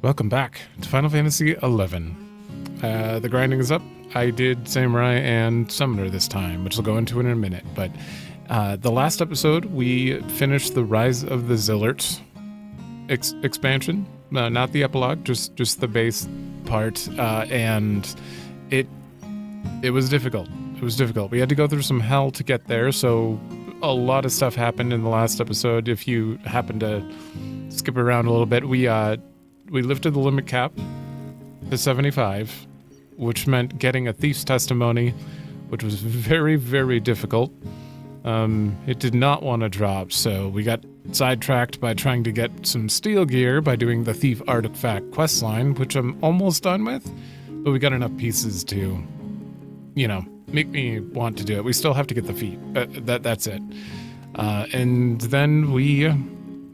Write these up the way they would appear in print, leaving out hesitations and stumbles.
Welcome back to Final Fantasy XI. The grinding is up. I did Samurai and Summoner this time, which I'll go into in a minute, but the last episode we finished the Rise of the Zilart expansion, not the epilogue, just the base part, and it was difficult. It was difficult. We had to go through some hell to get there, so a lot of stuff happened in the last episode. If you happen to skip around a little bit, we lifted the limit cap to 75, which meant getting a thief's testimony, which was very, very difficult. It did not want to drop, so we got sidetracked by trying to get some steel gear by doing the thief artifact questline, which I'm almost done with, but we got enough pieces to, make me want to do it. We still have to get the feet. That's it. And then we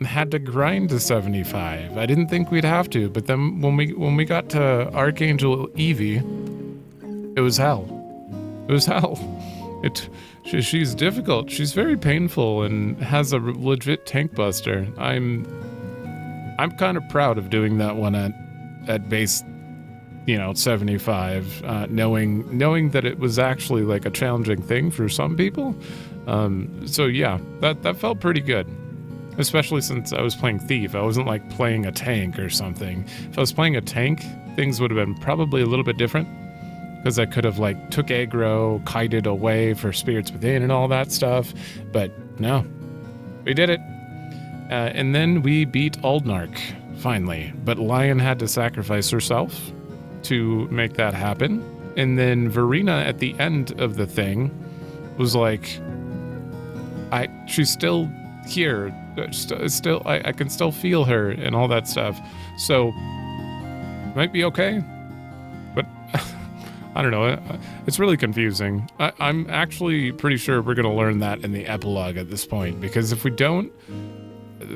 had to grind to 75. I didn't think we'd have to, but then when we got to Archangel Evie, it was hell. It was hell. She's difficult. She's very painful and has a legit tank buster. I'm kind of proud of doing that one at base 75, knowing that it was actually like a challenging thing for some people. So yeah, that felt pretty good. Especially since I was playing Thief. I wasn't like playing a tank or something. If I was playing a tank, things would have been probably a little bit different. Because I could have like took aggro, kited away for spirits within and all that stuff. But no, we did it. And then we beat Aldnark, finally. But Lion had to sacrifice herself to make that happen. And then Verena at the end of the thing was like, she's still here. Still, I can still feel her and all that stuff. So, might be okay. But, I don't know. It's really confusing. I'm actually pretty sure we're going to learn that in the epilogue at this point. Because if we don't,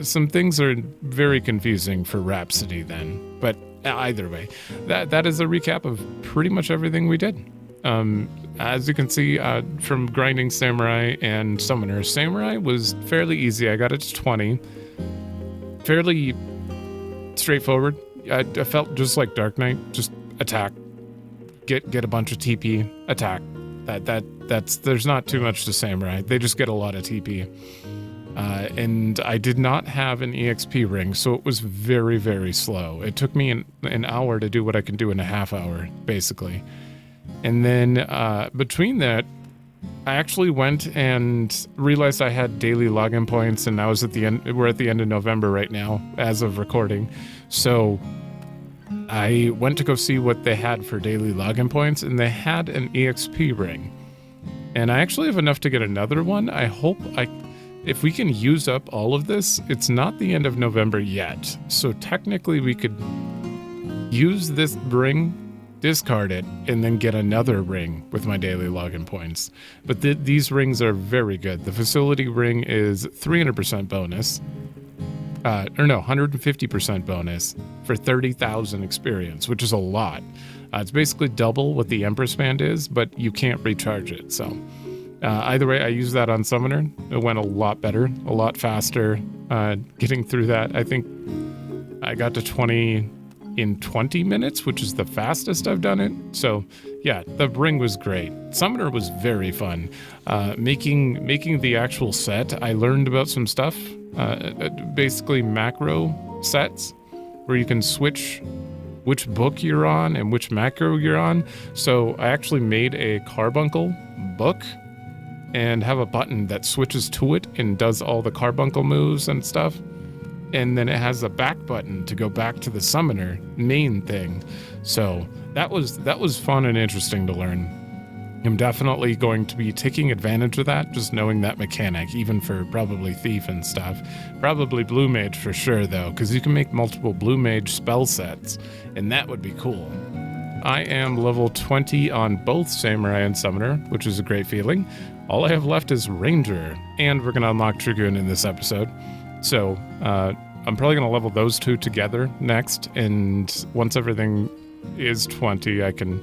some things are very confusing for Rhapsody then. But either way, that is a recap of pretty much everything we did. As you can see from grinding Samurai and Summoner, Samurai was fairly easy. I got it to 20. Fairly straightforward. I felt just like Dark Knight. Just attack. Get a bunch of TP. Attack. That's there's not too much to Samurai. They just get a lot of TP. And I did not have an EXP ring, so it was very, very slow. It took me an hour to do what I can do in a half hour, basically. And then between that, I actually went and realized I had daily login points, and I was at the end. We're at the end of November right now, as of recording. So I went to go see what they had for daily login points, and they had an EXP ring. And I actually have enough to get another one. I hope if we can use up all of this, it's not the end of November yet. So technically we could use this ring, discard it, and then get another ring with my daily login points. But these rings are very good. The facility ring is 300% bonus. 150% bonus for 30,000 experience, which is a lot. It's basically double what the Empress Band is, but you can't recharge it. So either way, I used that on Summoner. It went a lot better, a lot faster. Getting through that, I think I got to 20 in 20 minutes, which is the fastest I've done it. So yeah, the ring was great. Summoner was very fun. Making the actual set, I learned about some stuff, basically macro sets, where you can switch which book you're on and which macro you're on. So I actually made a carbuncle book and have a button that switches to it and does all the carbuncle moves and stuff. And then it has a back button to go back to the Summoner main thing. So that was fun and interesting to learn. I'm definitely going to be taking advantage of that, just knowing that mechanic, even for probably Thief and stuff. Probably Blue Mage for sure, though, because you can make multiple Blue Mage spell sets, and that would be cool. I am level 20 on both Samurai and Summoner, which is a great feeling. All I have left is Ranger, and we're going to unlock Dragoon in this episode. So I'm probably going to level those two together next, and once everything is 20, I can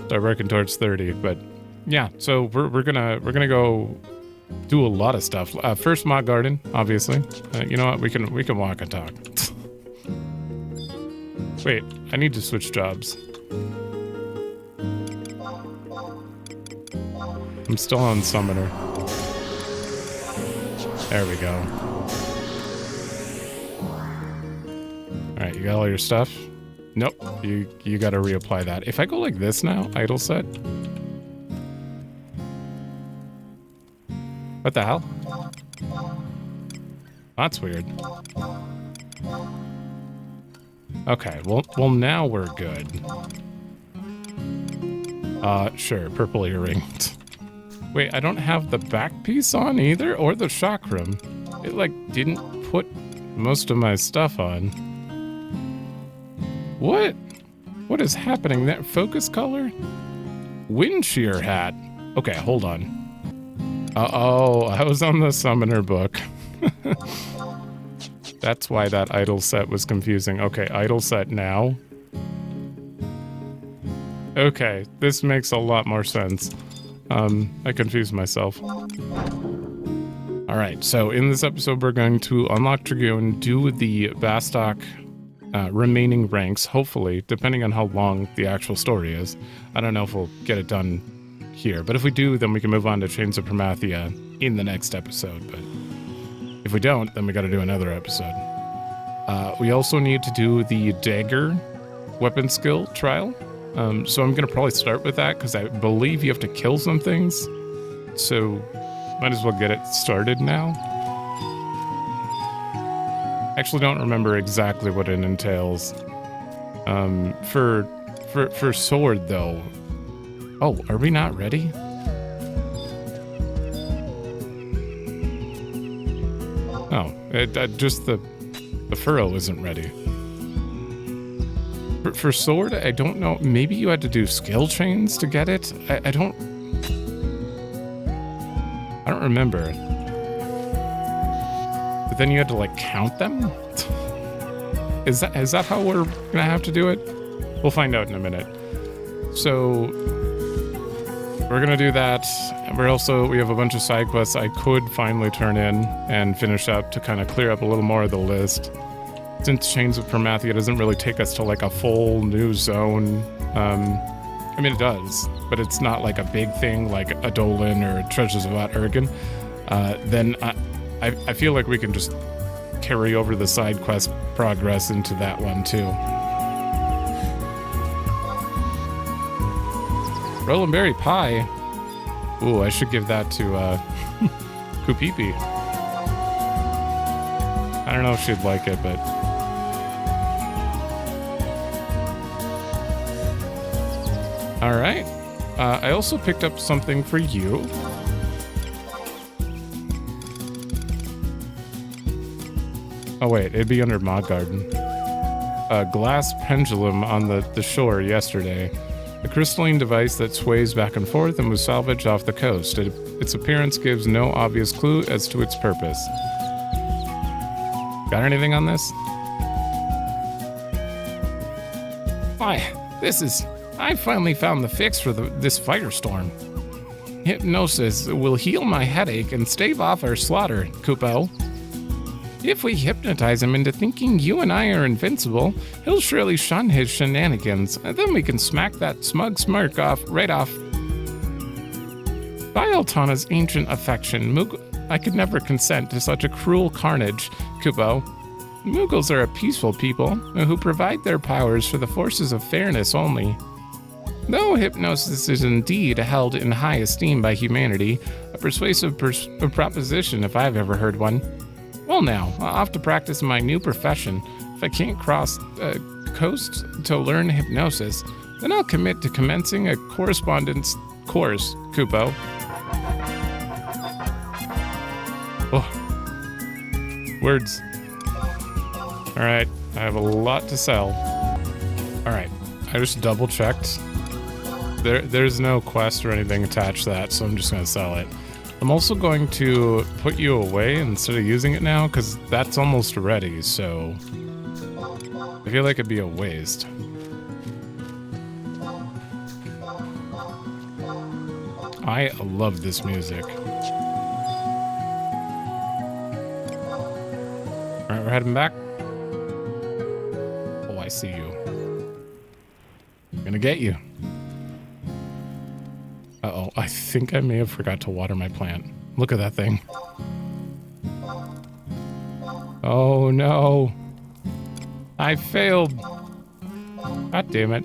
start working towards 30. But yeah, so we're gonna go do a lot of stuff. First, Mog Garden, obviously. You know what? We can walk and talk. Wait, I need to switch jobs. I'm still on Summoner. There we go. Alright, you got all your stuff? Nope, you gotta reapply that. If I go like this now, idle set. What the hell? That's weird. Okay, well now we're good. Sure, purple earring. Wait, I don't have the back piece on either, or the chakram. It, like, didn't put most of my stuff on. What? What is happening there? Focus color? Wind shear hat. Okay, hold on. Uh-oh, I was on the summoner book. That's why that idle set was confusing. Okay, idle set now. Okay, this makes a lot more sense. I confused myself. Alright, so in this episode we're going to unlock Dragoon, do the Bastok remaining ranks, hopefully, depending on how long the actual story is. I don't know if we'll get it done here, but if we do, then we can move on to Chains of Promathia in the next episode, but if we don't, then we gotta do another episode. We also need to do the dagger weapon skill trial. So I'm gonna probably start with that because I believe you have to kill some things. So might as well get it started now. Actually don't remember exactly what it entails. For sword though. Oh, are we not ready? Oh, just the furrow isn't ready. For sword, I don't know. Maybe you had to do skill chains to get it. I don't remember. But then you had to like count them. Is that how we're gonna have to do it? We'll find out in a minute. So we're gonna do that. We have a bunch of side quests I could finally turn in and finish up to kind of clear up a little more of the list. Since Chains of Promathia doesn't really take us to like a full new zone. I mean it does, but it's not like a big thing like Adolin or Treasures of Ut-Ergen. Then I feel like we can just carry over the side quest progress into that one too. Roland Berry Pie. Ooh, I should give that to Kupipi. I don't know if she'd like it, but all right. I also picked up something for you. Oh wait, it'd be under Mog Garden. A glass pendulum on the shore yesterday. A crystalline device that sways back and forth and was salvaged off the coast. Its appearance gives no obvious clue as to its purpose. Got anything on this? Why, I finally found the fix for this firestorm. Hypnosis will heal my headache and stave off our slaughter, Kupo. If we hypnotize him into thinking you and I are invincible, he'll surely shun his shenanigans, and then we can smack that smug smirk right off. By Altana's ancient affection, I could never consent to such a cruel carnage, Kupo. Mughals are a peaceful people who provide their powers for the forces of fairness only. Though hypnosis is indeed held in high esteem by humanity, a persuasive proposition if I've ever heard one. Well now, I'll have to practice my new profession. If I can't cross coast to learn hypnosis, then I'll commit to commencing a correspondence course, Kupo. Oh. Words. Alright, I have a lot to sell. Alright, I just double checked. There's no quest or anything attached to that, so I'm just gonna sell it. I'm also going to put you away instead of using it now, because that's almost ready, so I feel like it'd be a waste. I love this music. Alright, we're heading back. Oh, I see you. I'm gonna get you. Uh-oh, I think I may have forgot to water my plant. Look at that thing. Oh no. I failed. God damn it.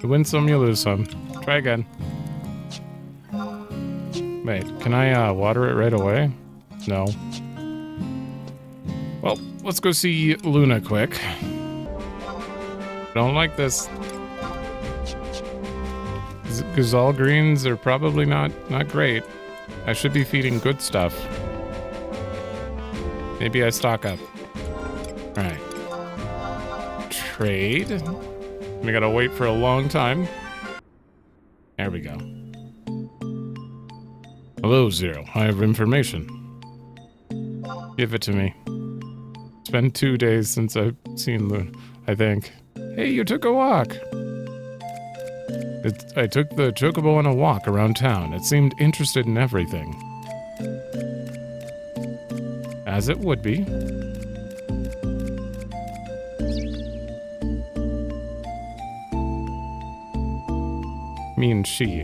You win some, you lose some. Try again. Wait, can I water it right away? No. Well, let's go see Luna quick. Don't like this. Gazal greens are probably not great. I should be feeding good stuff. Maybe I stock up. Alright. Trade. We gotta wait for a long time. There we go. Hello, Zero. I have information. Give it to me. It's been 2 days since I've seen Luna, I think. Hey, you took a walk. I took the chocobo on a walk around town. It seemed interested in everything. As it would be. Me and she.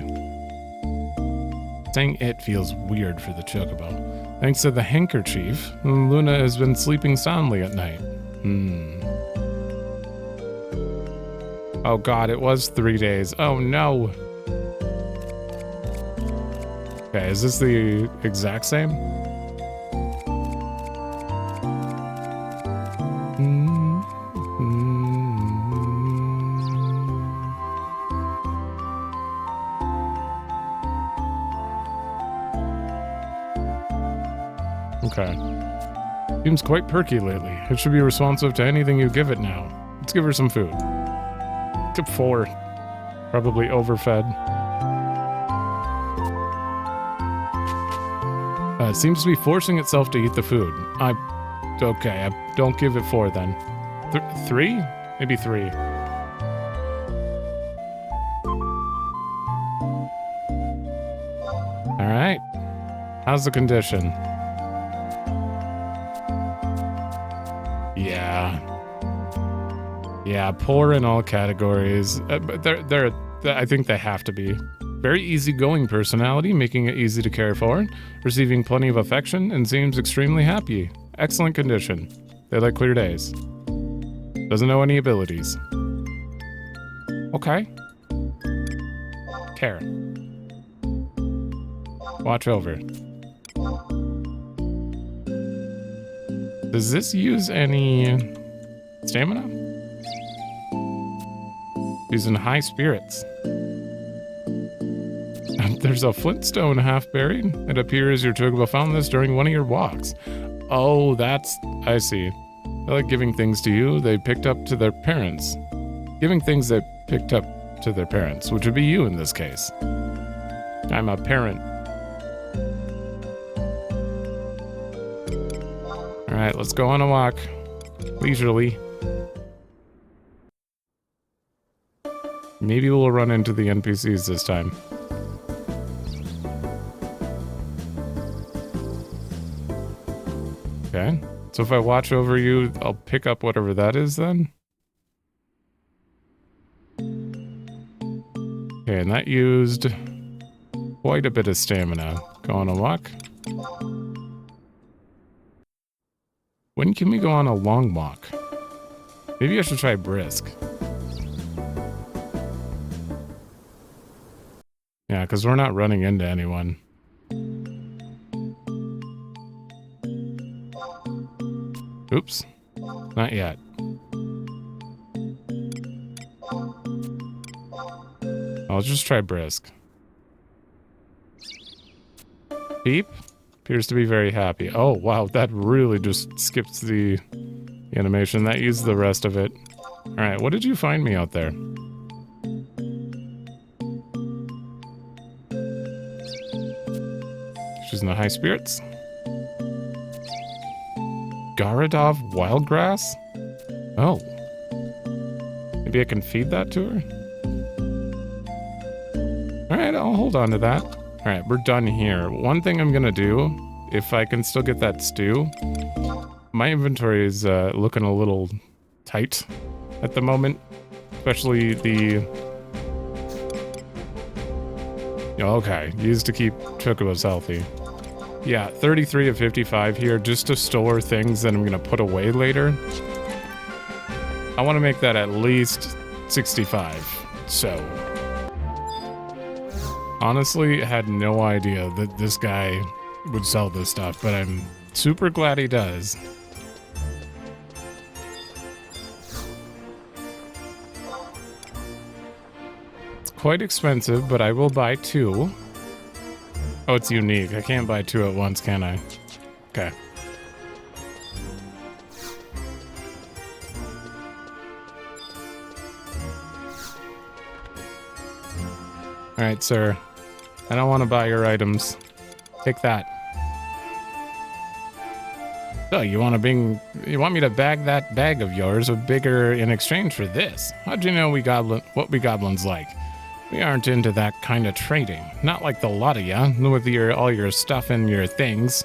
Saying it feels weird for the chocobo. Thanks to the handkerchief, Luna has been sleeping soundly at night. Oh god, it was 3 days. Oh no. Okay, is this the exact same? Okay. Seems quite perky lately. It should be responsive to anything you give it now. Let's give her some food. Tip 4. Probably overfed. It seems to be forcing itself to eat the food. Okay, I don't give it 4 then. 3? Maybe 3. Alright. How's the condition? Yeah, poor in all categories. But I think they have to be. Very easygoing personality, making it easy to care for. Receiving plenty of affection and seems extremely happy. Excellent condition. They like clear days. Doesn't know any abilities. Okay. Care. Watch over. Does this use any stamina? He's in high spirits. There's a flintstone half buried. It appears your chocobo found this during one of your walks. Oh, I see. They like giving things to you they picked up to their parents. Giving things they picked up to their parents, which would be you in this case. I'm a parent. Alright, let's go on a walk. Leisurely. Maybe we'll run into the NPCs this time. Okay, so if I watch over you, I'll pick up whatever that is then? Okay, and that used quite a bit of stamina. Go on a walk. When can we go on a long walk? Maybe I should try brisk. Yeah, because we're not running into anyone. Oops. Not yet. I'll just try brisk. Peep appears to be very happy. Oh, wow, that really just skips the animation. That used the rest of it. Alright, what did you find me out there? She's in the high spirits. Garadov wildgrass? Oh. Maybe I can feed that to her? Alright, I'll hold on to that. Alright, we're done here. One thing I'm gonna do, if I can still get that stew, my inventory is looking a little tight at the moment, especially the... Okay, used to keep chocobos healthy. Yeah, 33 of 55 here just to store things that I'm going to put away later. I want to make that at least 65, so... Honestly, had no idea that this guy would sell this stuff, but I'm super glad he does. It's quite expensive, but I will buy 2. Oh, it's unique. I can't buy 2 at once, can I? Okay. Alright, sir. I don't want to buy your items. Take that. So, you want me to bag that bag of yours with bigger in exchange for this? How'd you know what we goblins like? We aren't into that kind of trading. Not like the lot of ya, with all your stuff and your things.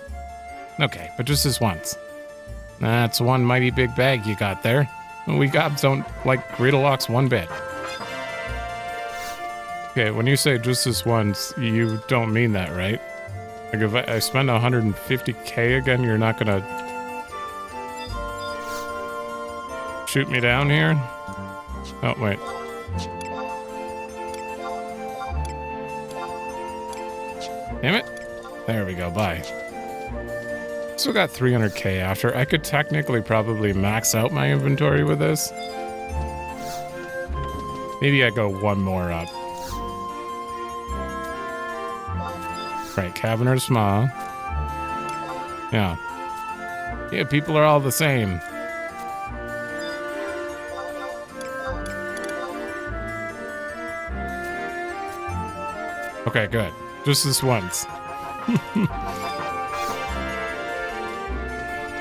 Okay, but just this once. That's one mighty big bag you got there. We gobs don't like Riddlelocks one bit. Okay, when you say just this once, you don't mean that, right? Like if I spend 150k again, you're not gonna shoot me down here? Oh, wait. Damn it. There we go, bye. Still got 300k after. I could technically probably max out my inventory with this. Maybe I go one more up. Right, Caverner's Maw. Yeah. Yeah, people are all the same. Okay, good. Just this once.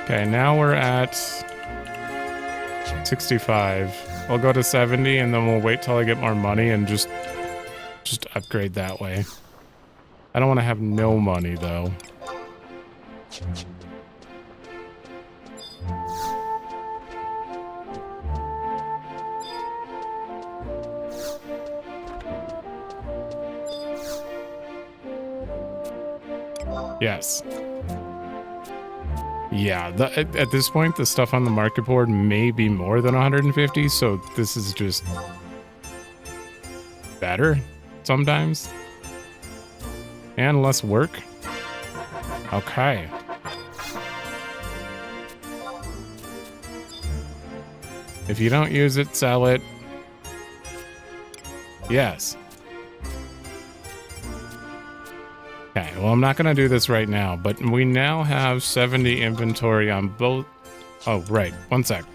Okay, now we're at 65. I'll go to 70 and then we'll wait till I get more money and just upgrade that way. I don't want to have no money, though. Yes. Yeah, at this point, the stuff on the market board may be more than 150, so this is just better sometimes. And less work? Okay. If you don't use it, sell it. Yes. Okay, well, I'm not going to do this right now, but we now have 70 inventory on both... Oh, right. One sec.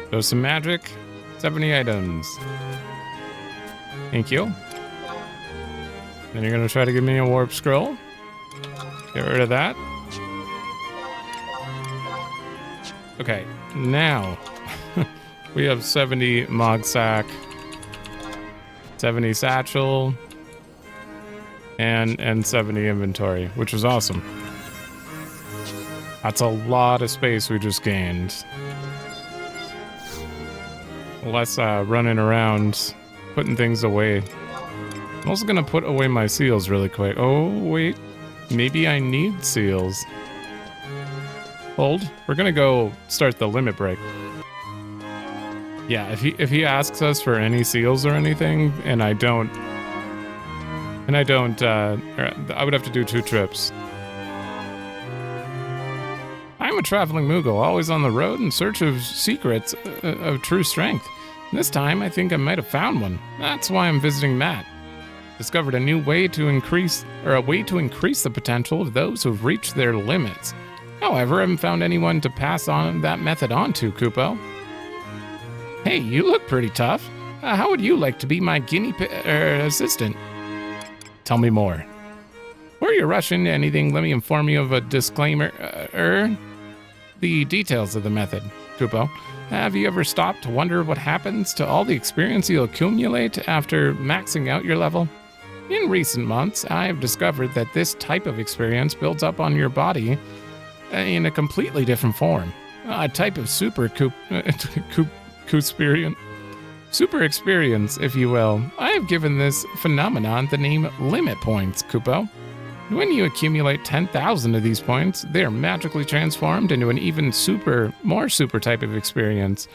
So some magic, 70 items. Thank you. Then you're going to try to give me a warp scroll. Get rid of that. Okay, now we have 70 Mog Sack, 70 Satchel, and 70 inventory, which is awesome. That's a lot of space we just gained. Less running around, putting things away. I'm also gonna put away my seals really quick. Oh, wait. Maybe I need seals. Hold. We're gonna go start the limit break. Yeah, if he asks us for any seals or anything, and I don't, I would have to do 2 trips. I'm a traveling Moogle, always on the road in search of secrets of true strength. This time, I think I might have found one. That's why I'm visiting Matt. Discovered a new way to increase the potential of those who've reached their limits. However, I haven't found anyone to pass on that method on to, Kupo. Hey, you look pretty tough. How would you like to be my assistant? Tell me more. Before you rush into anything, let me inform you of a disclaimer. The details of the method, Kupo. Have you ever stopped to wonder what happens to all the experience you'll accumulate after maxing out your level? In recent months, I have discovered that this type of experience builds up on your body in a completely different form. A type of super experience, if you will. I have given this phenomenon the name limit points, Kupo. When you accumulate 10,000 of these points, they are magically transformed into an even more super type of experience.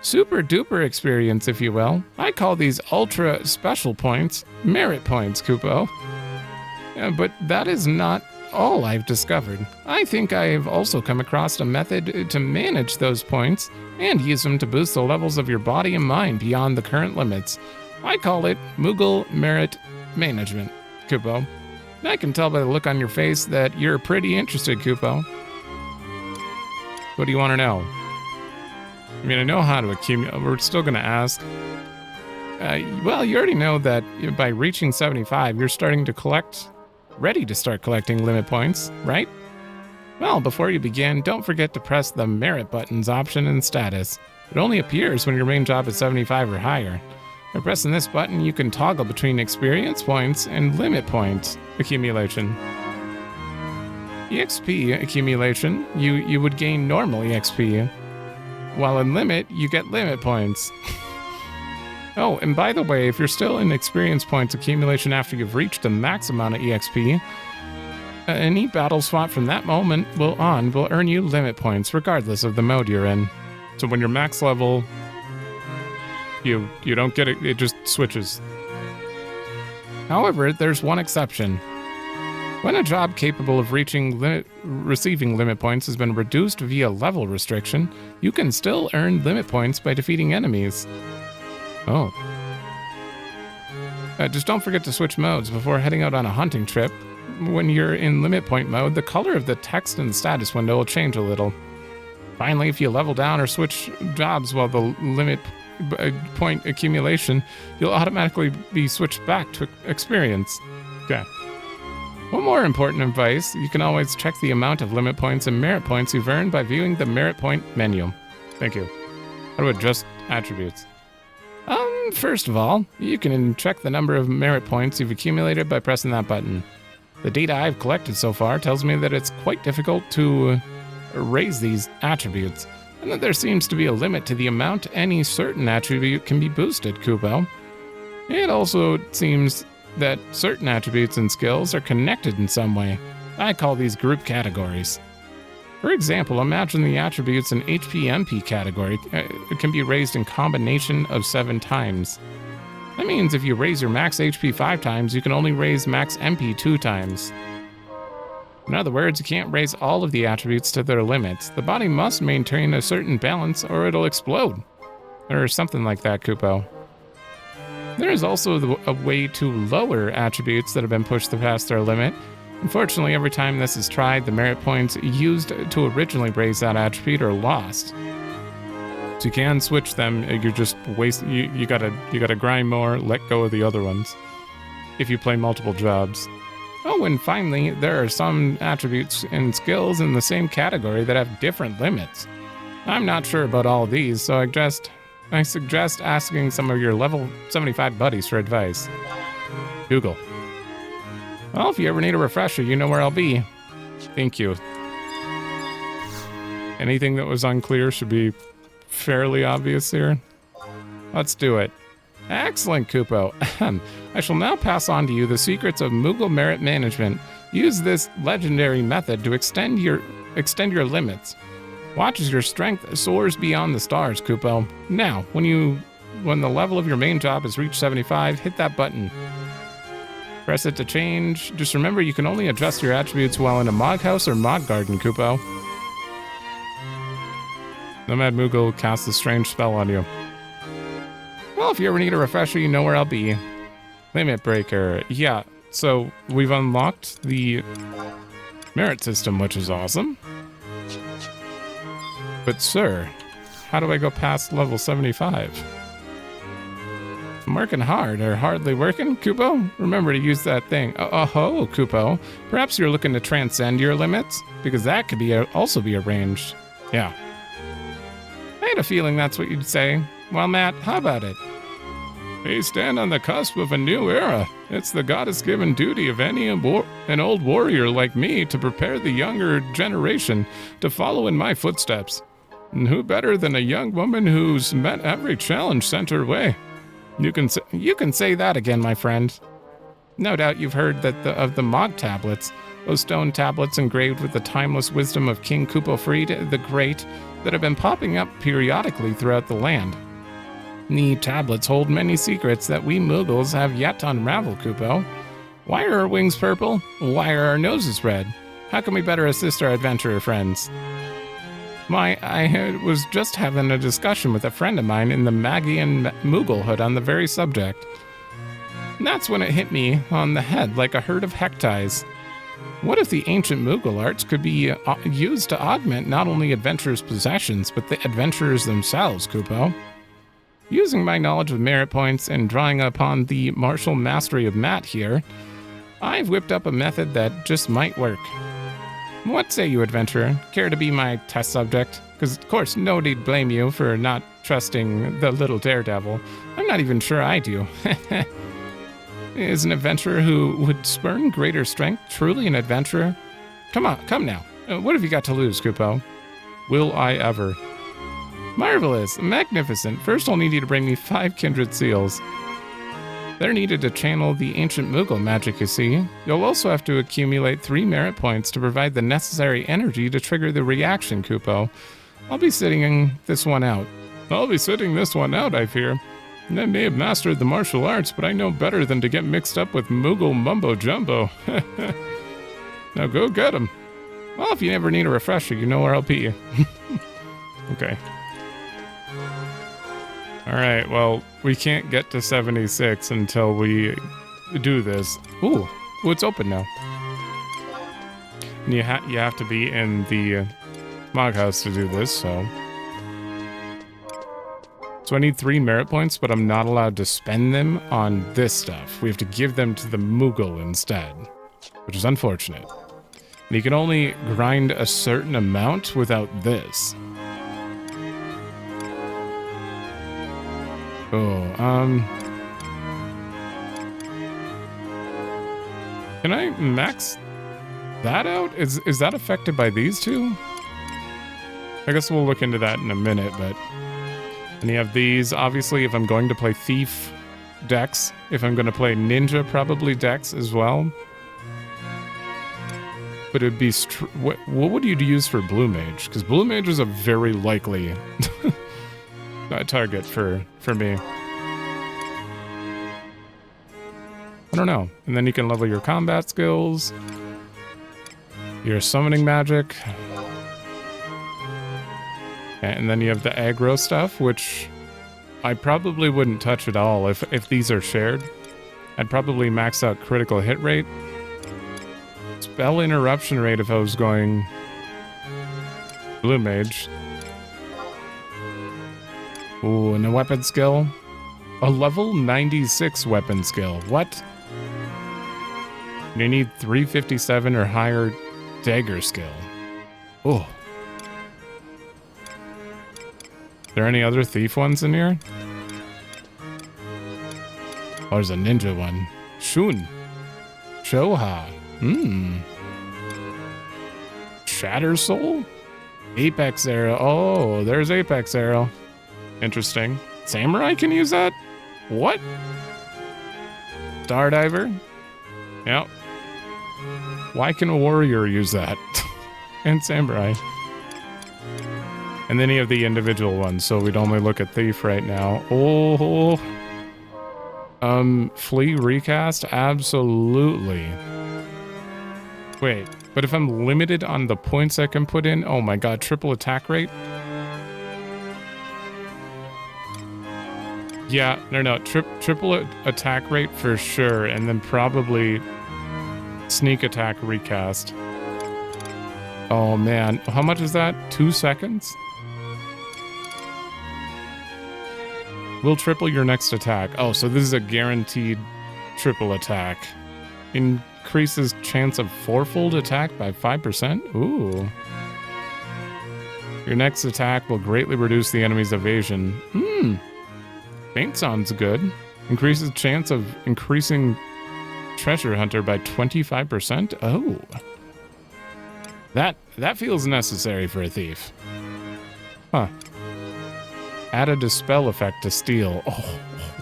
Super duper experience, if you will. I call these ultra special points merit points, Kupo. But that is not all I've discovered. I think I have also come across a method to manage those points and use them to boost the levels of your body and mind beyond the current limits. I call it Moogle Merit Management, Kupo. I can tell by the look on your face that you're pretty interested, Kupo. What do you want to know? I mean, I know how to accumulate. We're still going to ask. Well, you already know that by reaching 75, you're ready to start collecting limit points, right? Well, before you begin, don't forget to press the Merit buttons option in status. It only appears when your main job is 75 or higher. By pressing this button, you can toggle between experience points and limit points accumulation. EXP accumulation, you would gain normal EXP, while in limit, you get limit points. Oh, and by the way, if you're still in experience points accumulation after you've reached the max amount of EXP, any battles fought from that moment will earn you limit points regardless of the mode you're in. So when you're max level, you don't get it, it just switches. However, there's one exception. When a job capable of receiving limit points has been reduced via level restriction, you can still earn limit points by defeating enemies. Oh. Just don't forget to switch modes before heading out on a hunting trip. When you're in limit point mode, the color of the text in the status window will change a little. Finally, if you level down or switch jobs while the limit point accumulation, you'll automatically be switched back to experience. Okay. One more important advice, you can always check the amount of limit points and merit points you've earned by viewing the merit point menu. Thank you. How to adjust attributes. First of all, you can check the number of merit points you've accumulated by pressing that button. The data I've collected so far tells me that it's quite difficult to raise these attributes, and that there seems to be a limit to the amount any certain attribute can be boosted, Kupo. It also seems that certain attributes and skills are connected in some way. I call these group categories. For example, imagine the attributes in HP-MP category can be raised in combination of 7 times. That means if you raise your max HP 5 times, you can only raise max MP 2 times. In other words, you can't raise all of the attributes to their limits. The body must maintain a certain balance or it'll explode. Or something like that, Kupo. There is also a way to lower attributes that have been pushed past their limit. Unfortunately, every time this is tried, the merit points used to originally raise that attribute are lost. So you can switch them, you're just you gotta grind more, let go of the other ones, if you play multiple jobs. Oh, and finally, there are some attributes and skills in the same category that have different limits. I'm not sure about all of these, so I suggest asking some of your level 75 buddies for advice. Google. Well, if you ever need a refresher, you know where I'll be. Thank you. Anything that was unclear should be fairly obvious here. Let's do it. Excellent, Kupo. I shall now pass on to you the secrets of Moogle Merit Management. Use this legendary method to extend your limits. Watch as your strength soars beyond the stars, Kupo. Now, when the level of your main job has reached 75, hit that button. Press it to change. Just remember, you can only adjust your attributes while in a Mog House or Mog Garden, Kupo. Nomad Moogle casts a strange spell on you. Well, if you ever need a refresher, you know where I'll be. Limit Breaker. Yeah, so we've unlocked the merit system, which is awesome. But sir, how do I go past level 75? I'm working hard, or hardly working, Kupo? Remember to use that thing. Oh, Kupo. Perhaps you're looking to transcend your limits? Because that could also be arranged. Yeah. I had a feeling that's what you'd say. Well, Matt, how about it? We stand on the cusp of a new era. It's the goddess-given duty of an old warrior like me to prepare the younger generation to follow in my footsteps. And who better than a young woman who's met every challenge sent her way? You can say that again, my friend. No doubt you've heard of the Mog tablets, those stone tablets engraved with the timeless wisdom of King Kupofried the Great that have been popping up periodically throughout the land. The tablets hold many secrets that we Mughals have yet to unravel, Kupo. Why are our wings purple? Why are our noses red? How can we better assist our adventurer friends? I was just having a discussion with a friend of mine in the Magian Mugglehood on the very subject. And that's when it hit me on the head like a herd of hecties. What if the ancient Moogle arts could be used to augment not only adventurers' possessions, but the adventurers themselves, Kupo? Using my knowledge of merit points and drawing upon the martial mastery of Matt here, I've whipped up a method that just might work. What say you, adventurer? Care to be my test subject? Because, of course, nobody'd blame you for not trusting the little daredevil. I'm not even sure I do. Is an adventurer who would spurn greater strength truly an adventurer? Come now. What have you got to lose, Kupo? Will I ever? Marvelous, magnificent. First I'll need you to bring me 5 kindred seals. They're needed to channel the ancient Moogle magic, you see. You'll also have to accumulate 3 merit points to provide the necessary energy to trigger the reaction, Kupo. I'll be sitting this one out, I fear. I may have mastered the martial arts, but I know better than to get mixed up with Moogle mumbo-jumbo. Now go get 'em. Well, if you ever need a refresher, you know where I'll be. Okay. Alright, well, we can't get to 76 until we do this. Ooh, it's open now. And you have to be in the Mog House to do this, so... So I need 3 merit points, but I'm not allowed to spend them on this stuff. We have to give them to the Moogle instead, which is unfortunate. And you can only grind a certain amount without this. Can I max that out? Is that affected by these two? I guess we'll look into that in a minute, but... And you have these, obviously, if I'm going to play Thief, Dex. If I'm going to play Ninja, probably Dex as well. But it'd be... what would you use for Blue Mage? Because Blue Mage is a very likely target for me. I don't know. And then you can level your combat skills. Your summoning magic. And then you have the aggro stuff, which I probably wouldn't touch at all if these are shared. I'd probably max out critical hit rate. Spell interruption rate if I was going Blue Mage. Ooh, and a weapon skill. A level 96 weapon skill. What? You need 357 or higher dagger skill. Oh. Are there any other thief ones in here? Oh, there's a ninja one. Shun. Shoha. Shatter Soul? Apex Arrow. Oh, there's Apex Arrow. Interesting. Samurai can use that? What? Stardiver? Yep. Why can a warrior use that? And samurai. And then you have the individual ones, so we'd only look at Thief right now. Oh. Flea recast? Absolutely. Wait, but if I'm limited on the points I can put in, oh my god, triple attack rate? Yeah, no, triple attack rate for sure, and then probably sneak attack recast. Oh man, how much is that? 2 seconds? Will triple your next attack. Oh, so this is a guaranteed triple attack. Increases chance of fourfold attack by 5%? Ooh. Your next attack will greatly reduce the enemy's evasion. Faint sounds good. Increases chance of increasing treasure hunter by 25%. Oh. That feels necessary for a thief. Huh. Add a dispel effect to steal. Oh,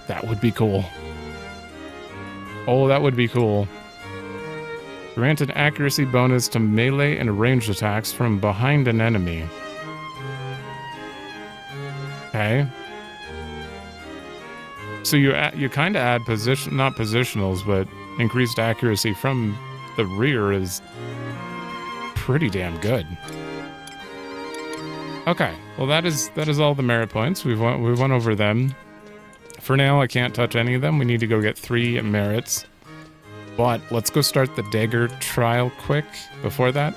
that would be cool. Oh, that would be cool. Grant an accuracy bonus to melee and ranged attacks from behind an enemy. Okay. So you kind of add not positionals, but increased accuracy from the rear is pretty damn good. Okay, well that is all the merit points. We went over them. For now, I can't touch any of them. We need to go get 3 merits. But let's go start the dagger trial quick before that.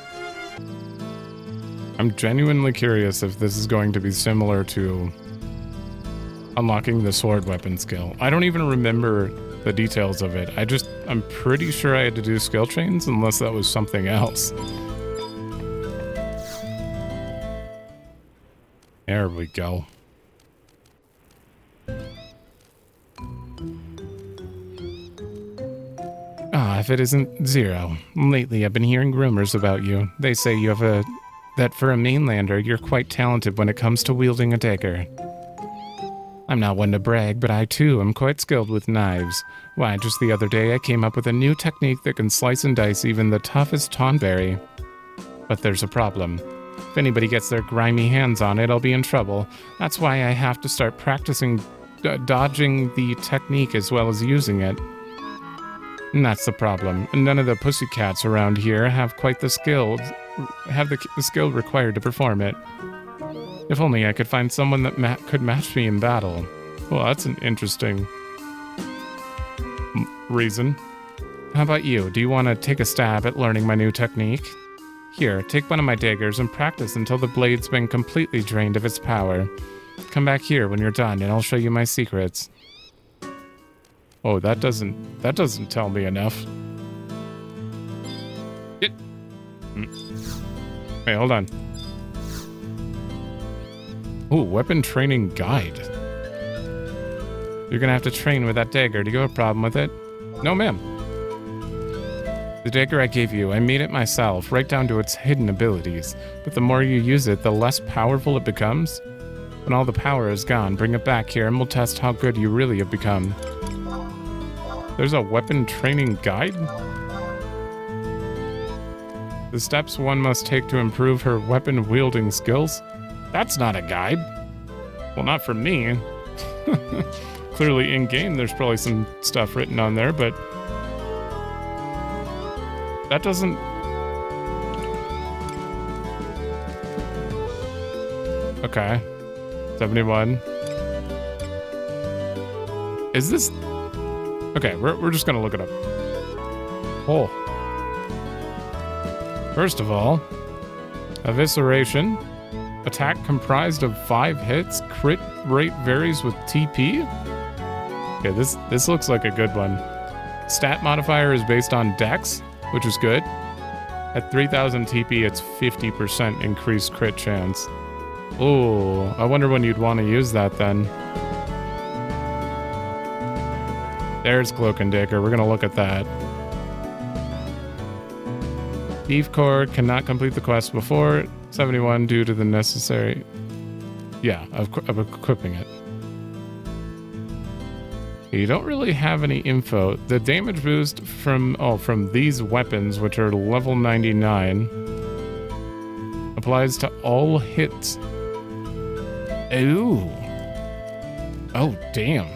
I'm genuinely curious if this is going to be similar to unlocking the sword weapon skill. I don't even remember the details of it. I'm pretty sure I had to do skill chains unless that was something else. There we go. If it isn't Zero. Lately, I've been hearing rumors about you. They say you have that for a mainlander, you're quite talented when it comes to wielding a dagger. I'm not one to brag, but I too am quite skilled with knives. Why, just the other day I came up with a new technique that can slice and dice even the toughest tonberry. But there's a problem. If anybody gets their grimy hands on it, I'll be in trouble. That's why I have to start practicing dodging the technique as well as using it. And that's the problem. None of the pussycats around here have quite the skill required to perform it. If only I could find someone that could match me in battle. Well, that's an interesting reason. How about you? Do you want to take a stab at learning my new technique? Here, take one of my daggers and practice until the blade's been completely drained of its power. Come back here when you're done and I'll show you my secrets. Oh, that doesn't tell me enough. Wait, hold on. Ooh, weapon training guide. You're gonna have to train with that dagger. Do you have a problem with it? No, ma'am. The dagger I gave you, I made it myself, right down to its hidden abilities. But the more you use it, the less powerful it becomes. When all the power is gone, bring it back here and we'll test how good you really have become. There's a weapon training guide? The steps one must take to improve her weapon wielding skills? That's not a guide. Well, not for me. Clearly in-game there's probably some stuff written on there, but that doesn't... Okay. 71. Is this... Okay, we're just gonna look it up. Oh. First of all, Evisceration. Attack comprised of 5 hits. Crit rate varies with TP. Okay, this looks like a good one. Stat modifier is based on Dex, which is good. At 3000 TP, it's 50% increased crit chance. Oh, I wonder when you'd want to use that then. There's Cloak and Dagger. We're going to look at that. Thief Cord cannot complete the quest before 71 due to the necessary... Yeah, of equipping it. You don't really have any info. The damage boost from these weapons, which are level 99, applies to all hits. Ooh. Oh, damn.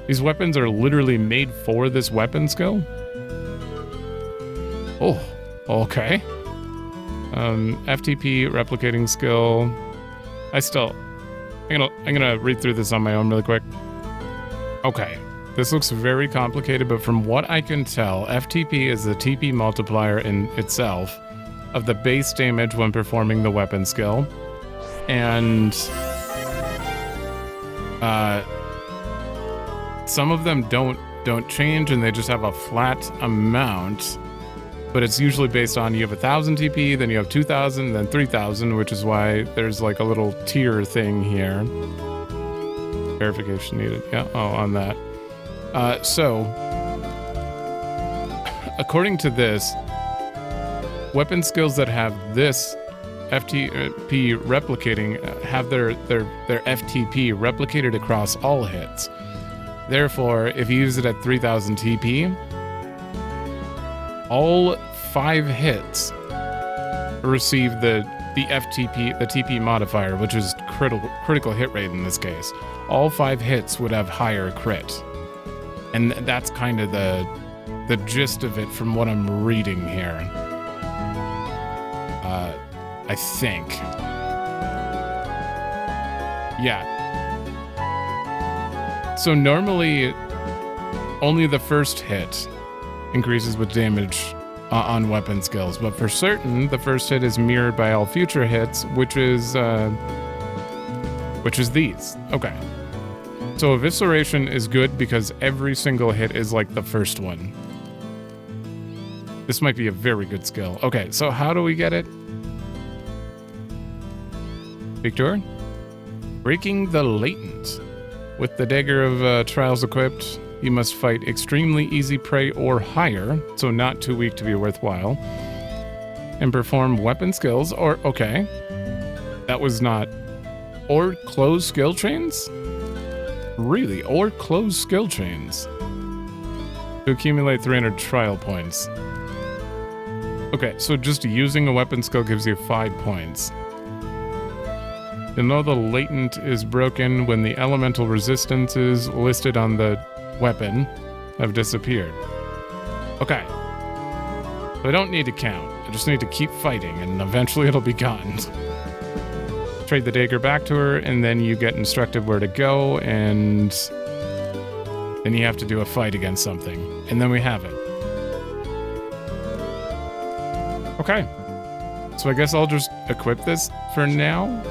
These weapons are literally made for this weapon skill? Oh, okay. FTP replicating skill. I'm gonna read through this on my own really quick. Okay. This looks very complicated, but from what I can tell, FTP is the TP multiplier in itself of the base damage when performing the weapon skill. And some of them don't change and they just have a flat amount, but it's usually based on you have 1000 TP, then you have 2000, then 3000, which is why there's like a little tier thing here. Verification needed. Yeah, on that. So, according to this, weapon skills that have this FTP replicating have their FTP replicated across all hits. Therefore, if you use it at 3000 TP, all 5 hits receive the FTP, the TP modifier, which is critical hit rate in this case. All 5 hits would have higher crit. And that's kind of the gist of it from what I'm reading here. I think. Yeah. So normally, only the first hit increases with damage on weapon skills, but for certain, the first hit is mirrored by all future hits, which is these. Okay. So Evisceration is good because every single hit is like the first one. This might be a very good skill. Okay, so how do we get it? Victor? Breaking the Latent. With the Dagger of Trials equipped, you must fight extremely easy prey or higher, so not too weak to be worthwhile, and perform weapon skills, or, okay. That was not... Or close skill chains? Really? Or close skill chains? To accumulate 300 trial points. Okay, so just using a weapon skill gives you 5 points. You'll know the latent is broken when the elemental resistances listed on the weapon have disappeared. Okay. So I don't need to count. I just need to keep fighting, and eventually it'll be gone. Trade the dagger back to her, and then you get instructed where to go, and then you have to do a fight against something. And then we have it. Okay. So I guess I'll just equip this for now.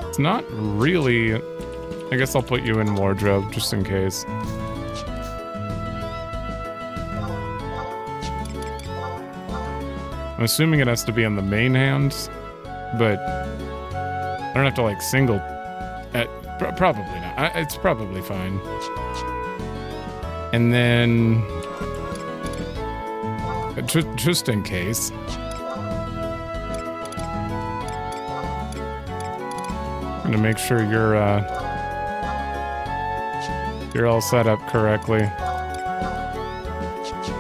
It's not really... I guess I'll put you in wardrobe, just in case. I'm assuming it has to be on the main hand, but I don't have to, like, single... probably not. It's probably fine. And then... just in case... to make sure you're all set up correctly.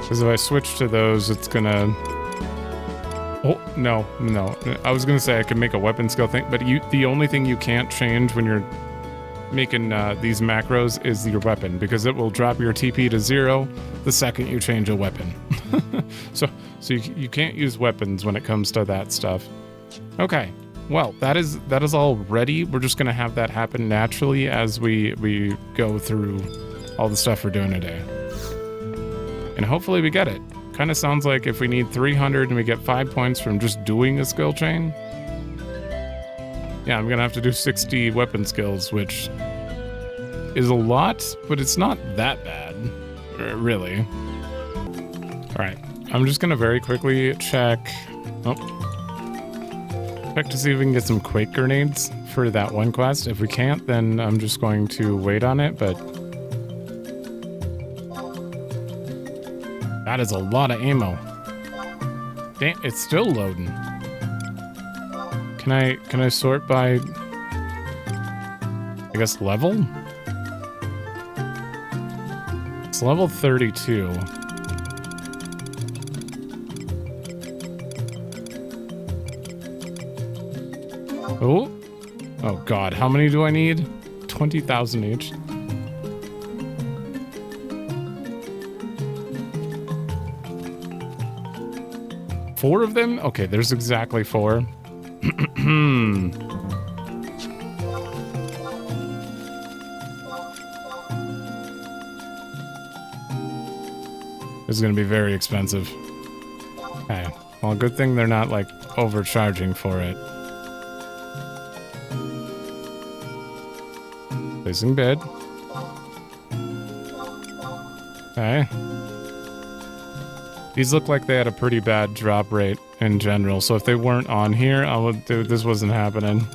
Because if I switch to those, it's gonna... Oh, no. I was gonna say I can make a weapon skill thing, but the only thing you can't change when you're making these macros is your weapon, because it will drop your TP to 0 the second you change a weapon. so you can't use weapons when it comes to that stuff. Okay. Well, that is all ready. We're just gonna have that happen naturally as we go through all the stuff we're doing today. And hopefully we get it. Kind of sounds like if we need 300 and we get 5 points from just doing a skill chain. Yeah, I'm gonna have to do 60 weapon skills, which is a lot, but it's not that bad, really. All right, I'm just gonna very quickly check. Check to see if we can get some Quake grenades for that one quest. If we can't, then I'm just going to wait on it, but... That is a lot of ammo. Damn, it's still loading. Can I sort by... I guess level? It's level 32. Oh god, how many do I need? 20,000 each. Four of them? Okay, there's exactly 4. This is gonna be very expensive. Okay, well, good thing they're not, like, overcharging for it. Placing bid. Okay. These look like they had a pretty bad drop rate in general, so if they weren't on here, this wasn't happening.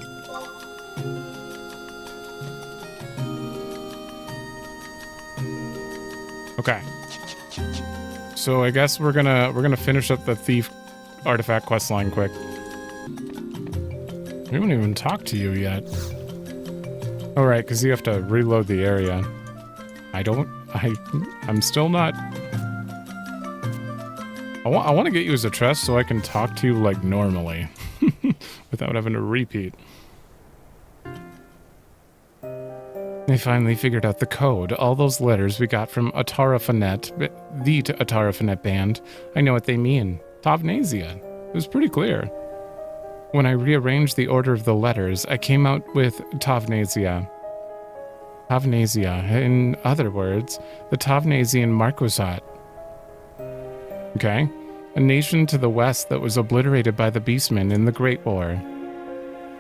Okay. So I guess we're gonna finish up the thief artifact questline quick. We haven't even talked to you yet. All right, because you have to reload the area. I'm still not. I want to get you as a trust so I can talk to you like normally, without having to repeat. They finally figured out the code. All those letters we got from Atarafanet, the Atarafanet band. I know what they mean. Tavnasia. It was pretty clear. When I rearranged the order of the letters, I came out with Tavnasia. Tavnasia. In other words, the Tavnasian Marquisate. Okay. A nation to the west that was obliterated by the beastmen in the Great War.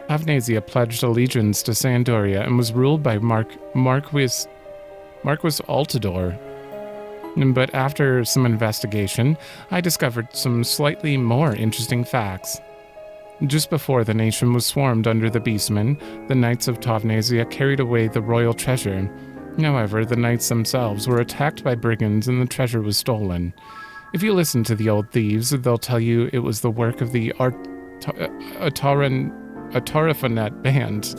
Tavnasia pledged allegiance to Sandoria and was ruled by Marquis Altador. But after some investigation, I discovered some slightly more interesting facts. Just before the nation was swarmed under the beastmen, the knights of Tavnasia carried away the royal treasure. However, the knights themselves were attacked by brigands and the treasure was stolen. If you listen to the old thieves, they'll tell you it was the work of the Atarafanet band.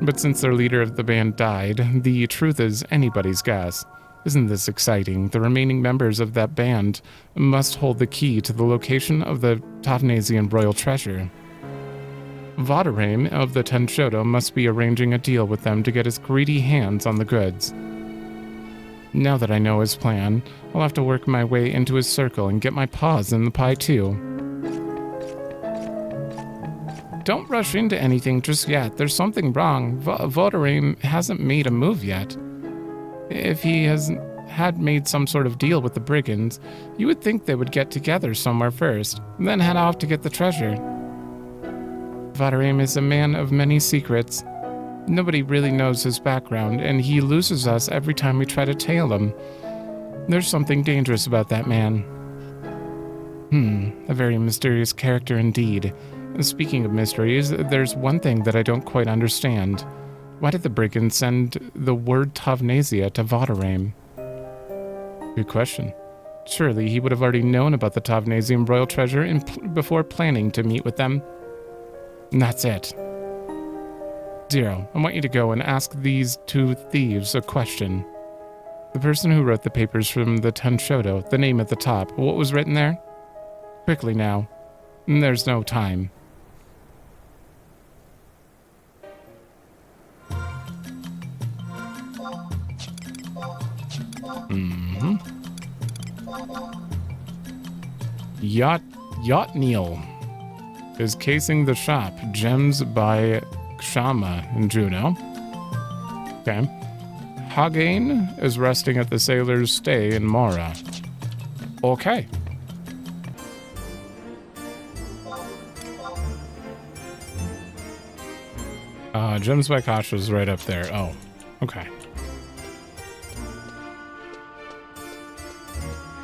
But since their leader of the band died, the truth is anybody's guess. Isn't this exciting? The remaining members of that band must hold the key to the location of the Tavnasian royal treasure. Vana'diel of the Tenshodo must be arranging a deal with them to get his greedy hands on the goods. Now that I know his plan, I'll have to work my way into his circle and get my paws in the pie too. Don't rush into anything just yet. There's something wrong. Vana'diel hasn't made a move yet. If he had made some sort of deal with the brigands, you would think they would get together somewhere first, and then head off to get the treasure. Vana'diel is a man of many secrets. Nobody really knows his background, and he loses us every time we try to tail him. There's something dangerous about that man. A very mysterious character indeed. Speaking of mysteries, there's one thing that I don't quite understand. Why did the brigands send the word Tavnasia to Vana'diel? Good question. Surely he would have already known about the Tavnasian royal treasure before planning to meet with them. And that's it. Zero, I want you to go and ask these two thieves a question. The person who wrote the papers from the Tenshodo, the name at the top, what was written there? Quickly now. There's no time. Yatniel is casing the shop. Gems by Kshama in Juno. Okay. Hagain is resting at the sailor's stay in Mara. Okay. Gems by Kasha's right up there. Oh, okay.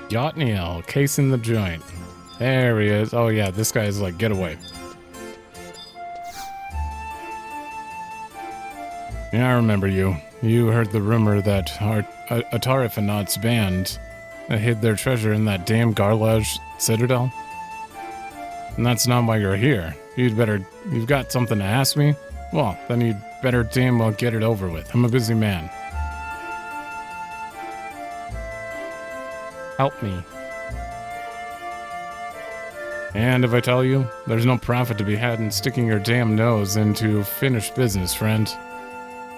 Yatniel, casing the joint. There he is. Oh yeah, this guy's like, get away. Yeah, I remember you. You heard the rumor that our Atarafanat's band hid their treasure in that damn Garlaj citadel. And that's not why you're here. You've got something to ask me? Well, then you'd better damn well get it over with. I'm a busy man. Help me. And if I tell you, there's no profit to be had in sticking your damn nose into finished business, friend.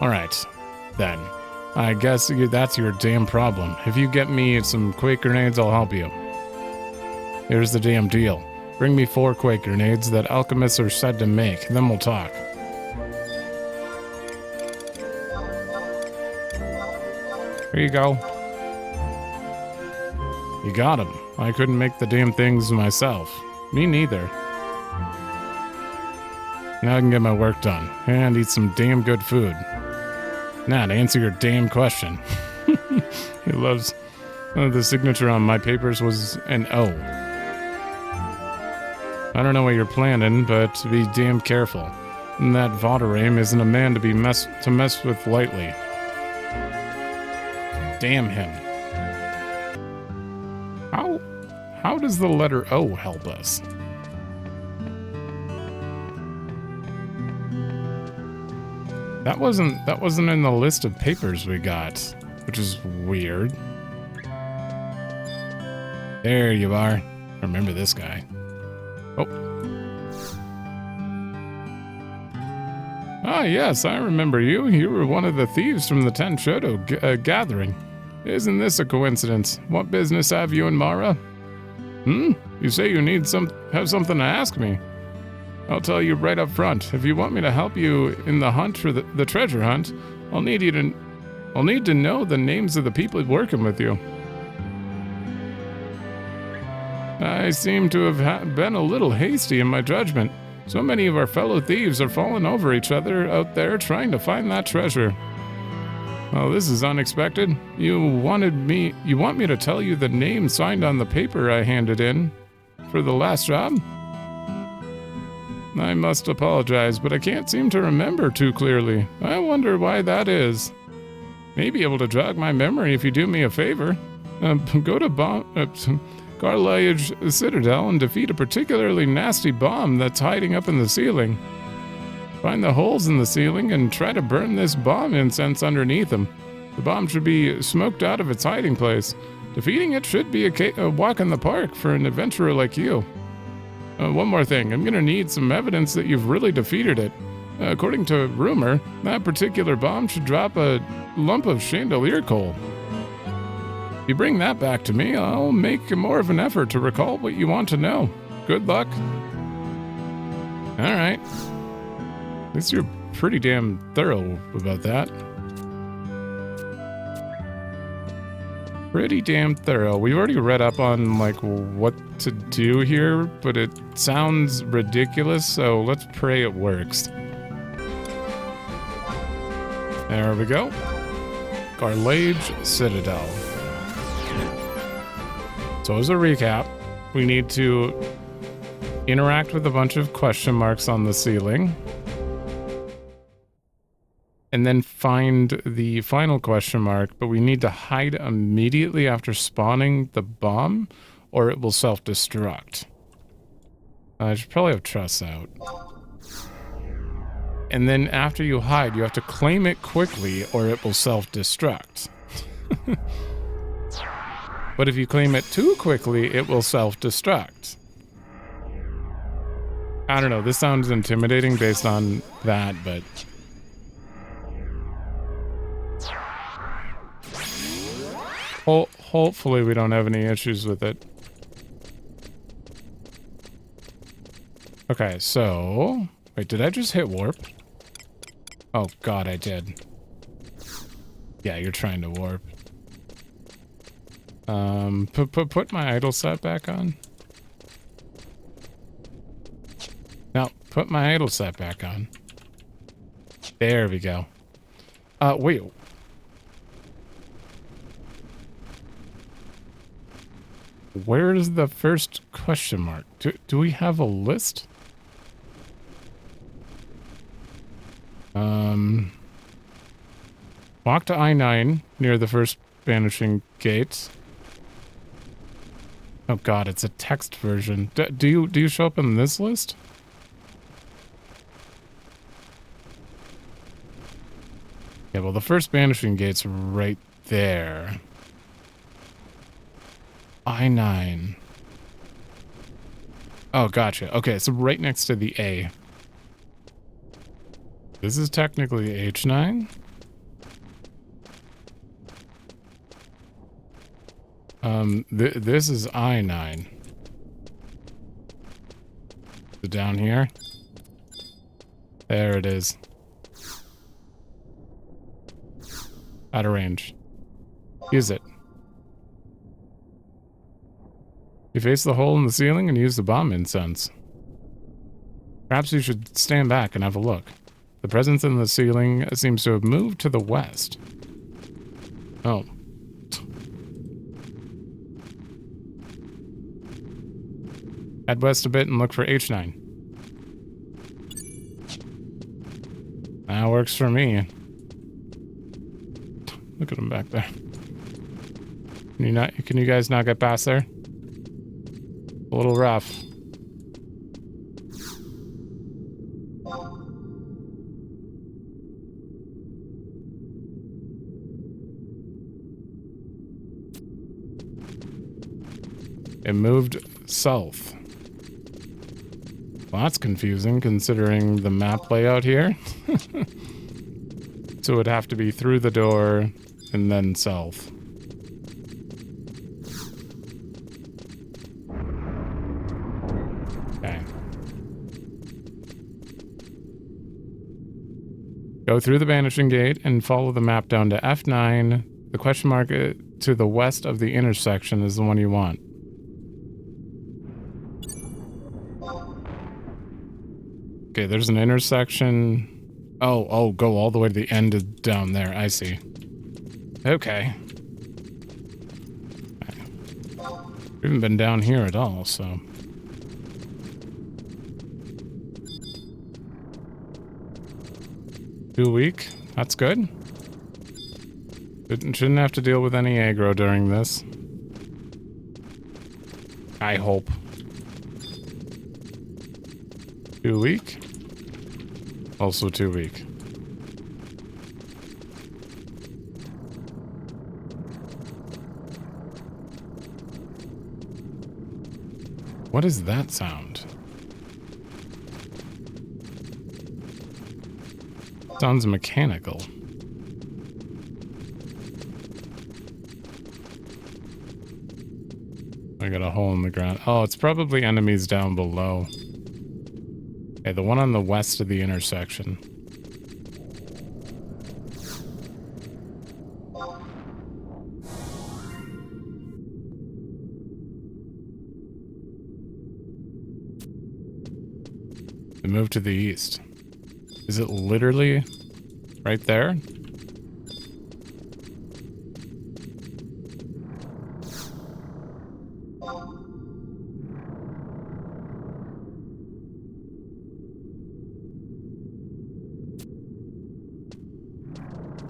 Alright, then. I guess that's your damn problem. If you get me some quake grenades, I'll help you. Here's the damn deal. Bring me 4 quake grenades that alchemists are said to make, then we'll talk. Here you go. You got him. I couldn't make the damn things myself. Me neither. Now I can get my work done and eat some damn good food. Now to answer your damn question. He loves... the signature on my papers was an O. I don't know what you're planning, but be damn careful. And that Vana'diel isn't a man to mess with lightly. Damn him. how does the letter O help us? That wasn't in the list of papers we got, which is weird. There you are. Remember this guy. Oh. Ah, yes, I remember you. You were one of the thieves from the Ten Shoto gathering. Isn't this a coincidence? What business have you in Mara? You say you have something to ask me. I'll tell you right up front. If you want me to help you in the hunt for the treasure hunt, I'll need to know the names of the people working with you. I seem to have been a little hasty in my judgment. So many of our fellow thieves are falling over each other out there trying to find that treasure. Well, this is unexpected. You want me to tell you the name signed on the paper I handed in for the last job? I must apologize, but I can't seem to remember too clearly. I wonder why that is. May be able to jog my memory if you do me a favor. Go to Garliage Citadel and defeat a particularly nasty bomb that's hiding up in the ceiling. Find the holes in the ceiling and try to burn this bomb incense underneath them. The bomb should be smoked out of its hiding place. Defeating it should be a walk in the park for an adventurer like you. One more thing, I'm gonna need some evidence that you've really defeated it. According to rumor, that particular bomb should drop a lump of chandelier coal. If you bring that back to me, I'll make more of an effort to recall what you want to know. Good luck. Alright. At least you're pretty damn thorough about that. Pretty damn thorough. We've already read up on, like, what to do here, but it sounds ridiculous, so let's pray it works. There we go. Garliage Citadel. So as a recap, we need to interact with a bunch of question marks on the ceiling. And then find the final question mark, but we need to hide immediately after spawning the bomb, or it will self-destruct. I should probably have trust out. And then after you hide, you have to claim it quickly, or it will self-destruct. But if you claim it too quickly, it will self-destruct. I don't know, this sounds intimidating based on that, but... hopefully we don't have any issues with it. Okay, so... Wait, did I just hit warp? Oh god, I did. Yeah, you're trying to warp. Put my idle set back on. No, put my idle set back on. There we go. Wait. Where's the first question mark? Do we have a list? Walk to I-9 near the first vanishing gate. Oh god, it's a text version. Do you show up in this list? Yeah, well, the first vanishing gate's right there. I-9. Oh, gotcha. Okay, so right next to the A. This is technically H9. This is I-9. So down here. There it is. Out of range. Use it. You face the hole in the ceiling and use the bomb incense. Perhaps you should stand back and have a look. The presence in the ceiling seems to have moved to the west. Oh. Head west a bit and look for H9. That works for me. Look at him back there. Can you guys not get past there? little rough. It moved south. Well, that's confusing considering the map layout here. So it would have to be through the door and then south. Okay. Go through the Banishing Gate and follow the map down to F9. The question mark to the west of the intersection is the one you want. Okay, there's an intersection. Oh, go all the way to the end of down there. I see. Okay. We haven't been down here at all, so. Too weak. That's good. Shouldn't have to deal with any aggro during this. I hope. Too weak. Also too weak. What is that sound? Sounds mechanical. I got a hole in the ground. Oh, it's probably enemies down below. Okay, the one on the west of the intersection. They moved to the east. Is it literally right there?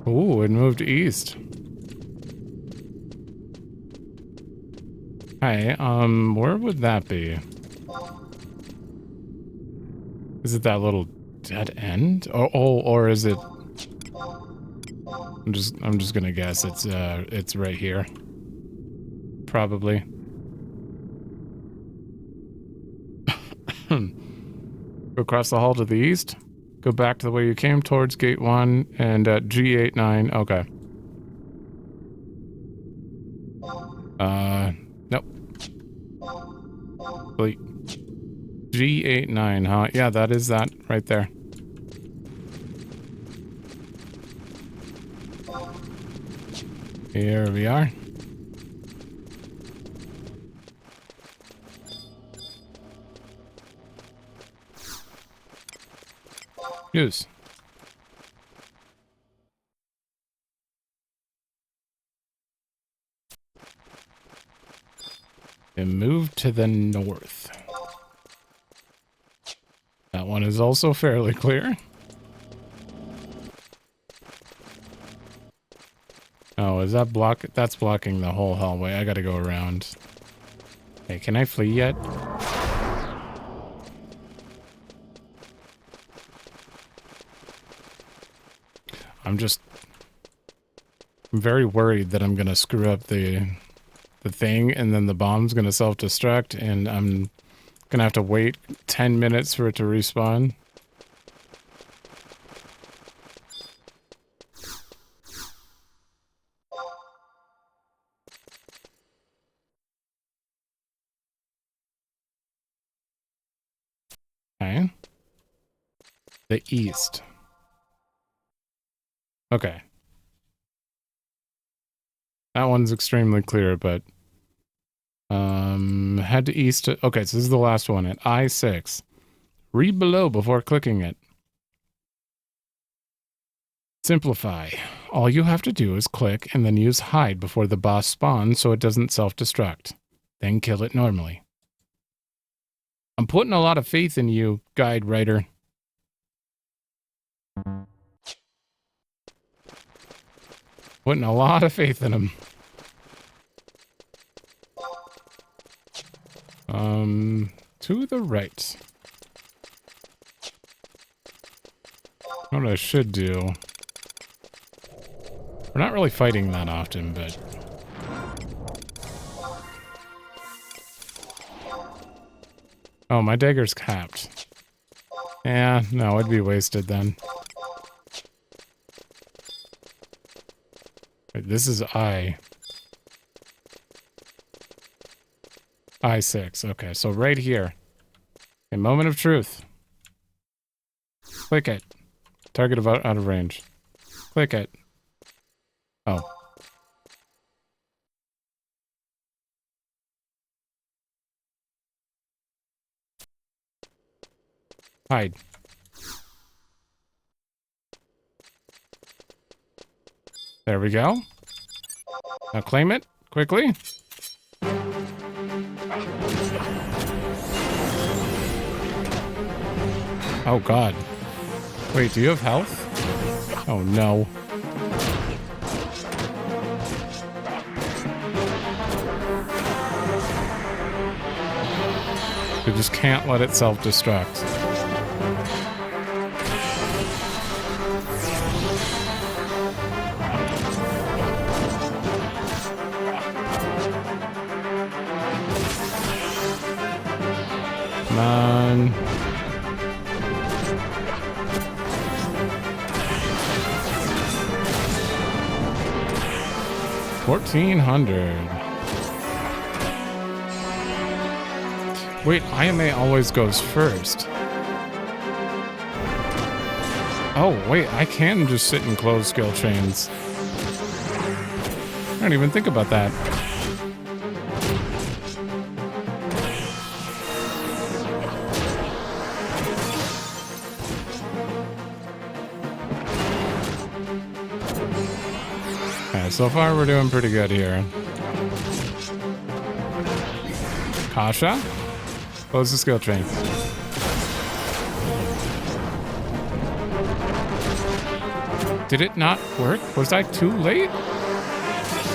Ooh, it moved east. Hey, where would that be? Is it that little dead end? Or is it? I'm just gonna guess it's right here. Probably. Go across the hall to the east. Go back to the way you came towards gate 1 and G89. Okay. Nope. Wait. G89, huh? Yeah, that is that right there. Here we are. Use. And move to the north. That one is also fairly clear. Oh, is that block? That's blocking the whole hallway. I gotta go around. Hey, can I flee yet? I'm very worried that I'm gonna screw up the thing and then the bomb's gonna self-destruct and I'm gonna have to wait 10 minutes for it to respawn. Okay. The east. Okay. That one's extremely clear, but head to east. Okay, so this is the last one at I6. Read below before clicking it. Simplify. All you have to do is click and then use hide before the boss spawns so it doesn't self-destruct. Then kill it normally. I'm putting a lot of faith in you, guide writer. Putting a lot of faith in him. To the right. What I should do. We're not really fighting that often, but... Oh, my dagger's capped. Yeah, no, it'd be wasted then. Wait, this is I. I6. Okay, so right here. A moment of truth. Click it. Target out of range. Click it. Oh. Hide. There we go. Now claim it quickly. Oh god. Wait, do you have health? Oh no. You just can't let it self-destruct. Come on. $1,400. Wait, IMA always goes first. Oh, wait, I can just sit and close skill chains. I didn't even think about that. Okay, so far we're doing pretty good here. Kasha? Close the skill chain. Did it not work? Was I too late?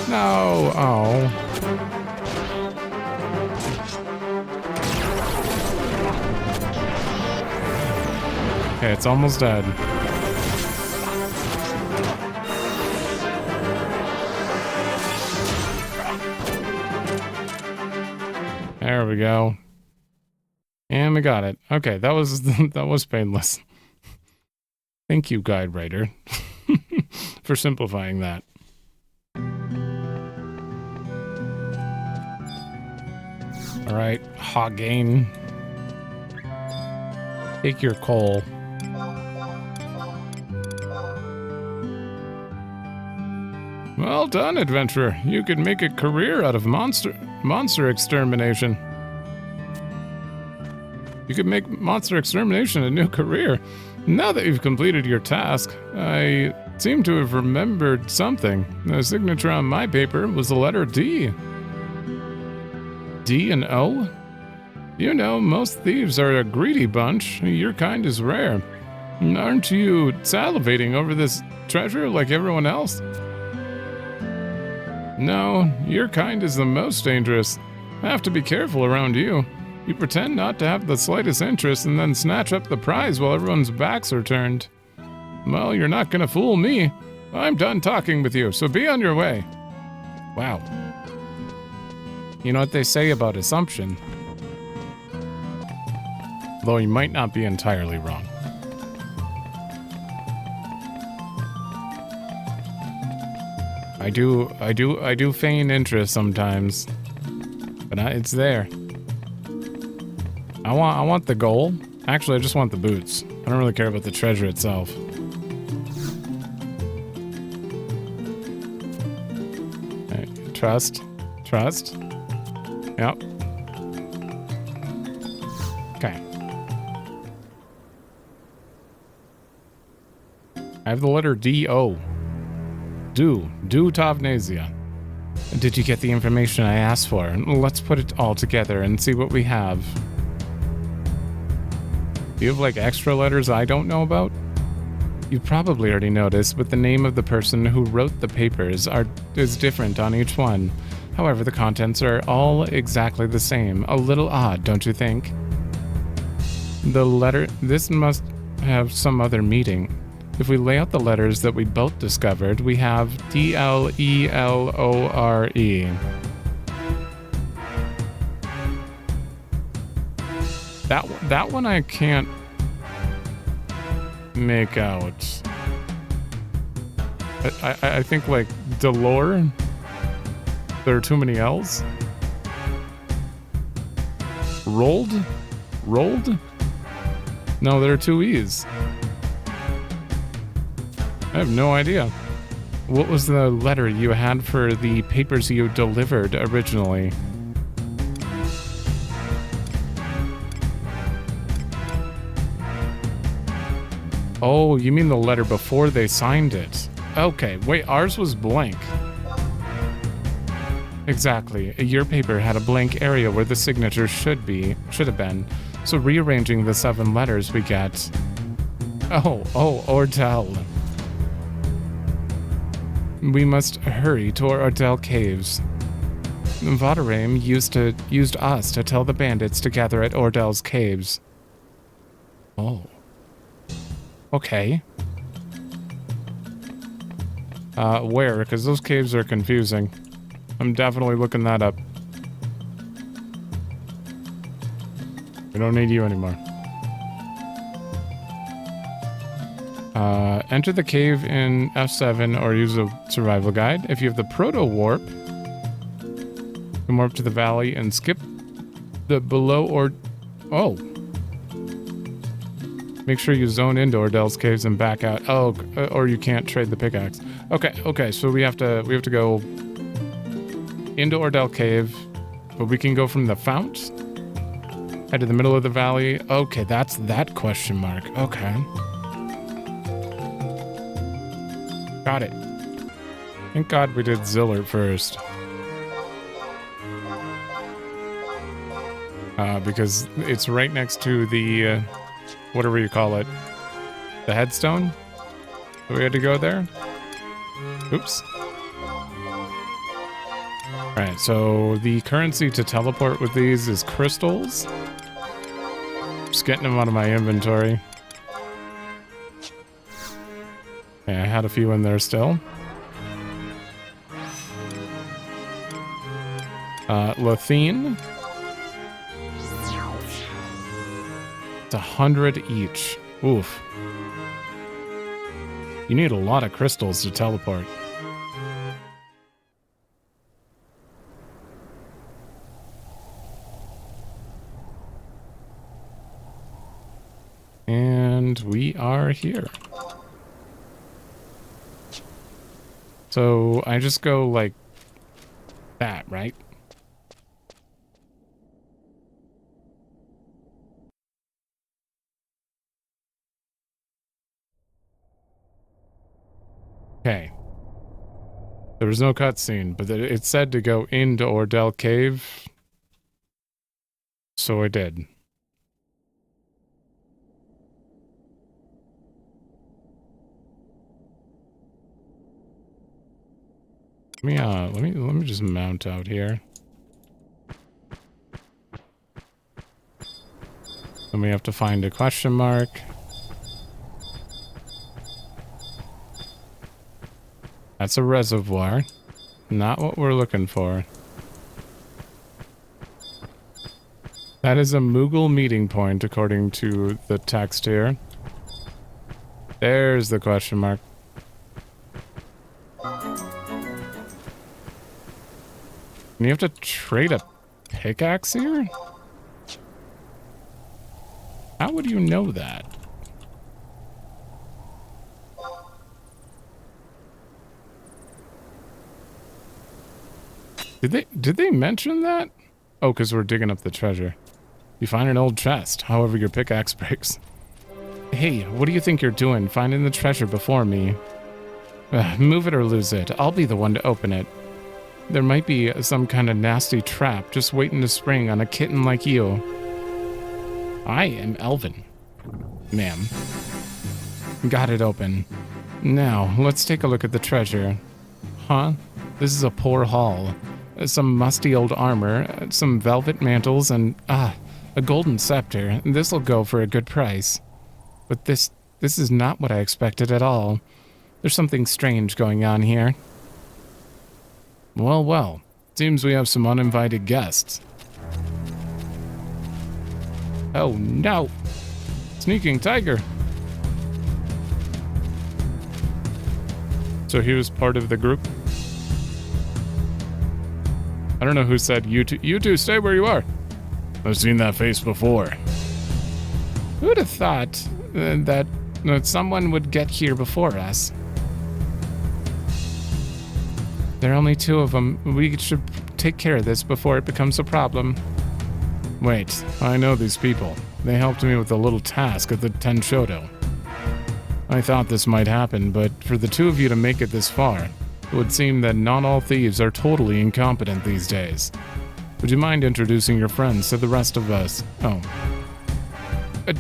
No. Oh. Okay, it's almost dead. There we go. And we got it. Okay, that was painless. Thank you, guide writer, for simplifying that. All right, Hagen. Take your coal. Well done, adventurer. You could make a career out of monster extermination. You could make monster extermination a new career. Now that you've completed your task, I seem to have remembered something. The signature on my paper was the letter D. D and O? You know, most thieves are a greedy bunch. Your kind is rare. Aren't you salivating over this treasure like everyone else? No, your kind is the most dangerous. I have to be careful around you. You pretend not to have the slightest interest and then snatch up the prize while everyone's backs are turned. Well, you're not gonna fool me. I'm done talking with you, so be on your way. Wow. You know what they say about assumption? Though you might not be entirely wrong. I do feign interest sometimes, but it's there. I want the gold. Actually, I just want the boots. I don't really care about the treasure itself. Okay. Trust. Yep. Okay. I have the letter D-O. Do Tavnesia. Did you get the information I asked for? Let's put it all together and see what we have. Do you have like extra letters I don't know about? You probably already noticed, but the name of the person who wrote the papers is different on each one. However, the contents are all exactly the same. A little odd, don't you think? The letter... This must have some other meaning. If we lay out the letters that we both discovered, we have D-L-E-L-O-R-E. That one I can't make out. I think like Delore. There are too many L's. Rolled? Rolled? No, there are two E's. I have no idea. What was the letter you had for the papers you delivered originally? Oh, you mean the letter before they signed it? Okay, wait, ours was blank. Exactly. Your paper had a blank area where the signature should have been. So rearranging the 7 letters we get... Oh, Ordell. We must hurry to Ordell Caves. Vana'diel used us to tell the bandits to gather at Ordell's Caves. Oh. Okay. Where? Because those caves are confusing. I'm definitely looking that up. We don't need you anymore. Enter the cave in F7 or use a survival guide. If you have the proto-warp, come warp to the valley and skip the below or... Oh. Make sure you zone into Ordell's caves and back out. Oh, or you can't trade the pickaxe. Okay, so we have to go into Ordell Cave, but we can go from the fount. Head to the middle of the valley. Okay, that's that question mark. Okay. Got it. Thank God we did Zilart first. Because it's right next to the, whatever you call it, the headstone. So we had to go there. Oops. Alright, so the currency to teleport with these is crystals. Just getting them out of my inventory. Okay, I had a few in there still. Lathine. It's 100 each. Oof. You need a lot of crystals to teleport. And we are here. So I just go like that, right? Okay. There was no cutscene, but it said to go into Ordell Cave. So I did. Let me just mount out here. Then we have to find a question mark. That's a reservoir. Not what we're looking for. That is a Moogle meeting point, according to the text here. There's the question mark. And you have to trade a pickaxe here? How would you know that? Did they mention that? Oh, because we're digging up the treasure. You find an old chest, however your pickaxe breaks. Hey, what do you think you're doing, finding the treasure before me? Move it or lose it. I'll be the one to open it. There might be some kind of nasty trap just waiting to spring on a kitten like you. I am Elvin, ma'am. Got it open. Now, let's take a look at the treasure. Huh? This is a poor haul. some musty old armor, some velvet mantles, and, a golden scepter. This'll go for a good price. But this is not what I expected at all. There's something strange going on here. Well, well. Seems we have some uninvited guests. Oh, no. Sneaking tiger. So he was part of the group? I don't know who said, you two stay where you are. I've seen that face before. Who would have thought that someone would get here before us? There are only two of them. We should take care of this before it becomes a problem. Wait, I know these people. They helped me with a little task at the Tenshodo. I thought this might happen, but for the two of you to make it this far, it would seem that not all thieves are totally incompetent these days. Would you mind introducing your friends to the rest of us? Oh.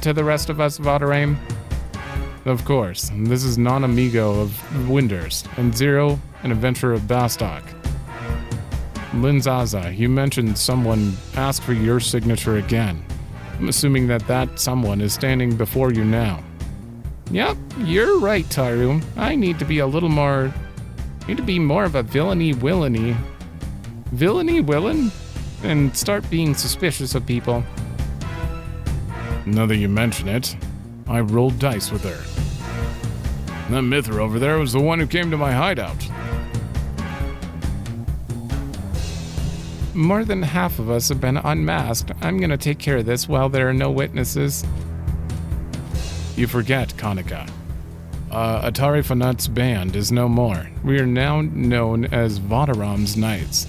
To the rest of us, Vadaraim? Of course. This is Non-Amigo of Windurst, and Zero, an adventurer of Bastok. Linzaza, you mentioned someone asked for your signature again. I'm assuming that someone is standing before you now. Yep, you're right, Taru. I need to be a little more... need to be more of a villainy villain? And start being suspicious of people. Now that you mention it, I rolled dice with her. That Mithra over there was the one who came to my hideout. More than half of us have been unmasked. I'm gonna take care of this while there are no witnesses. You forget, Kanika. Atari Fanat's band is no more. We are now known as Vadaram's Knights.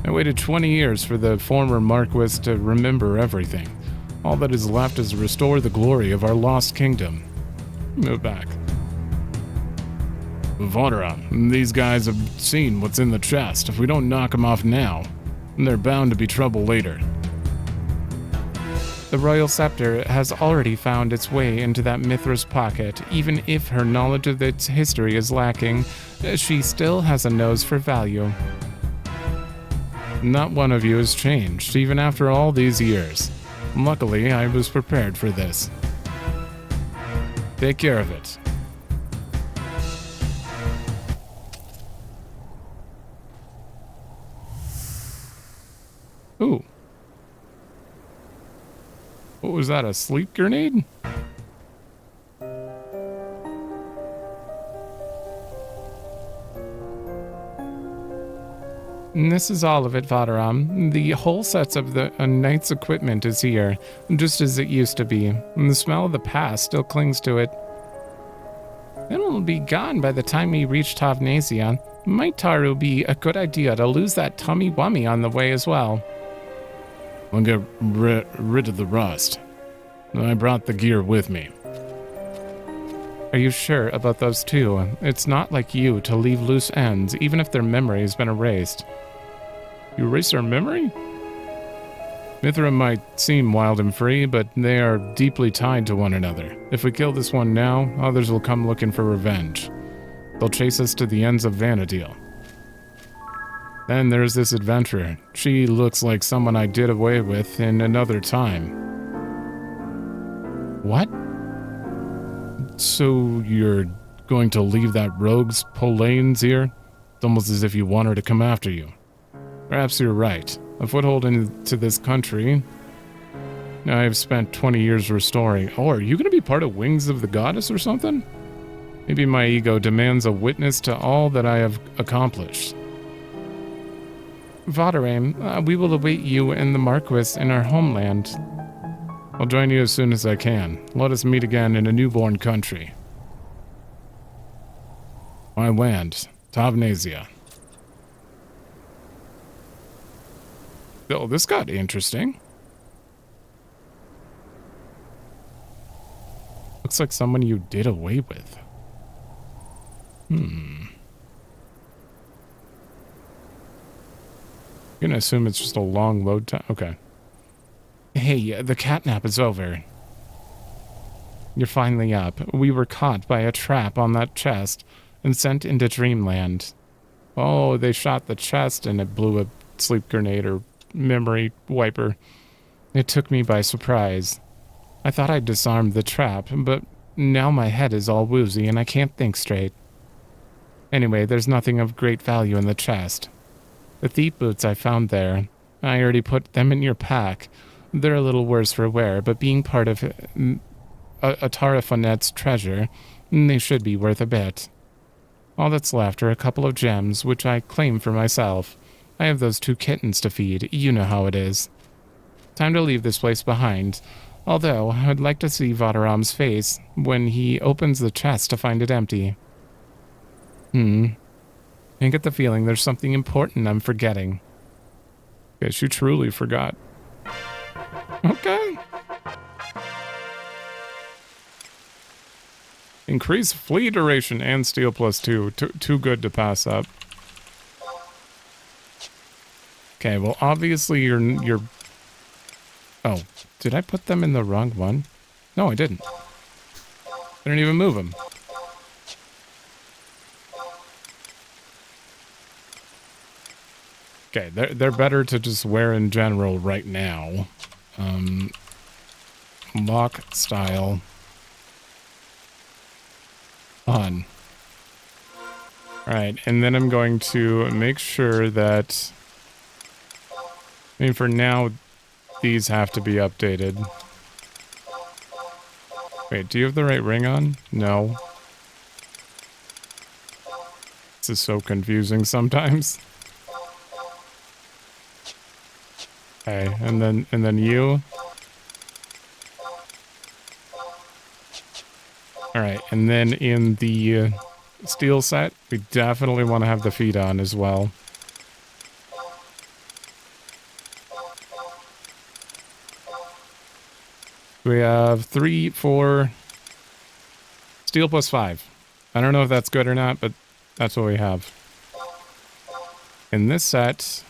I waited 20 years for the former Marquis to remember everything. All that is left is to restore the glory of our lost kingdom. Move back. Vadaram, these guys have seen what's in the chest. If we don't knock them off now, they're bound to be trouble later. The royal scepter has already found its way into that Mithra's pocket. Even if her knowledge of its history is lacking, she still has a nose for value. Not one of you has changed, even after all these years. Luckily, I was prepared for this. Take care of it. Ooh. What was that, a sleep grenade? And this is all of it, Vadaram. The whole sets of the knight's equipment is here, just as it used to be. And the smell of the past still clings to it. It'll be gone by the time we reach Tavnasia. Might Taru be a good idea to lose that tummy-wummy on the way as well? I'll get rid of the rust. I brought the gear with me. Are you sure about those two? It's not like you to leave loose ends, even if their memory has been erased. You erase their memory? Mithra might seem wild and free, but they are deeply tied to one another. If we kill this one now, others will come looking for revenge. They'll chase us to the ends of Vana'diel. Then there's this adventurer. She looks like someone I did away with in another time. What? So you're going to leave that rogue's Polane's here? It's almost as if you want her to come after you. Perhaps you're right. A foothold into this country. I've spent 20 years restoring. Oh, are you going to be part of Wings of the Goddess or something? Maybe my ego demands a witness to all that I have accomplished. Vadaraim, we will await you and the Marquis in our homeland. I'll join you as soon as I can. Let us meet again in a newborn country. My land, Tavnasia. Oh, this got interesting. Looks like someone you did away with. I'm gonna assume it's just a long load time. Okay. Hey, the catnap is over. You're finally up. We were caught by a trap on that chest and sent into Dreamland. Oh, they shot the chest and it blew a sleep grenade or memory wiper. It took me by surprise. I thought I'd disarmed the trap, but now my head is all woozy and I can't think straight. Anyway, there's nothing of great value in the chest. The thief boots I found there, I already put them in your pack. They're a little worse for wear, but being part of Atarafonet's treasure, they should be worth a bit. All that's left are a couple of gems, which I claim for myself. I have those 2 kittens to feed, you know how it is. Time to leave this place behind, although I'd like to see Vadaram's face when he opens the chest to find it empty. I get the feeling there's something important I'm forgetting. Guess you truly forgot. Okay. Increase flee duration and steal +2. Too good to pass up. Okay, well obviously you're... Oh, did I put them in the wrong one? No, I didn't. I didn't even move them. Okay, they're better to just wear in general right now. Lock style. On. Alright, and then I'm going to make sure that... I mean, for now, these have to be updated. Wait, do you have the right ring on? No. This is so confusing sometimes. Okay, and then you. Alright, and then in the steel set, we definitely want to have the feet on as well. We have 3, 4, steel +5. I don't know if that's good or not, but that's what we have. In this set...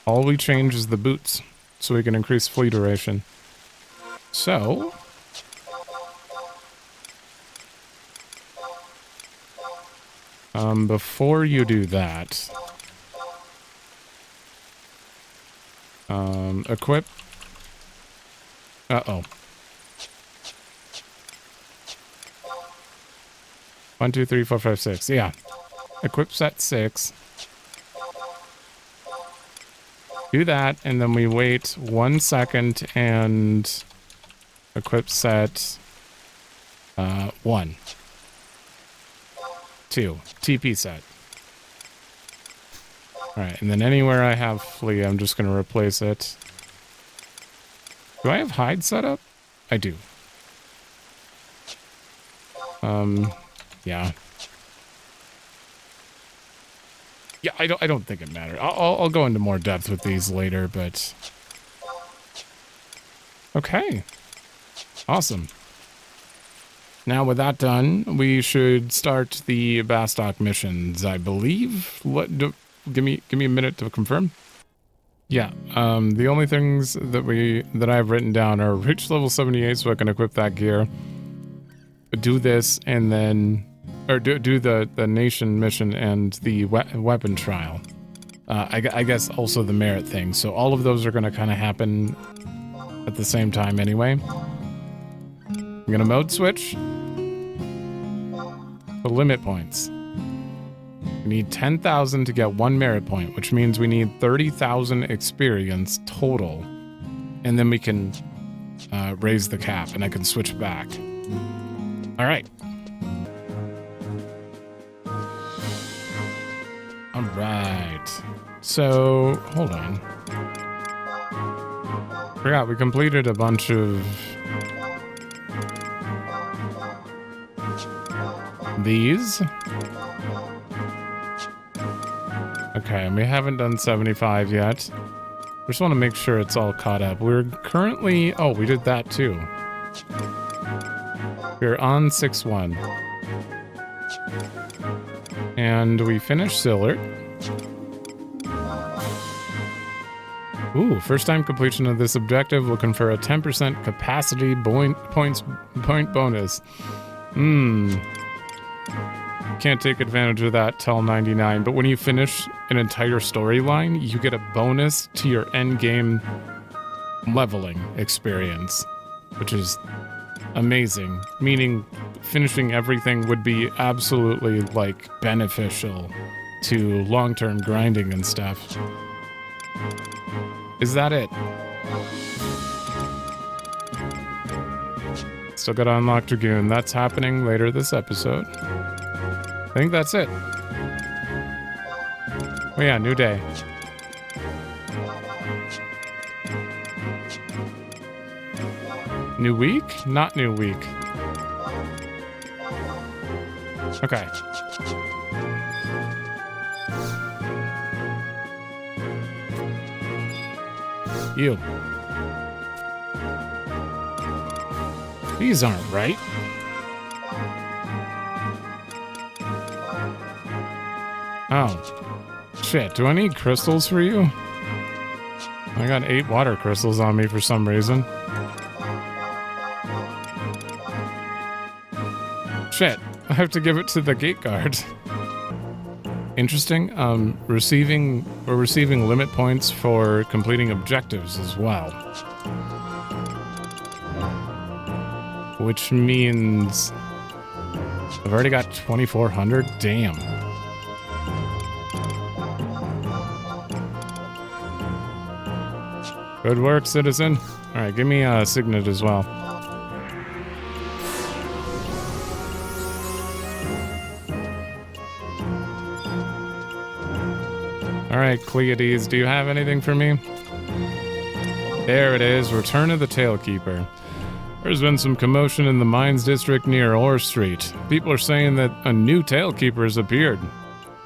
all we change is the boots, so we can increase flee duration. So... before you do that... equip... Uh-oh. 1, 2, 3, 4, 5, 6. Yeah. Equip set 6. Do that, and then we wait 1 second and equip set 1. 2. TP set. Alright, and then anywhere I have flee, I'm just going to replace it. Do I have hide set up? I do. Yeah. Yeah, I don't think it matters. I'll go into more depth with these later, but... Okay. Awesome. Now with that done, we should start the Bastok missions, I believe. Give me a minute to confirm. Yeah, the only things that I've written down are reach level 78 so I can equip that gear. Do this and then... Or do the nation mission and the weapon trial. I guess also the merit thing. So all of those are going to kind of happen at the same time anyway. I'm going to mode switch. The limit points. We need 10,000 to get 1 merit point, which means we need 30,000 experience total. And then we can raise the cap and I can switch back. All right. Alright, so, hold on. Forgot, we completed a bunch of these. Okay, and we haven't done 75 yet. Just want to make sure it's all caught up. We're currently, oh, we did that too. We're on 6-1. And we finished Zilart. Ooh, first time completion of this objective will confer a 10% capacity point bonus. Can't take advantage of that till 99, but when you finish an entire storyline, you get a bonus to your endgame leveling experience, which is amazing, meaning finishing everything would be absolutely, like, beneficial to long-term grinding and stuff. Is that it? Still gotta unlock Dragoon. That's happening later this episode. I think that's it. Oh yeah, new day. New week? Not new week. Okay. You. These aren't right. Oh. Shit, do I need crystals for you? I got 8 water crystals on me for some reason. Shit, I have to give it to the gate guard. Interesting. We're receiving limit points for completing objectives as well. Which means I've already got 2,400. Damn. Good work, citizen. All right, give me a signet as well. All right, Cleades, do you have anything for me? There it is, Return of the Talekeeper. There's been some commotion in the mines district near Ore Street. People are saying that a new Talekeeper has appeared.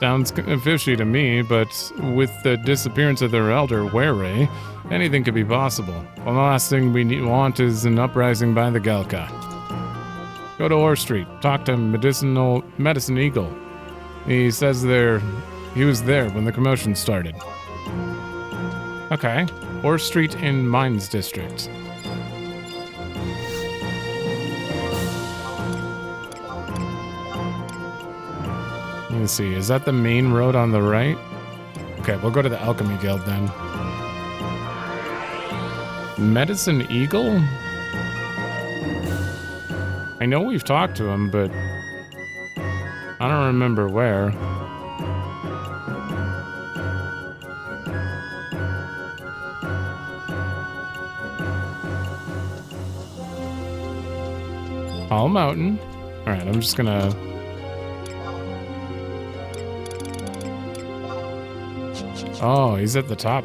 Sounds fishy to me, but with the disappearance of their elder, Were, anything could be possible. Well, the last thing we want is an uprising by the Galka. Go to Ore Street, talk to Medicine Eagle. He says he was there when the commotion started. Okay, Ore Street in Mines District. Let me see, is that the main road on the right? Okay, we'll go to the Alchemy Guild then. Medicine Eagle? I know we've talked to him, but I don't remember where. All Mountain. Alright, I'm just gonna... Oh, he's at the top.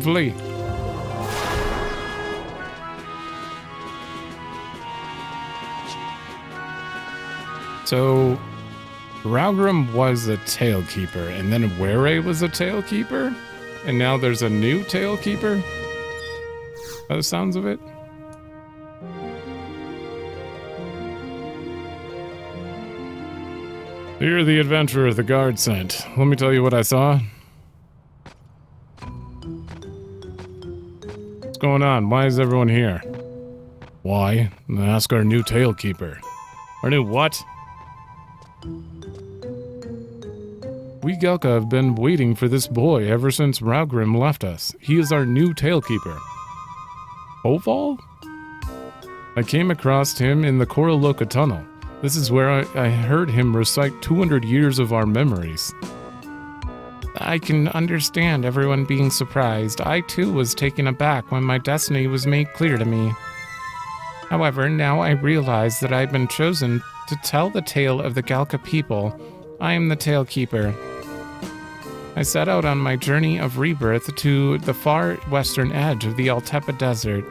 Flee. So, Raugrim was a Talekeeper, and then Were was a Talekeeper, and now there's a new Talekeeper? By the sounds of it? You're the adventurer the guard sent. Let me tell you what I saw. What's going on? Why is everyone here? Why? Ask our new Talekeeper. Our new what? We Gelka have been waiting for this boy ever since Raugrim left us. He is our new Talekeeper. Oval? I came across him in the Koroloka Tunnel. This is where I heard him recite 200 years of our memories. I can understand everyone being surprised. I too was taken aback when my destiny was made clear to me. However, now I realize that I've been chosen to tell the tale of the Galka people. I am the Talekeeper. I set out on my journey of rebirth to the far western edge of the Altepa Desert.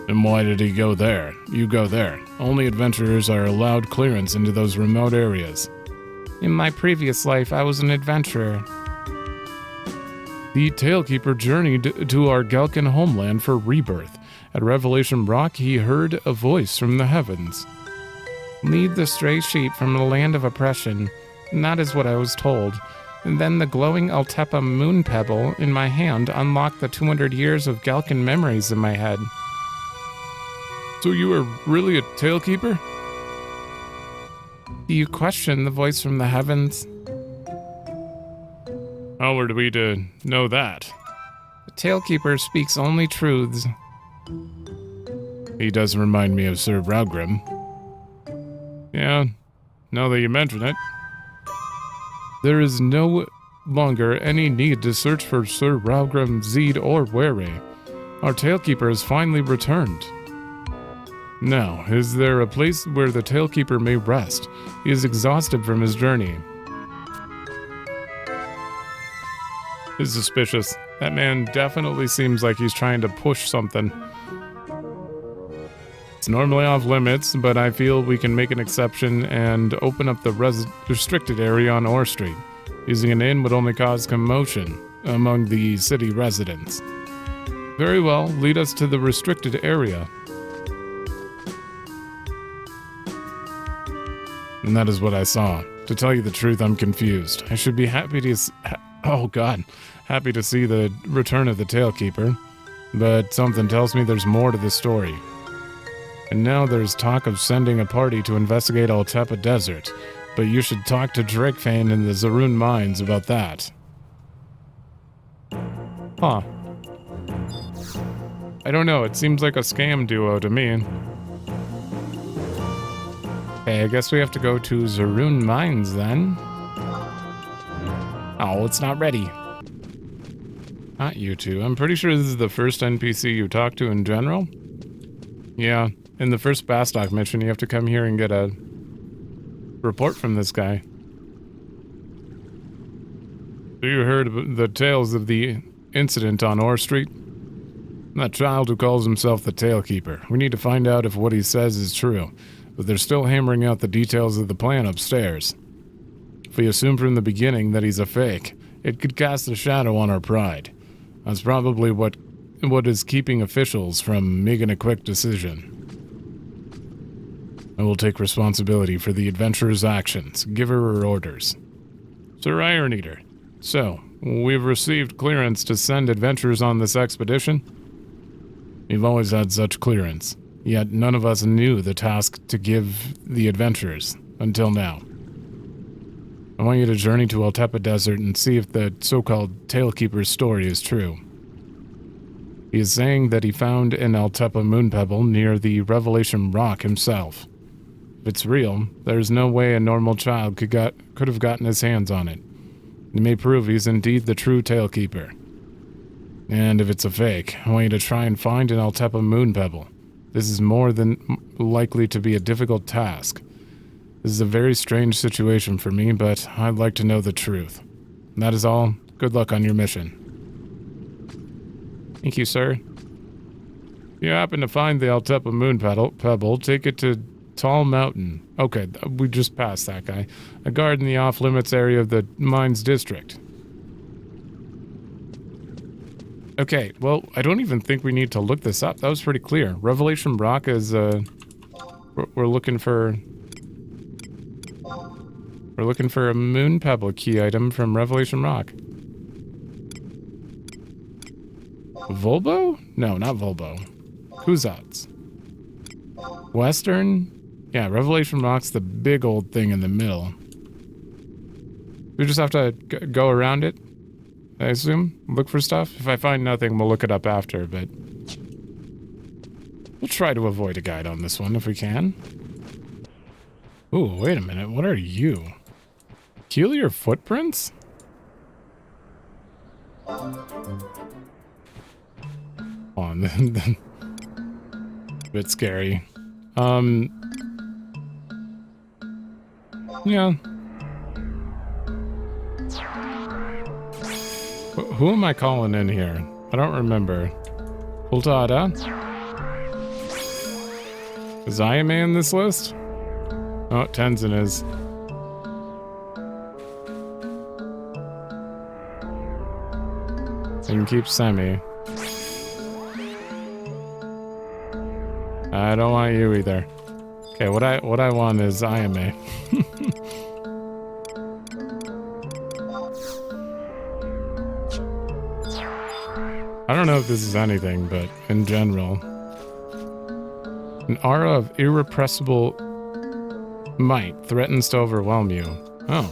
And why did he go there? You go there. Only adventurers are allowed clearance into those remote areas. In my previous life, I was an adventurer. The Talekeeper journeyed to our Galkan homeland for rebirth. At Revelation Rock, he heard a voice from the heavens. Lead the stray sheep from the land of oppression. And that is what I was told. And then the glowing Altepa moon pebble in my hand unlocked the 200 years of Galkan memories in my head. So you are really a Talekeeper? Do you question the voice from the heavens? How are we to know that? The Talekeeper speaks only truths. He does remind me of Sir Raugrim. Yeah, now that you mention it. There is no longer any need to search for Sir Raugrim, Zeed, or Were. Our Talekeeper has finally returned. Now, is there a place where the Talekeeper may rest? He is exhausted from his journey. It's suspicious. That man definitely seems like he's trying to push something. It's normally off limits, but I feel we can make an exception and open up the restricted area on Ore Street. Using an inn would only cause commotion among the city residents. Very well, lead us to the restricted area. And that is what I saw. To tell you the truth, I'm confused. I should be happy to happy to see the return of the Talekeeper, but something tells me there's more to the story. And now there's talk of sending a party to investigate Altepa Desert, but you should talk to Drakefane in the Zaroon mines about that. Huh. I don't know, it seems like a scam duo to me. Okay, I guess we have to go to Zaroon Mines then. Oh, it's not ready. Not you two. I'm pretty sure this is the first NPC you talk to in general. Yeah, in the first Bastok mission, you have to come here and get a report from this guy. So you heard the tales of the incident on Ore Street? That child who calls himself the Talekeeper. We need to find out if what he says is true, but they're still hammering out the details of the plan upstairs. If we assume from the beginning that he's a fake, it could cast a shadow on our pride. That's probably what is keeping officials from making a quick decision. I will take responsibility for the adventurer's actions, give her orders. Sir Iron Eater, so, we've received clearance to send adventurers on this expedition? We've always had such clearance, yet none of us knew the task to give the adventurers, until now. I want you to journey to Altepa Desert and see if the so-called Talekeeper's story is true. He is saying that he found an Altepa moon pebble near the Revelation Rock himself. If it's real, there's no way a normal child could have gotten his hands on it. It may prove he's indeed the true Talekeeper. And if it's a fake, I want you to try and find an Altepa moon pebble. This is more than likely to be a difficult task. This is a very strange situation for me, but I'd like to know the truth. And that is all. Good luck on your mission. Thank you, sir. If you happen to find the Altepa moon pebble, take it to Tall Mountain. Okay, we just passed that guy. A guard in the off-limits area of the Mines District. Okay, well, I don't even think we need to look this up. That was pretty clear. Revelation Rock is, we're looking for... We're looking for a moon pebble key item from Revelation Rock. Volbo? No, not Volbo. Kuzats. Western? Yeah, Revelation Rock's the big old thing in the middle. We just have to go around it, I assume? Look for stuff? If I find nothing, we'll look it up after, but... We'll try to avoid a guide on this one if we can. Ooh, wait a minute. What are you? Peculiar footprints? On. A bit scary. Yeah. Who am I calling in here? I don't remember. Ultada? Is Ayame in this list? Oh, Tenzin is. I can keep Semi. I don't want you either. Okay, what I want is Ayame. I don't know if this is anything, but in general. An aura of irrepressible might threatens to overwhelm you. Oh.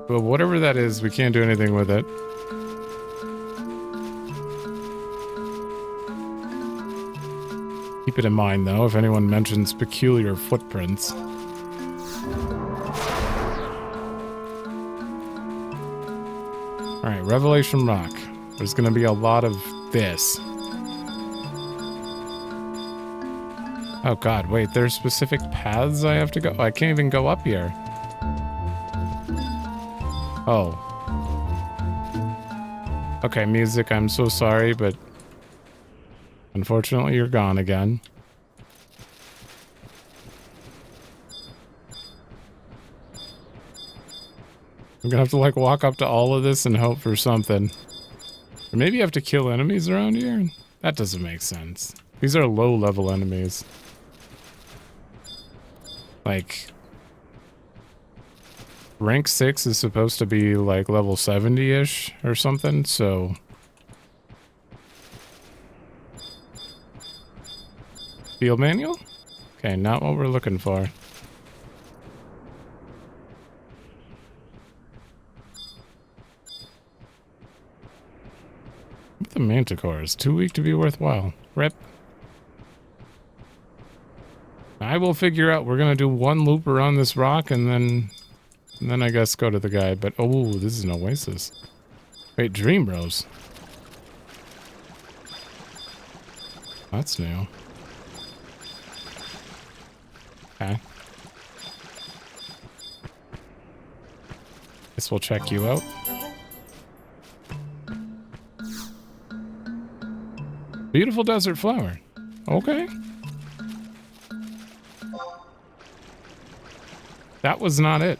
Well, whatever that is, we can't do anything with it. Keep it in mind, though, if anyone mentions peculiar footprints. Alright, Revelation Rock. There's gonna be a lot of this. Oh god, wait, there's specific paths I have to go? I can't even go up here. Oh. Okay, music, I'm so sorry, but unfortunately you're gone again. I'm gonna have to, like, walk up to all of this and hope for something. Or maybe you have to kill enemies around here? That doesn't make sense. These are low-level enemies. Like, rank 6 is supposed to be, like, level 70-ish or something, so... Field manual? Okay, not what we're looking for. The manticore is too weak to be worthwhile. Rip. I will figure out. We're gonna do one loop around this rock and then I guess go to the guy. But oh, this is an oasis. Wait, Dream Rose. That's new. Okay. Guess we'll check you out. Beautiful desert flower. Okay. That was not it.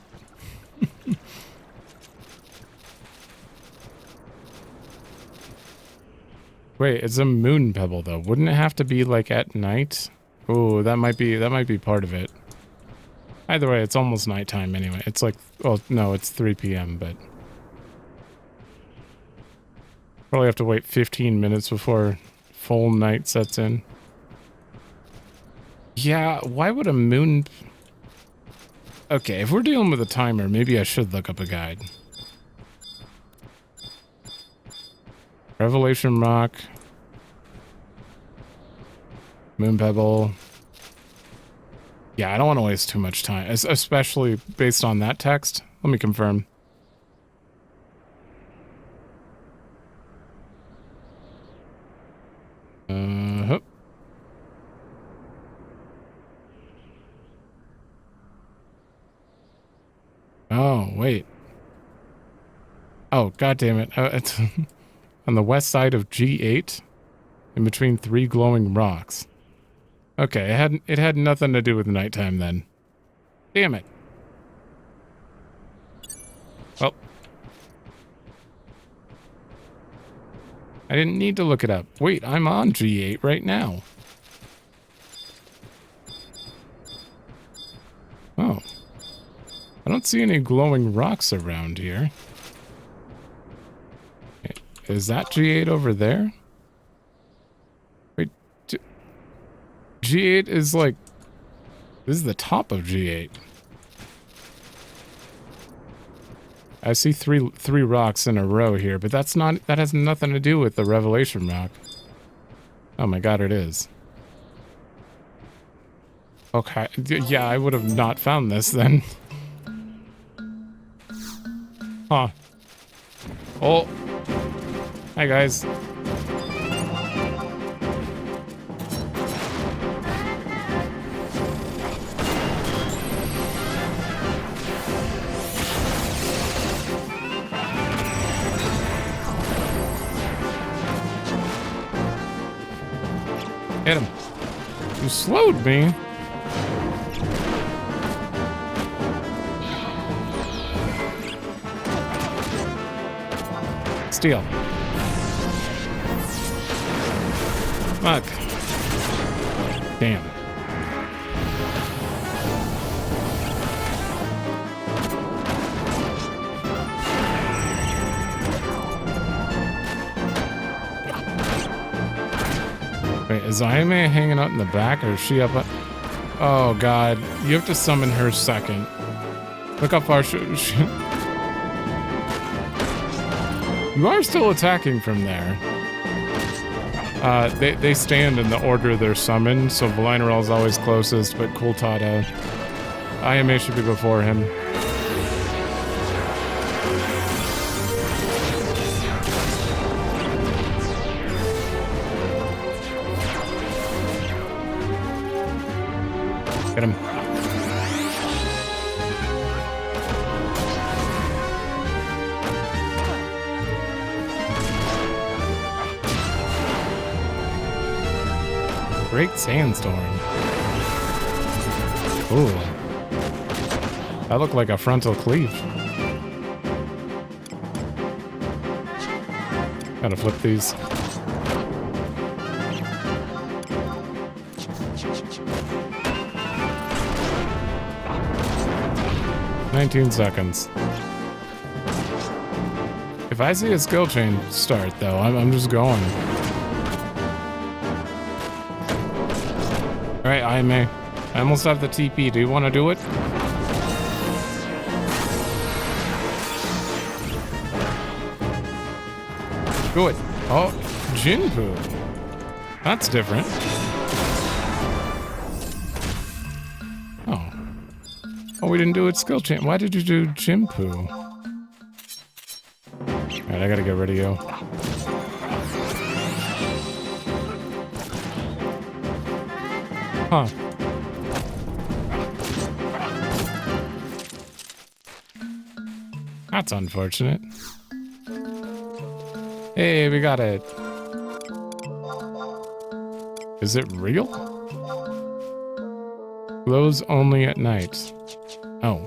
Wait, it's a moon pebble though. Wouldn't it have to be like at night? Oh, that might be part of it. Either way, it's almost nighttime anyway. It's like, well, no, it's 3 p.m., but probably have to wait 15 minutes before full night sets in. Yeah, why would a moon... Okay, if we're dealing with a timer, maybe I should look up a guide. Revelation Rock. Moon Pebble. Yeah, I don't want to waste too much time, especially based on that text. Let me confirm. Hup. Oh, wait. Oh, god damn it. It's on the west side of G8, in between 3 glowing rocks. Okay, it had nothing to do with nighttime then. Damn it. Well. I didn't need to look it up. Wait, I'm on G8 right now. Oh. I don't see any glowing rocks around here. Is that G8 over there? Wait, G8 is like... This is the top of G8. I see three rocks in a row here, but that's not... That has nothing to do with the Revelation Rock. Oh my god, it is. Okay, yeah, I would have not found this then. Huh. Oh. Hi, guys. Hit him. You slowed me. Steal. Fuck. Damn. Wait, Is Ayame hanging out in the back, or is she up? Oh god, you have to summon her second. Look how far you are still attacking from there. They stand in the order they're summoned, so Valinarel's always closest, but Kultada, Ayame should be before him. Get him. Great sandstorm. Ooh. That looked like a frontal cleave. Gotta flip these. "19 seconds. If I see a skill chain start, though, I'm just going. Alright, Ayame. I almost have the TP. Do you want to do it? Do it. Oh, Jinpu. That's different. Oh. Oh, we didn't do it skill chain. Why did you do Jinpu? Alright, I gotta get rid of you. Huh. That's unfortunate. Hey, we got it. Is it real? Glows only at night. Oh.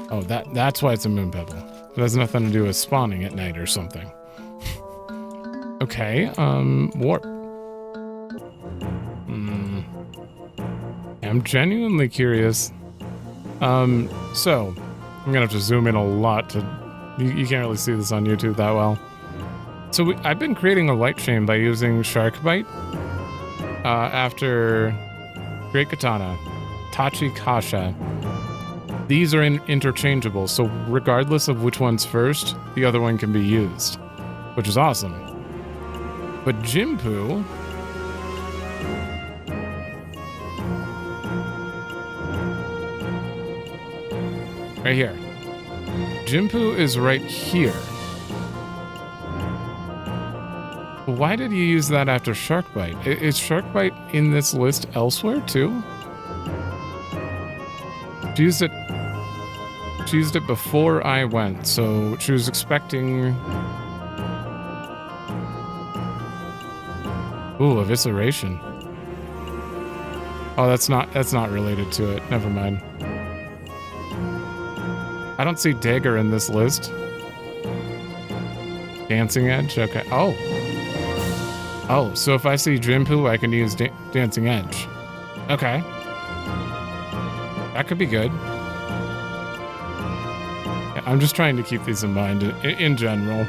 Oh, that's why it's a moon pebble. It has nothing to do with spawning at night or something. Okay, warp. I'm genuinely curious. So, I'm gonna have to zoom in a lot to... You can't really see this on YouTube that well. So I've been creating a light chain by using Shark Bite. After Great Katana, Tachi Kasha. These are interchangeable, so regardless of which one's first, the other one can be used. Which is awesome. But Jinpu... Right here. Jinpu is right here. Why did you use that after Shark Bite? Is Shark Bite in this list elsewhere too? She used it before I went, so she was expecting... Ooh, Evisceration. Oh, that's not related to it. Never mind. I don't see Dagger in this list. Dancing Edge? Okay. Oh. Oh, so if I see Jinpu, I can use Dancing Edge. Okay. That could be good. Yeah, I'm just trying to keep these in mind in general.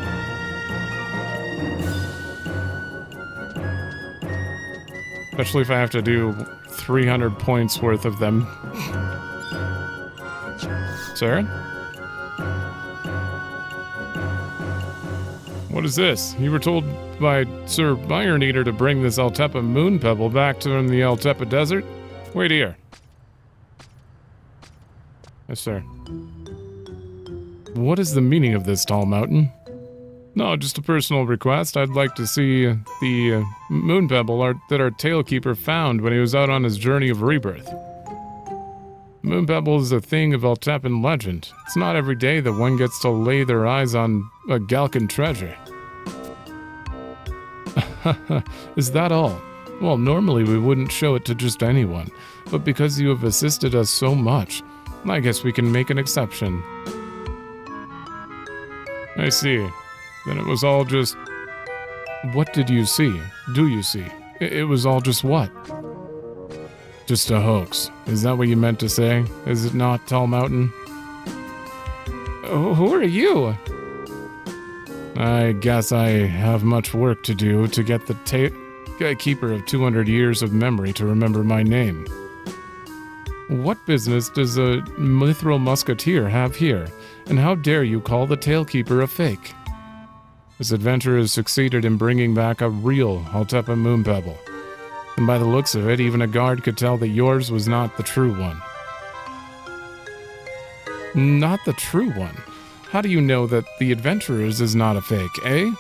Especially if I have to do 300 points worth of them. Sir? What is this? You were told by Sir Iron Eater to bring this Altepa moon pebble back to the Altepa desert? Wait here. Yes, sir. What is the meaning of this, Tall Mountain? No, just a personal request. I'd like to see the moon pebble that our Talekeeper found when he was out on his journey of rebirth. Moon pebble is a thing of Altepan legend. It's not every day that one gets to lay their eyes on a Galkan treasure. Is that all? Well, normally we wouldn't show it to just anyone, but because you have assisted us so much, I guess we can make an exception. I see. Then it was all just... What did you see? Do you see? It was all just what? Just a hoax. Is that what you meant to say? Is it not, Tall Mountain? Who are you? I guess I have much work to do to get the keeper of 200 years of memory to remember my name. What business does a mithril musketeer have here, and how dare you call the Talekeeper a fake? This adventurer has succeeded in bringing back a real Haltepa Moonpebble, and by the looks of it, even a guard could tell that yours was not the true one. Not the true one? How do you know that the adventurer's is not a fake, eh?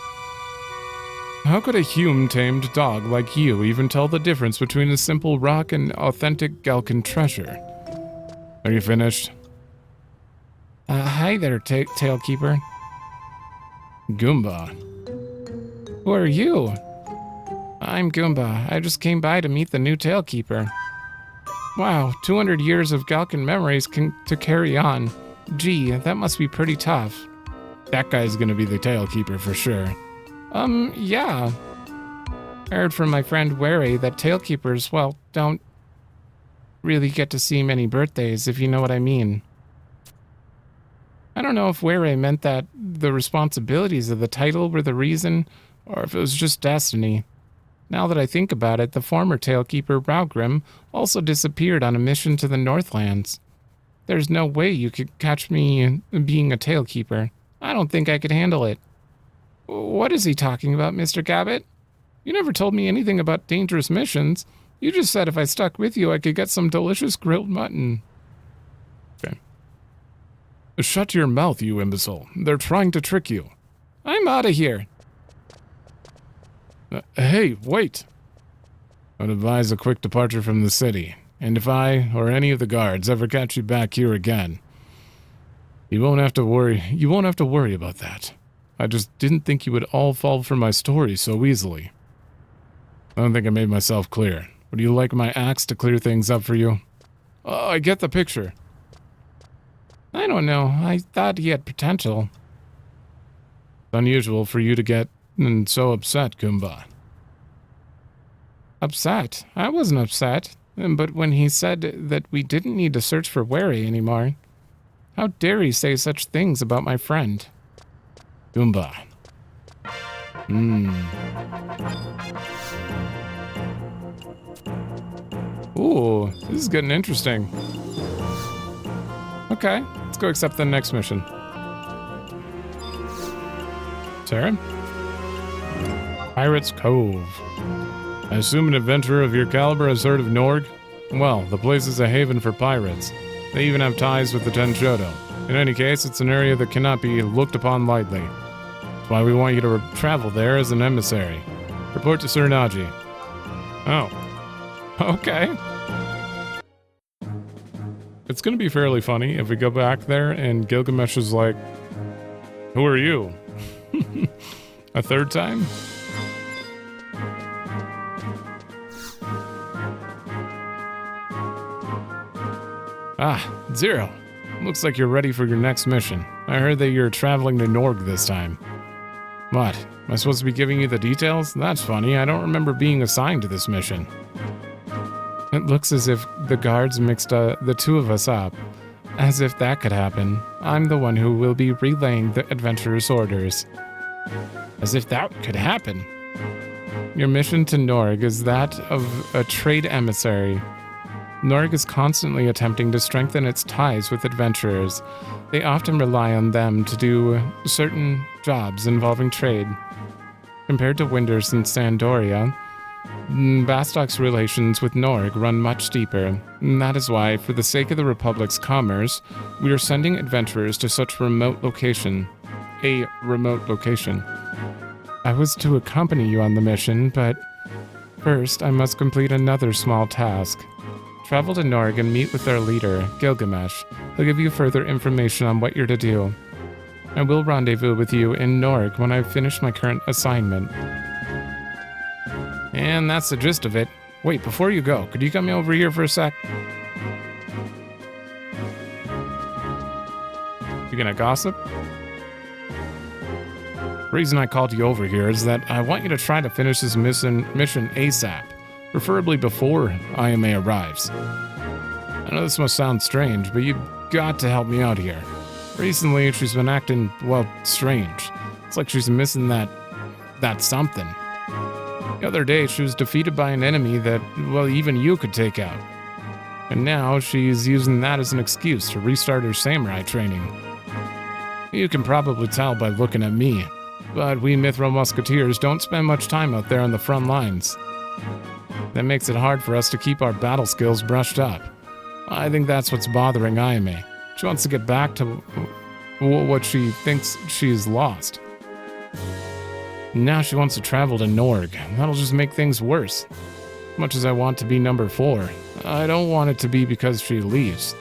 How could a human-tamed dog like you even tell the difference between a simple rock and authentic Galkan treasure? Are you finished? Hi there, Talekeeper. Goomba. Who are you? I'm Goomba. I just came by to meet the new Talekeeper. Wow, 200 years of Galkan memories to carry on. Gee, that must be pretty tough. That guy's gonna be the Talekeeper for sure. Yeah. I heard from my friend Wary that Talekeepers, well, don't really get to see many birthdays, if you know what I mean. I don't know if Wary meant that the responsibilities of the title were the reason, or if it was just destiny. Now that I think about it, the former Talekeeper, Raugrim, also disappeared on a mission to the Northlands. There's no way you could catch me being a Talekeeper. I don't think I could handle it. What is he talking about, Mr. Gabbett? You never told me anything about dangerous missions. You just said if I stuck with you, I could get some delicious grilled mutton. Okay. Shut your mouth, you imbecile. They're trying to trick you. I'm out of here. Hey, wait. I'd advise a quick departure from the city. And if I, or any of the guards, ever catch you back here again, you won't have to worry about that. I just didn't think you would all fall for my story so easily. I don't think I made myself clear. Would you like my axe to clear things up for you? I get the picture. I don't know. I thought he had potential. It's unusual for you to get so upset, Goomba. Upset? I wasn't upset. But when he said that we didn't need to search for Wary anymore, how dare he say such things about my friend? Goomba. Ooh, this is getting interesting. Okay, let's go accept the next mission. Sarah? Pirate's Cove. I assume an adventurer of your caliber has heard of Norg? Well, the place is a haven for pirates. They even have ties with the Tenchoto. In any case, it's an area that cannot be looked upon lightly. That's why we want you to travel there as an emissary. Report to Sir Naji. Oh. Okay. It's gonna be fairly funny if we go back there and Gilgamesh is like, who are you? A third time? Ah, Zero. Looks like you're ready for your next mission. I heard that you're traveling to Norg this time. What? Am I supposed to be giving you the details? That's funny. I don't remember being assigned to this mission. It looks as if the guards mixed the two of us up. As if that could happen. I'm the one who will be relaying the adventurer's orders. As if that could happen. Your mission to Norg is that of a trade emissary. Norg is constantly attempting to strengthen its ties with adventurers. They often rely on them to do certain jobs involving trade. Compared to Winders and Sandoria, Bastok's relations with Norg run much deeper. And that is why, for the sake of the Republic's commerce, we are sending adventurers to such a remote location. I was to accompany you on the mission, but first I must complete another small task. Travel to Norg and meet with their leader, Gilgamesh. He'll give you further information on what you're to do. I will rendezvous with you in Norg when I've finished my current assignment. And that's the gist of it. Wait, before you go, could you come over here for a sec? You gonna gossip? The reason I called you over here is that I want you to try to finish this mission ASAP. Preferably before IMA arrives. I know this must sound strange, but you've got to help me out here. Recently, she's been acting, well, strange. It's like she's missing that something. The other day, she was defeated by an enemy that, well, even you could take out. And now she's using that as an excuse to restart her samurai training. You can probably tell by looking at me, but we Mithril Musketeers don't spend much time out there on the front lines. That makes it hard for us to keep our battle skills brushed up. I think that's what's bothering Ayame. She wants to get back to what she thinks she's lost. Now she wants to travel to Norg. That'll just make things worse. Much as I want to be number 4, I don't want it to be because she leaves.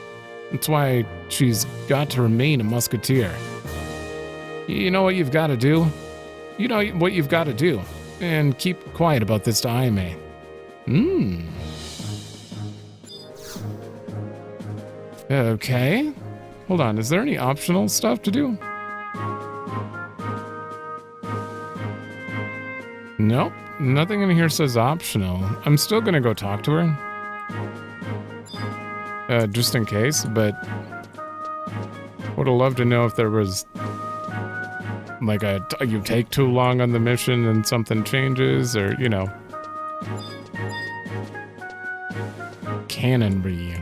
That's why she's got to remain a musketeer. You know what you've got to do? You know what you've got to do. And keep quiet about this to Ayame. Okay. Hold on, is there any optional stuff to do? Nope, nothing in here says optional. I'm still gonna go talk to her. Just in case, but would have loved to know if there was like you take too long on the mission and something changes, or, you know. Cannonry.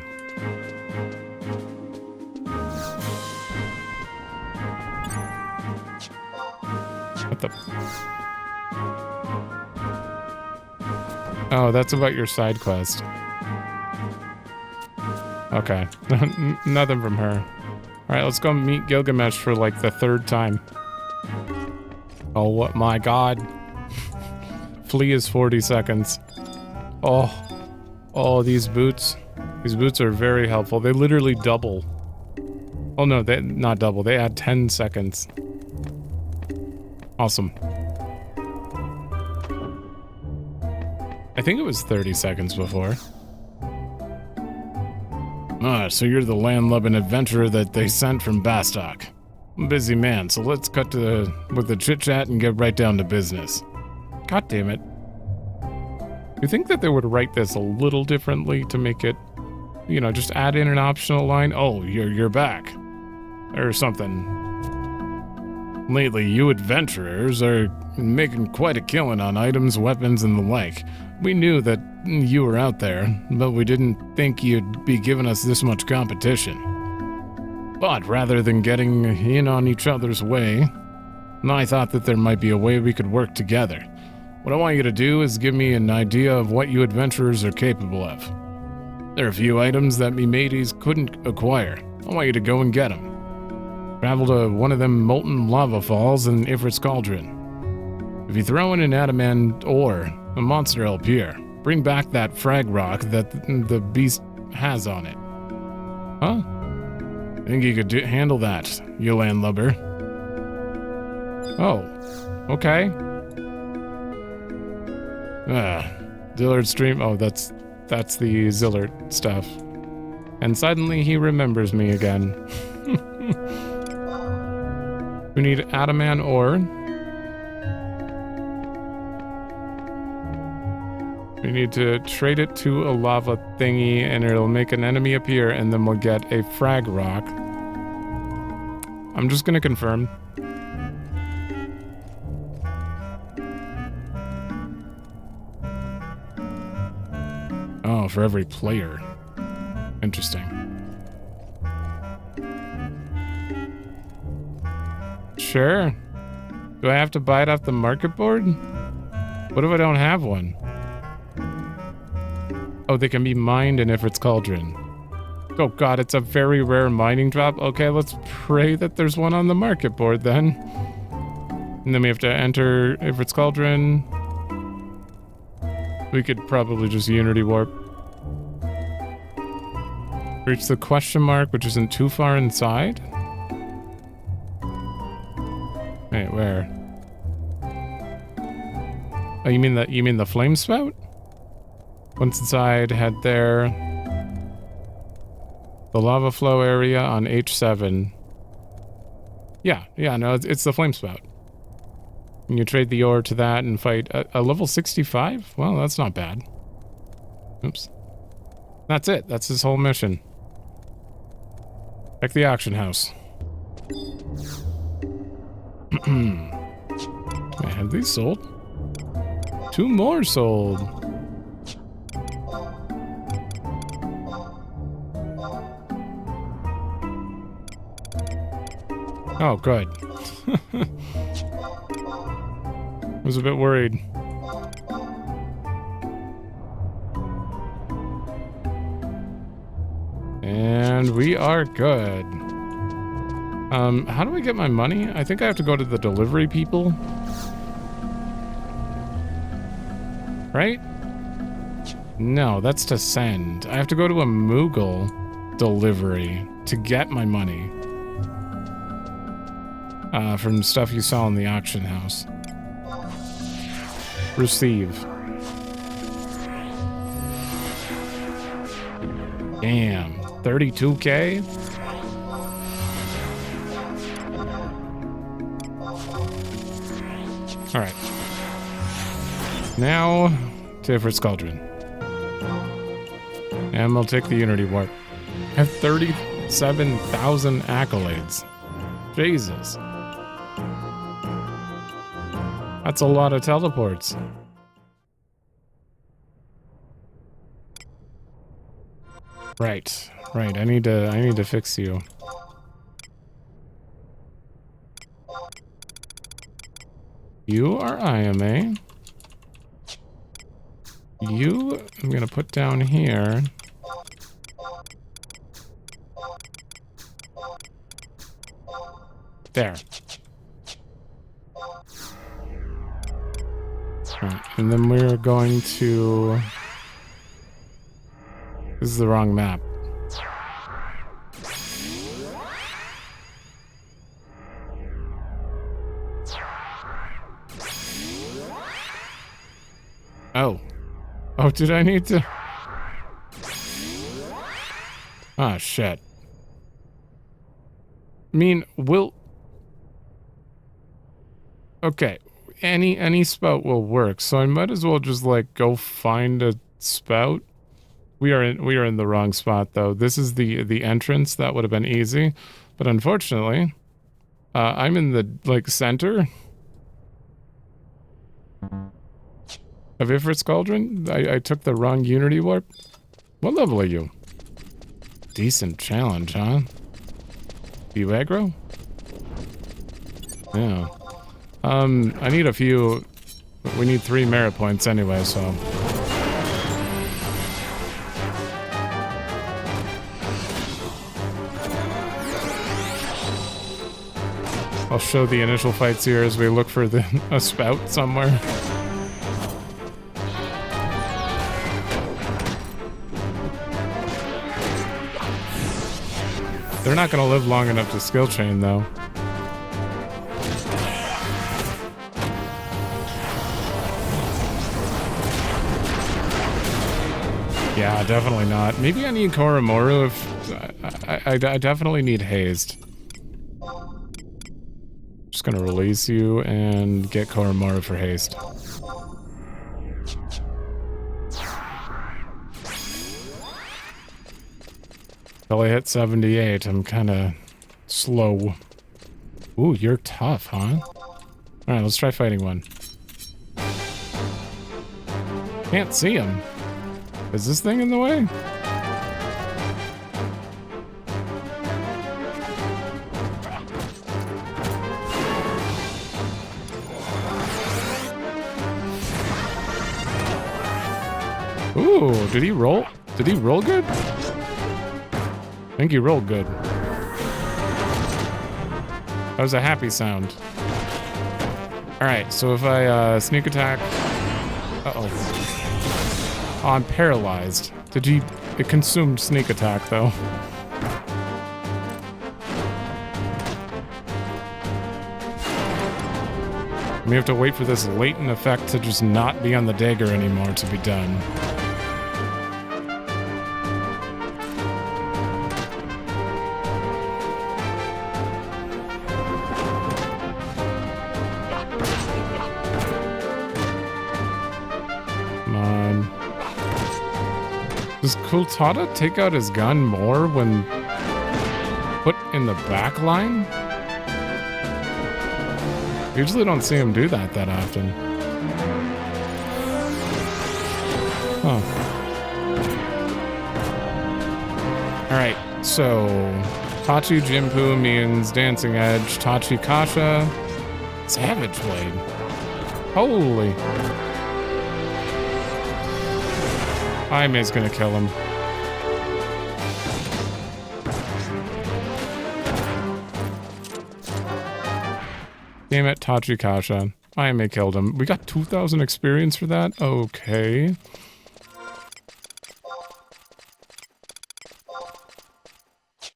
What the? Oh, that's about your side quest. Okay. Nothing from her. Alright, let's go meet Gilgamesh for like the 3rd time. Oh, what? My god. Flee is 40 seconds. Oh, these boots. These boots are very helpful. They literally double. Oh no, they not double. They add 10 seconds. Awesome. I think it was 30 seconds before. Ah, so you're the landlubbing adventurer that they sent from Bastok. I'm a busy man, so let's cut with the chit-chat and get right down to business. God damn it. You think that they would write this a little differently to make it, you know, just add in an optional line? Oh, you're back. Or something. Lately, you adventurers are making quite a killing on items, weapons, and the like. We knew that you were out there, but we didn't think you'd be giving us this much competition. But rather than getting in on each other's way, I thought that there might be a way we could work together. What I want you to do is give me an idea of what you adventurers are capable of. There are a few items that me mateys couldn't acquire. I want you to go and get them. Travel to one of them molten lava falls in Ifrit's Cauldron. If you throw in an adamant ore, a monster will appear. Bring back that frag rock that the beast has on it. Huh? I think you could handle that, you landlubber. Oh, okay. Zilart stream. Oh, that's the Zilart stuff. And suddenly he remembers me again. We need adamant ore. We need to trade it to a lava thingy, and it'll make an enemy appear, and then we'll get a frag rock. I'm just gonna confirm. Oh, for every player. Interesting. Sure. Do I have to buy it off the market board? What if I don't have one? Oh, they can be mined in Ifrit's Cauldron. Oh god, it's a very rare mining drop. Okay, let's pray that there's one on the market board then. And then we have to enter Ifrit's Cauldron. We could probably just Unity Warp. Reach the question mark, which isn't too far inside. Wait, where? Oh, you mean the flame spout? Once inside, head there. The lava flow area on H7. Yeah, no, it's the flame spout. And you trade the ore to that and fight a level 65? Well, that's not bad. Oops. That's it. That's his whole mission. Check the auction house. Have these sold? 2 more sold. Oh, good. I was a bit worried. And we are good. How do I get my money? I think I have to go to the delivery people. Right? No, that's to send. I have to go to a Moogle delivery to get my money. From stuff you saw in the auction house. Receive. Damn. 32K? Alright. Now, to Ifrit's Cauldron. And we'll take the Unity Warp. I have 37,000 accolades. Jesus. That's a lot of teleports. Right. Right, I need to fix you. You are IMA. You, I'm gonna put down here. There. Right, and then we're going to... This is the wrong map. Oh. Oh, did I need to... Ah, shit. I mean, okay, any spout will work, so I might as well just, like, go find a spout. We are in the wrong spot, though. This is the entrance. That would have been easy. But unfortunately, I'm in the, like, center of Ifrit's Cauldron. I took the wrong Unity Warp. What level are you? Decent challenge, huh? You aggro? Yeah. I need a few... We need 3 merit points anyway, so... I'll show the initial fights here as we look for a spout somewhere. They're not gonna live long enough to skill chain, though. Yeah, definitely not. Maybe I need Koromoru if... I definitely need hazed. Just gonna release you and get Koromoru for haste. Until I hit 78, I'm kinda slow. Ooh, you're tough, huh? Alright, let's try fighting one. Can't see him. Is this thing in the way? Ooh, did he roll? Did he roll good? I think he rolled good. That was a happy sound. Alright, so if I sneak attack... Uh-oh. Oh, I'm paralyzed. It consumed sneak attack, though. We have to wait for this latent effect to just not be on the dagger anymore to be done. Does Kultada take out his gun more when put in the back line? Usually don't see him do that often. Huh. Alright, so Tachi Jimpu means Dancing Edge, Tachi Kasha, Savage Blade. Holy. Aime's gonna kill him. Damn it, Tachi Kasha. Aime killed him. We got 2,000 experience for that? Okay.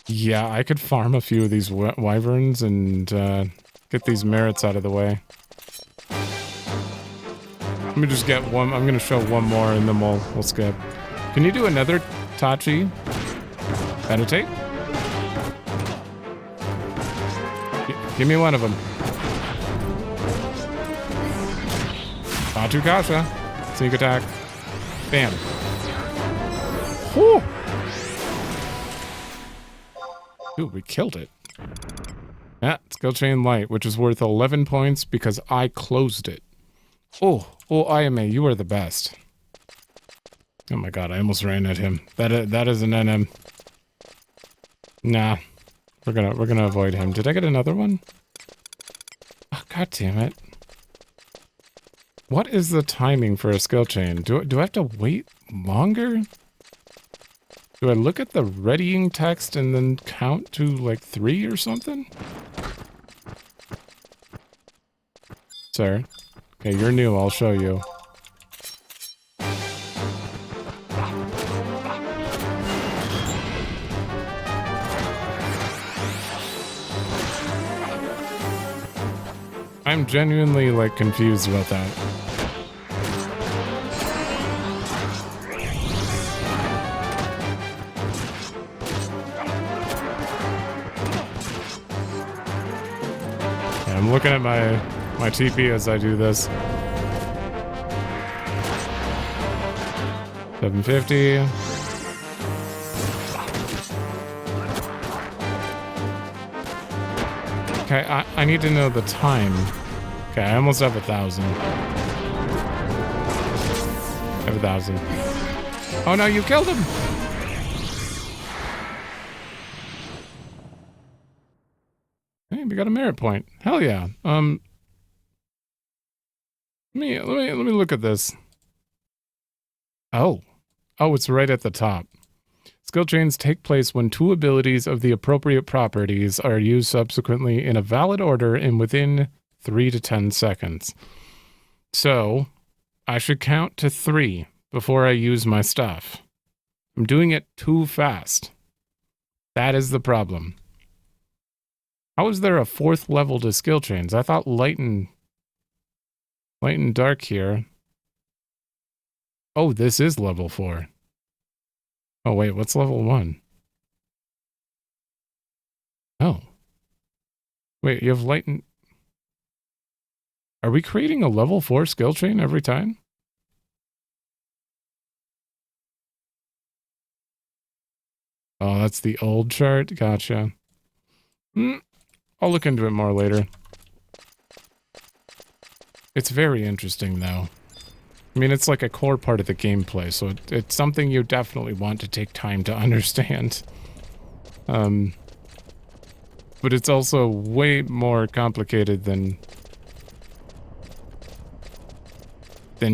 Yeah, I could farm a few of these wyverns and get these merits out of the way. Let me just get one. I'm gonna show one more and then we'll skip. Can you do another Tachi? Meditate? Give me one of them. Tachi Kasha. Sneak attack. Bam. Whew. Dude, we killed it. Yeah, skill chain light, which is worth 11 points because I closed it. Oh, Ayame, you are the best. Oh my god, I almost ran at him. That is an NM. Nah, we're gonna avoid him. Did I get another one? Oh, god damn it. What is the timing for a skill chain? Do I have to wait longer? Do I look at the readying text and then count to like 3 or something? Sir. Okay, you're new, I'll show you. I'm genuinely like confused about that. I'm looking at my TP as I do this. 750. Okay, I need to know the time. Okay, I almost have 1,000. I have 1,000. Oh no, you killed him! We got a merit point. Hell yeah. Let me look at this. Oh, it's right at the top. Skill chains take place when 2 abilities of the appropriate properties are used subsequently in a valid order and within 3 to 10 seconds. So, I should count to 3 before I use my stuff. I'm doing it too fast. That is the problem. How is there a 4th level to skill chains? I thought light and dark here. Oh, this is level 4. Oh wait, what's level 1? Oh. Wait, you have light and... Are we creating a level 4 skill chain every time? Oh, that's the old chart? Gotcha. I'll look into it more later. It's very interesting, though. I mean, it's like a core part of the gameplay, so it's something you definitely want to take time to understand. But it's also way more complicated than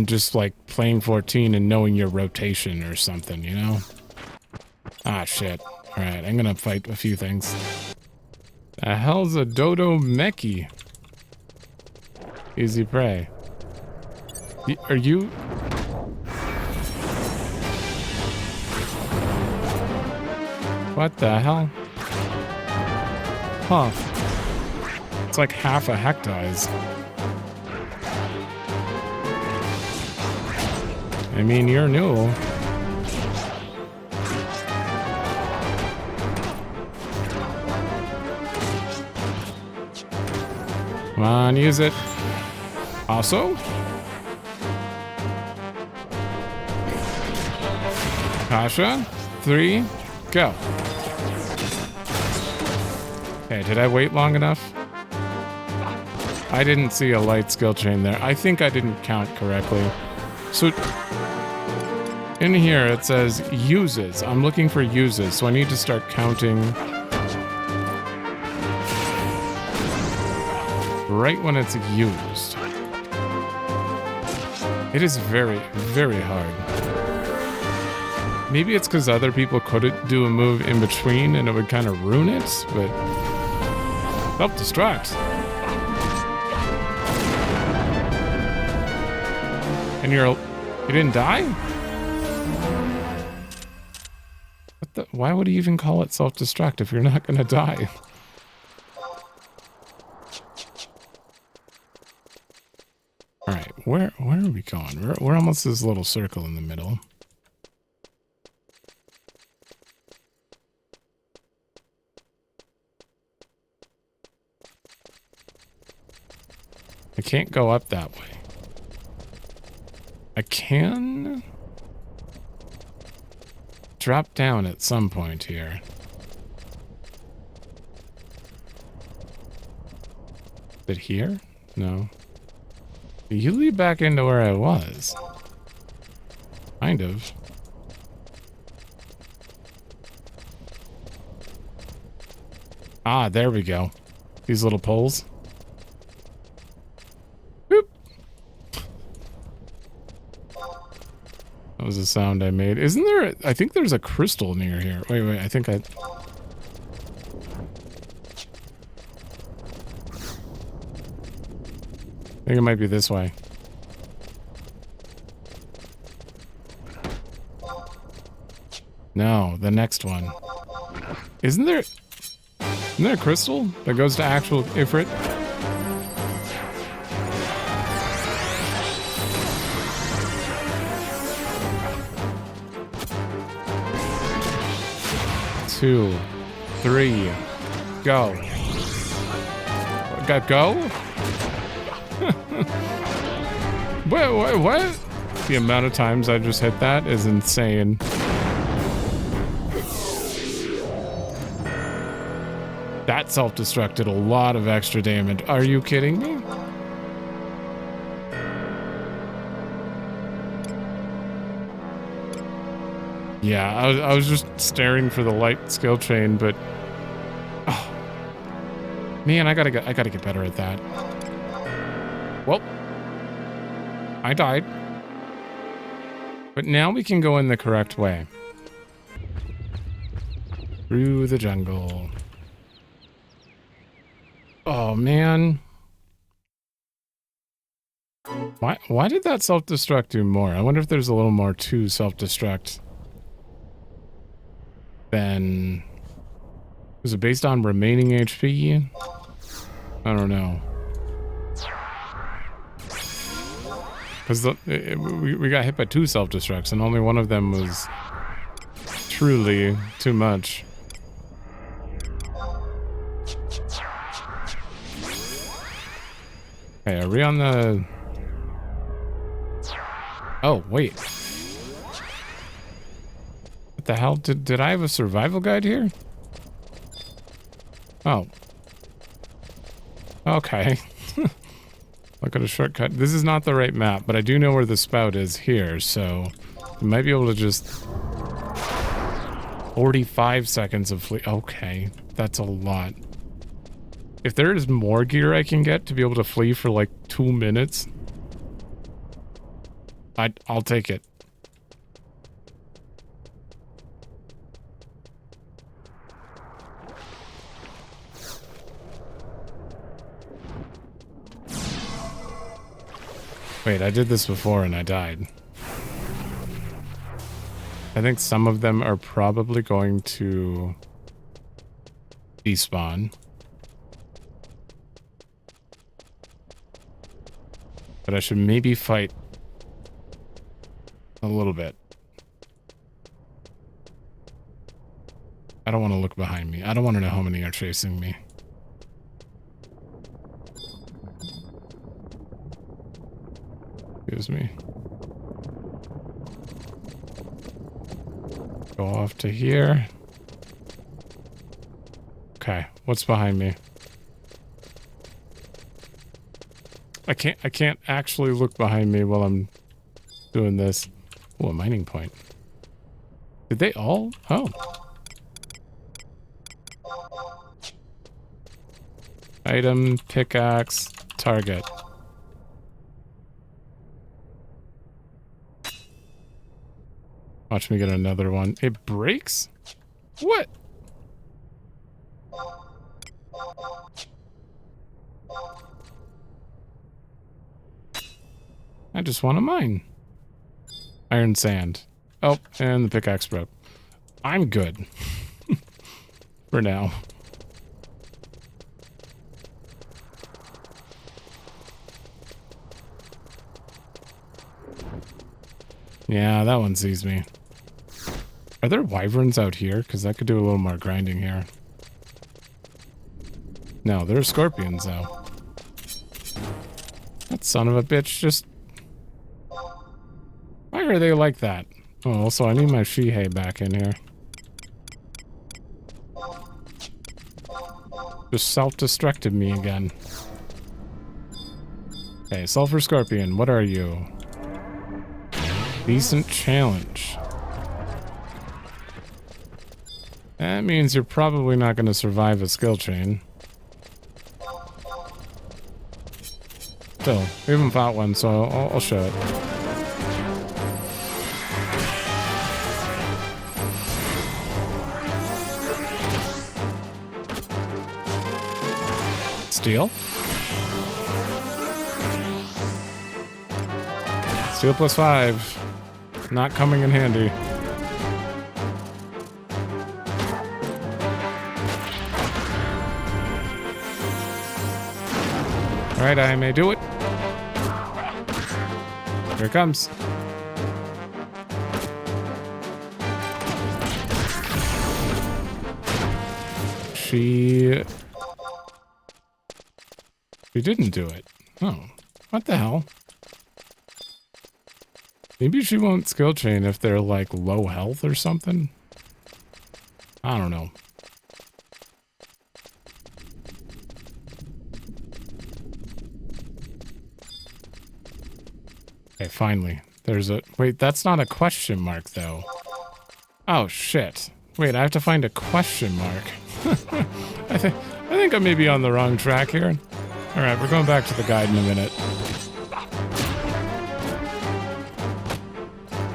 just, like, playing 14 and knowing your rotation or something, you know? Ah, shit. Alright, I'm gonna fight a few things. The hell's a dodo meki? Easy prey. Are you... What the hell? Huh. It's like half a hectise. I mean, you're new. Come on, use it. Also? Kasha, 3, go. Okay, did I wait long enough? I didn't see a light skill chain there. I think I didn't count correctly. So... In here it says uses. I'm looking for uses, so I need to start counting right when it's used. It is very, very hard. Maybe it's because other people couldn't do a move in between and it would kind of ruin it, but self-destruct. And you didn't die? What the, why would he even call it self-destruct if you're not gonna die? Alright, where are we going? We're almost this little circle in the middle. I can't go up that way. I can drop down at some point here. Is it here? No. You lead back into where I was. Kind of. Ah, there we go. These little poles. Boop. That was a sound I made. Isn't there... I think there's a crystal near here. Wait, I think I... I think it might be this way. No, the next one. Isn't there a crystal that goes to actual Ifrit? Two, three, go. Got go? What? The amount of times I just hit that is insane. That self-destructed a lot of extra damage. Are you kidding me? Yeah, I was just staring for the light skill chain, but oh, man, I gotta get better at that. Well, I died. But now we can go in the correct way. Through the jungle. Oh, man. Why did that self-destruct do more? I wonder if there's a little more to self-destruct than... Was it based on remaining HP? I don't know. Because we got hit by two self-destructs, and only one of them was truly too much. Okay, are we on the... Oh, wait. What the hell? Did I have a survival guide here? Oh. Okay. Look at a shortcut. This is not the right map, but I do know where the spout is here, so we might be able to just... 45 seconds of flee. Okay, that's a lot. If there is more gear I can get to be able to flee for like 2 minutes, I'll take it. Wait, I did this before and I died. I think some of them are probably going to despawn. But I should maybe fight a little bit. I don't want to look behind me. I don't want to know how many are chasing me. Excuse me. Go off to here. Okay, what's behind me? I can't actually look behind me while I'm doing this. Oh, a mining point. Did they all? Oh. Item, pickaxe, target. Watch me get another one. It breaks? What? I just want a mine. Iron sand. Oh, and the pickaxe broke. I'm good. For now. Yeah, that one sees me. Are there wyverns out here? Because I could do a little more grinding here. No, there are scorpions though. That son of a bitch just... Why are they like that? Oh, also I need my she-hay back in here. Just self-destructed me again. Okay, sulfur scorpion, what are you? Decent challenge. That means you're probably not going to survive a skill chain. Still, we haven't fought one, so I'll show it. Steel? Steel plus 5. Not coming in handy. Alright, I may do it. Here it comes. She didn't do it. Oh, what the hell? Maybe she won't skill chain if they're like low health or something. I don't know. Okay, finally. There's a... Wait, that's not a question mark, though. Oh, shit. Wait, I have to find a question mark. I think I may be on the wrong track here. Alright, we're going back to the guide in a minute.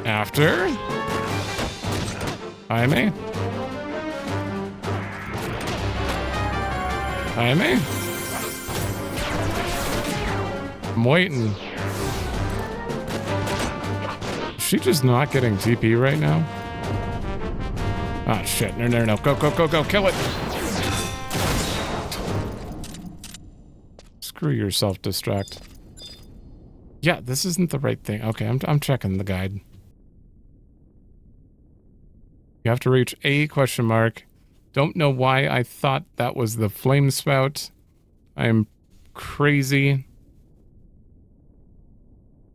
After... Jaime? Jaime? I'm waiting. Is she just not getting TP right now? Ah, shit. No. Go. Kill it. Screw your self-destruct. Yeah, this isn't the right thing. Okay, I'm checking the guide. You have to reach a question mark. Don't know why I thought that was the flame spout. I'm crazy.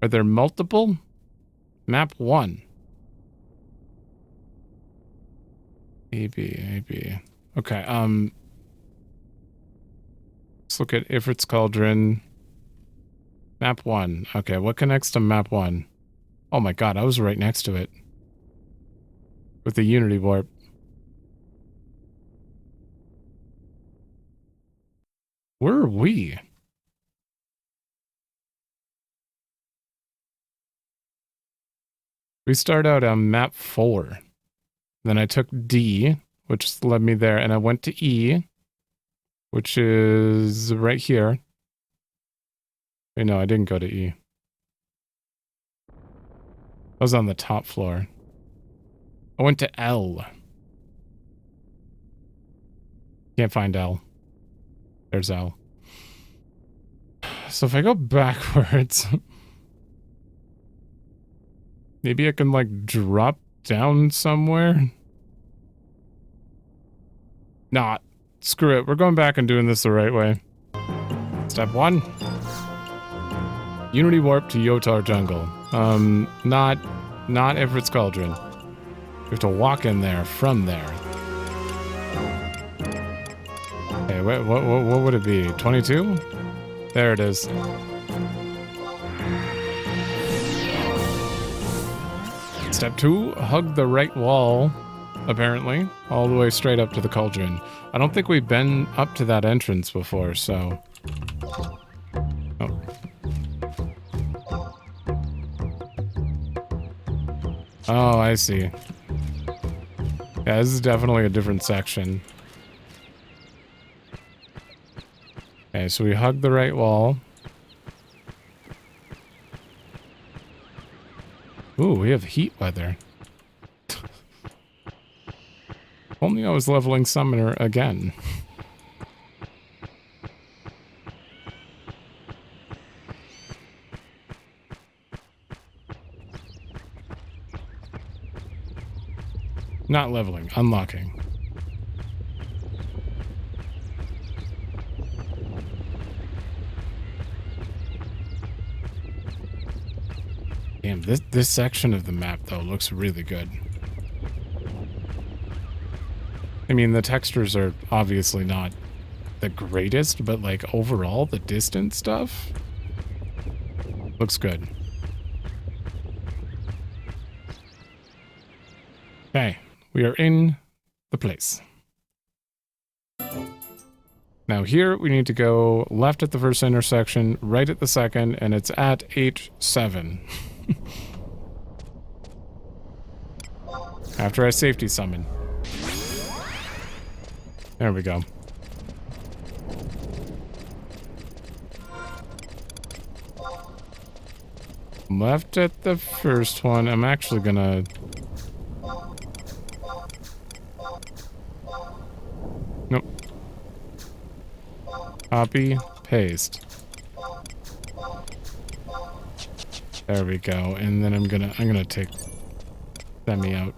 Are there multiple? Map 1. AB. Okay, let's look at Ifrit's Cauldron. Map 1. Okay, what connects to map 1? Oh my god, I was right next to it. With the Unity Warp. Where are we? We start out on map 4. Then I took D, which led me there, and I went to E, which is right here. Wait, no, I didn't go to E. I was on the top floor. I went to L. Can't find L. There's L. So if I go backwards... maybe I can, like, drop down somewhere? Nah, screw it. We're going back and doing this the right way. Step 1. Unity Warp to Yotar Jungle. Not Ifrit's Cauldron. We have to walk in there from there. Okay, what would it be? 22? There it is. Step 2, hug the right wall, apparently, all the way straight up to the cauldron. I don't think we've been up to that entrance before, so... Oh. Oh, I see. Yeah, this is definitely a different section. Okay, so we hug the right wall. Ooh, we have heat weather. Only I was leveling Summoner again. Not leveling, unlocking. Damn, this section of the map, though, looks really good. I mean, the textures are obviously not the greatest, but, like, overall, the distance stuff looks good. Okay, we are in the place. Now here, we need to go left at the first intersection, right at the second, and it's at H7. After I safety summon. There we go. Left at the first one. I'm actually gonna... Nope. Copy, paste. There we go. And then I'm gonna take Semi out.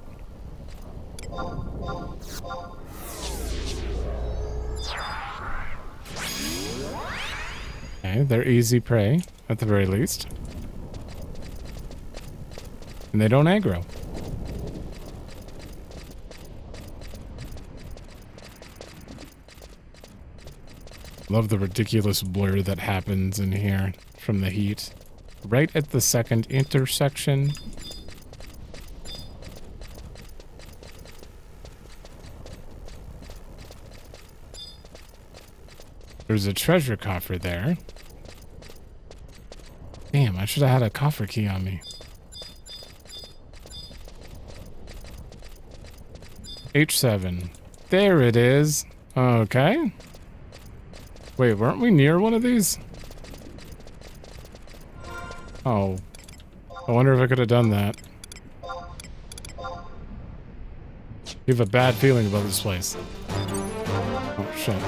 Okay, they're easy prey, at the very least. And they don't aggro. Love the ridiculous blur that happens in here from the heat. Right at the second intersection. There's a treasure coffer there. Damn, I should have had a coffer key on me. H7. There it is. Okay. Wait, weren't we near one of these? Oh. I wonder if I could have done that. You have a bad feeling about this place. Oh, shit.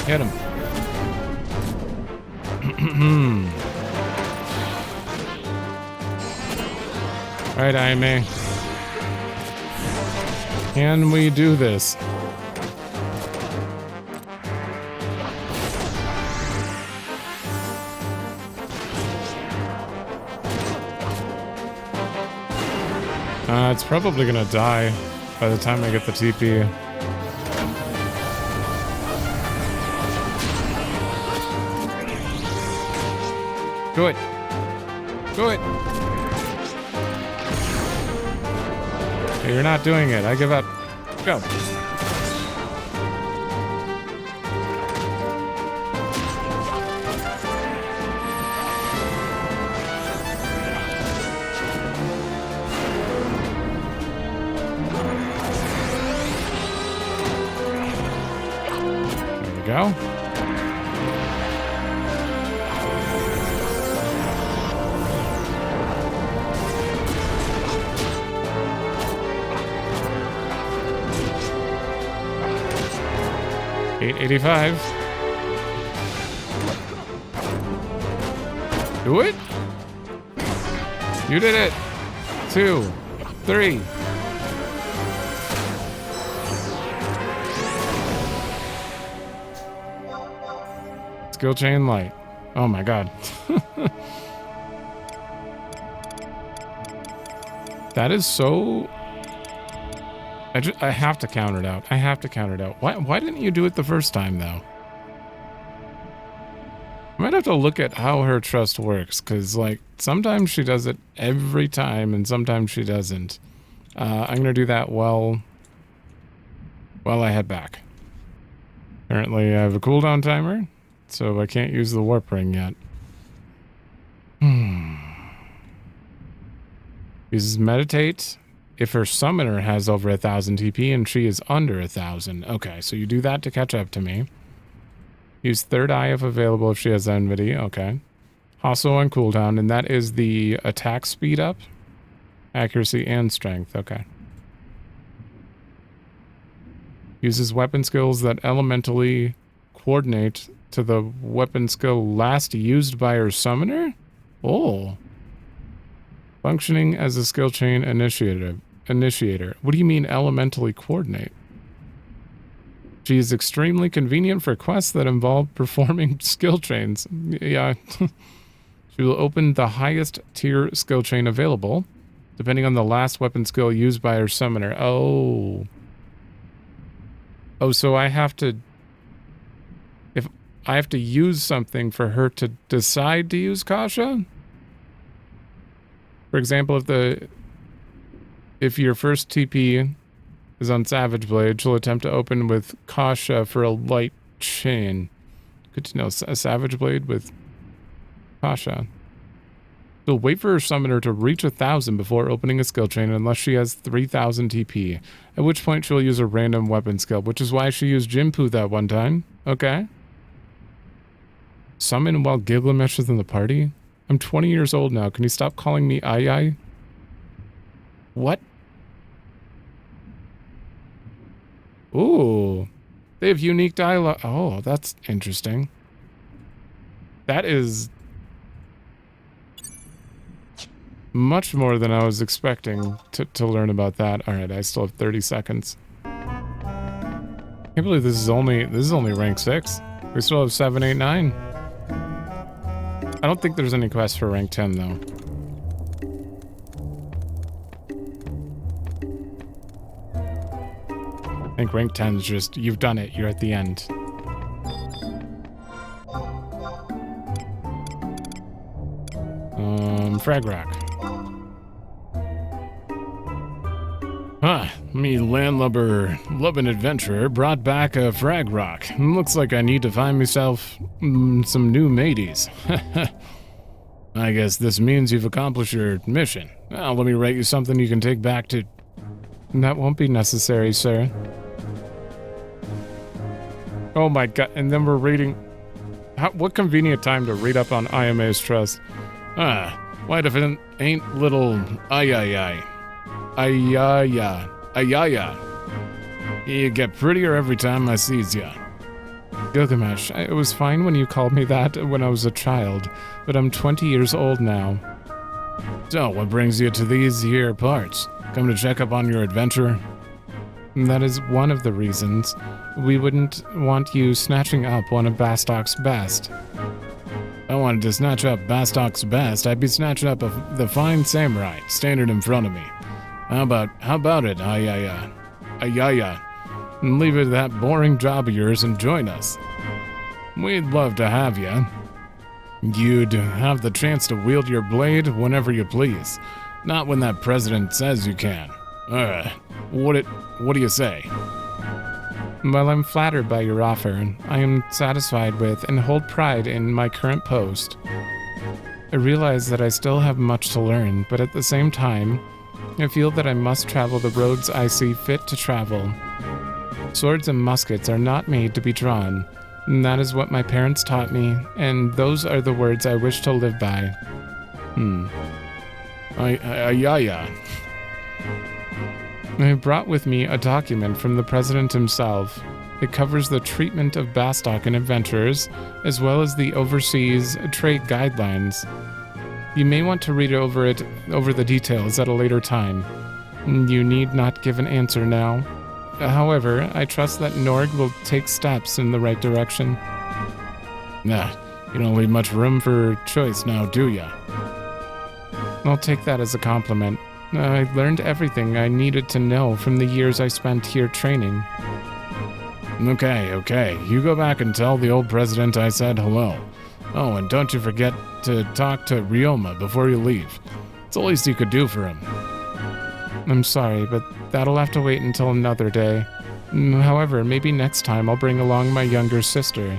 Hit him. Alright, Aime. Can we do this? It's probably gonna die by the time I get the TP. Do it. Do it. Hey, you're not doing it. I give up. Go. There we go. $8.85. Do it? You did it. 2, 3. Skill chain light. Oh my god. That is so... I have to counter it out. I have to counter it out. Why didn't you do it the first time, though? I might have to look at how her trust works, because, like, sometimes she does it every time, and sometimes she doesn't. I'm going to do that while I head back. Apparently, I have a cooldown timer, so I can't use the warp ring yet. Uses meditate if her summoner has over 1,000 TP and she is under 1,000. Okay, so you do that to catch up to me. Use third eye if available if she has enmity. Okay. Also on cooldown, and that is the attack speed up, accuracy, and strength. Okay. Uses weapon skills that elementally coordinate to the weapon skill last used by her summoner? Oh. Functioning as a skill chain initiator. What do you mean elementally coordinate? She is extremely convenient for quests that involve performing skill chains. Yeah. She will open the highest tier skill chain available, depending on the last weapon skill used by her summoner. Oh. Oh, so I have to... If I have to use something for her to decide to use Kasha? For example, if your first TP is on Savage Blade, she'll attempt to open with Kasha for a light chain. Good to know. A Savage Blade with Kasha. She'll wait for her summoner to reach 1,000 before opening a skill chain unless she has 3,000 TP, at which point she'll use a random weapon skill, which is why she used Jinpu that one time. Okay. Summon while Gilgamesh is in the party? I'm 20 years old now. Can you stop calling me Ai? What? Ooh. They have unique dialogue. Oh, that's interesting. That is much more than I was expecting to learn about that. Alright, I still have 30 seconds. I can't believe this is only rank 6. We still have 7, 8, 9. I don't think there's any quests for rank 10 though. I think rank 10 is just, you've done it, you're at the end. Frag Rock. Me landlubber loving adventurer brought back a frag rock. Looks like I need to find myself some new mateys. I guess this means you've accomplished your mission. Well, let me write you something you can take back to... That won't be necessary, sir. Oh my god, and then we're reading... what convenient time to read up on IMA's trust. What if it ain't little Ayaya? Ayaya. You get prettier every time I sees ya. Gilgamesh, it was fine when you called me that when I was a child, but I'm 20 years old now. So, what brings you to these here parts? Come to check up on your adventure? That is one of the reasons. We wouldn't want you snatching up one of Bastok's best. If I wanted to snatch up Bastok's best, I'd be snatching up the fine samurai standing in front of me. How about it, Ayaya? And leave it to that boring job of yours and join us. We'd love to have you. You'd have the chance to wield your blade whenever you please, not when that president says you can. What do you say? Well, I'm flattered by your offer. I am satisfied with and hold pride in my current post. I realize that I still have much to learn, but at the same time, I feel that I must travel the roads I see fit to travel. Swords and muskets are not made to be drawn. And that is what my parents taught me, and those are the words I wish to live by. I brought with me a document from the president himself. It covers the treatment of Bastok and adventurers, as well as the overseas trade guidelines. You may want to read over the details at a later time. You need not give an answer now. However, I trust that Norg will take steps in the right direction. Nah, you don't leave much room for choice now, do ya? I'll take that as a compliment. I learned everything I needed to know from the years I spent here training. Okay. You go back and tell the old president I said hello. Oh, and don't you forget to talk to Ryoma before you leave. It's the least you could do for him. I'm sorry, but that'll have to wait until another day. However, maybe next time I'll bring along my younger sister.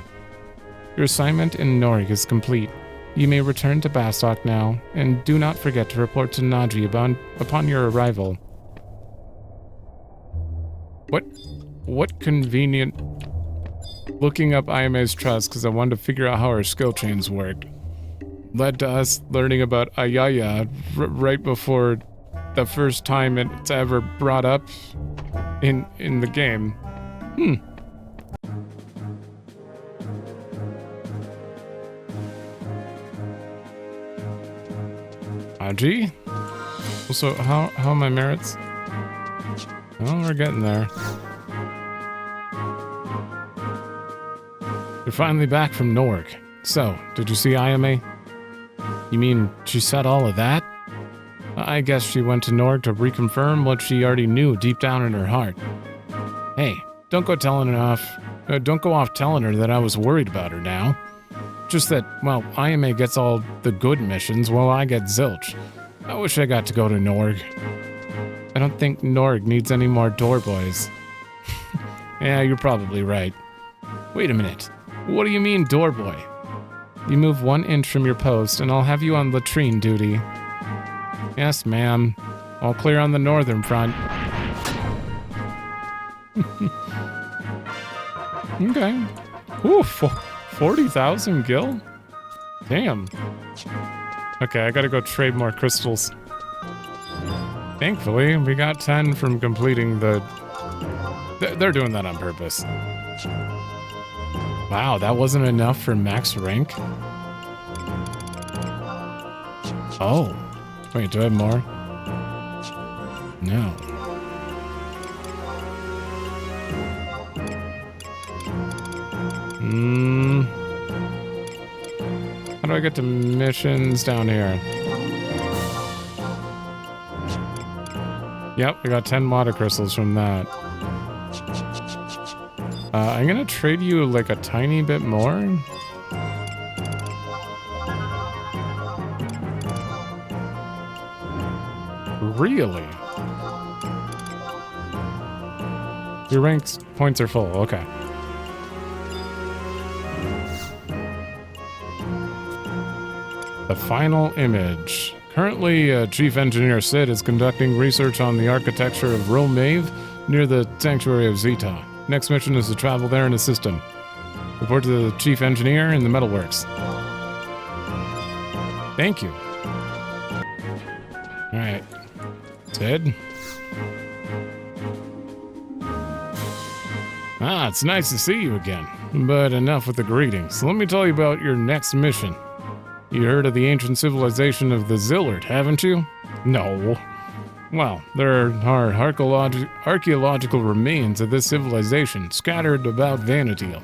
Your assignment in Norg is complete. You may return to Bastok now, and do not forget to report to Nadji upon your arrival. What convenient... Looking up Ayame's trust because I wanted to figure out how her skill chains worked. Led to us learning about Ayaya right before the first time it's ever brought up in the game. Aji? So how are my merits? Oh, we're getting there. You're finally back from Norg. So, did you see Ayame? You mean she said all of that? I guess she went to Norg to reconfirm what she already knew deep down in her heart. Hey, don't go off telling her that I was worried about her now. Just that, well, Ayame gets all the good missions while I get zilch. I wish I got to go to Norg. I don't think Norg needs any more doorboys. Yeah, you're probably right. Wait a minute. What do you mean, doorboy? You move 1 inch from your post, and I'll have you on latrine duty. Yes, ma'am. All clear on the northern front. Okay. Ooh, 40,000 gil? Damn. Okay, I gotta go trade more crystals. Thankfully, we got 10 from completing the... They're doing that on purpose. Wow, that wasn't enough for max rank? Oh. Wait, do I have more? No. How do I get to missions down here? Yep, we got 10 water crystals from that. I'm gonna trade you like a tiny bit more. Really? Your ranks points are full, okay. The final image. Currently, Chief Engineer Sid is conducting research on the architecture of Romave near the Sanctuary of Zeta. Next mission is to travel there and assist him. Report to the Chief Engineer in the Metalworks. Thank you. Alright. Sid? It's nice to see you again. But enough with the greetings. Let me tell you about your next mission. You heard of the ancient civilization of the Zilart, haven't you? No. Well, there are archaeological remains of this civilization scattered about Vana'diel.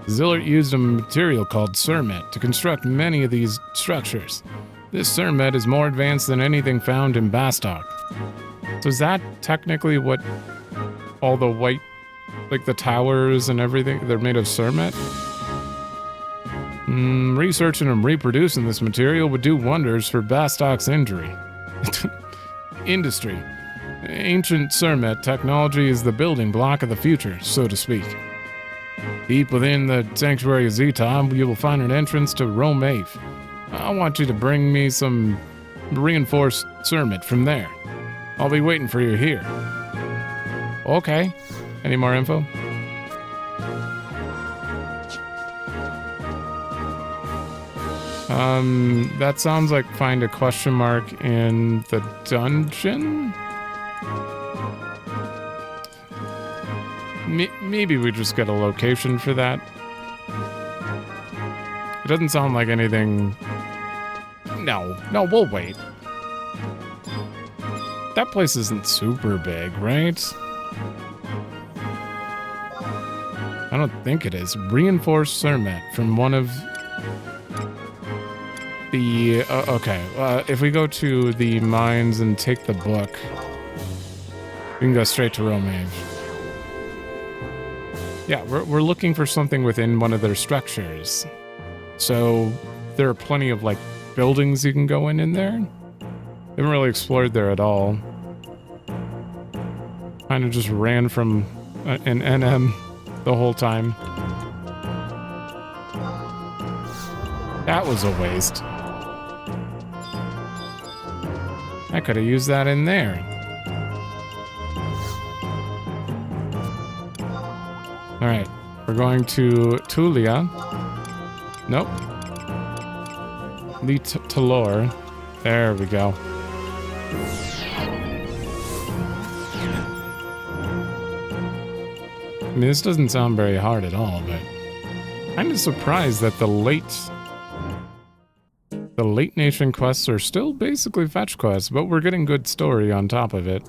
Zilart used a material called Surmet to construct many of these structures. This Surmet is more advanced than anything found in Bastok. So is that technically what all the white, like the towers and everything, they're made of Surmet? Researching and reproducing this material would do wonders for Bastok's industry. Ancient Surmet technology is the building block of the future, so to speak. Deep within the Sanctuary of Zeta, you will find an entrance to Romave. I want you to bring me some reinforced Surmet from there. I'll be waiting for you here. Okay. Any more info? That sounds like find a question mark in the dungeon? Maybe we just get a location for that. It doesn't sound like anything... No, we'll wait. That place isn't super big, right? I don't think it is. Reinforced Surmet from one of the... okay, if we go to the mines and take the book, we can go straight to Romave. Yeah, we're looking for something within one of their structures. So there are plenty of, like, buildings you can go in there. Haven't really explored there at all. Kind of just ran from an NM the whole time. That was a waste. I could have used that in there. Alright, we're going to Tulia. Nope. Lee Talor. There we go. I mean, this doesn't sound very hard at all, but I'm just surprised that the late nation quests are still basically fetch quests, but we're getting good story on top of it.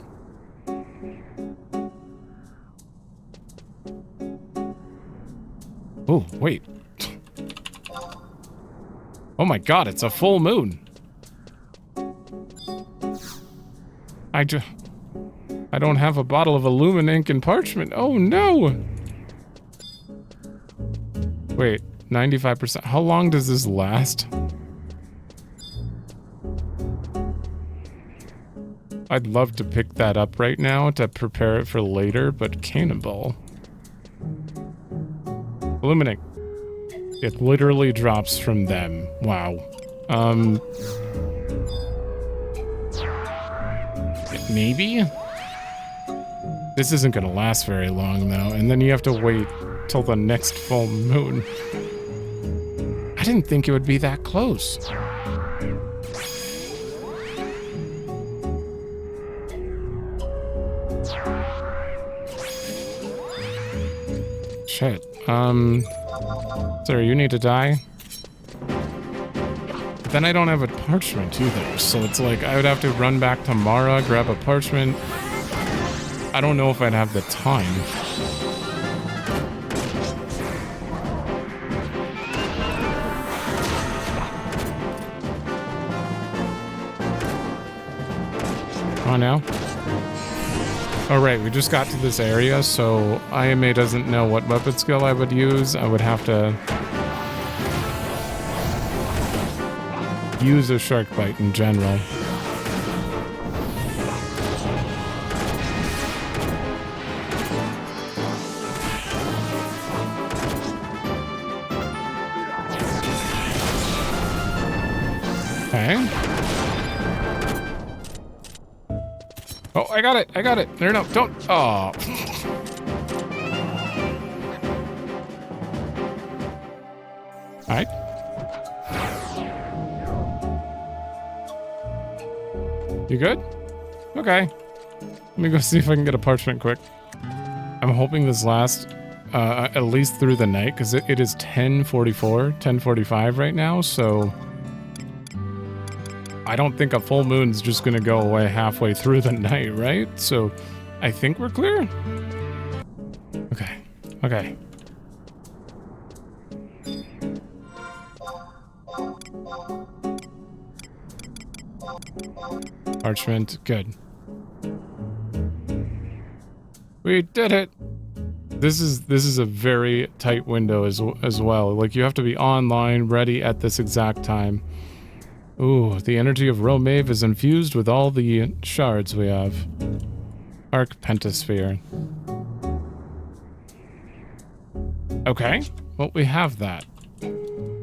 Oh, wait. Oh my god, it's a full moon. I don't have a bottle of Illumin ink and parchment. Oh no! Wait, 95%. How long does this last? I'd love to pick that up right now to prepare it for later, but Cannonball. Illumin ink. It literally drops from them. Wow. Maybe? This isn't gonna last very long, though, and then you have to wait till the next full moon. I didn't think it would be that close. Shit. Sir, you need to die? But then I don't have a parchment either, so it's like I would have to run back to Mara, grab a parchment. I don't know if I'd have the time. Come on now. Oh right, we just got to this area, so IMA doesn't know what weapon skill I would use. I would have to use a shark bite in general. Okay. Oh, I got it. I got it. No, don't. Oh. All right. You good? Okay. Let me go see if I can get a parchment quick. I'm hoping this lasts at least through the night, because it is 10:44, 10:45 right now, so I don't think a full moon's just gonna go away halfway through the night, right? So I think we're clear. Okay. Okay. Parchment, good. We did it. This is a very tight window as well. Like, you have to be online, ready at this exact time. Ooh, the energy of Romave is infused with all the shards we have. Arc Pentasphere. Okay, well, we have that.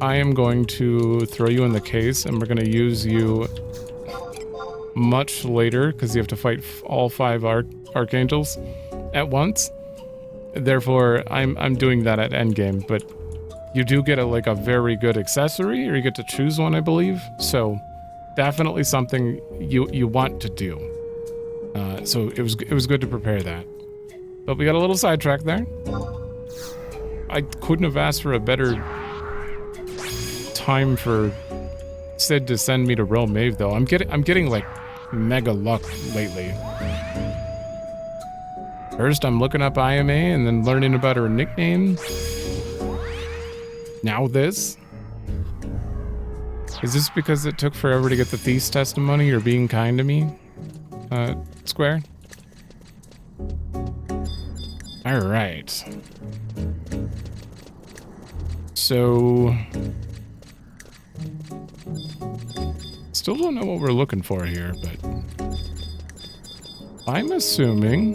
I am going to throw you in the case, and we're going to use you much later, because you have to fight all 5 archangels at once. Therefore, I'm doing that at endgame, but you do get a very good accessory, or you get to choose one, I believe. So definitely something you want to do. So it was good to prepare that. But we got a little sidetracked there. I couldn't have asked for a better time for Sid to send me to Romave, though. I'm getting like mega luck lately. First, I'm looking up IMA and then learning about her nickname. Now this. Is this because it took forever to get the thief's testimony? You're being kind to me? Square? Alright. So... Still don't know what we're looking for here, but... I'm assuming...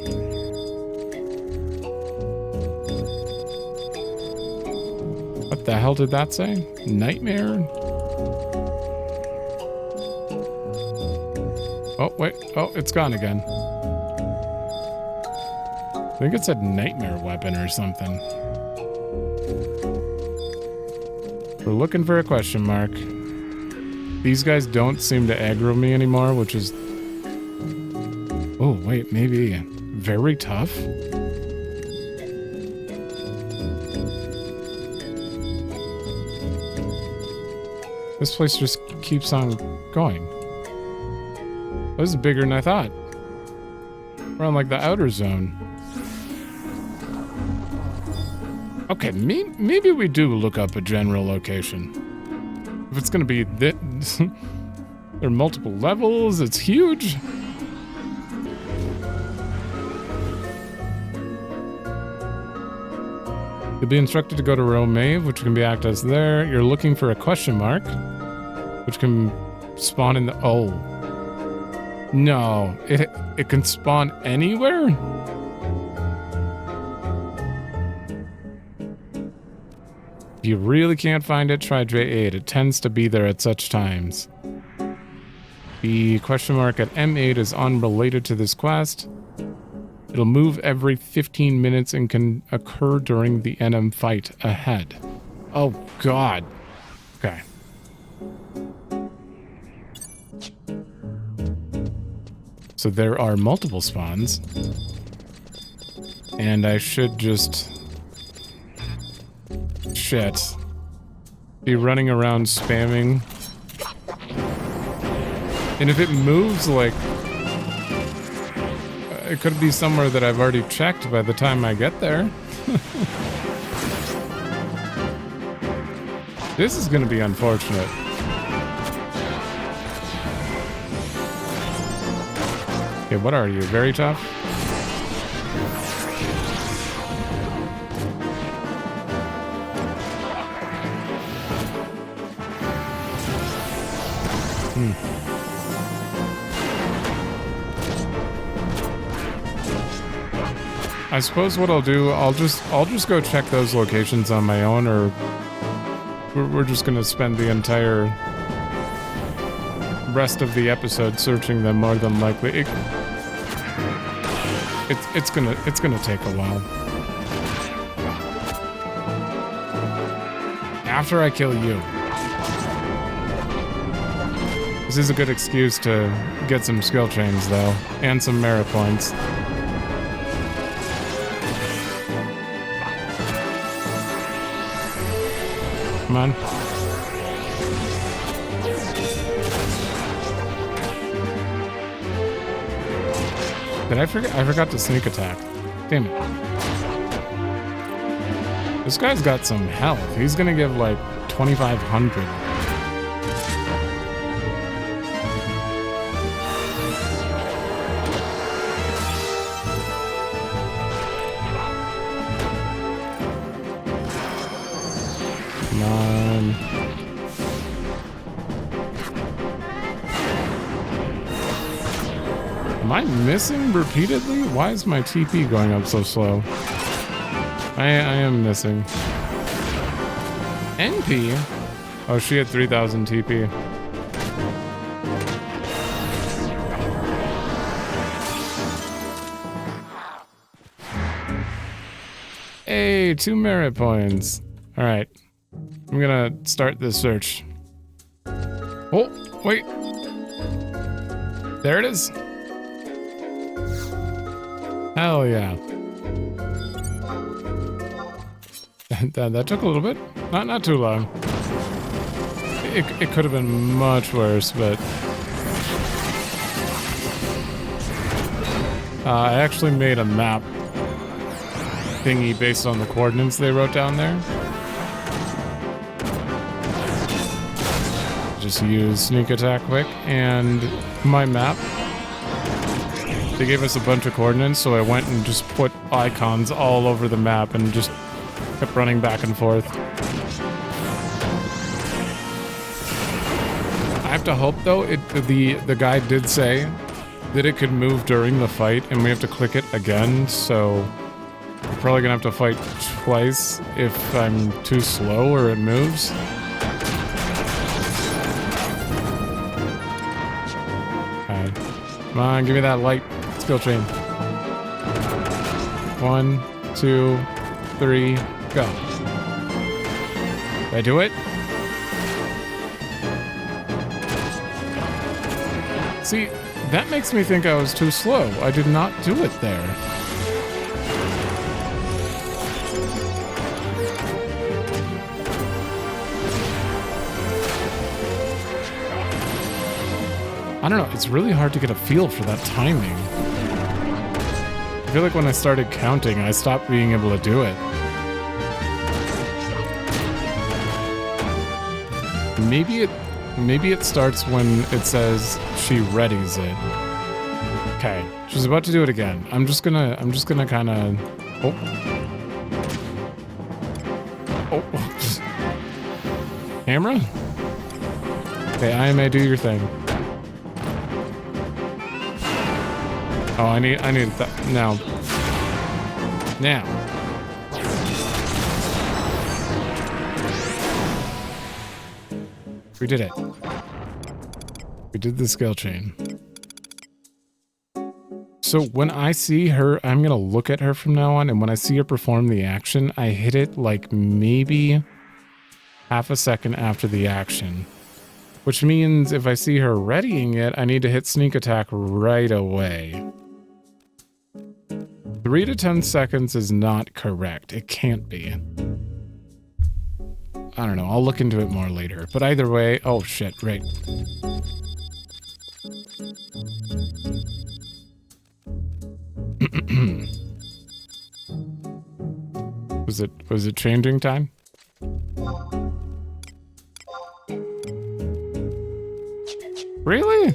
What the hell did that say? Nightmare? Oh, wait. Oh, it's gone again. I think it said nightmare weapon or something. We're looking for a question mark. These guys don't seem to aggro me anymore, which is... Oh, wait, maybe very tough? This place just keeps on going. This is bigger than I thought. We're on like the outer zone. Okay, maybe we do look up a general location. If it's gonna be this, there are multiple levels, it's huge. You'll be instructed to go to Row Mave, which can be accessed there. You're looking for a question mark, which can spawn in the... Oh. No. It can spawn anywhere? If you really can't find it, try J8. It tends to be there at such times. The question mark at M8 is unrelated to this quest. It'll move every 15 minutes and can occur during the NM fight ahead. Oh, God. Okay. So there are multiple spawns. And I should just... Shit. Be running around spamming. And if it moves, like... It could be somewhere that I've already checked by the time I get there. This is going to be unfortunate. Okay, what are you? Very tough? I suppose what I'll do, I'll just go check those locations on my own, or we're just gonna spend the entire rest of the episode searching them more than likely. It's gonna take a while. After I kill you. This is a good excuse to get some skill chains though, and some merit points. Come on. Did I forget? I forgot to sneak attack. Damn it. This guy's got some health. He's gonna give like 2,500. Am I missing repeatedly? Why is my TP going up so slow? I am missing. NP? Oh, she had 3,000 TP. Hey, 2 merit points. All right. I'm gonna start this search. Oh, wait. There it is. Hell yeah. That took a little bit. Not too long. It could have been much worse, but... I actually made a map thingy based on the coordinates they wrote down there. just use sneak attack quick, and my map, they gave us a bunch of coordinates, so I went and just put icons all over the map and just kept running back and forth. I have to hope, though, the guy did say that it could move during the fight, and we have to click it again, so we're probably gonna have to fight twice if I'm too slow or it moves. Okay. Come on, give me that light skill chain. 1, 2, 3, go. Did I do it? See, that makes me think I was too slow. I did not do it there. I don't know, it's really hard to get a feel for that timing. I feel like when I started counting, I stopped being able to do it. Maybe it starts when it says she readies it. Okay, she's about to do it again. I'm just gonna kind of. Oh. Camera. Okay, IMA, do your thing. Oh, I need that now. Now. We did it. We did the skill chain. So when I see her, I'm gonna look at her from now on, and when I see her perform the action, I hit it like maybe half a second after the action. Which means if I see her readying it, I need to hit sneak attack right away. 3 to 10 seconds is not correct. It can't be. I don't know. I'll look into it more later. But either way... Oh, shit. Right. Was it changing time? Really?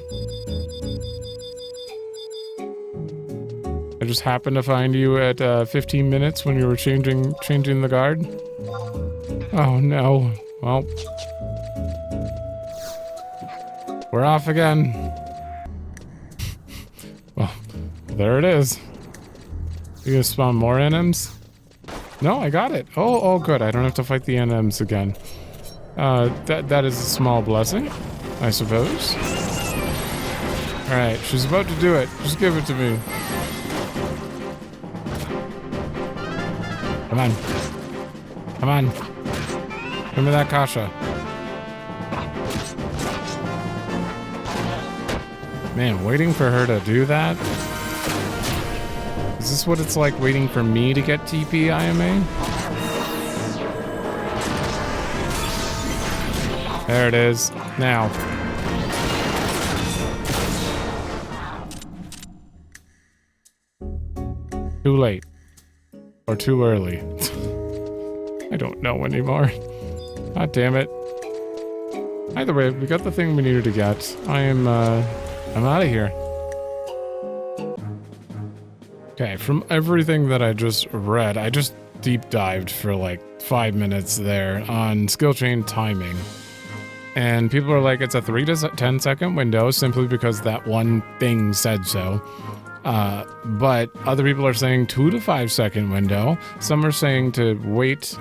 I just happened to find you at 15 minutes when you were changing the guard. Oh no. Well, we're off again. Well, there it is. You gonna spawn more NMs? No, I got it. Oh, good. I don't have to fight the NMs again. That is a small blessing, I suppose. All right, she's about to do it. Just give it to me. Come on. Come on. Give me that Kasha. Man, waiting for her to do that? Is this what it's like waiting for me to get TP IMA? There it is. Now. Too late. Or too early. I don't know anymore. God damn it. Either way, we got the thing we needed to get. I'm out of here. Okay, from everything that I just read, I just deep dived for like 5 minutes there on skill chain timing. And people are like, it's a 3 to 10 second window simply because that one thing said so. But other people are saying 2 to 5 second window. Some are saying to wait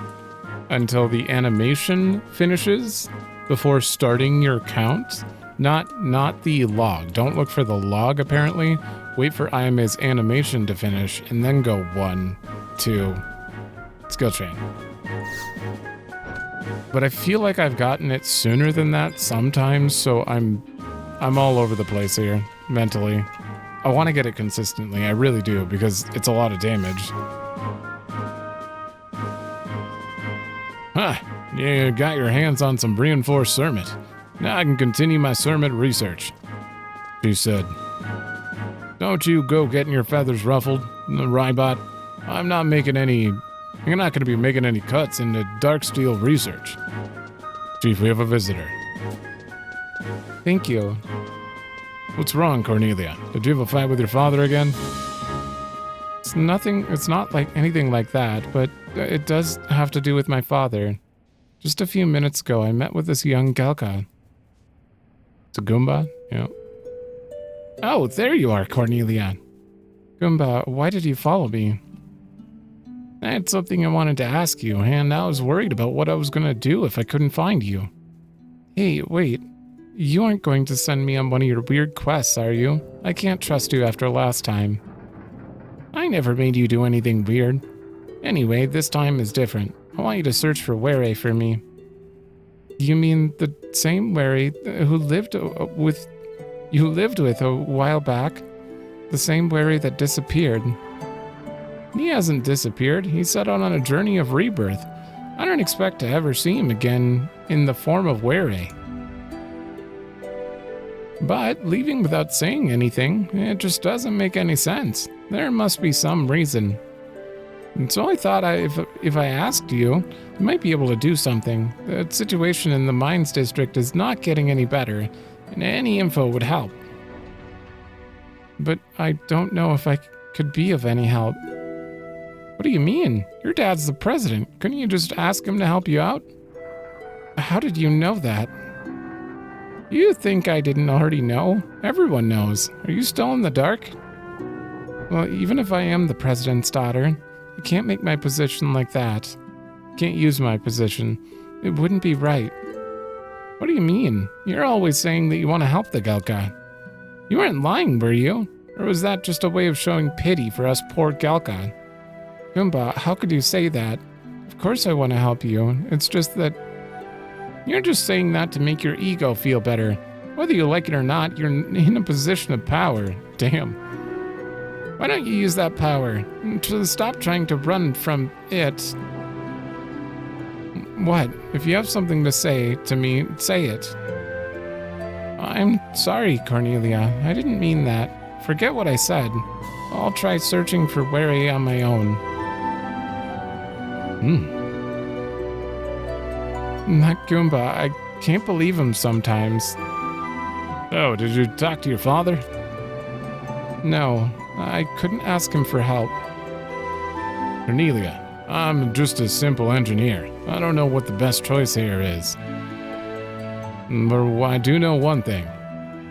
until the animation finishes before starting your count. Not the log. Don't look for the log, apparently. Wait for IMA's animation to finish and then go 1, 2, skill chain. But I feel like I've gotten it sooner than that sometimes, so I'm all over the place here, mentally. I want to get it consistently, I really do, because it's a lot of damage. Huh, you got your hands on some reinforced Sermit. Now I can continue my Sermit research, she said. Don't you go getting your feathers ruffled, Rybot. You're not going to be making any cuts into Darksteel research. Chief, we have a visitor. Thank you. What's wrong, Cornelia? Did you have a fight with your father again? It's nothing, it's not like anything like that, but it does have to do with my father. Just a few minutes ago, I met with this young Galka. It's a Goomba? Yeah. Oh, there you are, Cornelia. Goomba, why did you follow me? I had something I wanted to ask you, and I was worried about what I was going to do if I couldn't find you. Hey, wait. You aren't going to send me on one of your weird quests, are you? I can't trust you after last time. I never made you do anything weird. Anyway, this time is different. I want you to search for Were for me. You mean the same Were who lived with a while back? The same Were that disappeared? He hasn't disappeared. He set out on a journey of rebirth. I don't expect to ever see him again in the form of Were. But leaving without saying anything, it just doesn't make any sense. There must be some reason. And so I thought if I asked you, you might be able to do something. The situation in the mines district is not getting any better, and any info would help. But I don't know if I could be of any help. What do you mean? Your dad's the president. Couldn't you just ask him to help you out? How did you know that? You think I didn't already know? Everyone knows. Are you still in the dark? Well, even if I am the president's daughter, you can't make my position like that. Can't use my position. It wouldn't be right. What do you mean? You're always saying that you want to help the Galka. You weren't lying, were you? Or was that just a way of showing pity for us poor Galka? Goomba, how could you say that? Of course I want to help you. It's just that you're just saying that to make your ego feel better. Whether you like it or not, you're in a position of power. Damn. Why don't you use that power to stop trying to run from it? What? If you have something to say to me, say it. I'm sorry, Cornelia. I didn't mean that. Forget what I said. I'll try searching for Were on my own. That Goomba, I can't believe him sometimes. Oh, did you talk to your father? No, I couldn't ask him for help. Cornelia, I'm just a simple engineer. I don't know what the best choice here is. But I do know one thing.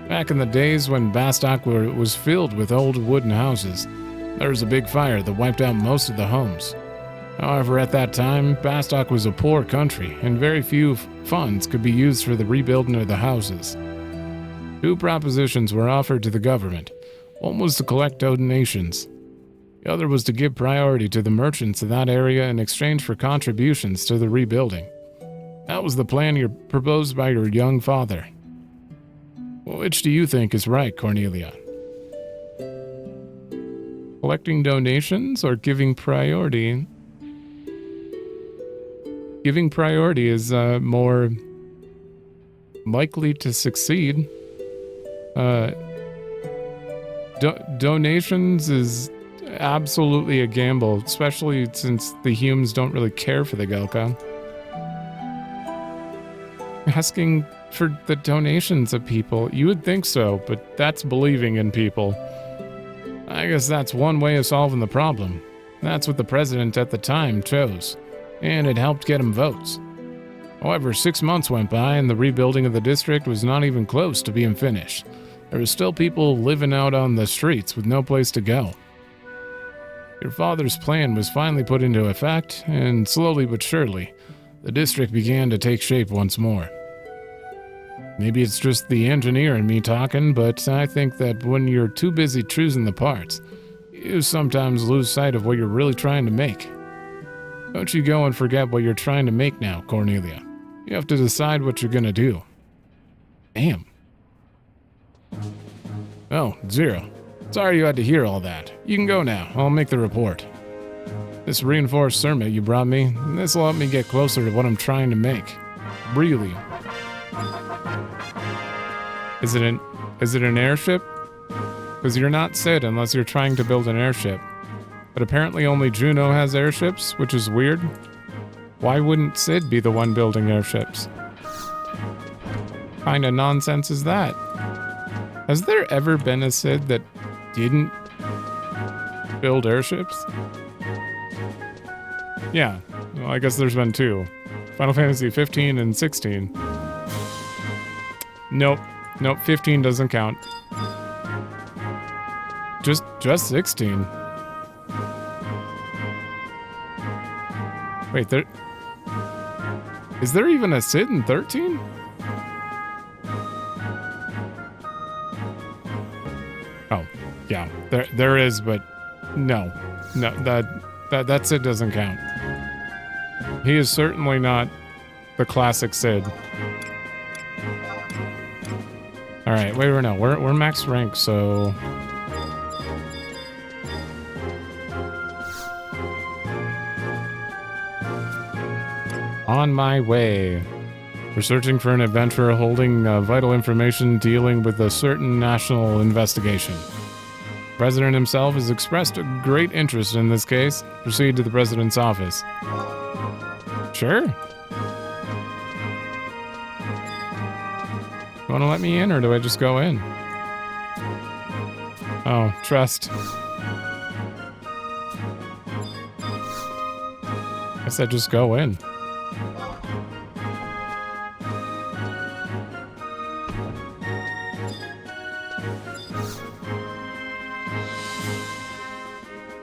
Back in the days when Bastok was filled with old wooden houses, there was a big fire that wiped out most of the homes. However, at that time, Bastok was a poor country, and very few funds could be used for the rebuilding of the houses. Two propositions were offered to the government. One was to collect donations. The other was to give priority to the merchants of that area in exchange for contributions to the rebuilding. That was the plan proposed by your young father. Which do you think is right, Cornelia? Collecting donations or giving priority? Giving priority is more likely to succeed. Donations is absolutely a gamble, especially since the humans don't really care for the Galka. Asking for the donations of people, you would think so, but that's believing in people. I guess that's one way of solving the problem. That's what the president at the time chose, and it helped get him votes. However, 6 months went by and the rebuilding of the district was not even close to being finished. There were still people living out on the streets with no place to go. Your father's plan was finally put into effect, and slowly but surely, the district began to take shape once more. Maybe it's just the engineer in me talking, but I think that when you're too busy choosing the parts, you sometimes lose sight of what you're really trying to make. Don't you go and forget what you're trying to make now, Cornelia. You have to decide what you're gonna do. Damn. Oh, Zero. Sorry you had to hear all that. You can go now. I'll make the report. This reinforced Cermet you brought me, this'll help me get closer to what I'm trying to make. Really. Is it an airship? Because you're not Sid unless you're trying to build an airship. But apparently only Juno has airships, which is weird. Why wouldn't Sid be the one building airships? kind of nonsense is that? Has there ever been a Sid that didn't build airships? Yeah, well, I guess there's been 2. Final Fantasy 15 and 16. Nope, 15 doesn't count. Just 16. Wait, is there even a Sid in 13? Oh, yeah, there is, but no, that Sid doesn't count. He is certainly not the classic Sid. All right, wait, no, we're max rank, so on my way. We're searching for an adventurer holding vital information dealing with a certain national investigation. The president himself has expressed a great interest in this case. Proceed to the president's office. Sure. You want to let me in, or do I just go in? Oh, trust. I said just go in.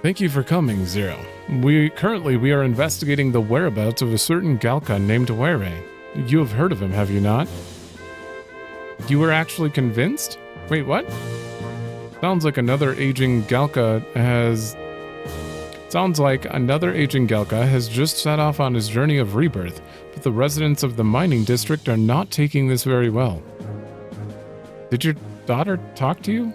Thank you for coming, Zero. We are investigating the whereabouts of a certain Galka named Were. You have heard of him, have you not? You were actually convinced? Wait, what? Sounds like another aging Galka has just set off on his journey of rebirth, but the residents of the mining district are not taking this very well. Did your daughter talk to you?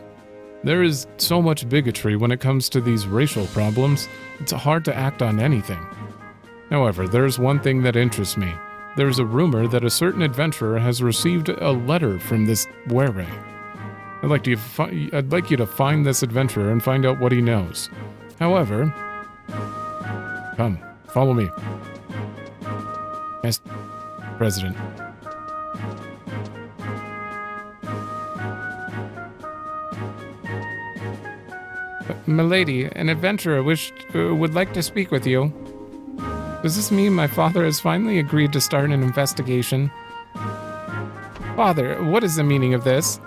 There is so much bigotry when it comes to these racial problems, it's hard to act on anything. However, there's one thing that interests me. There's a rumor that a certain adventurer has received a letter from this Were. I'd like you to find this adventurer and find out what he knows. However, come, follow me. Yes, President. Milady, an adventurer would like to speak with you. Does this mean my father has finally agreed to start an investigation? Father, what is the meaning of this?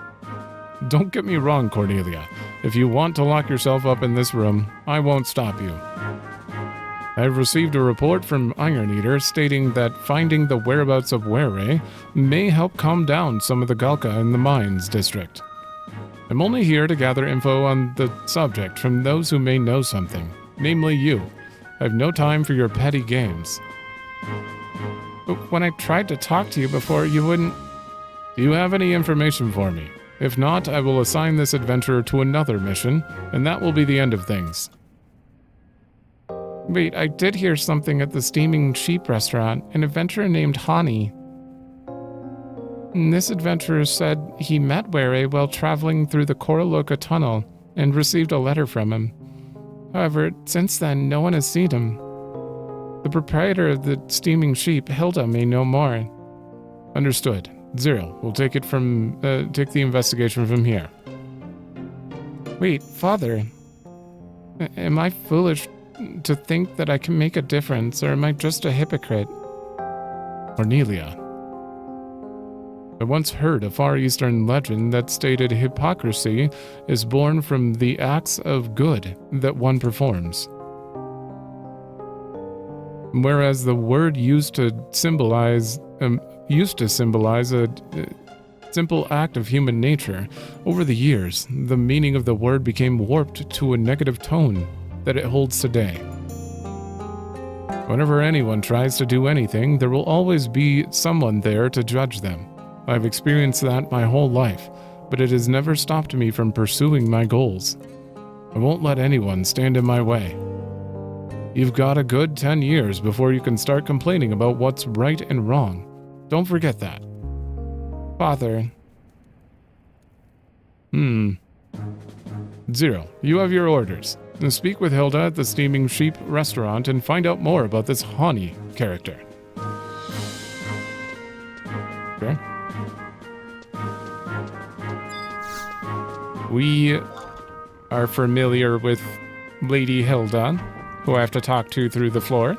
Don't get me wrong, Cornelia. If you want to lock yourself up in this room, I won't stop you. I have received a report from Iron Eater stating that finding the whereabouts of Were may help calm down some of the Galka in the mines district. I'm only here to gather info on the subject from those who may know something, namely you. I have no time for your petty games. But when I tried to talk to you before, you wouldn't... Do you have any information for me? If not, I will assign this adventurer to another mission, and that will be the end of things. Wait, I did hear something at the Steaming Sheep restaurant, an adventurer named Hani. This adventurer said he met Were while traveling through the Koroloka tunnel and received a letter from him. However, since then, no one has seen him. The proprietor of the Steaming Sheep, Hilda, may know more. Understood. Zero. We'll take the investigation from here. Wait, Father. Am I foolish to think that I can make a difference, or am I just a hypocrite? Cornelia. I once heard a Far Eastern legend that stated hypocrisy is born from the acts of good that one performs. Whereas the word used to symbolize a simple act of human nature, over the years, the meaning of the word became warped to a negative tone that it holds today. Whenever anyone tries to do anything, there will always be someone there to judge them. I've experienced that my whole life, but it has never stopped me from pursuing my goals. I won't let anyone stand in my way. You've got a good 10 years before you can start complaining about what's right and wrong. Don't forget that. Father. Zero, you have your orders. Now speak with Hilda at the Steaming Sheep restaurant and find out more about this Hani character. Okay. We are familiar with Lady Hilda, who I have to talk to through the floor.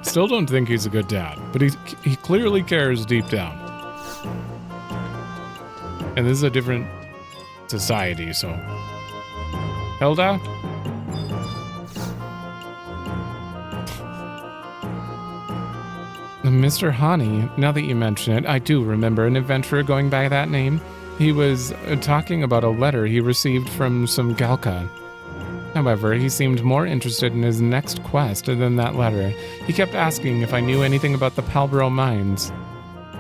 Still don't think he's a good dad, but he clearly cares deep down. And this is a different society, so... Hilda? Mr. Hani, now that you mention it, I do remember an adventurer going by that name. He was talking about a letter he received from some Galka. However, he seemed more interested in his next quest than that letter. He kept asking if I knew anything about the Palbro mines.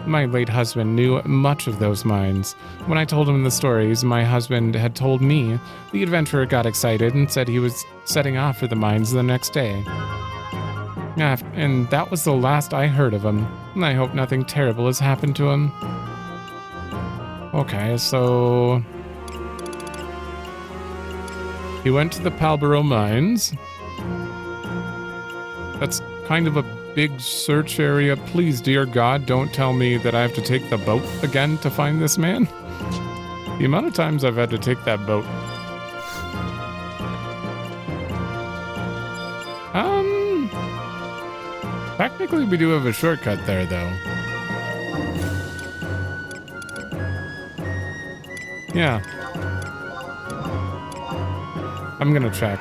My late husband knew much of those mines. When I told him the stories my husband had told me, the adventurer got excited and said he was setting off for the mines the next day. And that was the last I heard of him. I hope nothing terrible has happened to him. Okay, so... he went to the Palbro mines. That's kind of a big search area. Please, dear God, don't tell me that I have to take the boat again to find this man. The amount of times I've had to take that boat. Technically, we do have a shortcut there, though. Yeah. I'm gonna check.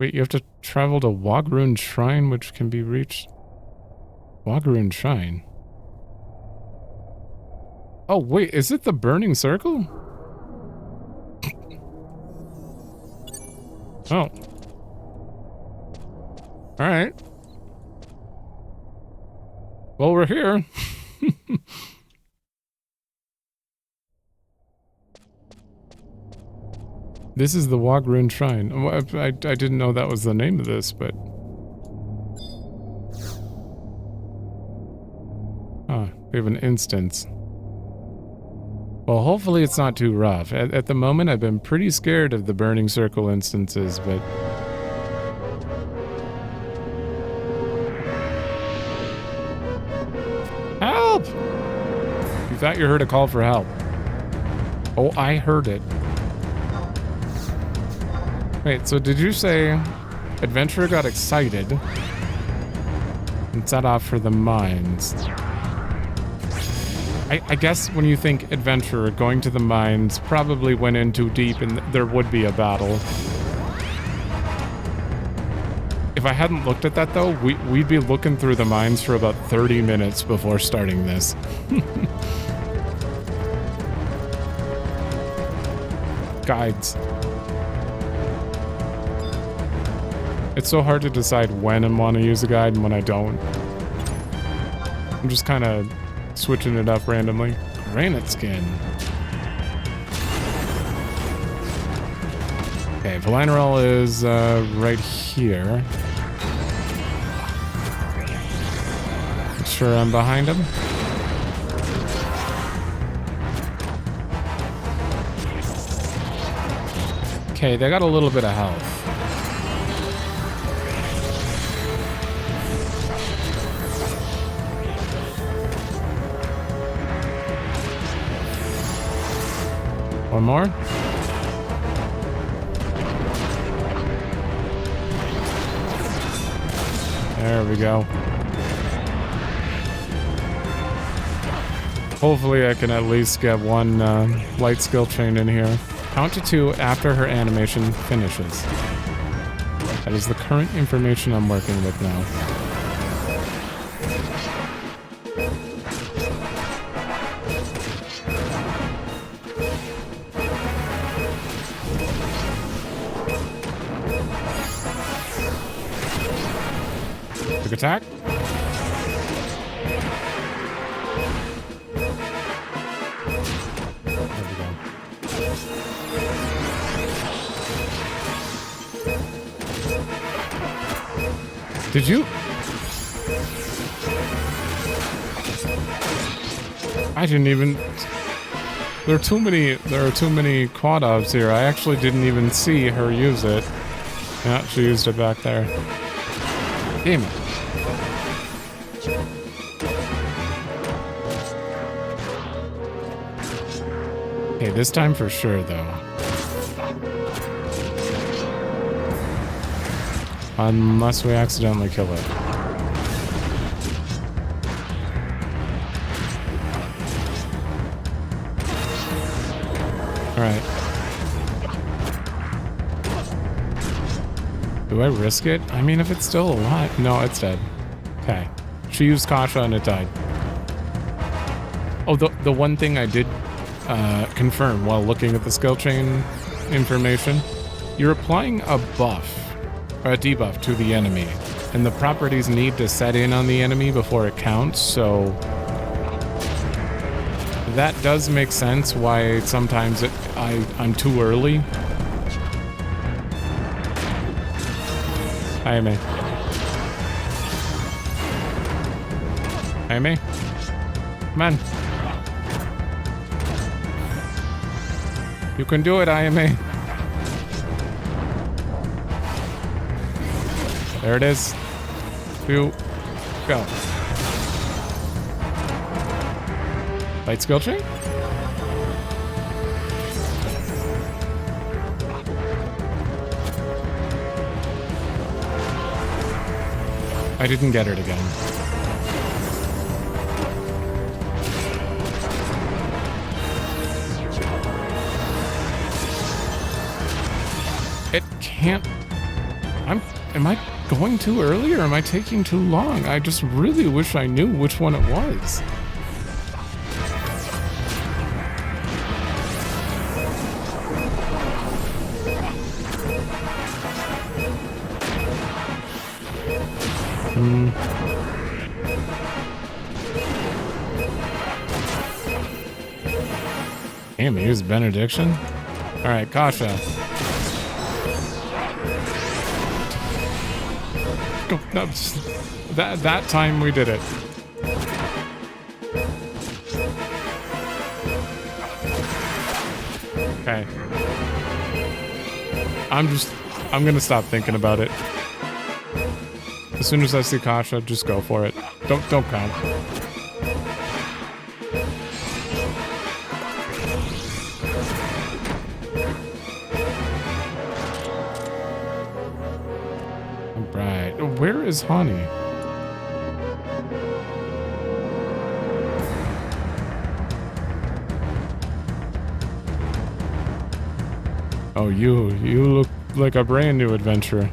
Wait, you have to travel to Wagrun Shrine, which can be reached... Wagrun Shrine? Oh, wait, is it the Burning Circle? Oh. Alright. Well, we're here. This is the Wagrun Shrine. I didn't know that was the name of this, but... we have an instance. Well, hopefully it's not too rough. At the moment, I've been pretty scared of the Burning Circle instances, but... Help! You thought you heard a call for help. Oh, I heard it. Wait, so did you say adventurer got excited and set off for the mines? I guess when you think adventurer, going to the mines probably went in too deep and there would be a battle. If I hadn't looked at that though, we'd be looking through the mines for about 30 minutes before starting this. Guides. It's so hard to decide when I want to use a guide and when I don't. I'm just kind of switching it up randomly. Granite skin. Okay, Valinerol is right here. Make sure I'm behind him. Okay, they got a little bit of health. One more. There we go. Hopefully I can at least get one light skill chain in here. Count to 2 after her animation finishes. That is the current information I'm working with now. Quick attack. There we go. Did you? I didn't even... There are too many quad ops here. I actually didn't even see her use it. Yeah, she used it back there. Damn it. Okay, this time for sure, though. Unless we accidentally kill it. Alright. Do I risk it? I mean, if it's still alive. No, it's dead. Okay. She used Kasha and it died. Oh, the one thing I did confirm while looking at the skill chain information, you're applying a buff or a debuff to the enemy, and the properties need to set in on the enemy before it counts, so that does make sense why sometimes I'm too early. Hi, Amy. Amy? Come on. You can do it, Amy. There it is. 2, go. Light skill chain? I didn't get it again. It can't... Am I going too early or am I taking too long? I just really wish I knew which one it was. Damn, he used benediction. All right, Kasha. No, that time we did it. Okay. I'm gonna stop thinking about it. As soon as I see Kasha, just go for it. Don't count. Where is Hani? Oh, you look like a brand new adventurer.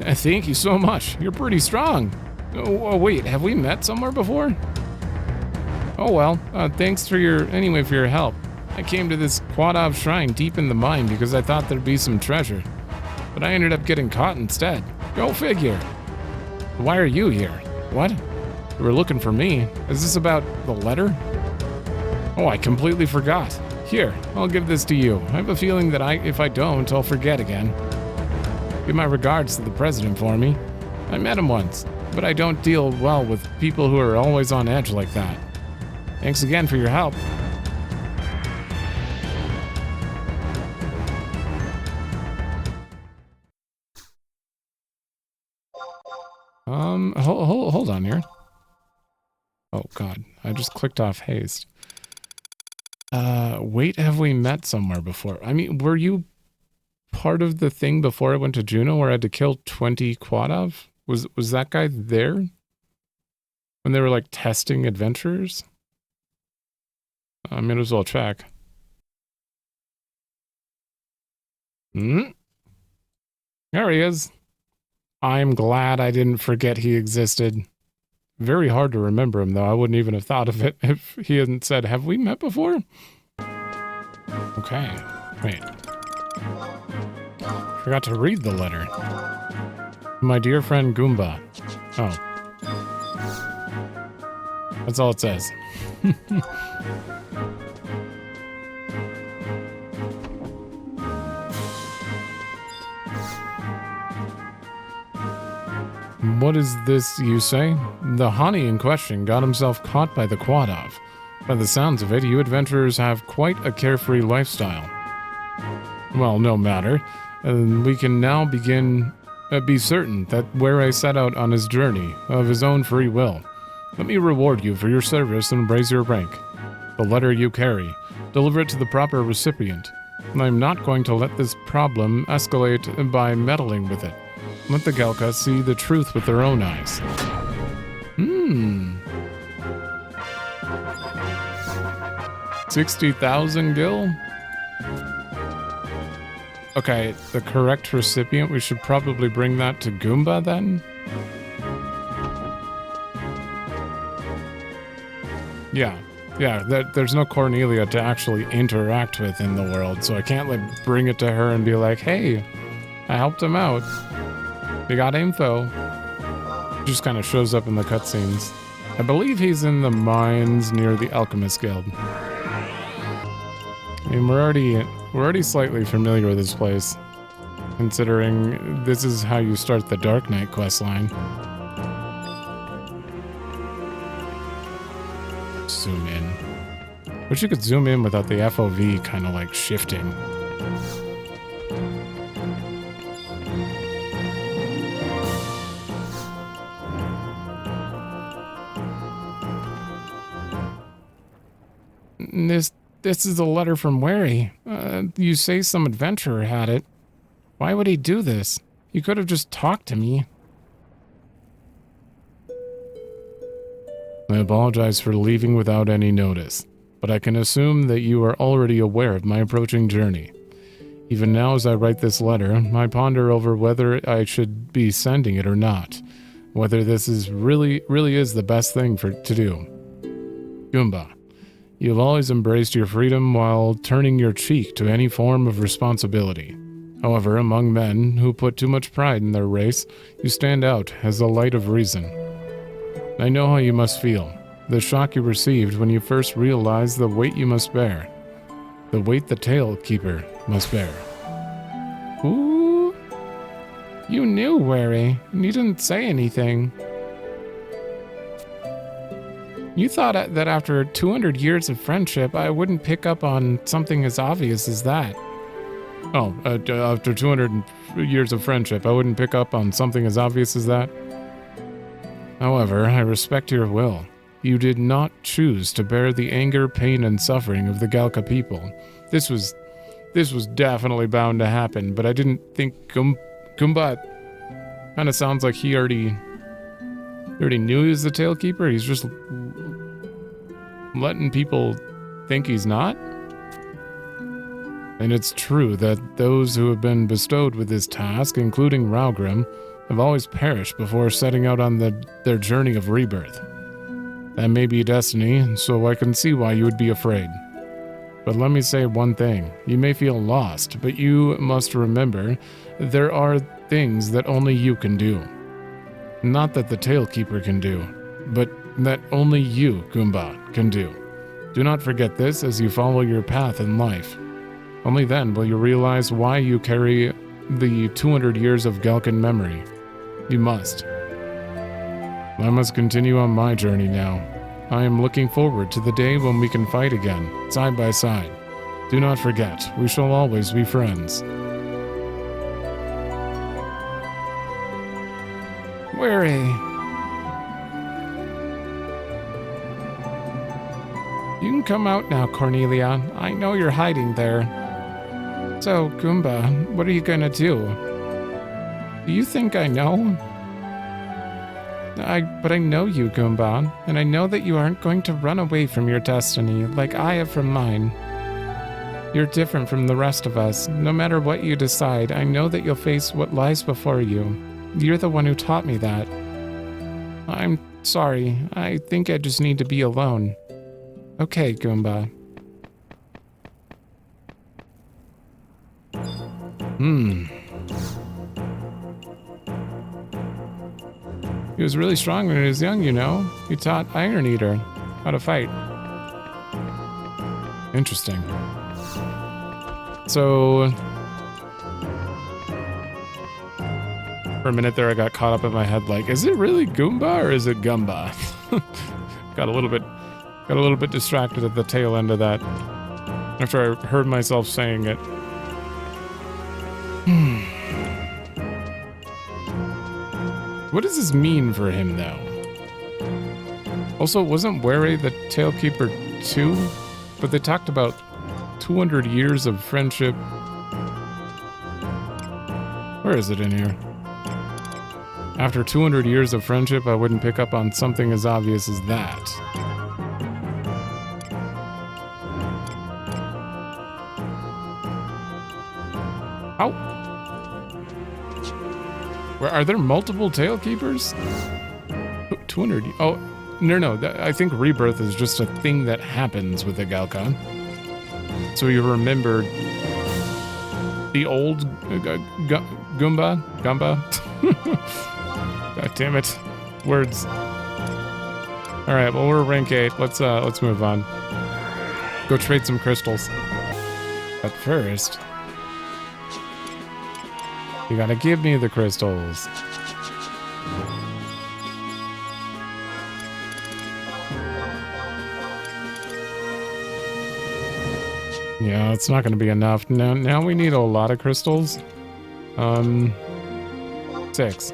Thank you so much. You're pretty strong. Oh, wait, have we met somewhere before? Oh well, thanks for your help. I came to this Quadov shrine deep in the mine because I thought there'd be some treasure, but I ended up getting caught instead. Go figure. Why are you here? What? You were looking for me. Is this about the letter? Oh, I completely forgot. Here, I'll give this to you. I have a feeling that if I don't, I'll forget again. Give my regards to the president for me. I met him once, but I don't deal well with people who are always on edge like that. Thanks again for your help. Hold on here. Oh god, I just clicked off haste. Wait, have we met somewhere before? I mean, were you part of the thing before I went to Juno where I had to kill 20 Quadov? Was that guy there? When they were like testing adventurers? I might as well check. There he is. I'm glad I didn't forget he existed. Very hard to remember him, though. I wouldn't even have thought of it if he hadn't said, have we met before? Okay. Wait. Forgot to read the letter. My dear friend Goomba. Oh. That's all it says. What is this you say? The Hani in question got himself caught by the Quadov. By the sounds of it, you adventurers have quite a carefree lifestyle. Well, no matter. And we can now be certain that Were set out on his journey of his own free will. Let me reward you for your service and raise your rank. The letter you carry, deliver it to the proper recipient. I'm not going to let this problem escalate by meddling with it. Let the Galka see the truth with their own eyes. 60,000 gil? Okay, the correct recipient, we should probably bring that to Goomba then? Yeah, there's no Cornelia to actually interact with in the world, so I can't like bring it to her and be like, hey, I helped him out. You got info. Just kind of shows up in the cutscenes. I believe he's in the mines near the Alchemist Guild. I mean, we're already slightly familiar with this place, considering this is how you start the Dark Knight questline. Zoom in. Wish you could zoom in without the FOV kind of like shifting. This is a letter from Wary. You say some adventurer had it. Why would he do this? You could have just talked to me. I apologize for leaving without any notice, but I can assume that you are already aware of my approaching journey. Even now as I write this letter, I ponder over whether I should be sending it or not, whether this is really is the best thing to do. Goomba. You have always embraced your freedom while turning your cheek to any form of responsibility. However, among men who put too much pride in their race, you stand out as the light of reason. I know how you must feel, the shock you received when you first realized the weight you must bear, the weight the Talekeeper must bear. Ooh, you knew, Wary, and you didn't say anything. You thought that after 200 years of friendship, I wouldn't pick up on something as obvious as that. Oh, after 200 years of friendship, I wouldn't pick up on something as obvious as that? However, I respect your will. You did not choose to bear the anger, pain, and suffering of the Galka people. This was definitely bound to happen, but I didn't think Goomba kind of sounds like he already knew he was the Talekeeper. He's just letting people think he's not. And it's true that those who have been bestowed with this task, including Raugrim, have always perished before setting out on their journey of rebirth. That may be destiny, so I can see why you would be afraid. But let me say one thing. You may feel lost, but you must remember there are things that only you can do. Not that the Talekeeper can do, but that only you, Goomba, can do. Do not forget this as you follow your path in life. Only then will you realize why you carry the 200 years of Galkan memory. You must. I must continue on my journey now. I am looking forward to the day when we can fight again, side by side. Do not forget, we shall always be friends. Wary. You can come out now, Cornelia. I know you're hiding there. So, Goomba, what are you gonna do? Do you think I know? But I know you, Goomba, and I know that you aren't going to run away from your destiny like I have from mine. You're different from the rest of us. No matter what you decide, I know that you'll face what lies before you. You're the one who taught me that. I'm sorry. I think I just need to be alone. Okay, Goomba. He was really strong when he was young, you know. He taught Iron Eater how to fight. Interesting. So, for a minute there, I got caught up in my head, like, is it really Goomba or is it Gumba? got a little bit distracted at the tail end of that after I heard myself saying it. What does this mean for him, though? Also, wasn't Wary the Talekeeper too? But they talked about 200 years of friendship. Where is it in here? After 200 years of friendship, I wouldn't pick up on something as obvious as that. Ow! Where, are there multiple Talekeepers? 200... Oh, no. I think rebirth is just a thing that happens with the Galka. So you remembered the old Gumba? God damn it. Words. Alright, well, we're rank 8. Let's move on. Go trade some crystals. But first, you gotta give me the crystals. Yeah, it's not gonna be enough. Now we need a lot of crystals. 6.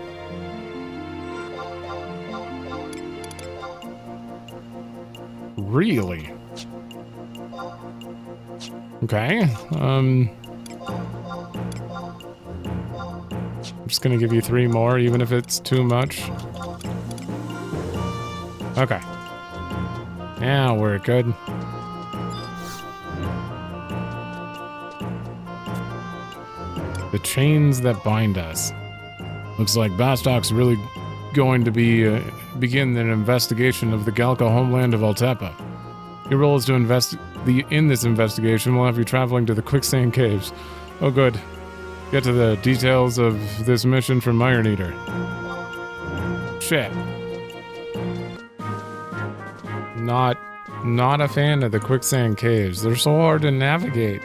Really? Okay. I'm just gonna give you 3 more, even if it's too much. Okay. Yeah, we're good. The chains that bind us. Looks like Bastok's really going to be begin an investigation of the Galka homeland of Altepa. Your role is to in this investigation, we'll have you traveling to the Quicksand Caves. Oh good. Get to the details of this mission from Iron Eater. Shit. Not a fan of the Quicksand Caves. They're so hard to navigate.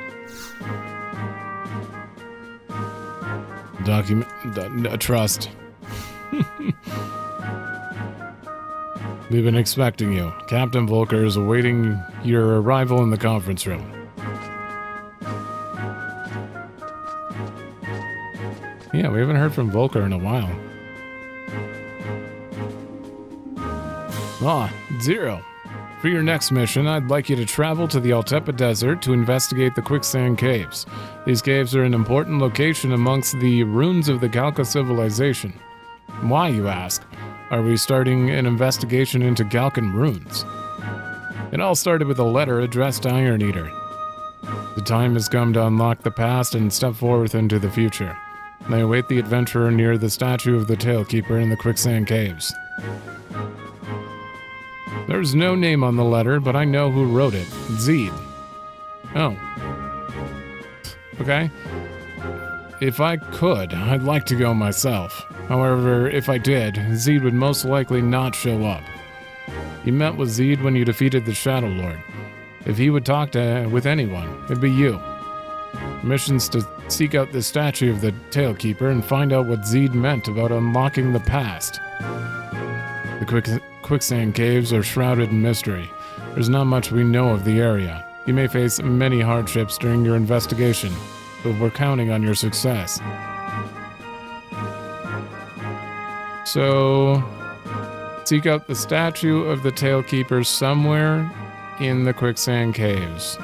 Trust. We've been expecting you. Captain Volker is awaiting your arrival in the conference room. Yeah, we haven't heard from Volker in a while. Zero. For your next mission, I'd like you to travel to the Altepa Desert to investigate the Quicksand Caves. These caves are an important location amongst the ruins of the Galka civilization. Why, you ask? Are we starting an investigation into Galkan ruins? It all started with a letter addressed to Iron Eater. The time has come to unlock the past and step forth into the future. They await the adventurer near the statue of the Talekeeper in the Quicksand Caves. There's no name on the letter, but I know who wrote it. Zeed. Oh. Okay. If I could, I'd like to go myself. However, if I did, Zeed would most likely not show up. You met with Zeed when you defeated the Shadow Lord. If he would talk with anyone, it'd be you. Mission's to seek out the statue of the Talekeeper and find out what Zeed meant about unlocking the past. The Quicksand Caves are shrouded in mystery. There's not much we know of the area. You may face many hardships during your investigation, but we're counting on your success. So, seek out the statue of the Talekeeper somewhere in the Quicksand Caves.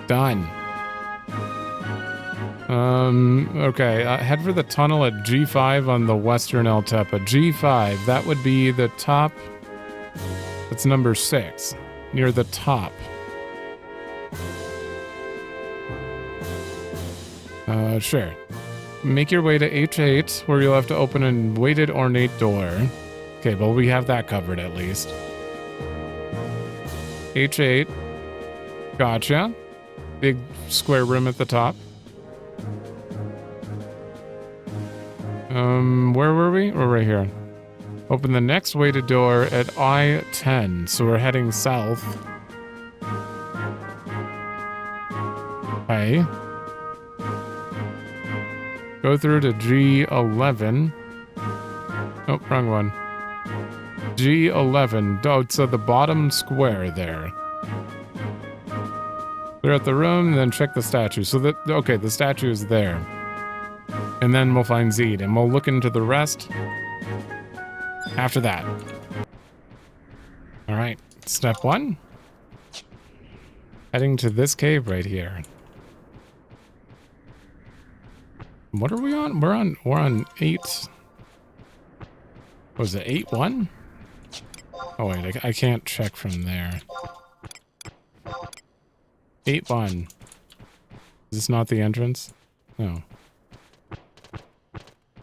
Done. Okay, head for the tunnel at G5 on the western Altepa. G5, that would be the top. That's number 6, near the top. Sure. Make your way to H8, where you'll have to open a weighted ornate door. Okay, well, we have that covered at least. H8. Gotcha. Big square room at the top. Where were we? We're right here. Open the next weighted door at I-10, so we're heading south. Okay. Go through to G11. Oh, wrong one. G11. Oh, it's at the bottom square there. Clear out the room, and then check the statue. So that, okay, the statue is there. And then we'll find Zed, and we'll look into the rest after that. All right, step 1. Heading to this cave right here. What are we on? We're on 8. Was it 8-1? Oh wait, I can't check from there. 8-1. Is this not the entrance? No.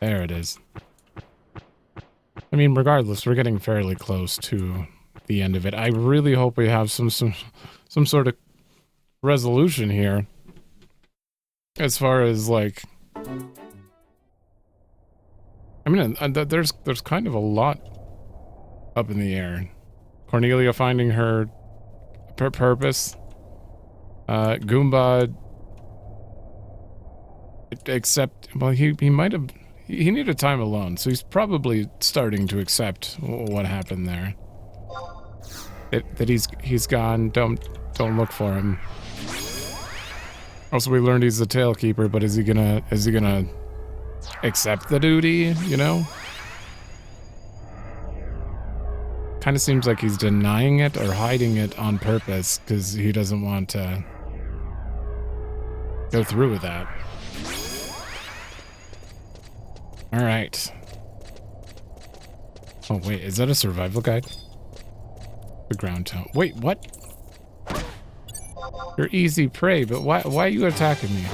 There it is. I mean, regardless, we're getting fairly close to the end of it. I really hope we have some sort of resolution here. As far as like, I mean, there's kind of a lot up in the air. Cornelia finding her purpose. Goomba, except, well, he might have, he needed time alone, so he's probably starting to accept what happened there. That he's gone. Don't look for him. Also, we learned he's the Talekeeper, but is he gonna accept the duty? You know. Kind of seems like he's denying it or hiding it on purpose because he doesn't want to go through with that. All right. Oh wait, is that a survival guide? The ground tone. Wait, what? You're easy prey, but why are you attacking me?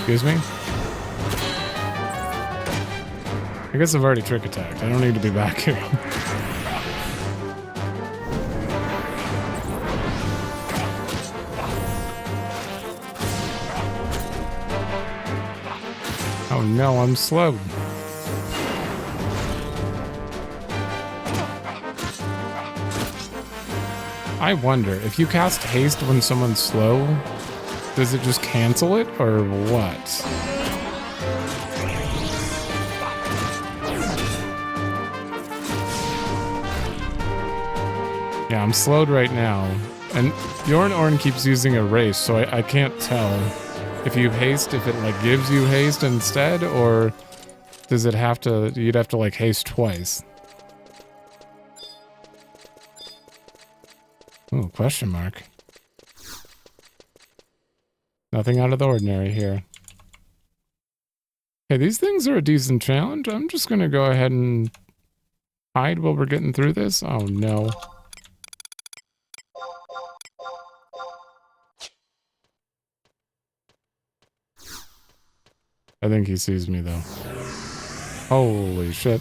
Excuse me? I guess I've already trick attacked. I don't need to be back here. Oh no, I'm slowed. I wonder, if you cast haste when someone's slow, does it just cancel it, or what? Yeah, I'm slowed right now. And Orn keeps using erase, so I can't tell if you haste, if it like gives you haste instead, or does it have to, you'd have to like haste twice. Oh, question mark. Nothing out of the ordinary here. Okay, these things are a decent challenge. I'm just gonna go ahead and hide while we're getting through this. Oh no. I think he sees me though. Holy shit.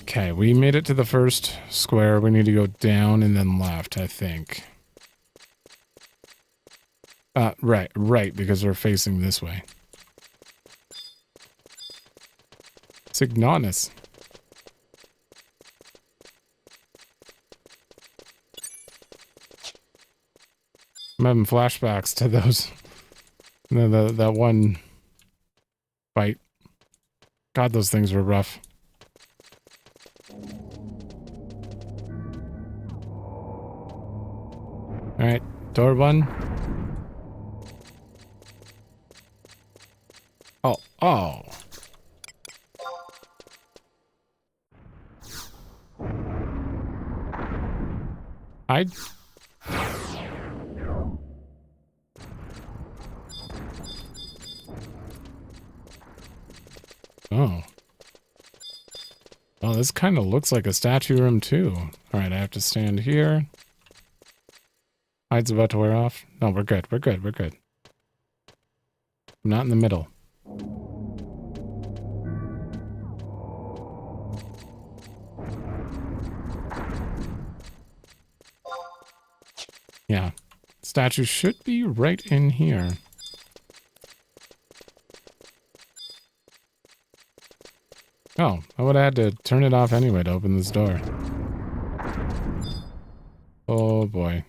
Okay, we made it to the first square. We need to go down and then left, I think. Right, because we're facing this way. Signatus. I'm having flashbacks to those. That one fight. God, those things were rough. Alright, door 1. Oh. Oh, this kind of looks like a statue room too. Alright, I have to stand here. Hide's about to wear off. No, we're good. I'm not in the middle. Yeah. Statue should be right in here. Oh, I would have had to turn it off anyway to open this door. Oh boy.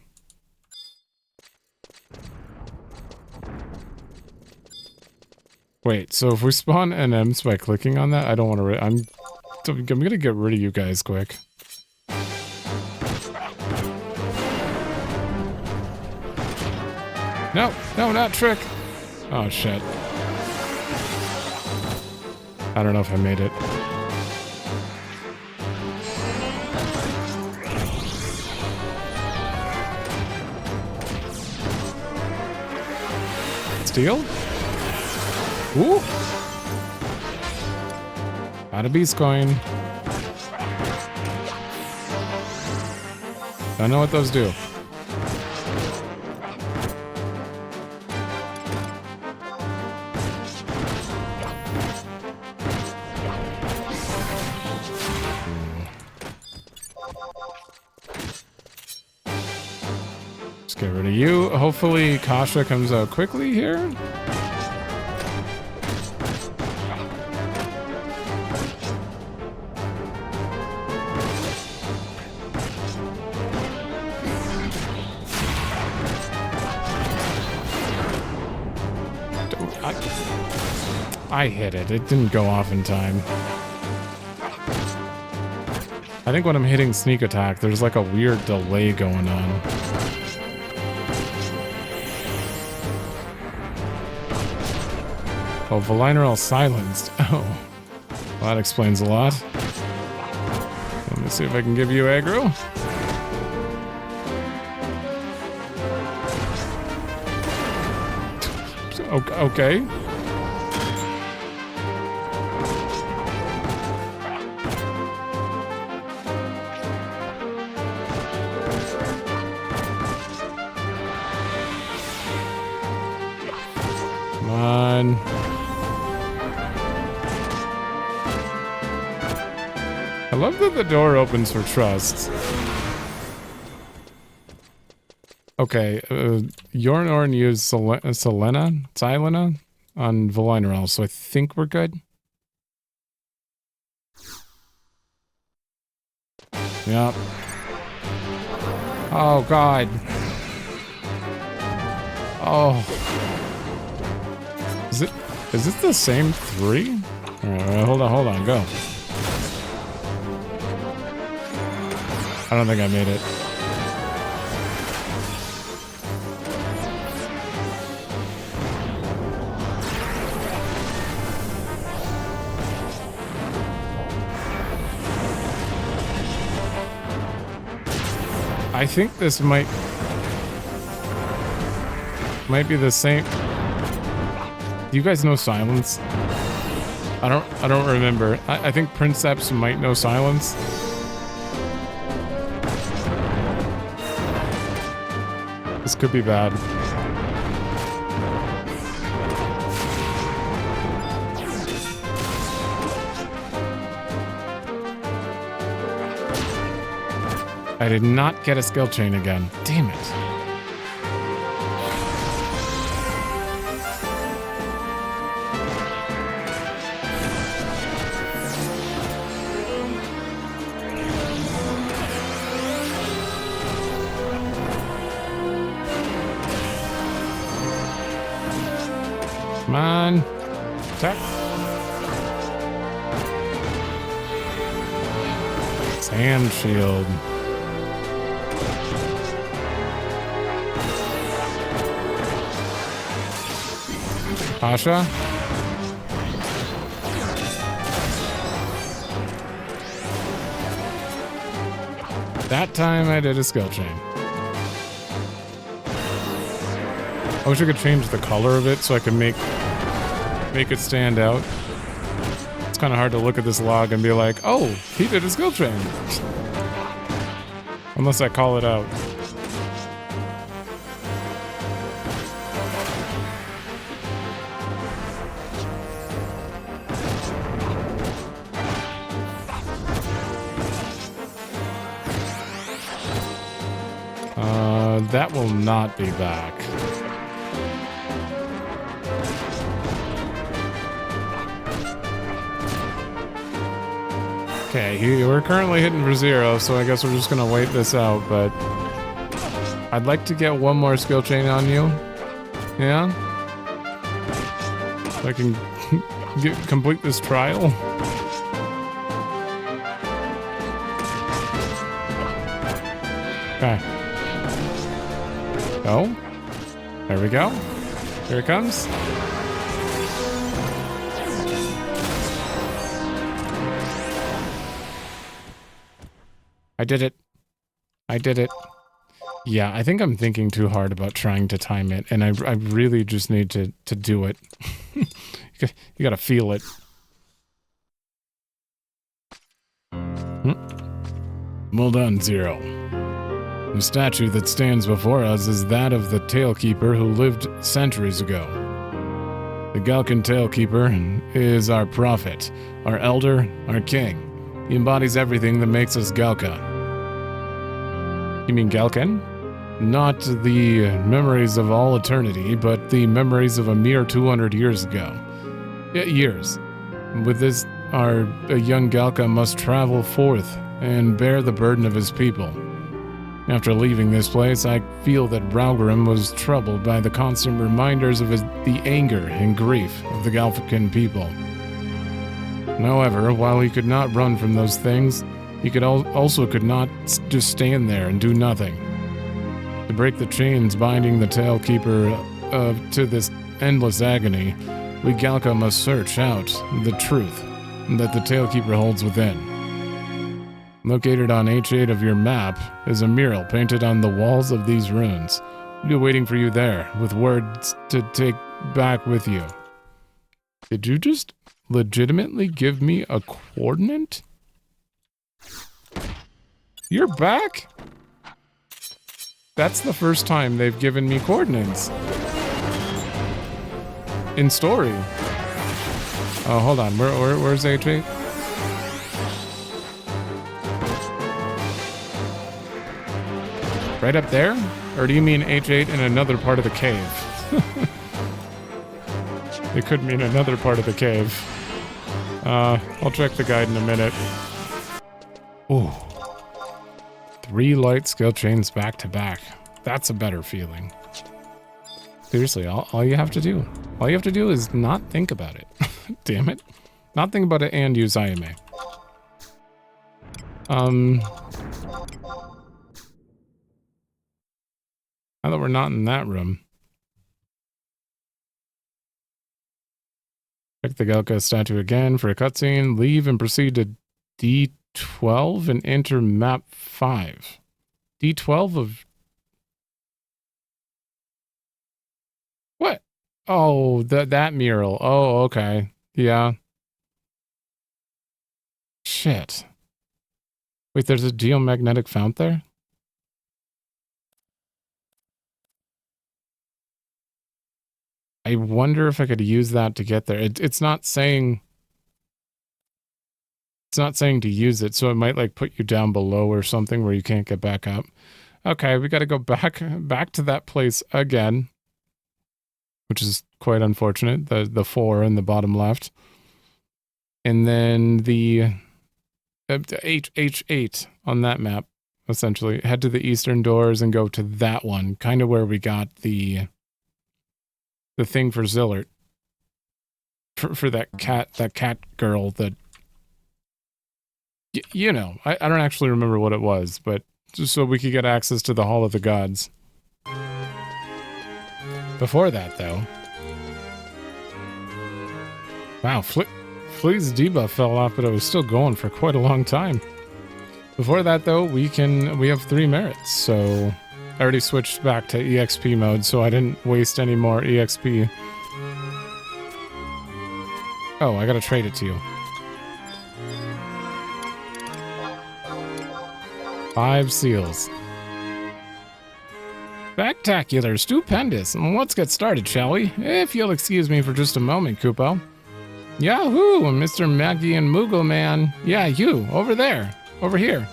Wait, so if we spawn NMs by clicking on that, I don't want to. I'm gonna get rid of you guys quick. No, no, not trick. Oh shit. I don't know if I made it. Steal? Ooh! Got a beast coin. Don't know what those do. Let's get rid of you. Hopefully Kasha comes out quickly here. I hit it. It didn't go off in time. I think when I'm hitting sneak attack, there's like a weird delay going on. Oh, Vana'diel silenced. Oh. Well, that explains a lot. Let me see if I can give you aggro. Okay. Come on. I love that the door opens for trust. Okay, Yornorn used Silena on Vana'diel, so I think we're good. Yep. Oh god. Oh. Is this the same three? Alright, hold on, go. I don't think I made it. I think this might be the same. Do you guys know silence? I don't remember. I think Princeps might know silence. This could be bad. I did not get a skill chain again. Damn it. Come on. Attack. Sand shield. Pasha? That time I did a skill chain. I wish I could change the color of it so I can make it stand out. It's kind of hard to look at this log and be like, oh, he did a skill chain. Unless I call it out. That will not be back. Okay, we're currently hitting for 0, so I guess we're just gonna wait this out, but I'd like to get one more skill chain on you. Yeah? So I can complete this trial. Okay. Oh. There we go. Here it comes. I did it. I did it. Yeah, I think I'm thinking too hard about trying to time it, and I really just need to do it. You gotta feel it. Well done, Zero. The statue that stands before us is that of the Talekeeper who lived centuries ago. The Galkan Talekeeper is our prophet, our elder, our king. He embodies everything that makes us Galka. You mean Galkan? Not the memories of all eternity, but the memories of a mere 200 years ago. Years. With this, a young Galka must travel forth and bear the burden of his people. After leaving this place, I feel that Raugarim was troubled by the constant reminders of the anger and grief of the Galfakan people. However, while he could not run from those things, he could not just stand there and do nothing. To break the chains binding the Talekeeper to this endless agony, we Galka must search out the truth that the Talekeeper holds within. Located on H8 of your map is a mural painted on the walls of these ruins. We'll be waiting for you there, with words to take back with you. Did you just legitimately give me a coordinate? You're back? That's the first time they've given me coordinates. In story. Oh, hold on. Where's H8? Right up there? Or do you mean H8 in another part of the cave? It could mean another part of the cave. I'll check the guide in a minute. Ooh. 3 light skill chains back to back. That's a better feeling. Seriously, all you have to do is not think about it. Damn it. Not think about it and use IMA. Now that we're not in that room. Check the Galka statue again for a cutscene. Leave and proceed to D12 and enter map 5. D12 of... What? Oh, that mural. Oh, okay. Yeah. Shit. Wait, there's a geomagnetic fount there? I wonder if I could use that to get there. It's not saying... It's not saying to use it, so it might like put you down below or something where you can't get back up. Okay, we got to go back to that place again, which is quite unfortunate. The 4 in the bottom left, and then the H8 on that map. Essentially, head to the eastern doors and go to that one, kind of where we got the thing for Zilart, for that cat girl that. You know, I don't actually remember what it was, but just so we could get access to the Hall of the Gods. Before that, though... Wow, Flea's debuff fell off, but it was still going for quite a long time. Before that, though, we have 3 merits, so... I already switched back to EXP mode, so I didn't waste any more EXP. Oh, I gotta trade it to you. 5 seals. Spectacular, stupendous. Let's get started, shall we? If you'll excuse me for just a moment, Kupo. Yahoo, Mr. Maggie and Moogle Man. Yeah, you, over there. Over here.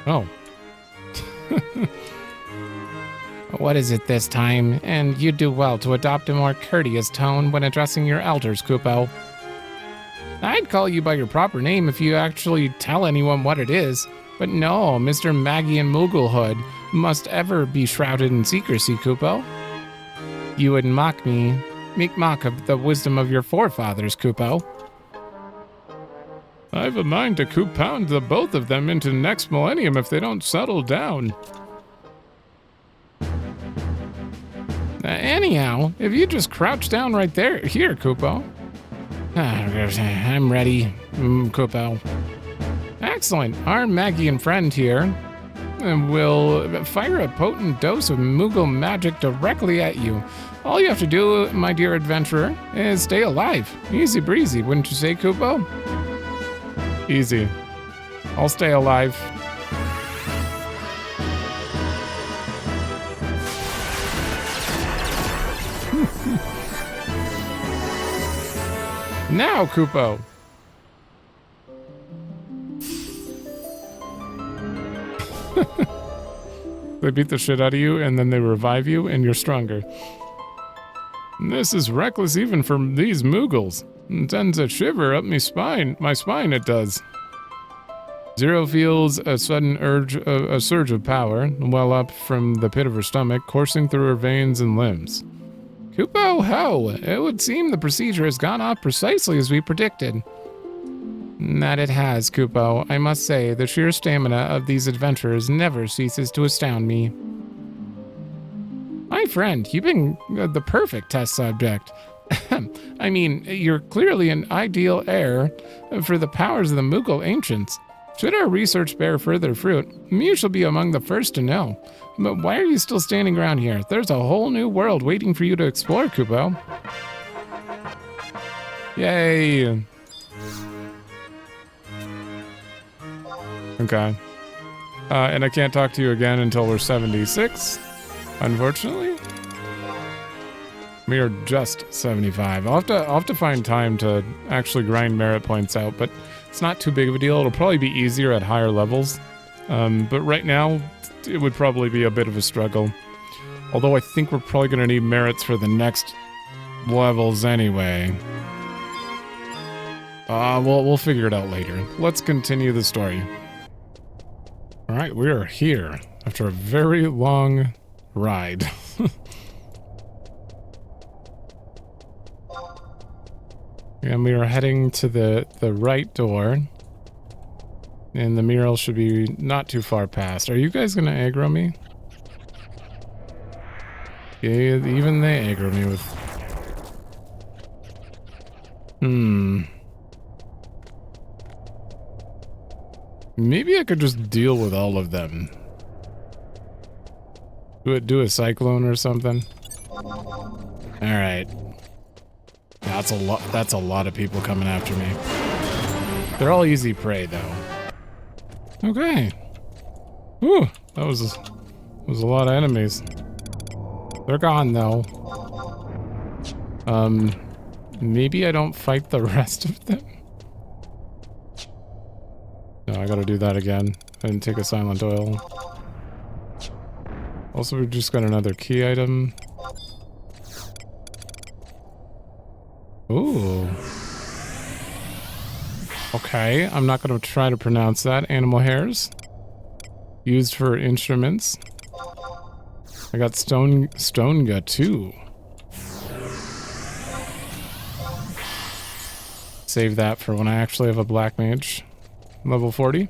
Oh. What is it this time? And you do well to adopt a more courteous tone when addressing your elders, Kupo. I'd call you by your proper name if you actually tell anyone what it is. But no, Mr. Magian Mugglehood must ever be shrouded in secrecy, Kupo. You would make mock of the wisdom of your forefathers, Kupo. I've a mind to pound the both of them into next millennium if they don't settle down. Anyhow, if you just crouch down right here, Kupo. I'm ready, Kupo. Excellent. Our Magian friend here will fire a potent dose of Moogle magic directly at you. All you have to do, my dear adventurer, is stay alive. Easy breezy, wouldn't you say, Kupo? Easy. I'll stay alive. Now, Kupo. They beat the shit out of you, and then they revive you, and you're stronger. This is reckless even for these Moogles. It sends a shiver up my spine, it does. Zero feels a sudden a surge of power well up from the pit of her stomach, coursing through her veins and limbs. Kupo, ho! It would seem the procedure has gone off precisely as we predicted. That it has, Kupo. I must say, the sheer stamina of these adventurers never ceases to astound me. My friend, you've been the perfect test subject. I mean, you're clearly an ideal heir for the powers of the Moogle ancients. Should our research bear further fruit, you shall be among the first to know. But why are you still standing around here? There's a whole new world waiting for you to explore, Kupo. Yay! Okay. And I can't talk to you again until we're 76, unfortunately. We are just 75. I'll have to find time to actually grind merit points out, but it's not too big of a deal. It'll probably be easier at higher levels. But right now, it would probably be a bit of a struggle. Although I think we're probably going to need merits for the next levels anyway. We'll figure it out later. Let's continue the story. Alright, we are here after a very long ride. And we are heading to the right door. And the mural should be not too far past. Are you guys gonna aggro me? Yeah, even they aggro me with... Maybe I could just deal with all of them. Do a cyclone or something? Alright. That's a lot of people coming after me. They're all easy prey though. Okay. Whew, that was a lot of enemies. They're gone though. Maybe I don't fight the rest of them. No, I gotta do that again. I didn't take a silent oil. Also, we just got another key item. Ooh. Okay, I'm not gonna try to pronounce that. Animal hairs. Used for instruments. I got Stonga too. Save that for when I actually have a black mage. Level 40.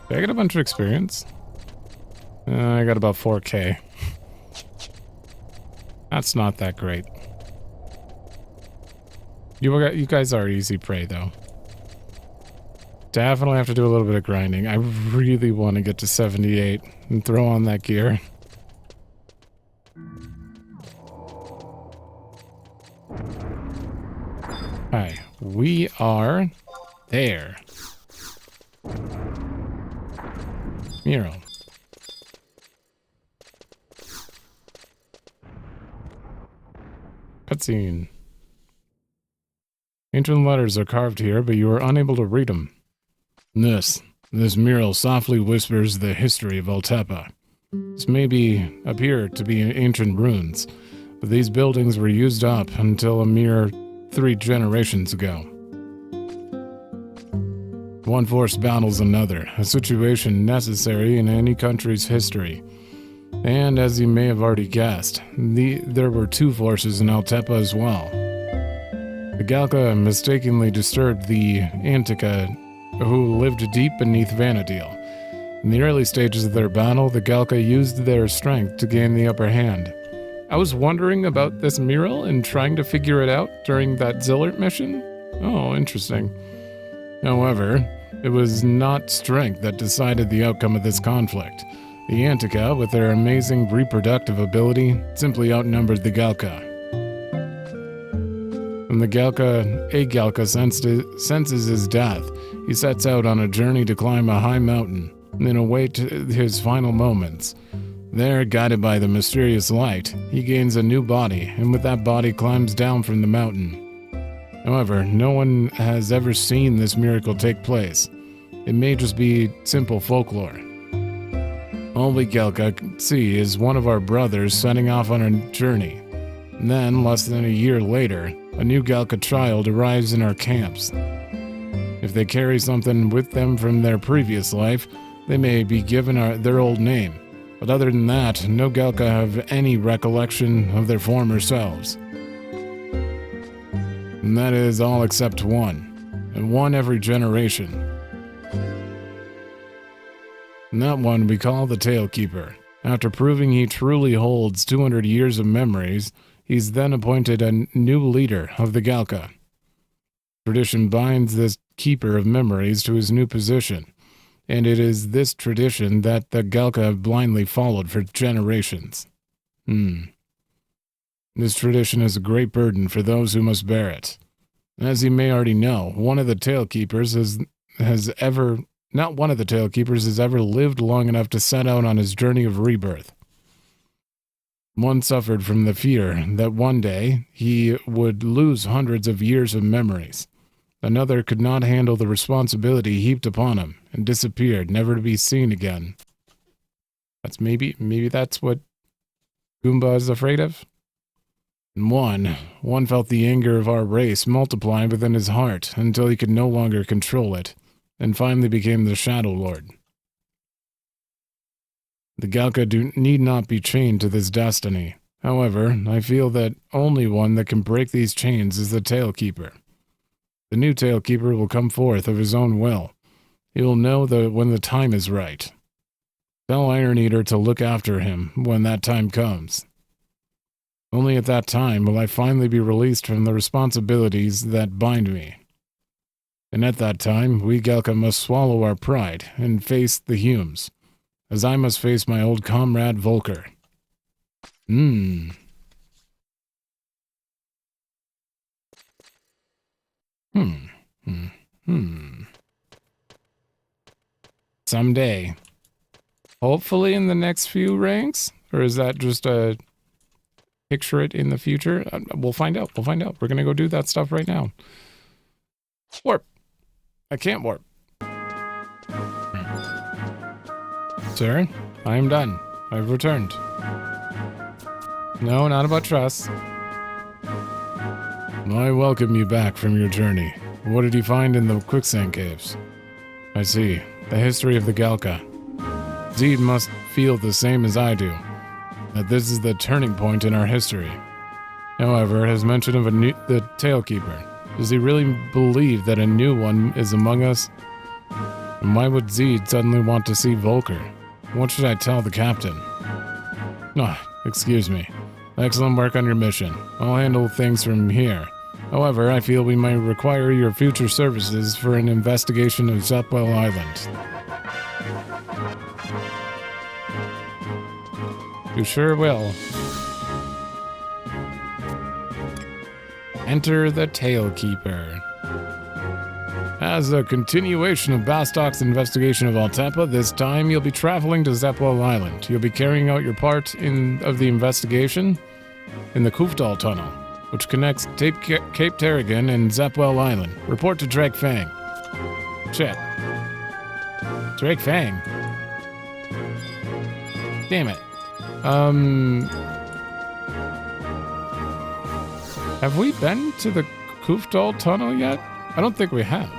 Did I get a bunch of experience? I got about 4K. That's not that great. You guys are easy prey though. Definitely have to do a little bit of grinding. I really want to get to 78 and throw on that gear. Hi, we are there. Mural. Cutscene. Ancient letters are carved here, but you are unable to read them. This mural softly whispers the history of Altepa. This may appear to be ancient runes, but these buildings were used up until a mere 3 generations ago. One force battles another, a situation necessary in any country's history. And as you may have already guessed, there were 2 forces in Altepa as well. The Galka mistakenly disturbed the Antica, who lived deep beneath Vana'diel. In the early stages of their battle, the Galka used their strength to gain the upper hand. I was wondering about this mural and trying to figure it out during that Zilart mission. Oh, interesting. However, it was not strength that decided the outcome of this conflict. The Antica, with their amazing reproductive ability, simply outnumbered the Galka. When a Galka senses his death, he sets out on a journey to climb a high mountain and await his final moments. There, guided by the mysterious light, he gains a new body, and with that body climbs down from the mountain. However, no one has ever seen this miracle take place. It may just be simple folklore. All we Galka see is one of our brothers setting off on a journey. And then, less than a year later, a new Galka child arrives in our camps. If they carry something with them from their previous life, they may be given their old name. But other than that, no Galka have any recollection of their former selves. And that is all except one. And one every generation. And that one we call the Talekeeper. After proving he truly holds 200 years of memories, he's then appointed a new leader of the Galka. Tradition binds this keeper of memories to his new position, and it is this tradition that the Galka have blindly followed for generations. This tradition is a great burden for those who must bear it. As you may already know, one of the Talekeepers not one of the Talekeepers has ever lived long enough to set out on his journey of rebirth. One suffered from the fear that one day he would lose hundreds of years of memories. Another could not handle the responsibility heaped upon him and disappeared, never to be seen again. Maybe that's what Goomba is afraid of? And one felt the anger of our race multiply within his heart until he could no longer control it, and finally became the Shadow Lord. The Galka need not be chained to this destiny. However, I feel that only one that can break these chains is the Talekeeper. The new Talekeeper will come forth of his own will. He will know when the time is right. Tell Iron Eater to look after him when that time comes. Only at that time will I finally be released from the responsibilities that bind me. And at that time, we Galka must swallow our pride and face the Humes, as I must face my old comrade Volker. Someday. Hopefully in the next few ranks? Or is that just a picture it in the future? We'll find out. We're gonna go do that stuff right now. Warp. I can't warp. Sir, I am done. I've returned. No, not about trust. I welcome you back from your journey. What did you find in the quicksand caves? I see. The history of the Galka. Zeed must feel the same as I do, that this is the turning point in our history. However, his mention of the Talekeeper. Does he really believe that a new one is among us? And why would Zeed suddenly want to see Volker? What should I tell the captain? Excuse me. Excellent work on your mission. I'll handle things from here. However, I feel we might require your future services for an investigation of Zepwell Island. You sure will. Enter the Talekeeper. As a continuation of Bastok's investigation of Altepa, this time you'll be traveling to Zepwell Island. You'll be carrying out your part of the investigation in the Kufdal Tunnel, which connects Cape Tarragon and Zepwell Island. Report to Drake Fang. Shit. Drake Fang. Damn it. Have we been to the Kufdal tunnel yet? I don't think we have.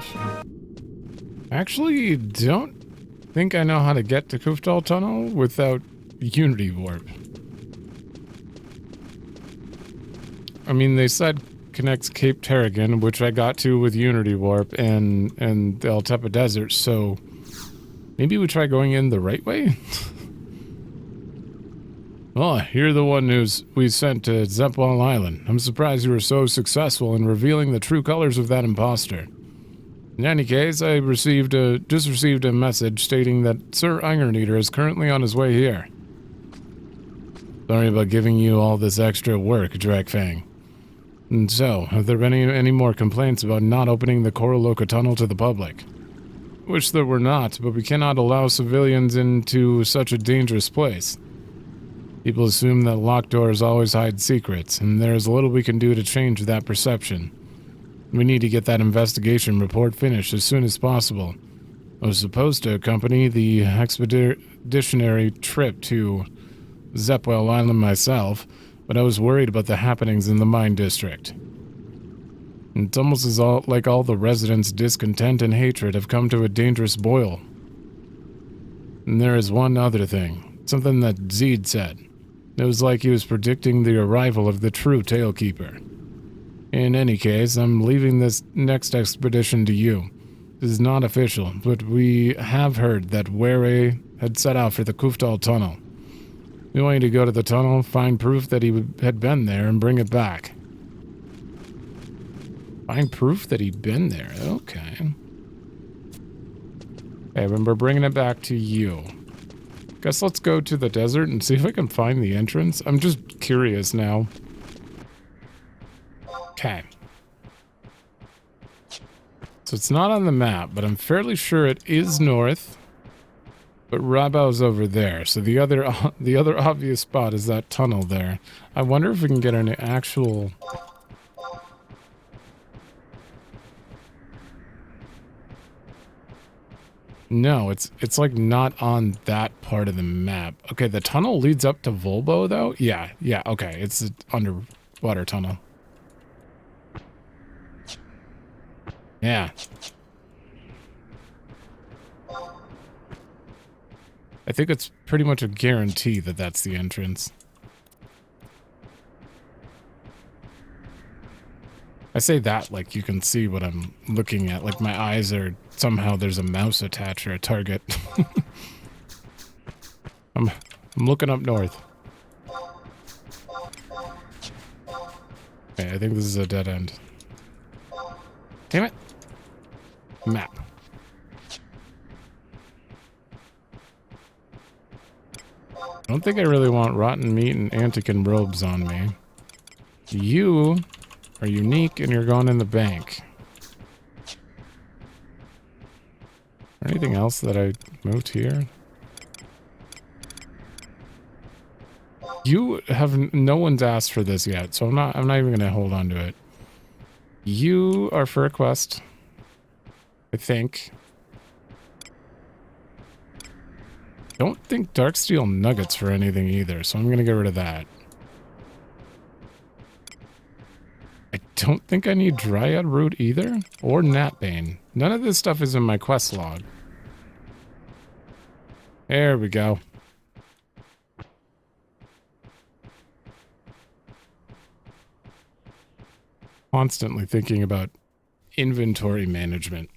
Actually, don't think I know how to get to Kufdal tunnel without Unity Warp. I mean, they said connects Cape Terrigan, which I got to with Unity Warp and the Altepa Desert, so maybe we try going in the right way? Oh, you're the one we sent to Zepwell Island. I'm surprised you were so successful in revealing the true colors of that imposter. In any case, I just received a message stating that Sir Iron Eater is currently on his way here. Sorry about giving you all this extra work, Drakfang. And so, have there been any more complaints about not opening the Koroloka tunnel to the public? Wish there were not, but we cannot allow civilians into such a dangerous place. People assume that locked doors always hide secrets, and there is little we can do to change that perception. We need to get that investigation report finished as soon as possible. I was supposed to accompany the expeditionary trip to Zepwell Island myself, but I was worried about the happenings in the mine district. It's almost like all the residents' discontent and hatred have come to a dangerous boil. And there is one other thing, something that Zeed said. It was like he was predicting the arrival of the true Talekeeper. In any case, I'm leaving this next expedition to you. This is not official, but we have heard that Were had set out for the Kufdal tunnel. We want you to go to the tunnel, find proof that he had been there, and bring it back. Find proof that he'd been there. Okay. Okay, we're bringing it back to you. Guess let's go to the desert and see if I can find the entrance. I'm just curious now. Okay. So it's not on the map, but I'm fairly sure it is north. But Rabao's over there, so the other obvious spot is that tunnel there. I wonder if we can get an actual... No, it's like not on that part of the map. Okay, the tunnel leads up to Volbo though? Yeah, okay, it's an underwater tunnel. Yeah. I think it's pretty much a guarantee that that's the entrance. I say that like you can see what I'm looking at. Like my eyes are somehow there's a mouse attached or a target. I'm looking up north. Okay, I think this is a dead end. Damn it. Map. I don't think I really want rotten meat and Antican robes on me. You are unique and you're going in the bank. Anything else that I moved here? You have no one's asked for this yet, so I'm not even gonna hold on to it. You are for a quest, I think. Don't think Darksteel nuggets for anything either, so I'm gonna get rid of that. I don't think I need Dryad Root either, or Gnatbane. None of this stuff is in my quest log. There we go. Constantly thinking about inventory management.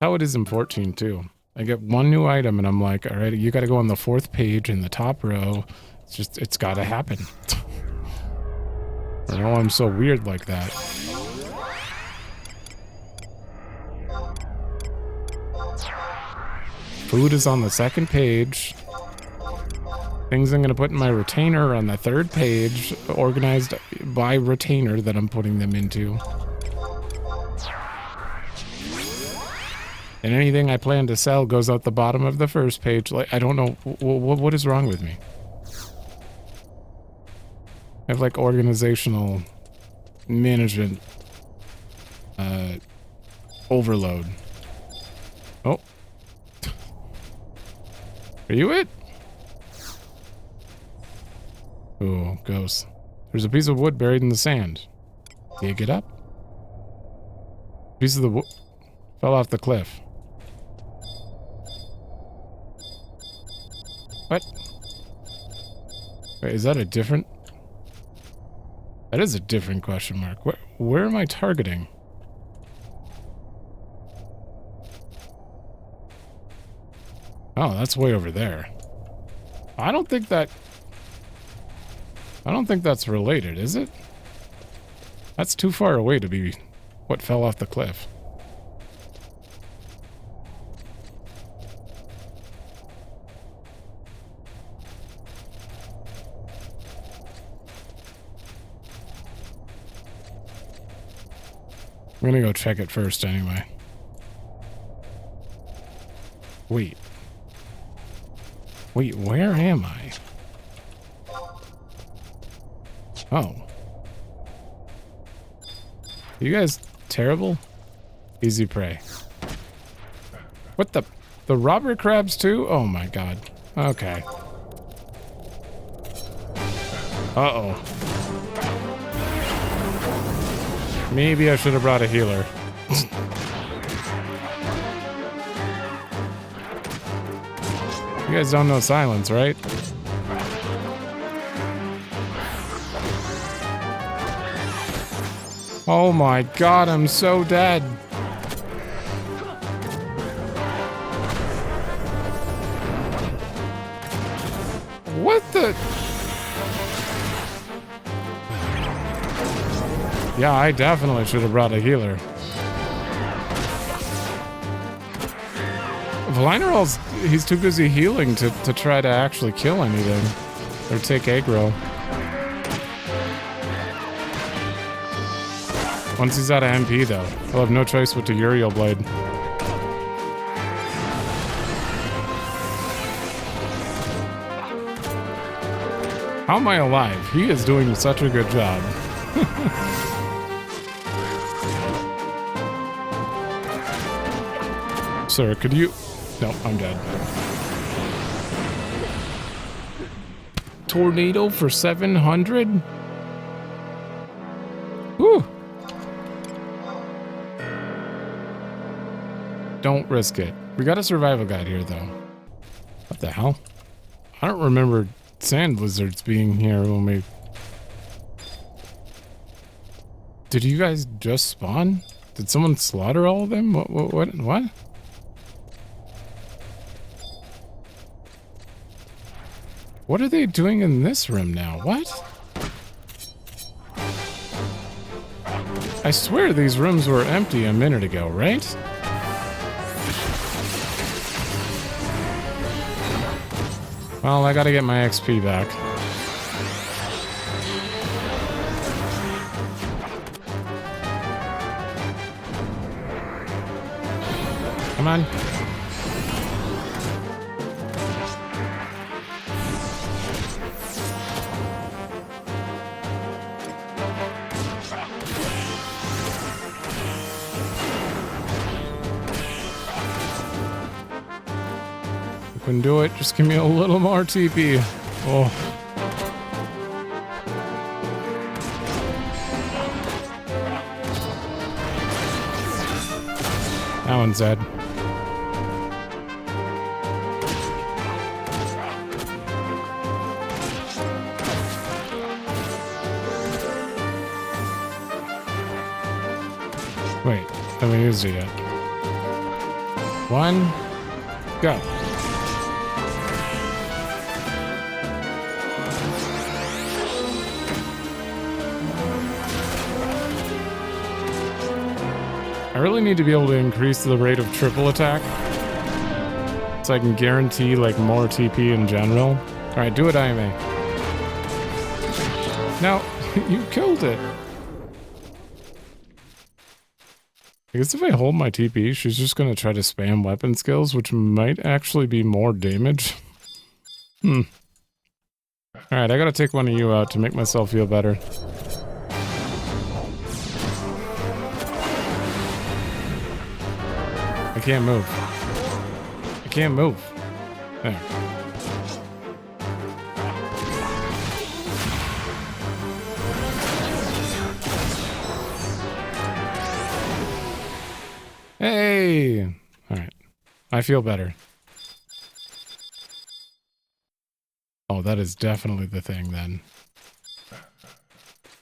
How it is in 14 too. I get one new item and I'm like, all right, you got to go on the 4th page in the top row. It's got to happen. I know I'm so weird like that. Food is on the 2nd page. Things I'm going to put in my retainer on the 3rd page, organized by retainer that I'm putting them into. And anything I plan to sell goes out the bottom of the 1st page. Like, I don't know, what is wrong with me? I have like organizational management overload. Oh. Are you it? Ooh, ghost. There's a piece of wood buried in the sand. Dig it up. Piece of the wood fell off the cliff. What? Wait, is that a different... That is a different question mark. Where am I targeting? Oh, that's way over there. I don't think that's related, is it? That's too far away to be what fell off the cliff. I'm gonna go check it first anyway. Wait, where am I? Oh. You guys terrible? Easy prey. What the robber crabs too? Oh my god. Okay. Uh-oh. Maybe I should have brought a healer. You guys don't know silence, right? Oh my god, I'm so dead. What the? Yeah, I definitely should have brought a healer. Valineral's, he's too busy healing to try to actually kill anything. Or take aggro. Once he's out of MP though, he'll have no choice but to Uriel Blade. How am I alive? He is doing such a good job. Sir, could you... No, I'm dead. Tornado for 700? Whew. Don't risk it. We got a survival guide here, though. What the hell? I don't remember sand lizards being here when we... Did you guys just spawn? Did someone slaughter all of them? What? What are they doing in this room now? What? I swear these rooms were empty a minute ago, right? Well, I gotta get my XP back. Come on. Can do it. Just give me a little more TP. Oh. That one's dead. Wait, I haven't used it yet. 1, go. I really need to be able to increase the rate of triple attack so I can guarantee like more TP in general. Alright, do it, IMA. No, you killed it. I guess if I hold my TP, she's just gonna try to spam weapon skills, which might actually be more damage. Alright, I gotta take one of you out to make myself feel better. I can't move. I can't move. There. Hey! Alright. I feel better. Oh, that is definitely the thing then.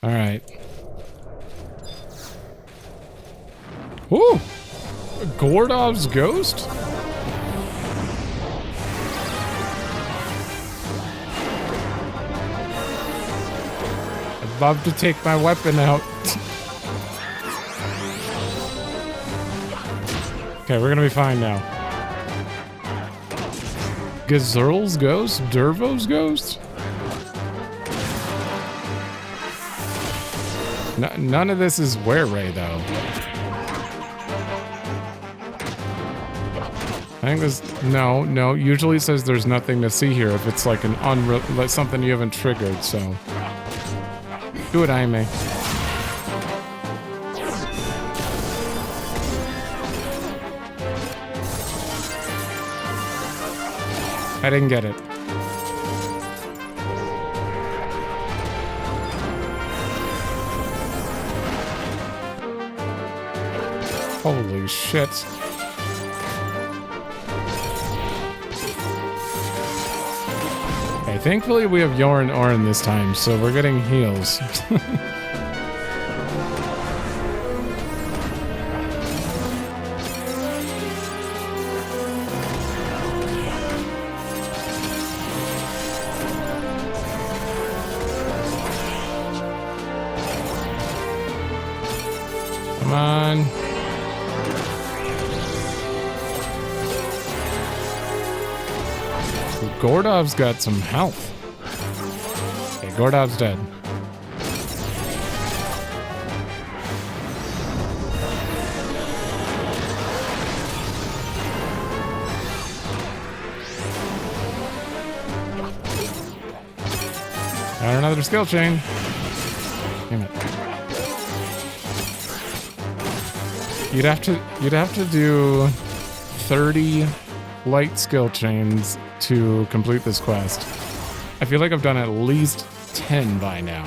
Alright. Woo! Gordov's ghost? I'd love to take my weapon out. Okay, we're gonna be fine now. Gazurl's ghost? Dervo's ghost? None of this is Were-Ray, though. I think there's... No. Usually it says there's nothing to see here if it's like an like something you haven't triggered, so... Do it, Aime. I didn't get it. Holy shit. Okay, thankfully we have Yorin Orin this time, so we're getting heals. Come on. Gordov's got some health. Okay, Gordov's dead. Got another skill chain. Damn it. You'd have to do 30 light skill chains to complete this quest. I feel like I've done at least 10 by now.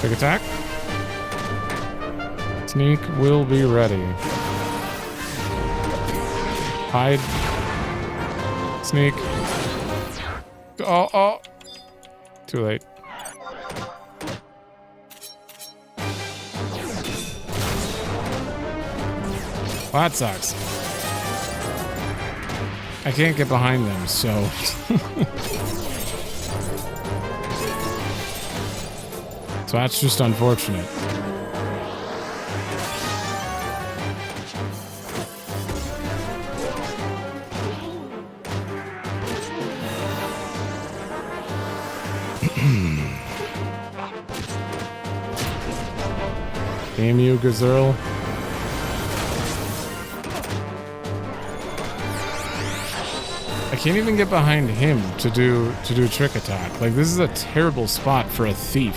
Big attack. Sneak will be ready. Hide. Sneak. Oh. Too late. Well, that sucks. I can't get behind them, so... So that's just unfortunate. Damn you, Gazurl. I can't even get behind him to do trick attack. Like, this is a terrible spot for a thief.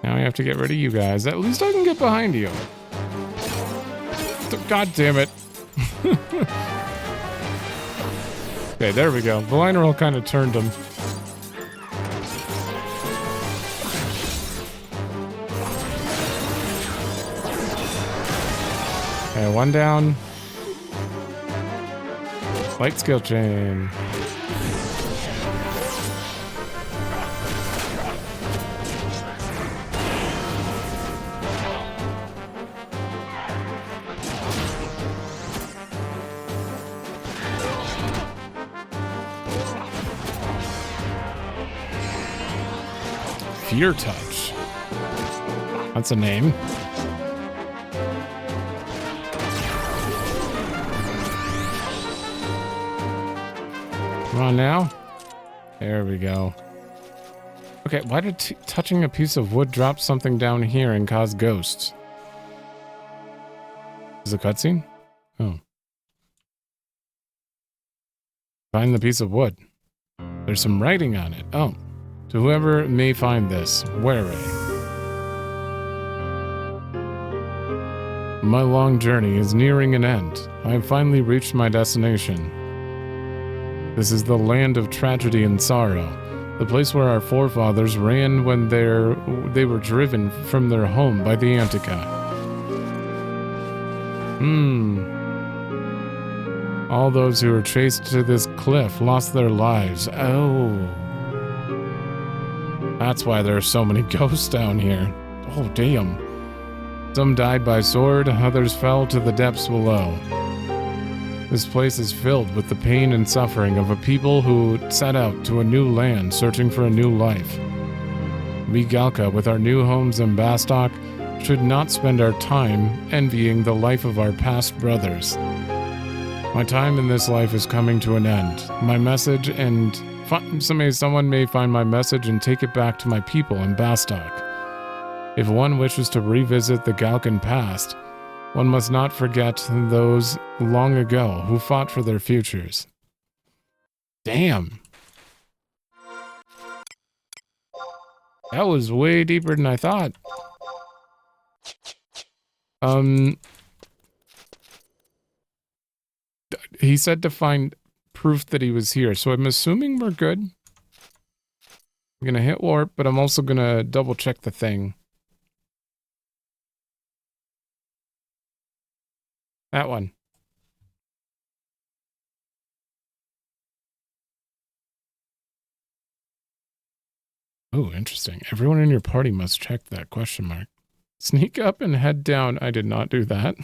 Now we have to get rid of you guys. At least I can get behind you. God damn it. Okay, there we go. The line roll kind of turned him. Okay, one down. Light skill chain. Fear touch. That's a name. Come on now. There we go. Okay, why did touching a piece of wood drop something down here and cause ghosts? Is it a cutscene? Oh. Find the piece of wood. There's some writing on it. Oh. To whoever may find this, Were-Ray. My long journey is nearing an end. I have finally reached my destination. This is the land of tragedy and sorrow, the place where our forefathers ran when they were driven from their home by the Antica. All those who were chased to this cliff lost their lives. Oh. That's why there are so many ghosts down here. Oh, damn. Some died by sword, others fell to the depths below. This place is filled with the pain and suffering of a people who set out to a new land searching for a new life. We Galka, with our new homes in Bastok, should not spend our time envying the life of our past brothers. My time in this life is coming to an end. My message and... someone may find my message and take it back to my people in Bastok. If one wishes to revisit the Galkan past, one must not forget those long ago who fought for their futures. Damn. That was way deeper than I thought. He said to find proof that he was here, so I'm assuming we're good. I'm gonna hit warp, but I'm also gonna double check the thing. That one. Oh, interesting. Everyone in your party must check that question mark. Sneak up and head down. I did not do that.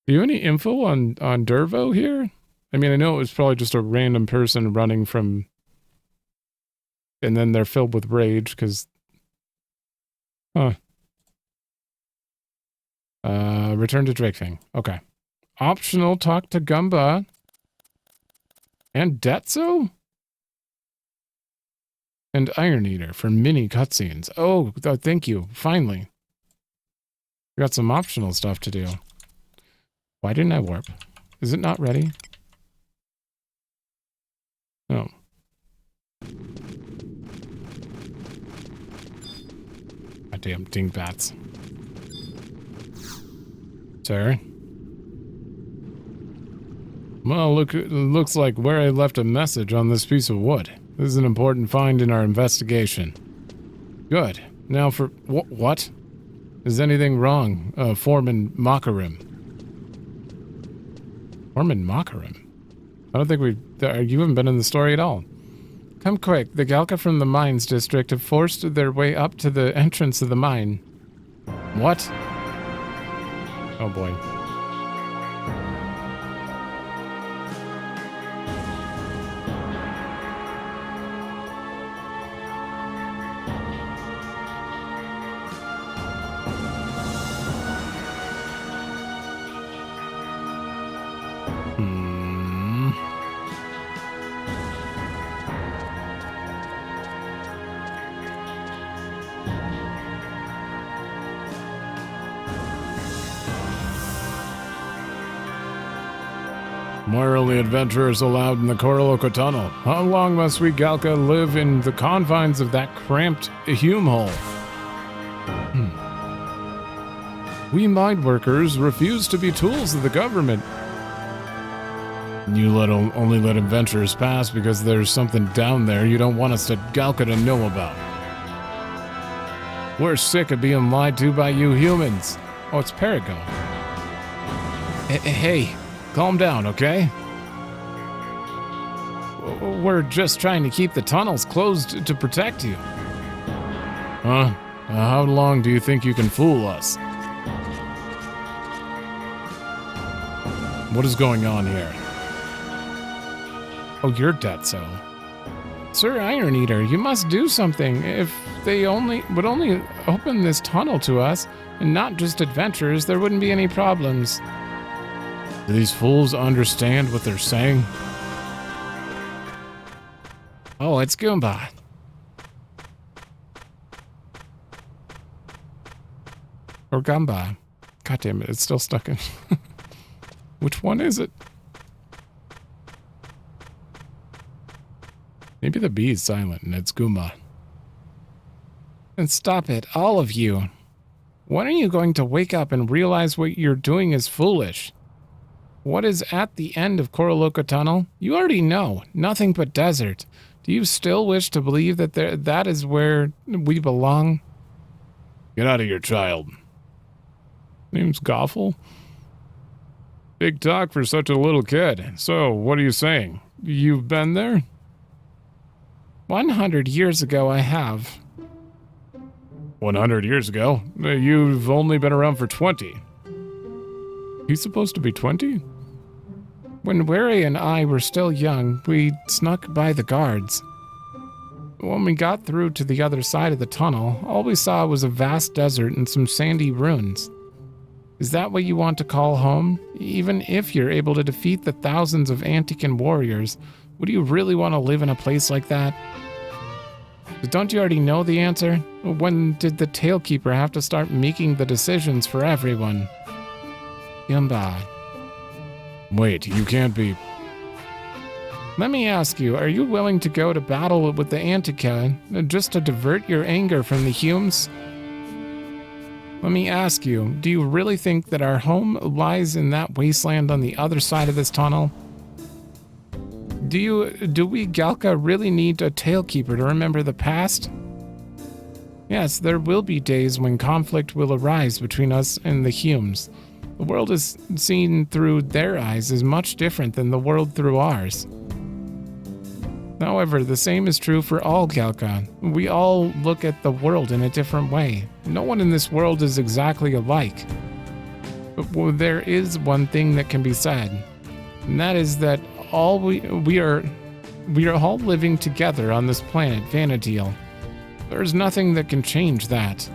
Do you have any info on Dervo here? I mean, I know it was probably just a random person running from... And then they're filled with rage, because... Huh. Return to Drakefang. Okay. Optional talk to Gumba. And Detso? And Iron Eater for mini cutscenes. Oh, thank you. Finally. We got some optional stuff to do. Why didn't I warp? Is it not ready? Oh. Goddamn dingbats. Sir? Well, it looks like where I left a message on this piece of wood. This is an important find in our investigation. Good. Now for... What? Is anything wrong, Foreman Makarim? Foreman Makarim? I don't think you haven't been in the story at all. Come quick. The Galka from the Mines District have forced their way up to the entrance of the mine. What? Oh boy. Why are only adventurers allowed in the Koroloko Tunnel? How long must we Galka live in the confines of that cramped Hume hole? We mine workers refuse to be tools of the government. You only let adventurers pass because there's something down there you don't want us to Galka to know about. We're sick of being lied to by you humans. Oh, it's Perigo. Hey. Calm down, okay? We're just trying to keep the tunnels closed to protect you. Huh? How long do you think you can fool us? What is going on here? Oh, you're Detso. Sir Iron Eater, you must do something. If they would only open this tunnel to us, and not just adventurers, there wouldn't be any problems. Do these fools understand what they're saying? Oh, it's Goomba. Or Gumba. God damn it, it's still stuck in. Which one is it? Maybe the B is silent and it's Goomba. And stop it, all of you. When are you going to wake up and realize what you're doing is foolish? What is at the end of Koroloka Tunnel? You already know. Nothing but desert. Do you still wish to believe that that is where we belong? Get out of here, child. Name's Goffle. Big talk for such a little kid. So, what are you saying? You've been there? 100 years ago, I have. 100 years ago? You've only been around for 20. He's supposed to be 20? When Wary and I were still young, we snuck by the guards. When we got through to the other side of the tunnel, all we saw was a vast desert and some sandy ruins. Is that what you want to call home? Even if you're able to defeat the thousands of Antican warriors, would you really want to live in a place like that? Don't you already know the answer? When did the Talekeeper have to start making the decisions for everyone? Yumba. Wait, you can't be... Let me ask you, are you willing to go to battle with the Antica just to divert your anger from the Humes? Let me ask you, do you really think that our home lies in that wasteland on the other side of this tunnel? Do we Galka really need a Talekeeper to remember the past? Yes, there will be days when conflict will arise between us and the Humes. The world is seen through their eyes is much different than the world through ours. However, the same is true for all Galka. We all look at the world in a different way. No one in this world is exactly alike. But there is one thing that can be said, and that is that we are all living together on this planet, Vana'diel. There is nothing that can change that.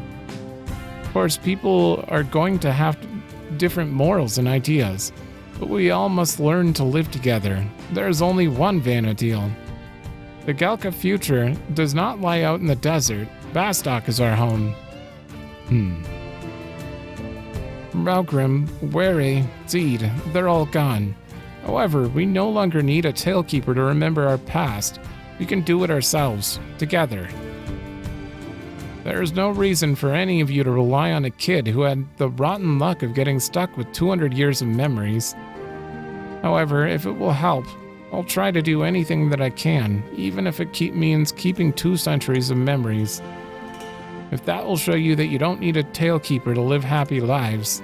Of course, people are going to have different morals and ideas, but we all must learn to live together. There is only one Vana'diel. The Galka future does not lie out in the desert. Bastok is our home. Raugrim, Wary, Zeed, they're all gone. However, we no longer need a Talekeeper to remember our past. We can do it ourselves, together. There is no reason for any of you to rely on a kid who had the rotten luck of getting stuck with 200 years of memories. However, if it will help, I'll try to do anything that I can, even if it means keeping 2 centuries of memories. If that will show you that you don't need a Talekeeper to live happy lives.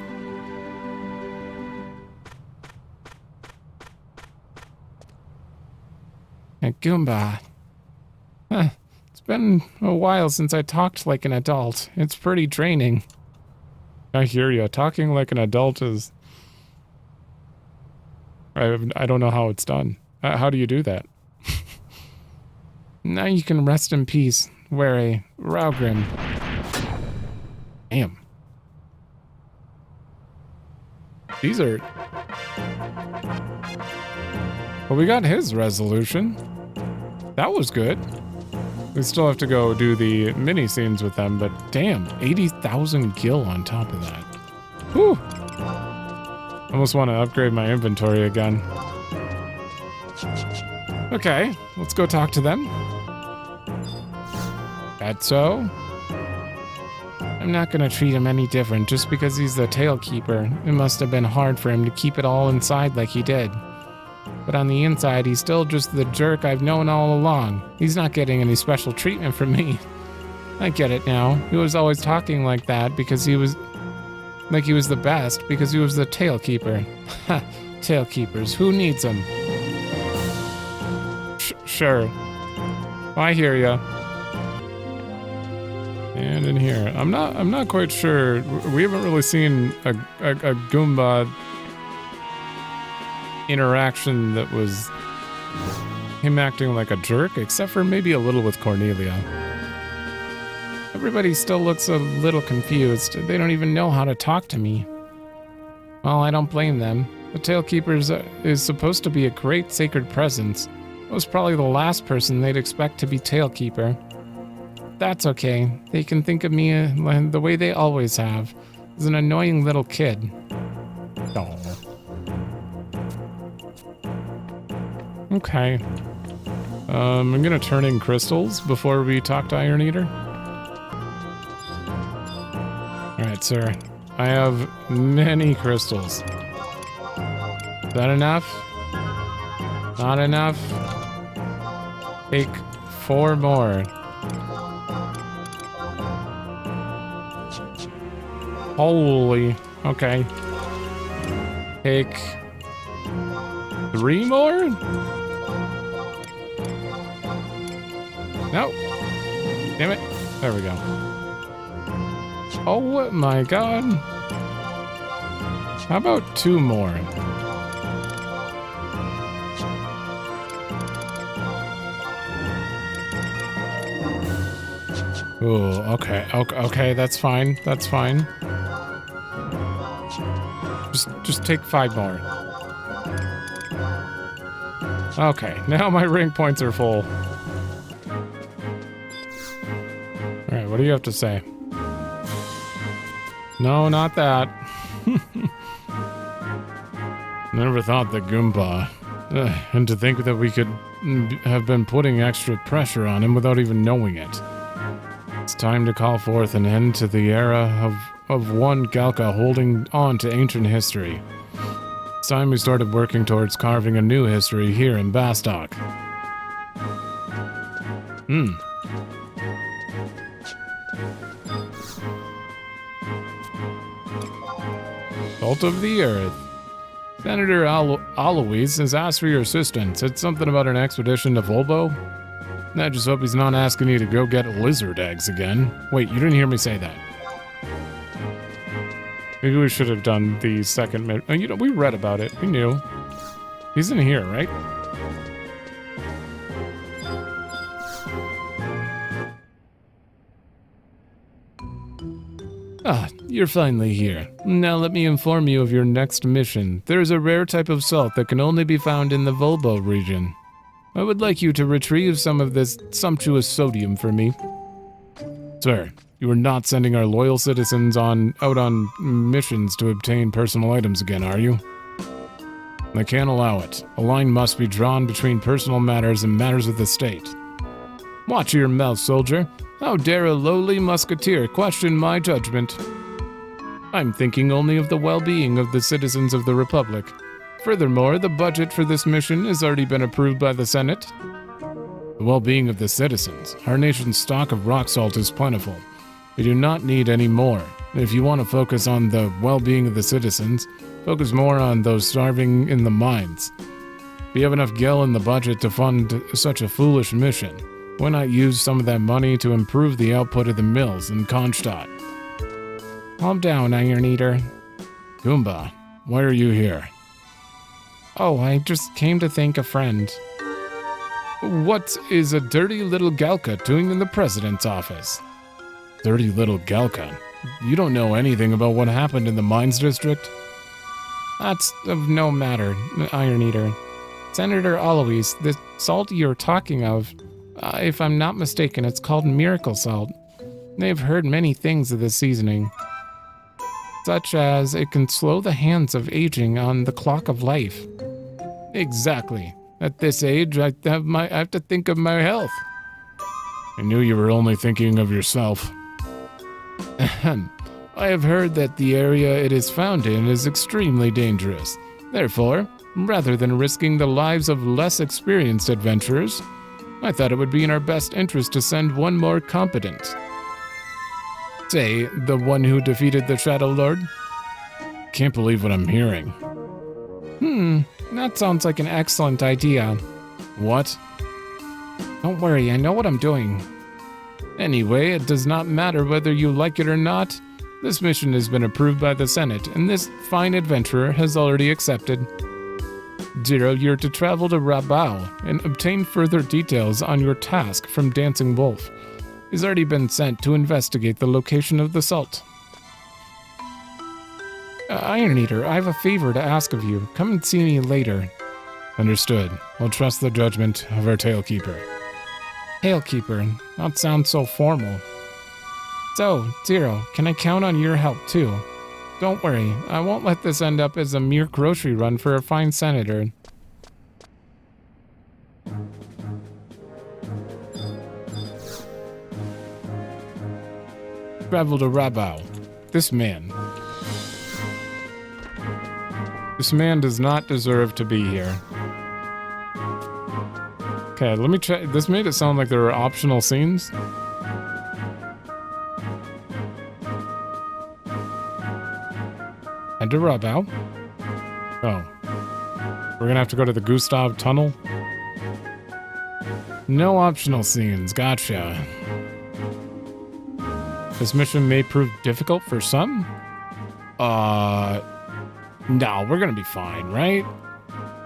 And Goomba. It's been a while since I talked like an adult. It's pretty draining. I hear you. Talking like an adult is... I don't know how it's done. How do you do that? Now you can rest in peace, Wary, Raugrim. Damn. These are... Well, we got his resolution. That was good. We still have to go do the mini scenes with them, but damn, 80,000 gil on top of that. Whew. Almost want to upgrade my inventory again. Okay, let's go talk to them. Betso? I'm not gonna treat him any different just because he's the Talekeeper. It must have been hard for him to keep it all inside like he did. But on the inside, he's still just the jerk I've known all along. He's not getting any special treatment from me. I get it now. He was always talking like that because he was... like he was the best because he was the Talekeeper. Ha! Talekeepers, who needs them? Sure. I hear ya. And in here, I'm not quite sure. We haven't really seen a Goomba interaction that was him acting like a jerk, except for maybe a little with Cornelia. Everybody still looks a little confused. They don't even know how to talk to me. Well, I don't blame them. The Talekeeper is supposed to be a great sacred presence. I was probably the last person they'd expect to be Talekeeper. That's okay. They can think of me the way they always have, as an annoying little kid. Oh. Okay. I'm gonna turn in crystals before we talk to Iron Eater. Alright, sir. I have many crystals. Is that enough? Not enough? Take 4 more. Holy. Okay. Take 3 more? No. Damn it. There we go. Oh my god. How about 2 more? Ooh, okay. Okay, that's fine. That's fine. Just take 5 more. Okay, now my ring points are full. Alright, what do you have to say? No, not that. Never thought that Goomba. And to think that we could have been putting extra pressure on him without even knowing it. It's time to call forth an end to the era of one Galka holding on to ancient history. It's time we started working towards carving a new history here in Bastok. Salt of the Earth. Senator Alois has asked for your assistance. Said something about an expedition to Volbo. I just hope he's not asking you to go get lizard eggs again. Wait, you didn't hear me say that. Maybe we should have done the second minute. You know, we read about it. We knew. He's in here, right? Ah, you're finally here. Now let me inform you of your next mission. There is a rare type of salt that can only be found in the Volbo region. I would like you to retrieve some of this sumptuous sodium for me. Sir, you are not sending our loyal citizens out on missions to obtain personal items again, are you? I can't allow it. A line must be drawn between personal matters and matters of the state. Watch your mouth, soldier. How dare a lowly musketeer question my judgment? I'm thinking only of the well-being of the citizens of the Republic. Furthermore, the budget for this mission has already been approved by the Senate. The well-being of the citizens. Our nation's stock of rock salt is plentiful. We do not need any more. If you want to focus on the well-being of the citizens, focus more on those starving in the mines. If you have enough gil in the budget to fund such a foolish mission, why not use some of that money to improve the output of the mills in Kronstadt? Calm down, Iron Eater. Goomba, why are you here? Oh, I just came to thank a friend. What is a dirty little Galka doing in the president's office? Dirty little Galka? You don't know anything about what happened in the mines district? That's of no matter, Iron Eater. Senator Alois, the salt you're talking of, if I'm not mistaken, it's called miracle salt. They've heard many things of this seasoning, such as it can slow the hands of aging on the clock of life. Exactly. At this age, I have to think of my health. I knew you were only thinking of yourself. Ahem. I have heard that the area it is found in is extremely dangerous. Therefore, rather than risking the lives of less experienced adventurers, I thought it would be in our best interest to send one more competent. Say, the one who defeated the Shadow Lord? Can't believe what I'm hearing. That sounds like an excellent idea. What? Don't worry, I know what I'm doing. Anyway, it does not matter whether you like it or not. This mission has been approved by the Senate, and this fine adventurer has already accepted. Zero, you're to travel to Rabao and obtain further details on your task from Dancing Wolf. He's already been sent to investigate the location of the salt. Iron Eater, I have a favor to ask of you. Come and see me later. Understood. I'll trust the judgment of our Talekeeper. Talekeeper? That sounds so formal. So, Zero, can I count on your help too? Don't worry, I won't let this end up as a mere grocery run for a fine senator. Travel to Rabao. This man. This man does not deserve to be here. Okay, let me check. This made it sound like there were optional scenes. And to rub out. Oh. We're gonna have to go to the Gustav Tunnel. No optional scenes, gotcha. This mission may prove difficult for some? No, we're gonna be fine, right?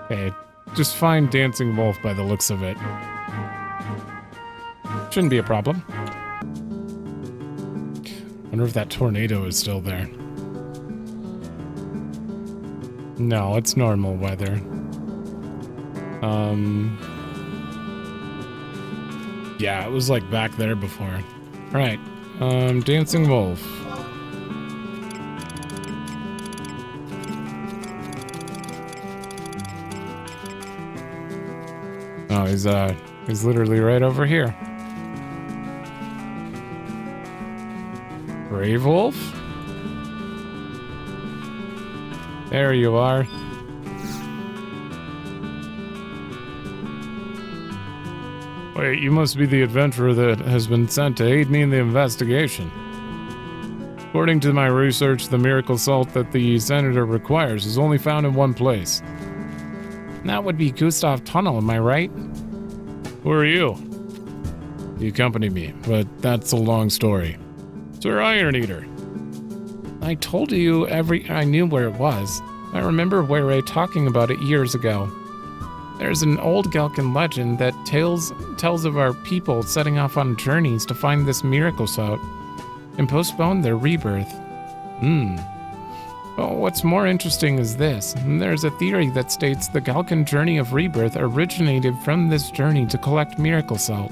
Okay, just find Dancing Wolf by the looks of it. Shouldn't be a problem. Wonder if that tornado is still there. No, it's normal weather. Yeah, it was like back there before. Alright, Dancing Wolf. Oh, he's literally right over here. Brave Wolf? There you are. Wait, you must be the adventurer that has been sent to aid me in the investigation. According to my research, the miracle salt that the senator requires is only found in one place. That would be Gustav Tunnel, am I right? Who are you? You accompanied me, but that's a long story. Sir Iron Eater. I told you I knew where it was. I remember Were talking about it years ago. There's an old Galkan legend that tells of our people setting off on journeys to find this miracle salt and postpone their rebirth. Well, what's more interesting is this. There's a theory that states the Galkan journey of rebirth originated from this journey to collect miracle salt.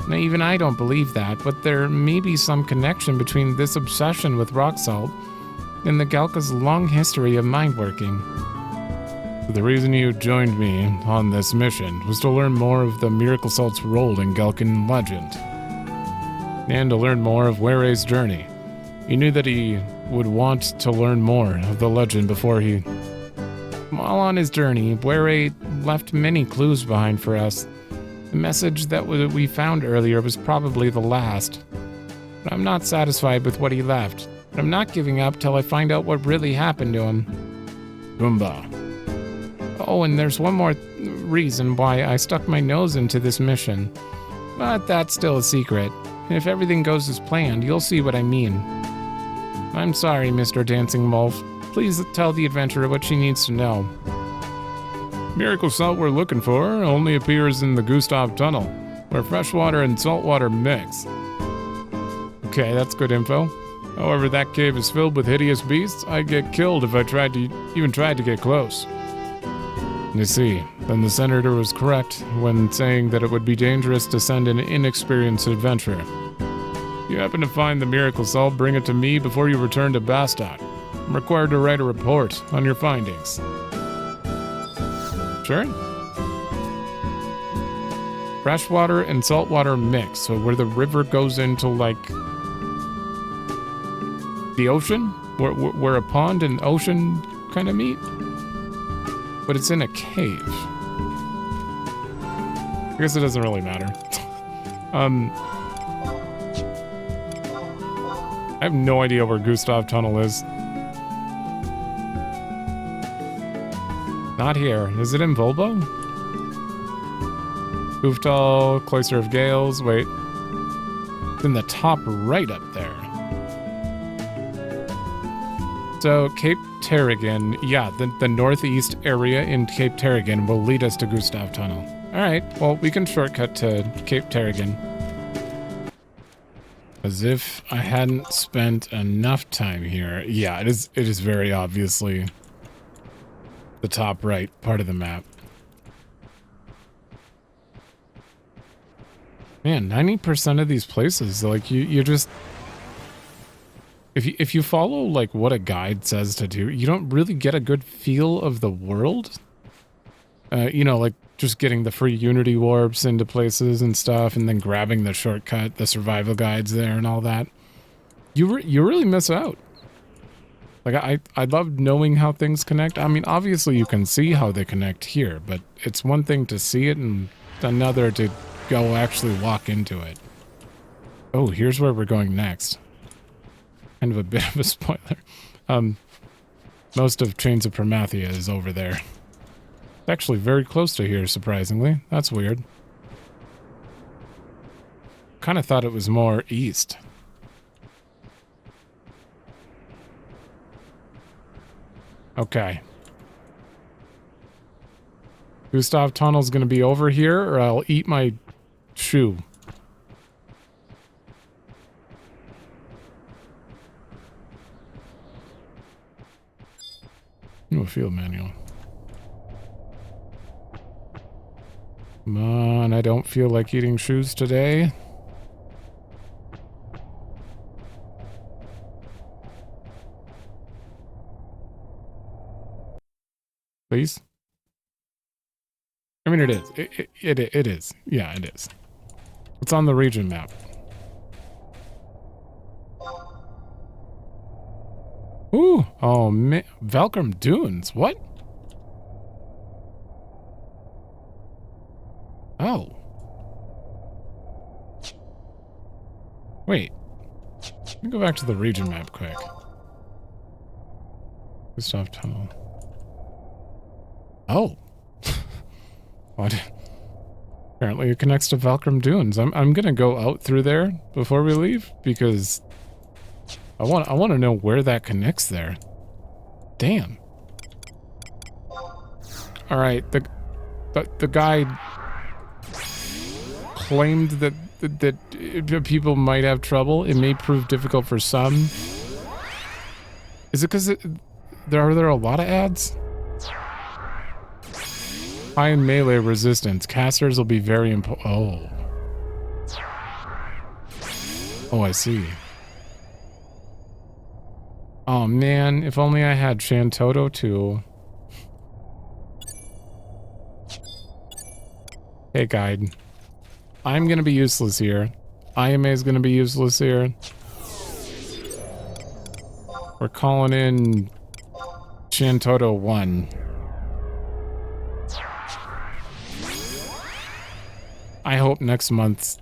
Now, even I don't believe that, but there may be some connection between this obsession with rock salt and the Galka's long history of mind working. The reason you joined me on this mission was to learn more of the miracle salt's role in Galkan legend, and to learn more of Were's journey. He knew that he would want to learn more of the legend before he... While on his journey, Were left many clues behind for us. The message that we found earlier was probably the last. But I'm not satisfied with what he left. But I'm not giving up till I find out what really happened to him. Goomba. Oh, and there's one more reason why I stuck my nose into this mission. But that's still a secret. If everything goes as planned, you'll see what I mean. I'm sorry, Mr. Dancing Wolf. Please tell the adventurer what she needs to know. Miracle salt we're looking for only appears in the Gustav Tunnel, where freshwater and saltwater mix. Okay, that's good info. However, that cave is filled with hideous beasts. I'd get killed if I even tried to get close. You see, then the senator was correct when saying that it would be dangerous to send an inexperienced adventurer. If you happen to find the miracle salt, bring it to me before you return to Bastok. I'm required to write a report on your findings. Sure? Freshwater and saltwater mix, so where the river goes into, like, the ocean? Where a pond and ocean kind of meet? But it's in a cave. I guess it doesn't really matter. I have no idea where Gustav Tunnel is. Not here. Is it in Volbo? Hooftal, Cloister of Gales. Wait. It's in the top right up there. So, Cape Terrigan. Yeah, the northeast area in Cape Terrigan will lead us to Gustav Tunnel. Alright, well, we can shortcut to Cape Terrigan. As if I hadn't spent enough time here. Yeah, it is very obviously the top right part of the map. Man, 90% of these places, like, you just... If you follow, like, what a guide says to do, you don't really get a good feel of the world. You know, like, just getting the free Unity warps into places and stuff, and then grabbing the shortcut, the survival guides there and all that. you really miss out. Like, I love knowing how things connect. I mean, obviously you can see how they connect here, but it's one thing to see it and another to go actually walk into it. Oh, here's where we're going next. Kind of a bit of a spoiler. Most of Chains of Promathia is over there. It's actually very close to here, surprisingly. That's weird. Kind of thought it was more east. Okay. Gustav Tunnel's gonna be over here, or I'll eat my shoe. Ooh, a field manual. Come on, I don't feel like eating shoes today. Please? I mean, it is. It is. Yeah, it is. It's on the region map. Ooh. Oh, man. Valkram Dunes. What? Oh. Wait. Let me go back to the region map quick. Gustav Tunnel. Oh. What? Apparently it connects to Valkram Dunes. I'm gonna go out through there before we leave because I want to know where that connects there. Damn. All right, the guy claimed that people might have trouble. It may prove difficult for some. Is it because there are a lot of ads? High melee resistance. Casters will be very important. Oh. Oh, I see. Oh man, if only I had Shantoto too. Hey guide. I'm gonna be useless here. IMA is gonna be useless here. We're calling in Shantoto 1. I hope next month's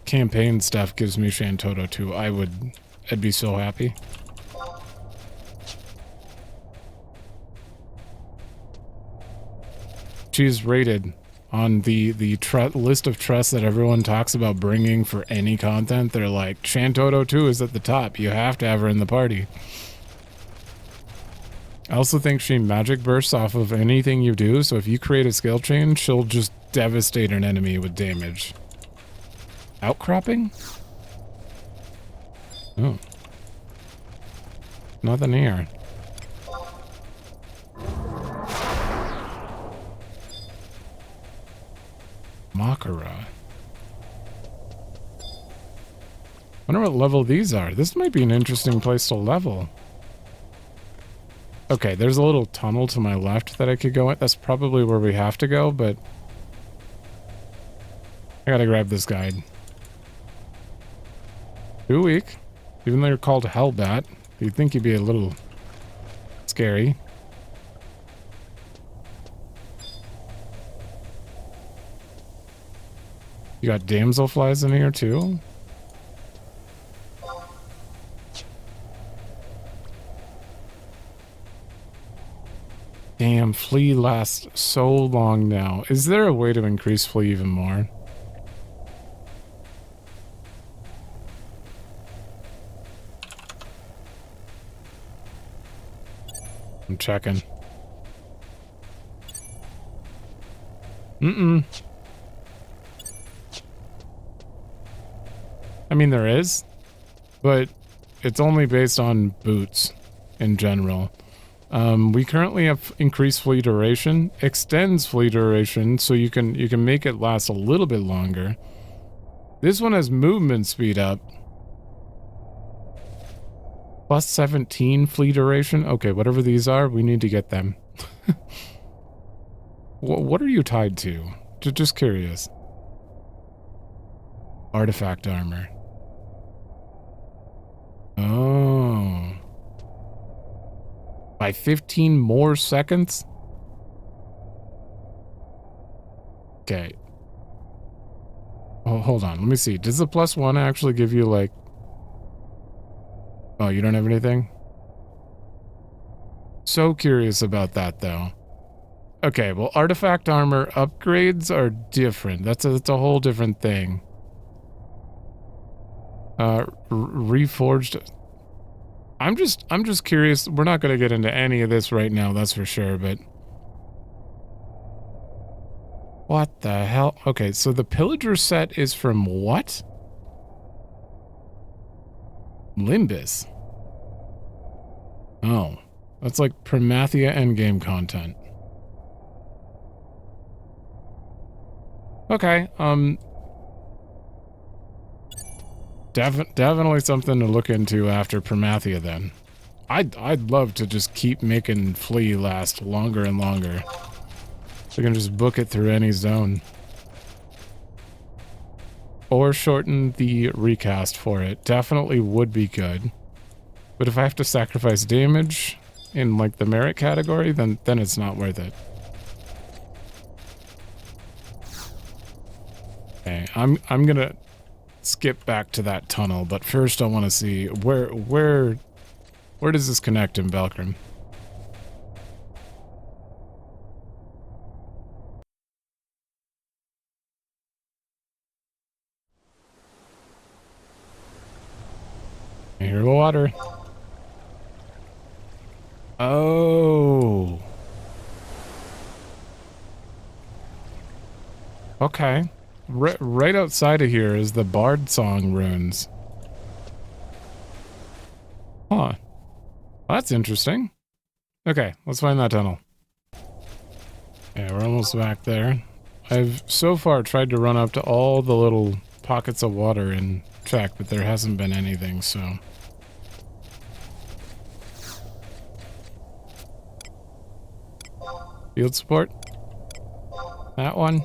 campaign stuff gives me Shantoto 2. I'd be so happy. She's rated on the list of trusts that everyone talks about bringing for any content. They're like, Shantoto 2 is at the top. You have to have her in the party. I also think she magic bursts off of anything you do, so if you create a skill chain, she'll just devastate an enemy with damage. Outcropping? Oh. Nothing here. Makara. Wonder what level these are. This might be an interesting place to level. Okay, there's a little tunnel to my left that I could go in. That's probably where we have to go, but I gotta grab this guide. Too weak. Even though you're called Hellbat, you'd think you'd be a little scary. You got damselflies in here too? Damn, flea lasts so long now. Is there a way to increase flea even more? I'm checking. I mean, there is, but it's only based on boots in general. We currently have increased flea duration, extends flea duration, so you can make it last a little bit longer. This one has movement speed up. Plus 17 flea duration. Okay, whatever these are, we need to get them. What are you tied to? Just curious. Artifact armor. By 15 more seconds? Okay. Oh, hold on. Let me see. Does the +1 actually give you, like... Oh, you don't have anything? So curious about that, though. Okay, well, artifact armor upgrades are different. That's a whole different thing. Reforged... I'm just curious. We're not going to get into any of this right now, that's for sure, but... What the hell? Okay, so the pillager set is from what? Limbus. Oh, that's like Primathia endgame content. Okay, definitely something to look into after Primathia then. I'd love to just keep making Flea last longer and longer. So we can just book it through any zone. Or shorten the recast for it. Definitely would be good. But if I have to sacrifice damage in like the merit category, then it's not worth it. Okay, I'm gonna skip back to that tunnel, but first I want to see where does this connect in Belkrim? I hear the water. Oh. Okay. Right outside of here is the Bard Song runes. Huh. That's interesting. Okay, let's find that tunnel. Yeah, we're almost back there. I've so far tried to run up to all the little pockets of water and check, but there hasn't been anything, so... Field support? That one?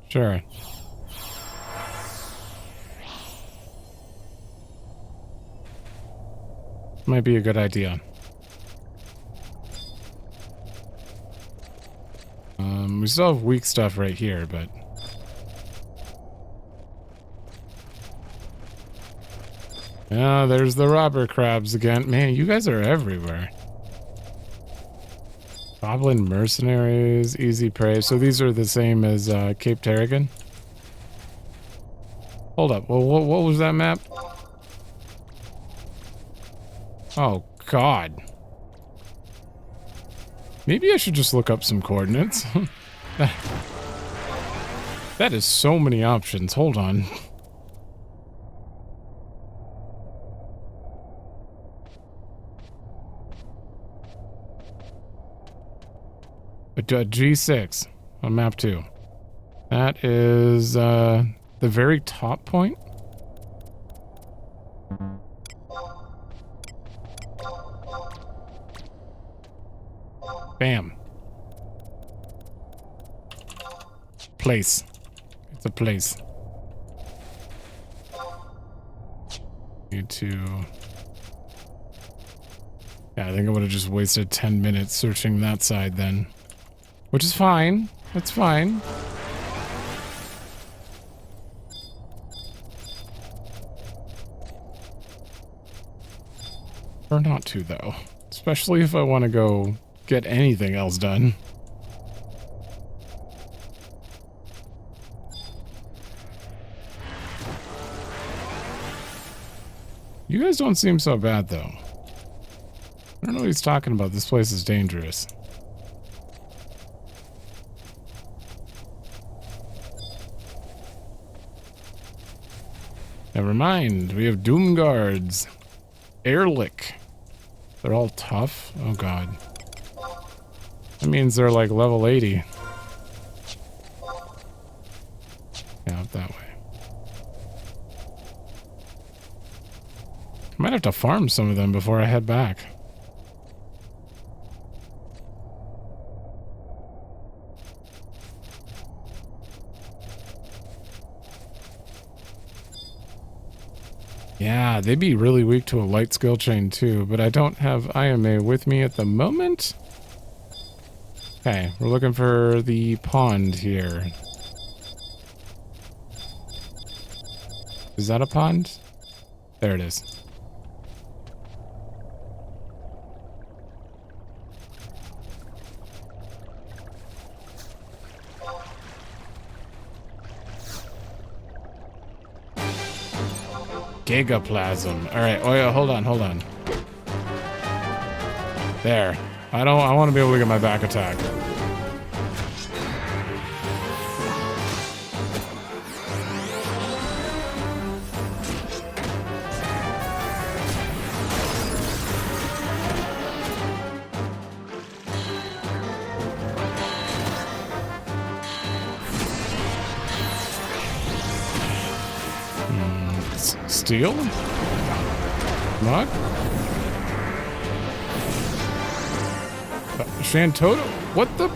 Sure. Might be a good idea. We still have weak stuff right here, but... Yeah, there's the robber crabs again. Man, you guys are everywhere. Goblin mercenaries, easy prey. So these are the same as Cape Tarragon? Hold up. Well, what was that map? Oh, God. Maybe I should just look up some coordinates. That is so many options. Hold on. G6 on map 2. That is the very top point. Bam. Place. It's a place. Need to... Yeah, I think I would have just wasted 10 minutes searching that side then. Which is fine. That's fine. Or not to, though. Especially if I want to go get anything else done. You guys don't seem so bad, though. I don't know what he's talking about. This place is dangerous. Never mind. We have Doom Guards. Airlick. They're all tough. Oh, God. That means they're like level 80. Yeah, up that way. I might have to farm some of them before I head back. Yeah, they'd be really weak to a light skill chain too, but I don't have IMA with me at the moment. Okay, we're looking for the pond here. Is that a pond? There it is. Gigaplasm. Alright, oh yeah, hold on. There. I want to be able to get my back attack. Steel? Not? Shantoto? What the?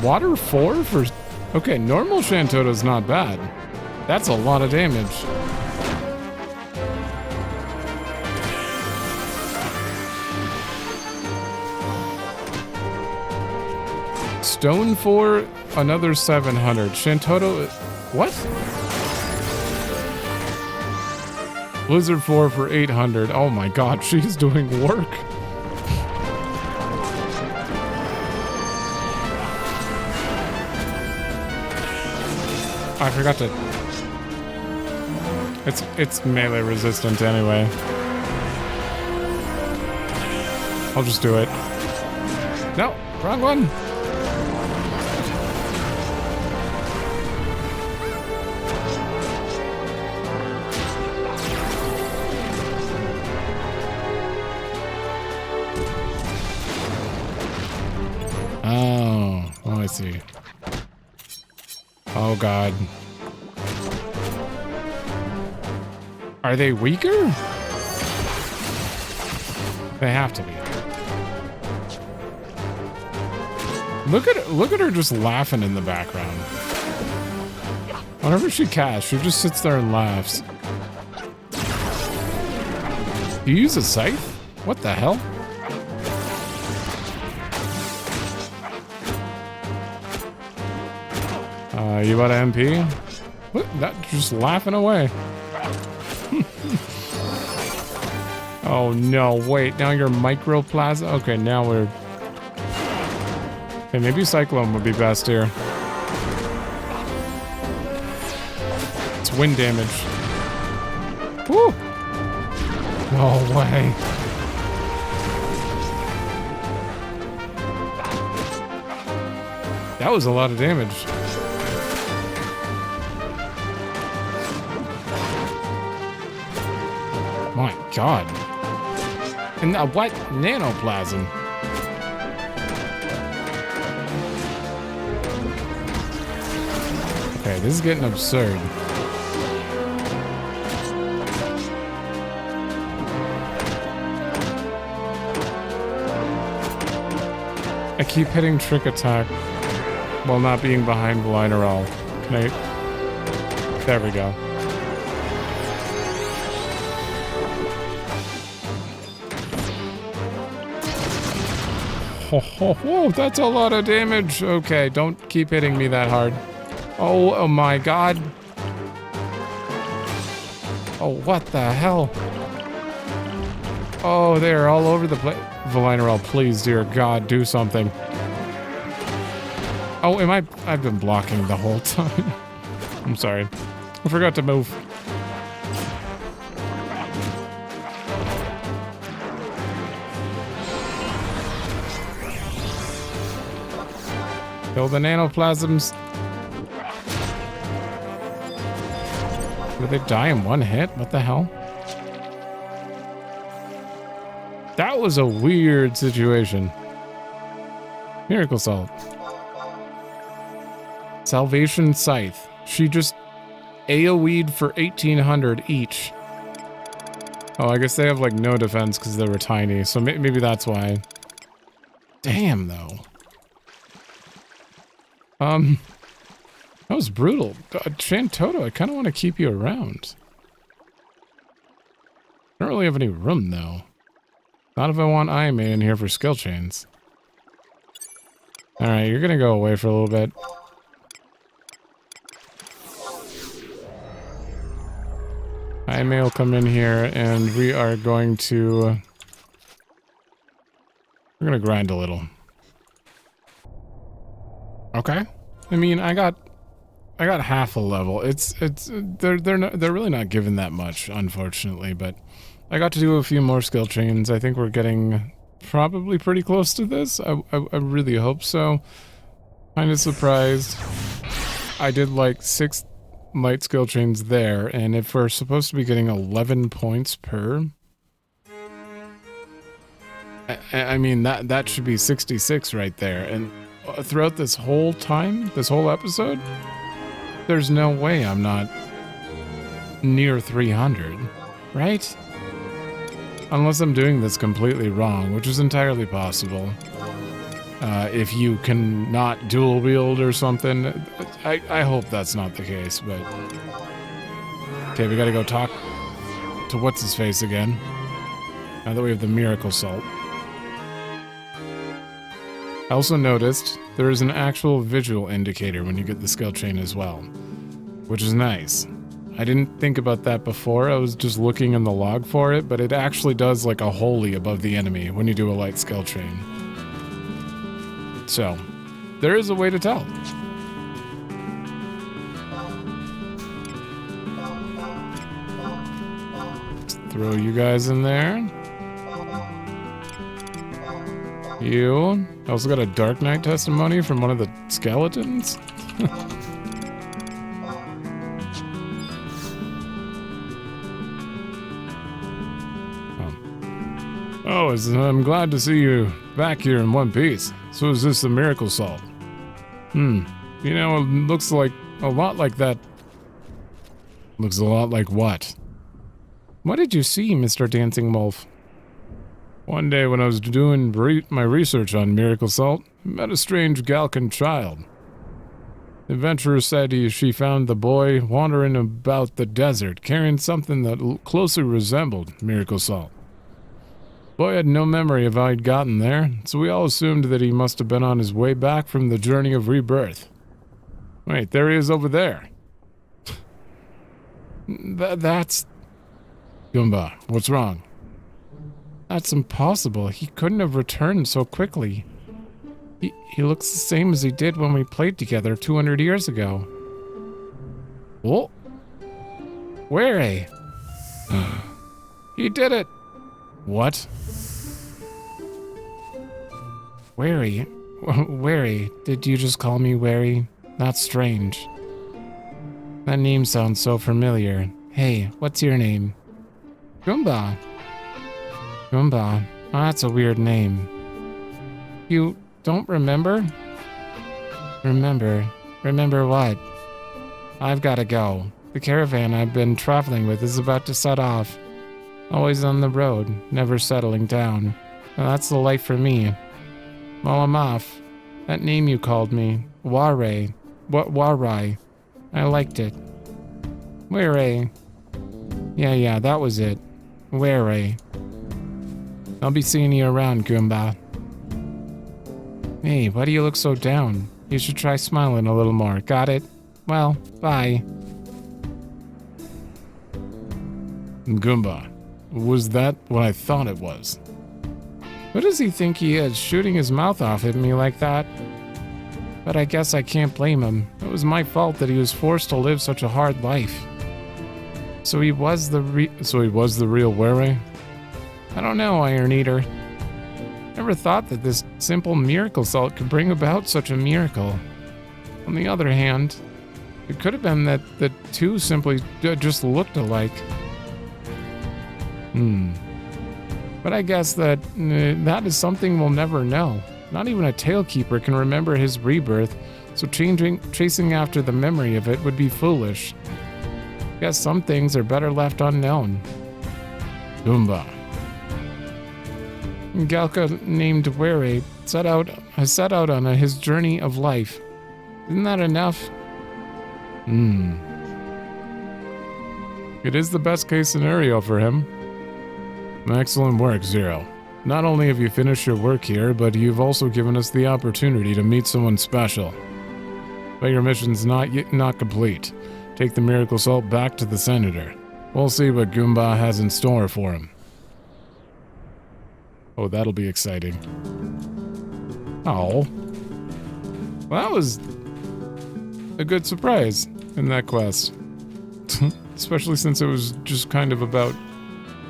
Water 4 for... Okay, normal Shantoto's not bad. That's a lot of damage. Stone 4, another 700. Shantoto... What? Blizzard 4 for 800. Oh my god, she's doing work. I forgot to... It's melee resistant anyway. I'll just do it. No, wrong one. Oh, I see. Oh god. Are they weaker? They have to be. Look at her just laughing in the background. Whenever she casts, she just sits there and laughs. You use a scythe? What the hell? You about an MP? What? That just laughing away. Oh no, wait, now you're microplasma? Okay, now we're... Okay, maybe Cyclone would be best here. It's wind damage. Woo! No way. That was a lot of damage. My god. And what? Nanoplasm? Okay, this is getting absurd. I keep hitting trick attack while not being behind the line at all. Can I... There we go. Oh, that's a lot of damage. Okay, don't keep hitting me that hard. Oh my god. Oh, what the hell? Oh, they're all over the place. Valinerol, please, dear god, do something. Oh, I've been blocking the whole time. I'm sorry. I forgot to move. Kill the nanoplasms. Did they die in one hit? What the hell? That was a weird situation. Miracle Salt. Salvation Scythe. She just AoE'd for 1800 each. Oh, I guess they have like no defense because they were tiny, so maybe that's why. Damn, though. That was brutal. God, Shantoto, I kind of want to keep you around. really have any room, though. Not if I want IMA in here for skill chains. Alright, you're gonna go away for a little bit. IMA will come in here, and we are going to... we're gonna grind a little. Okay. I mean, I got half a level. They're really not given that much, unfortunately, but I got to do a few more skill chains. I think we're getting probably pretty close to this. I really hope so. Kind of surprised. I did like 6 light skill chains there, and if we're supposed to be getting 11 points per, I mean that should be 66 right there. And throughout this whole time, this whole episode, there's no way I'm not near 300, right? Unless I'm doing this completely wrong, which is entirely possible. If you can not dual wield or something, I hope that's not the case, but... Okay, we gotta go talk to what's-his-face again. Now that we have the Miracle Salt. I also noticed there is an actual visual indicator when you get the skill chain as well, which is nice. I didn't think about that before, I was just looking in the log for it, but it actually does like a holy above the enemy when you do a light skill chain. So, there is a way to tell. Let's throw you guys in there. You. I also got a Dark Knight testimony from one of the skeletons. Oh, I'm glad to see you back here in one piece. So is this the Miracle Salt? You know, it looks like a lot like that. Looks a lot like what? What did you see, Mr. Dancing Wolf? One day when I was doing my research on Miracle Salt, I met a strange Galcan child. The adventurer said she found the boy wandering about the desert, carrying something that closely resembled Miracle Salt. The boy had no memory of how he'd gotten there, so we all assumed that he must have been on his way back from the journey of rebirth. Wait, there he is over there. That's... Goomba, what's wrong? That's impossible. He couldn't have returned so quickly. He looks the same as he did when we played together 200 years ago. Oh? Where, eh? He did it! What? Wary? Wary? Did you just call me Wary? That's strange. That name sounds so familiar. Hey, what's your name? Goomba. Goomba. Oh, that's a weird name. You don't remember? Remember? Remember what? I've gotta go. The caravan I've been traveling with is about to set off. Always on the road, never settling down. Now that's the life for me. Well, I'm off. That name you called me, Waray. What Warai? I liked it. Waray. Yeah, that was it. Waray. I'll be seeing you around, Goomba. Hey, why do you look so down? You should try smiling a little more, got it? Well, bye. Goomba. Was that what I thought it was? Who does he think he is, shooting his mouth off at me like that? But I guess I can't blame him. It was my fault that he was forced to live such a hard life. So he was the real Wary? I don't know, Iron Eater. Never thought that this simple miracle salt could bring about such a miracle. On the other hand, it could have been that the two simply just looked alike. But I guess that is something we'll never know. Not even a Talekeeper can remember his rebirth, so chasing after the memory of it would be foolish. Guess some things are better left unknown. Goomba. Galka named Wary has set out on his journey of life. Isn't that enough? It is the best case scenario for him. Excellent work, Zero. Not only have you finished your work here, but you've also given us the opportunity to meet someone special. But your mission's not complete. Take the miracle salt back to the senator. We'll see what Goomba has in store for him. Oh, that'll be exciting. Oh. Well, that was a good surprise in that quest. Especially since it was just kind of about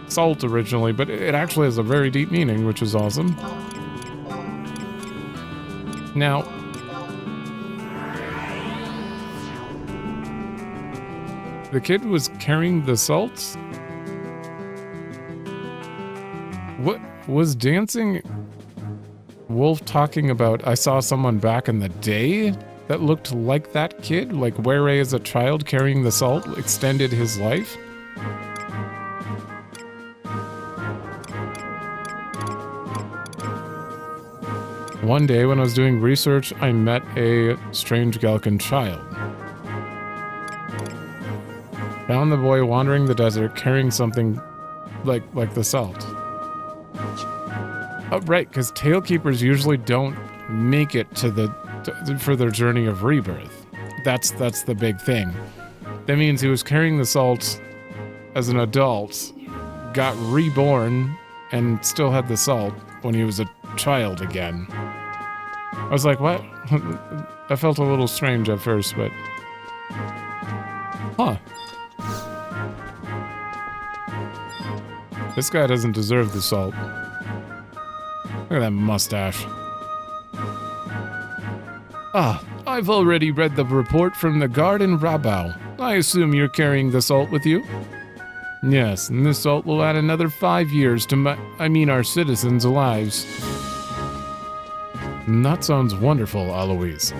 salt originally, but it actually has a very deep meaning, which is awesome. Now, the kid was carrying the salt? What was Dancing Wolf talking about? I saw someone back in the day that looked like that kid? Like where as a child carrying the salt extended his life? One day when I was doing research, I met a strange Galkan child. Found the boy wandering the desert carrying something like the salt. Oh, right, because Talekeepers usually don't make it for their journey of rebirth. That's the big thing. That means he was carrying the salt as an adult, got reborn, and still had the salt when he was a child again. I was like, what? I felt a little strange at first, but... Huh. This guy doesn't deserve the salt. Look at that mustache. Ah, I've already read the report from the Garden Rabau. I assume you're carrying the salt with you? Yes, and this salt will add another 5 years to our citizens' lives. That sounds wonderful, Aloise.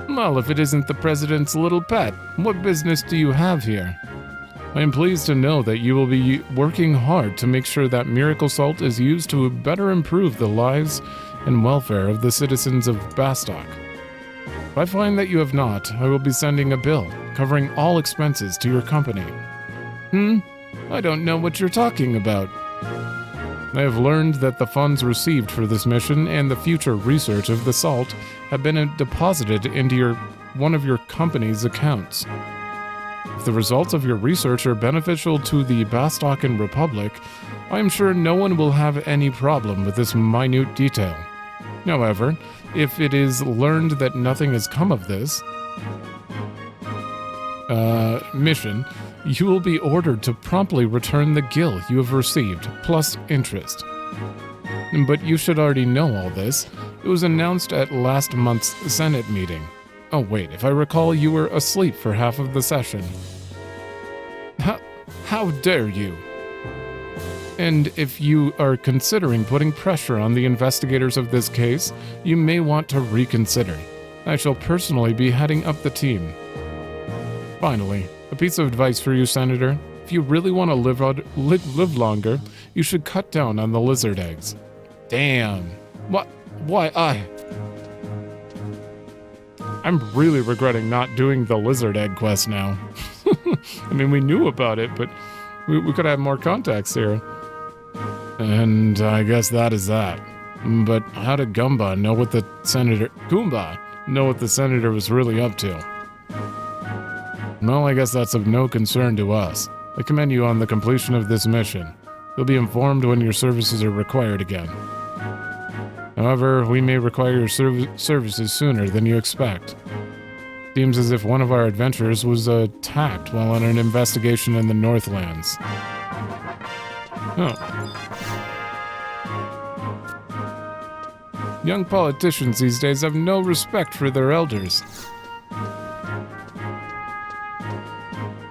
Well, if it isn't the President's little pet, what business do you have here? I am pleased to know that you will be working hard to make sure that miracle salt is used to better improve the lives and welfare of the citizens of Bastok. If I find that you have not, I will be sending a bill covering all expenses to your company. I don't know what you're talking about. I have learned that the funds received for this mission and the future research of the salt have been deposited into one of your company's accounts. If the results of your research are beneficial to the Bastokan Republic, I am sure no one will have any problem with this minute detail. However, if it is learned that nothing has come of this mission, you will be ordered to promptly return the gil you have received, plus interest. But you should already know all this. It was announced at last month's Senate meeting. Oh wait, if I recall, you were asleep for half of the session. How dare you? And if you are considering putting pressure on the investigators of this case, you may want to reconsider. I shall personally be heading up the team. Finally, a piece of advice for you, Senator. If you really want to live longer, you should cut down on the lizard eggs. Damn. What? Why I'm really regretting not doing the lizard egg quest now. I mean, we knew about it, but we could have more contacts here. And I guess that is that. But how did Goomba know what the senator was really up to? Well, I guess that's of no concern to us. I commend you on the completion of this mission. You'll be informed when your services are required again. However, we may require your services sooner than you expect. Seems as if one of our adventurers was attacked while on an investigation in the Northlands. Oh. Young politicians these days have no respect for their elders.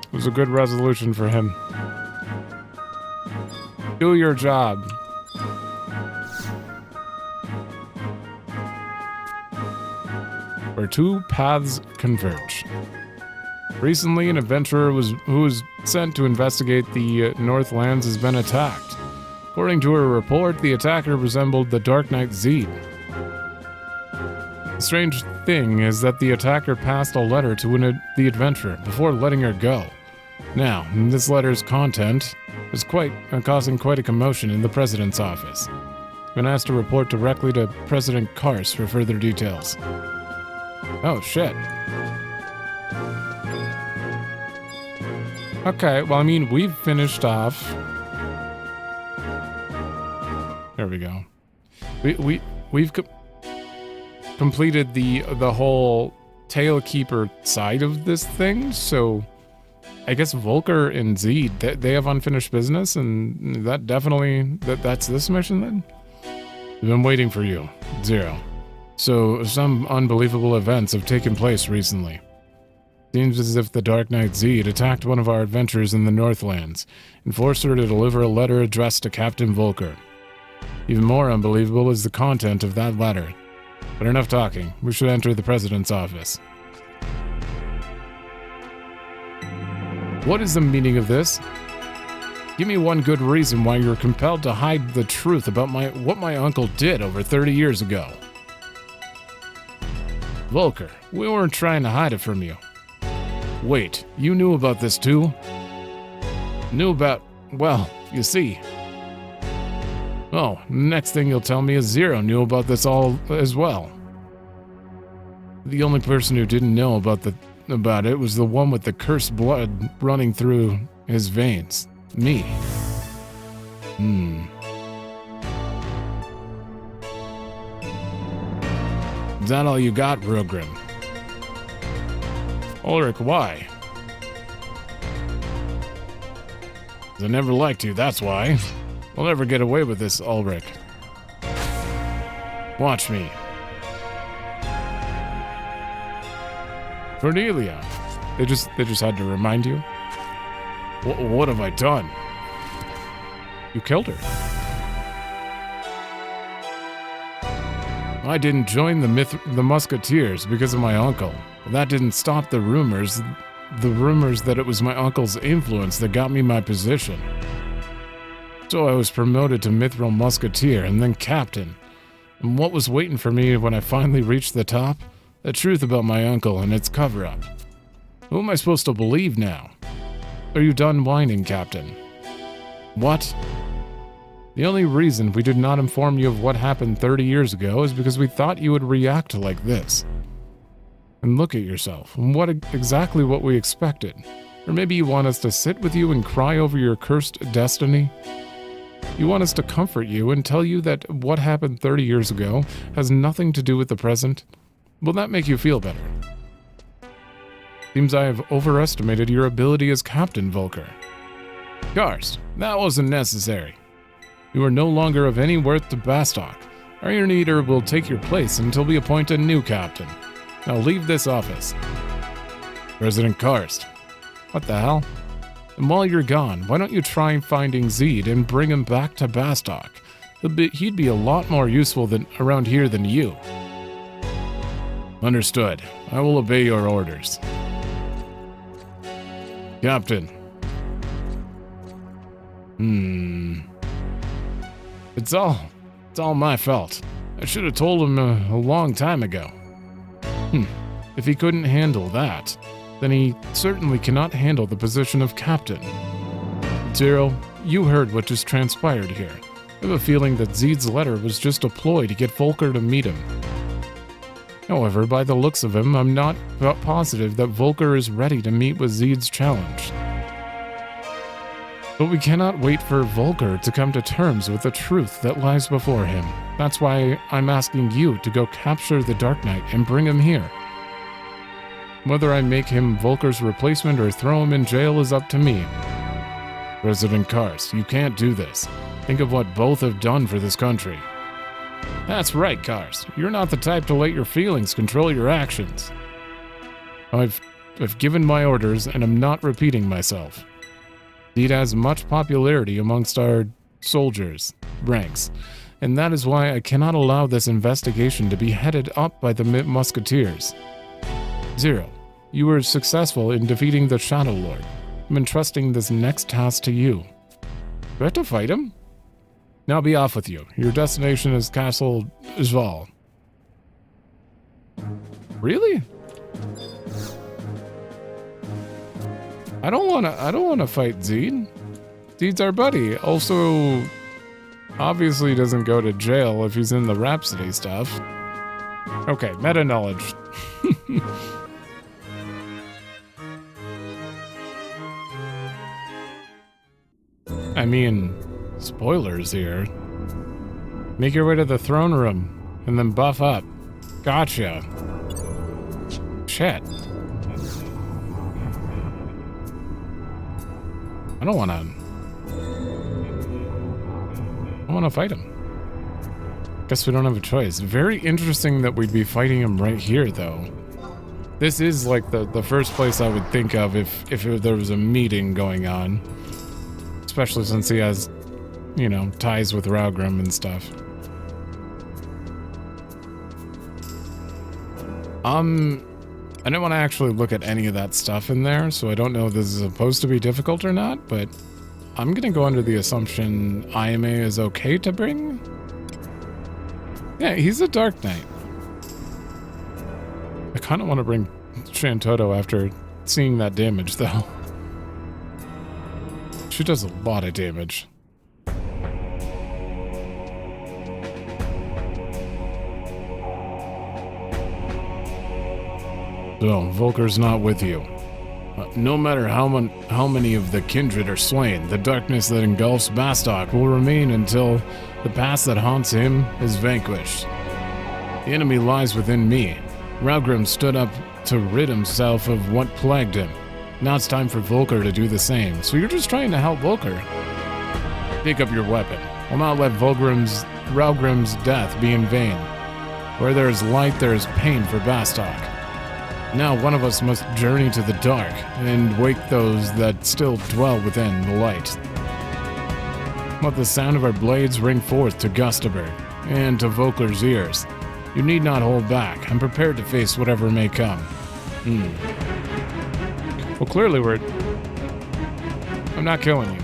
It was a good resolution for him. Do your job. Where two paths converge. Recently, an adventurer who was sent to investigate the Northlands has been attacked. According to a report, the attacker resembled the Dark Knight Zed. The strange thing is that the attacker passed a letter to the adventurer before letting her go. Now, in this letter's content It's causing quite a commotion in the president's office. Been asked to report directly to President Karst for further details. Oh, shit. Okay, well, I mean, we've finished off. There we go. We've completed the whole Talekeeper side of this thing, so I guess Volker and Zed, they have unfinished business, and that definitely, that's this mission then? We've been waiting for you, Zero. So, some unbelievable events have taken place recently. Seems as if the Dark Knight Zed attacked one of our adventurers in the Northlands and forced her to deliver a letter addressed to Captain Volker. Even more unbelievable is the content of that letter. But enough talking. We should enter the President's office. What is the meaning of this? Give me one good reason why you're compelled to hide the truth about what my uncle did over 30 years ago. Volker, we weren't trying to hide it from you. Wait, you knew about this too? Knew about, well, you see. Oh, next thing you'll tell me is Zero knew about this all as well. The only person who didn't know about it was the one with the cursed blood running through his veins. Me. Is that all you got, Rogrim? Ulrich, why? 'Cause I never liked you, that's why. I'll never get away with this, Ulrich. Watch me. Cornelia. They just had to remind you. What have I done? You killed her. I didn't join the Musketeers because of my uncle. But that didn't stop the rumors that it was my uncle's influence that got me my position. So I was promoted to Mithril Musketeer and then Captain. And what was waiting for me when I finally reached the top? The truth about my uncle and its cover-up. Who am I supposed to believe now? Are you done whining, Captain? What? The only reason we did not inform you of what happened 30 years ago is because we thought you would react like this. And look at yourself, exactly what we expected. Or maybe you want us to sit with you and cry over your cursed destiny? You want us to comfort you and tell you that what happened 30 years ago has nothing to do with the present? Will that make you feel better? Seems I have overestimated your ability as Captain Volker. Karst, that wasn't necessary. You are no longer of any worth to Bastok. Iron Eater will take your place until we appoint a new captain. Now leave this office. President Karst. What the hell? And while you're gone, why don't you try finding Zed and bring him back to Bastok? He'd be a lot more useful around here than you. Understood. I will obey your orders. Captain. It's all my fault. I should have told him a long time ago. If he couldn't handle that, then he certainly cannot handle the position of captain. Zero, you heard what just transpired here. I have a feeling that Zed's letter was just a ploy to get Volker to meet him. However, by the looks of him, I'm not positive that Volker is ready to meet with Zed's challenge. But we cannot wait for Volker to come to terms with the truth that lies before him. That's why I'm asking you to go capture the Dark Knight and bring him here. Whether I make him Volker's replacement or throw him in jail is up to me. President Karst, you can't do this. Think of what both have done for this country. That's right, Karst. You're not the type to let your feelings control your actions. I've given my orders and I'm not repeating myself. It has much popularity amongst our soldiers' ranks, and that is why I cannot allow this investigation to be headed up by the Musketeers. Zero, you were successful in defeating the Shadow Lord. I'm entrusting this next task to you. Do I have to fight him? Now be off with you. Your destination is Castle Zval. Really? I don't wanna fight Zed. Deed's our buddy. Also, obviously doesn't go to jail if he's in the Rhapsody stuff. Okay, meta knowledge. I mean, spoilers here. Make your way to the throne room and then buff up. Gotcha. Shit. I don't want to fight him. Guess we don't have a choice. Very interesting that we'd be fighting him right here, though. This is like the first place I would think of if there was a meeting going on. Especially since he has, you know, ties with Raugrim and stuff. I didn't want to actually look at any of that stuff in there, so I don't know if this is supposed to be difficult or not, but I'm gonna go under the assumption IMA is okay to bring. Yeah, he's a Dark Knight. I kind of want to bring Shantoto after seeing that damage, though. She does a lot of damage. So, Volker's not with you. No matter how many of the kindred are slain, the darkness that engulfs Bastok will remain until the past that haunts him is vanquished. The enemy lies within me. Raugrim stood up to rid himself of what plagued him. Now it's time for Volker to do the same. So you're just trying to help Volker. Pick up your weapon. I'll not let Raugrim's death be in vain. Where there is light, there is pain for Bastok. Now one of us must journey to the dark and wake those that still dwell within the light. Let the sound of our blades ring forth to Gustaberg and to Volker's ears. You need not hold back. I'm prepared to face whatever may come. Well, clearly I'm not killing you.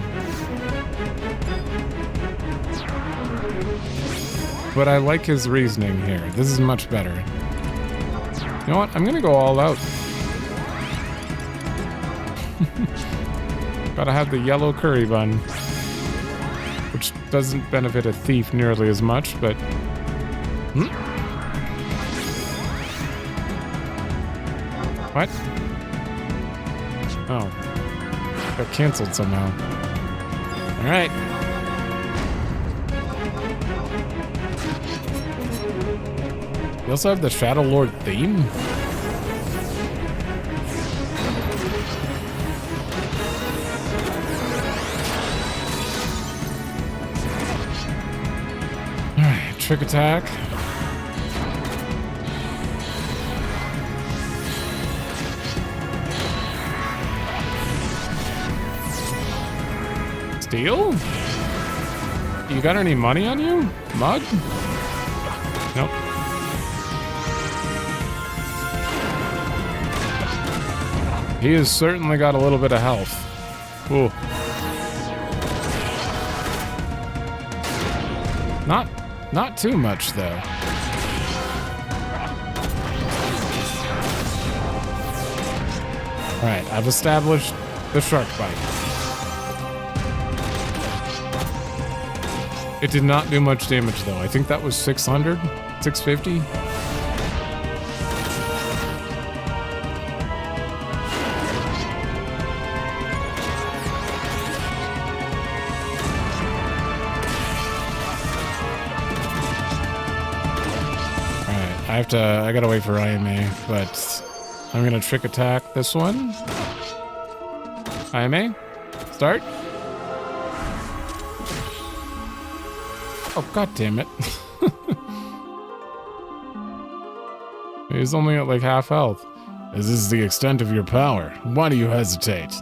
But I like his reasoning here. This is much better. You know what? I'm gonna go all out. Gotta have the yellow curry bun. Which doesn't benefit a thief nearly as much, but... What? Oh. Got canceled somehow. Alright. You also have the Shadow Lord theme? Alright, trick attack. Steal? You got any money on you, Mug? Nope. He has certainly got a little bit of health. Ooh. Not too much, though. Alright, I've established the shark bite. It did not do much damage, though. I think that was 600? 650? I gotta wait for IMA, but I'm gonna trick attack this one. IMA, start. Oh, god damn it. He's only at like half health. This is the extent of your power. Why do you hesitate?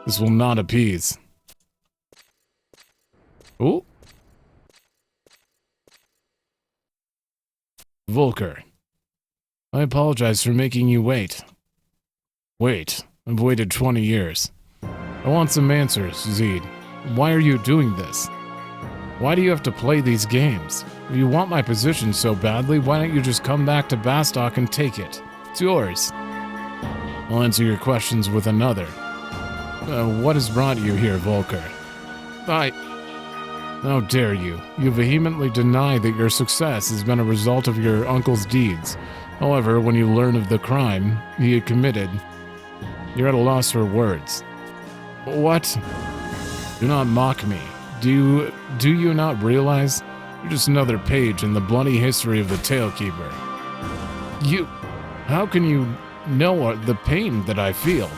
This will not appease. Ooh. Volker. I apologize for making you wait. Wait, I've waited 20 years. I want some answers, Zed. Why are you doing this? Why do you have to play these games? If you want my position so badly, why don't you just come back to Bastok and take it? It's yours. I'll answer your questions with another. What has brought you here, Volker? How dare you? You vehemently deny that your success has been a result of your uncle's deeds. However, when you learn of the crime he had committed, you're at a loss for words. What? Do not mock me. Do you not realize you're just another page in the bloody history of the Talekeeper? How can you know the pain that I feel?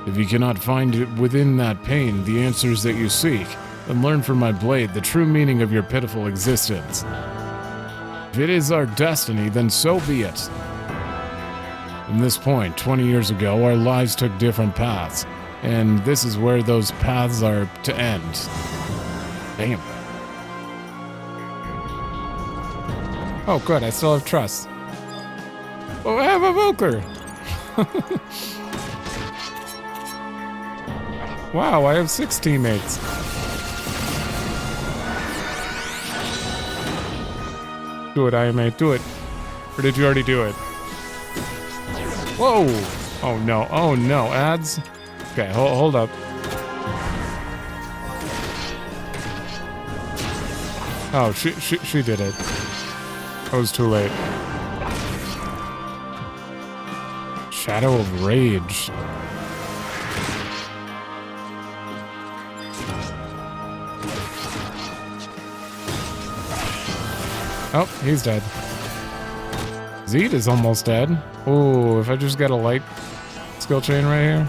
If you cannot find within that pain the answers that you seek, then learn from my blade the true meaning of your pitiful existence. If it is our destiny, then so be it. From this point, 20 years ago, our lives took different paths, and this is where those paths are to end. Damn. Oh, good, I still have trust. Oh, I have a Volker! Wow, I have 6 teammates. Do it, IMA, do it. Or did you already do it? Whoa! Oh no, ads? Okay, hold up. Oh, she did it. I was too late. Shadow of Rage. Oh, he's dead. Zeed is almost dead. Oh, if I just get a light skill chain right here.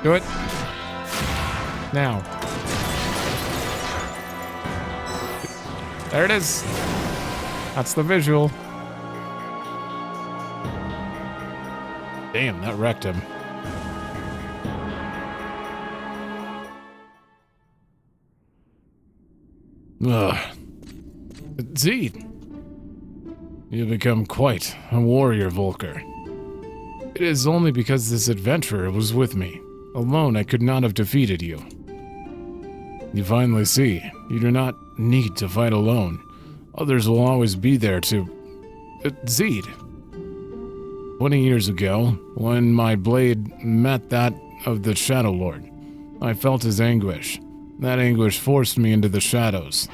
Do it. Now. There it is. That's the visual. Damn, that wrecked him. Ugh. Zeed, you've become quite a warrior, Volker. It is only because this adventurer was with me. Alone, I could not have defeated you. You finally see, you do not need to fight alone. Others will always be there to... Zeed. 20 years ago, when my blade met that of the Shadow Lord, I felt his anguish. That anguish forced me into the shadows.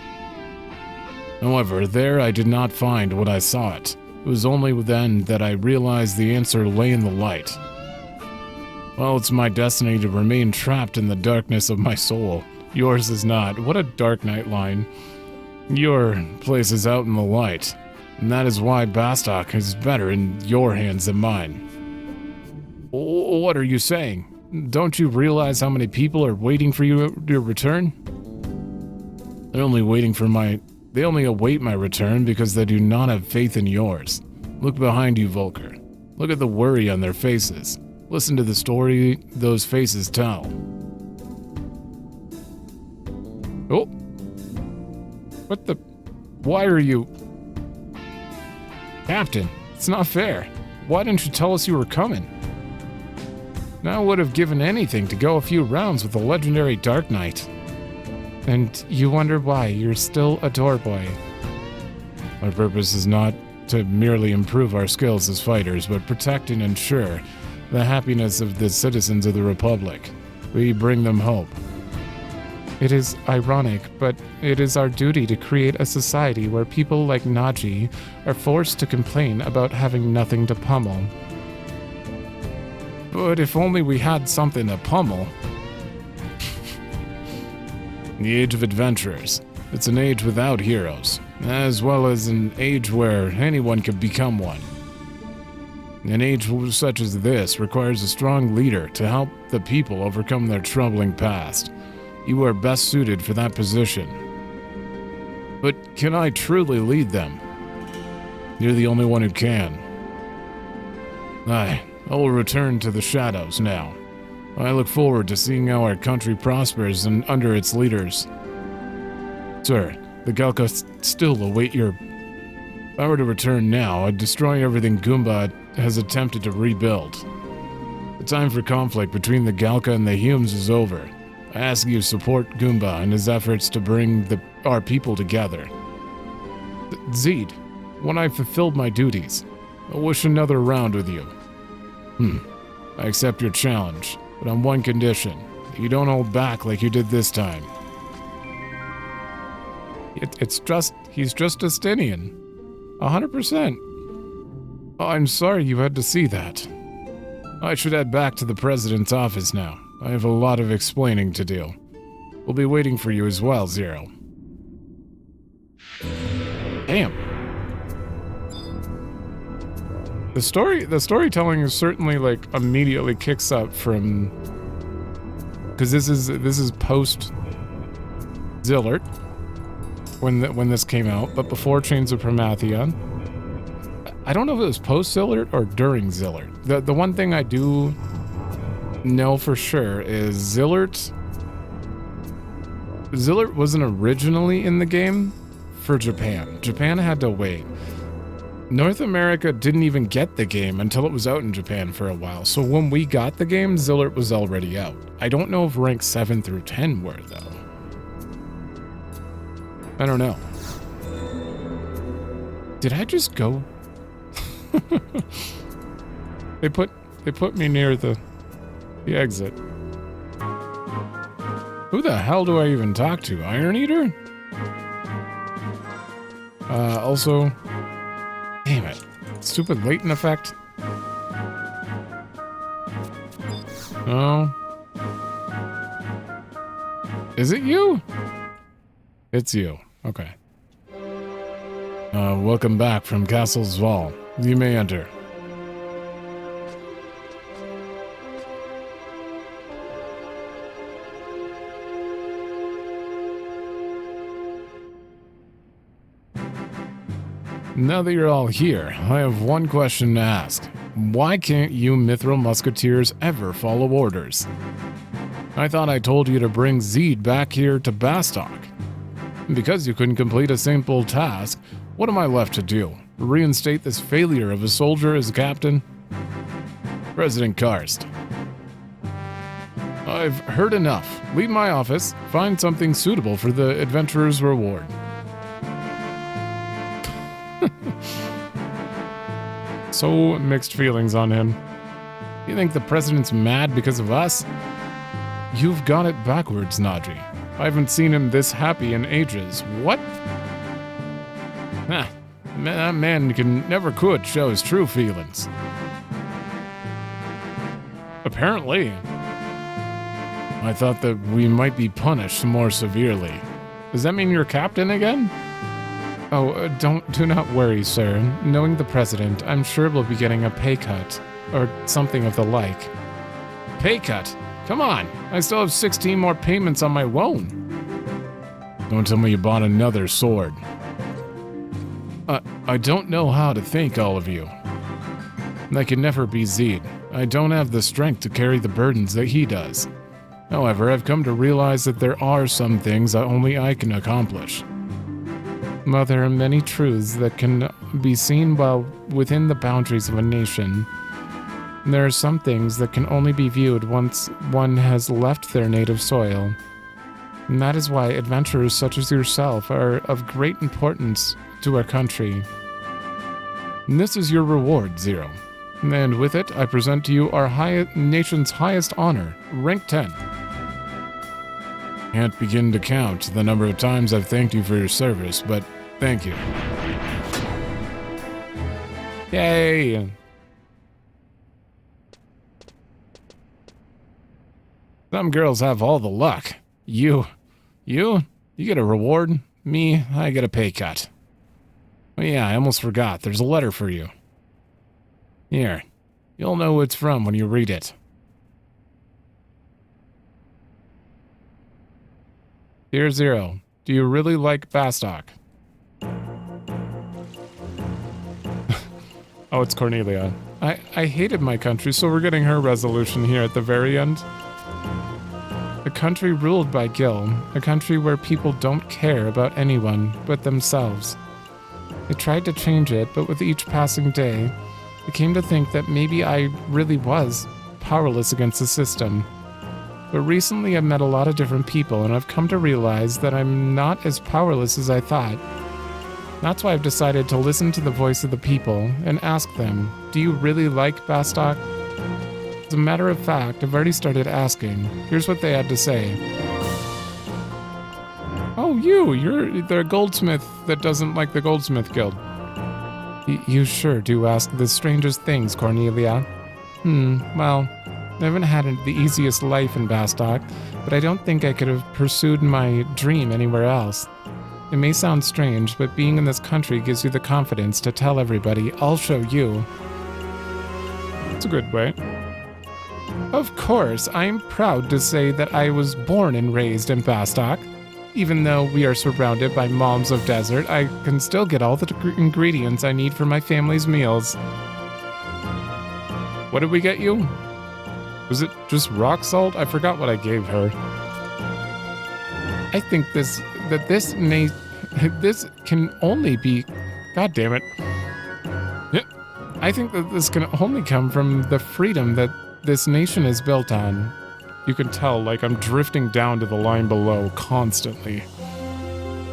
However, there I did not find what I sought. It was only then that I realized the answer lay in the light. Well, it's my destiny to remain trapped in the darkness of my soul. Yours is not. What a Dark Knight line. Your place is out in the light, and that is why Bastok is better in your hands than mine. What are you saying? Don't you realize how many people are waiting for you to return? They're only waiting for They only await my return because they do not have faith in yours. Look behind you, Volker. Look at the worry on their faces. Listen to the story those faces tell. Oh. What the... Why are you... Captain, it's not fair. Why didn't you tell us you were coming? Now I would have given anything to go a few rounds with the legendary Dark Knight. And you wonder why you're still a door boy. My purpose is not to merely improve our skills as fighters, but protect and ensure the happiness of the citizens of the Republic. We bring them hope. It is ironic, but it is our duty to create a society where people like Naji are forced to complain about having nothing to pummel. But if only we had something to pummel. The age of adventurers. It's an age without heroes, as well as an age where anyone can become one. An age such as this requires a strong leader to help the people overcome their troubling past. You are best suited for that position. But can I truly lead them? You're the only one who can. I will return to the shadows now. I look forward to seeing how our country prospers and under its leaders. Sir, the Galka still await your... If I were to return now, I'd destroy everything Goomba has attempted to rebuild. The time for conflict between the Galka and the Humes is over. I ask you to support Goomba in his efforts to bring our people together. Zeed, when I've fulfilled my duties, I'll wish another round with you. I accept your challenge, but on one condition. You don't hold back like you did this time. He's just Justinian. 100%. Oh, I'm sorry you had to see that. I should head back to the president's office now. I have a lot of explaining to do. We'll be waiting for you as well, Zero. Damn. The storytelling is certainly like immediately kicks up from, because this is post Zilart when this came out, but before Chains of Promethean. I don't know if it was post Zilart or during Zilart. The one thing I do know for sure is Zilart wasn't originally in the game for Japan. Japan had to wait. North America didn't even get the game until it was out in Japan for a while. So when we got the game, Zilart was already out. I don't know if rank 7 through 10 were though. I don't know. Did I just go? They put me near the exit. Who the hell do I even talk to? Iron Eater? Also, damn it. Stupid latent effect. No. Is it you? It's you. Okay. Welcome back from Castle's Wall. You may enter. Now that you're all here, I have one question to ask. Why can't you Mithril Musketeers ever follow orders? I thought I told you to bring Zed back here to Bastok. Because you couldn't complete a simple task, what am I left to do? Reinstate this failure of a soldier as captain? President Karst. I've heard enough. Leave my office, find something suitable for the adventurer's reward. So mixed feelings on him. You think the president's mad because of us? You've got it backwards, Nadri. I haven't seen him this happy in ages. What? That man never could show his true feelings. Apparently. I thought that we might be punished more severely. Does that mean you're captain again? Oh, do not worry, sir. Knowing the president, I'm sure we'll be getting a pay cut, or something of the like. Pay cut? Come on, I still have 16 more payments on my loan. Don't tell me you bought another sword. I don't know how to thank all of you. I can never be Zed. I don't have the strength to carry the burdens that he does. However, I've come to realize that there are some things that only I can accomplish. While there are many truths that can be seen while within the boundaries of a nation, there are some things that can only be viewed once one has left their native soil. And that is why adventurers such as yourself are of great importance to our country. And this is your reward, Zero. And with it, I present to you our nation's highest honor, rank 10. Can't begin to count the number of times I've thanked you for your service, but thank you. Yay! Some girls have all the luck. You get a reward. Me, I get a pay cut. Oh yeah, I almost forgot. There's a letter for you. Here, you'll know who it's from when you read it. Dear Zero, do you really like Bastok? Oh, it's Cornelia. I hated my country, so we're getting her resolution here at the very end. A country ruled by Gil, a country where people don't care about anyone but themselves. I tried to change it, but with each passing day, I came to think that maybe I really was powerless against the system. But recently I've met a lot of different people, and I've come to realize that I'm not as powerless as I thought. That's why I've decided to listen to the voice of the people and ask them, do you really like Bastok? As a matter of fact, I've already started asking. Here's what they had to say. Oh, you're the goldsmith that doesn't like the Goldsmith Guild. You sure do ask the strangest things, Cornelia. Well, I haven't had the easiest life in Bastok, but I don't think I could have pursued my dream anywhere else. It may sound strange, but being in this country gives you the confidence to tell everybody, I'll show you. It's a good way. Of course, I'm proud to say that I was born and raised in Bastok. Even though we are surrounded by mobs of desert, I can still get all the ingredients I need for my family's meals. What did we get you? Was it just rock salt? I forgot what I gave her. I think this can only be... God damn it. I think that this can only come from the freedom that this nation is built on. You can tell, like, I'm drifting down to the line below constantly.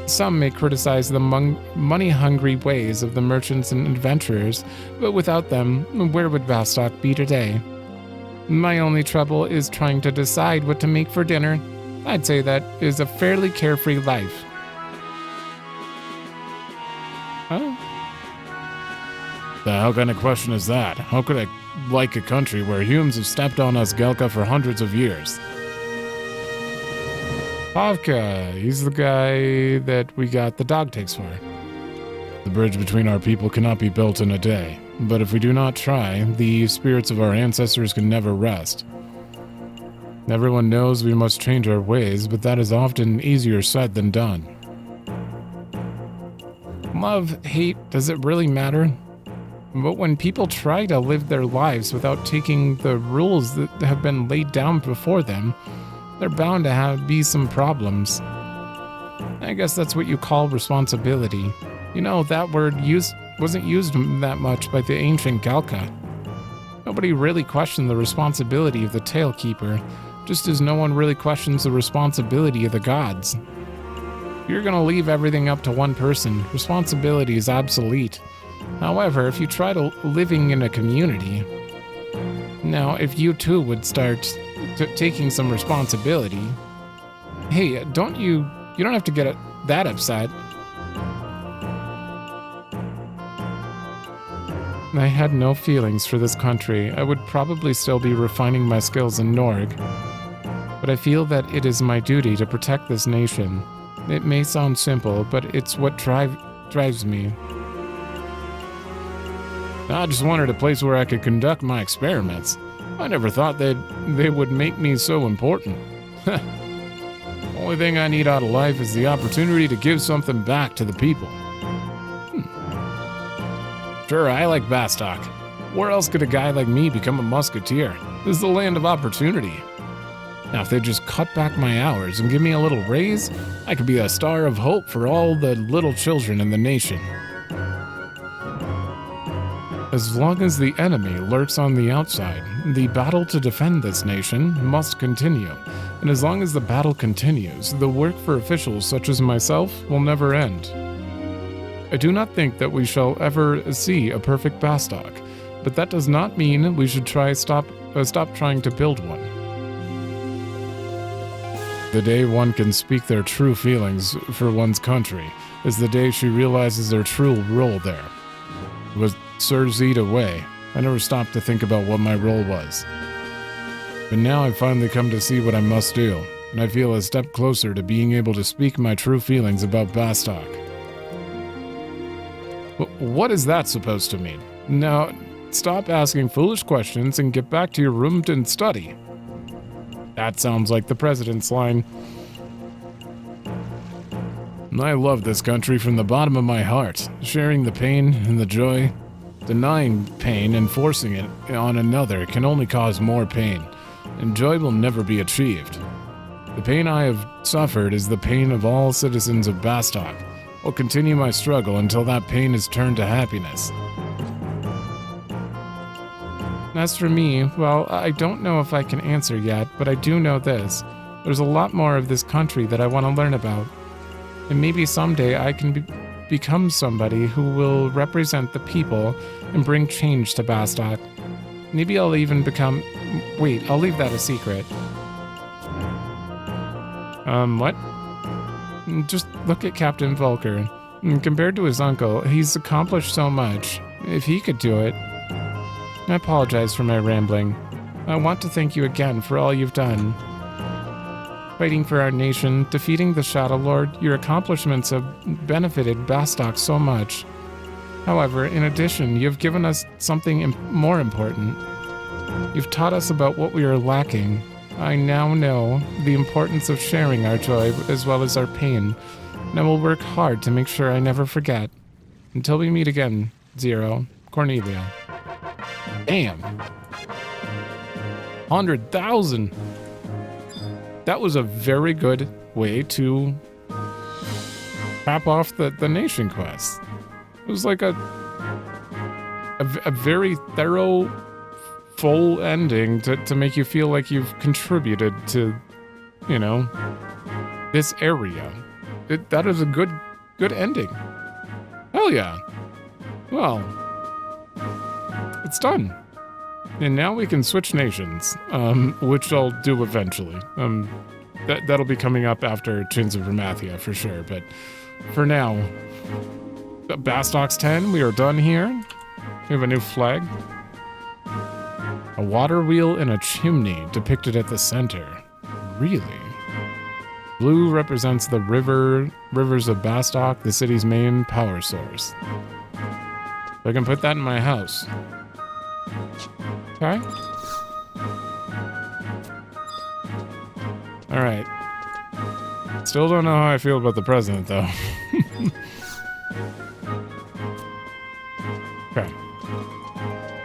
Some may criticize the money-hungry ways of the merchants and adventurers, but without them, where would Bastok be today? My only trouble is trying to decide what to make for dinner. I'd say that is a fairly carefree life. Oh. The hell kind of question is that? How could I like a country where humans have stepped on us Gelka for hundreds of years? Pavka, he's the guy that we got the dog takes for. The bridge between our people cannot be built in a day, but if we do not try, the spirits of our ancestors can never rest. Everyone knows we must change our ways, but that is often easier said than done. Love, hate, does it really matter? But when people try to live their lives without taking the rules that have been laid down before them, they're bound to be some problems. I guess that's what you call responsibility. You know, that word wasn't used that much by the ancient Galka. Nobody really questioned the responsibility of the Talekeeper, just as no one really questions the responsibility of the gods. If you're gonna leave everything up to one person, responsibility is obsolete. However, if you try to living in a community, now if you too would start taking some responsibility, hey, you don't have to get that upset. I had no feelings for this country. I would probably still be refining my skills in Norg, but I feel that it is my duty to protect this nation. It may sound simple, but it's what drives me. I just wanted a place where I could conduct my experiments. I never thought they would make me so important. Only thing I need out of life is the opportunity to give something back to the people. Sure, I like Bastok. Where else could a guy like me become a musketeer? This is the land of opportunity. Now, if they just cut back my hours and give me a little raise, I could be a star of hope for all the little children in the nation. As long as the enemy lurks on the outside, the battle to defend this nation must continue. And as long as the battle continues, the work for officials such as myself will never end. I do not think that we shall ever see a perfect Bastok, but that does not mean we should stop trying to build one. The day one can speak their true feelings for one's country is the day she realizes their true role there. With Sir Zed away, I never stopped to think about what my role was. But now I've finally come to see what I must do, and I feel a step closer to being able to speak my true feelings about Bastok. What is that supposed to mean? Now, stop asking foolish questions and get back to your room and study. That sounds like the president's line. I love this country from the bottom of my heart, sharing the pain and the joy. Denying pain and forcing it on another can only cause more pain, and joy will never be achieved. The pain I have suffered is the pain of all citizens of Bastok. I'll continue my struggle until that pain is turned to happiness. As for me, well, I don't know if I can answer yet, but I do know this. There's a lot more of this country that I want to learn about. And maybe someday I can become somebody who will represent the people and bring change to Bastok. Maybe I'll even become... Wait, I'll leave that a secret. What? Just look at Captain Volker. Compared to his uncle, he's accomplished so much. If he could do it... I apologize for my rambling. I want to thank you again for all you've done. Fighting for our nation, defeating the Shadow Lord, your accomplishments have benefited Bastok so much. However, in addition, you've given us something more important. You've taught us about what we are lacking. I now know the importance of sharing our joy as well as our pain, and I will work hard to make sure I never forget. Until we meet again, Zero, Cornelia. Damn. 100,000. That was a very good way to cap off the nation quest. It was like a very thorough, full ending to make you feel like you've contributed to, you know, this area. That is a good ending. Hell yeah. Well, it's done. And now we can switch nations, which I'll do eventually. That'll be coming up after Chains of Ramathia for sure, but for now, Bastok's 10, we are done here. We have a new flag. A water wheel and a chimney depicted at the center. Really? Blue represents the rivers of Bastok, the city's main power source. I can put that in my house. Okay. Alright. Still don't know how I feel about the president, though. Okay.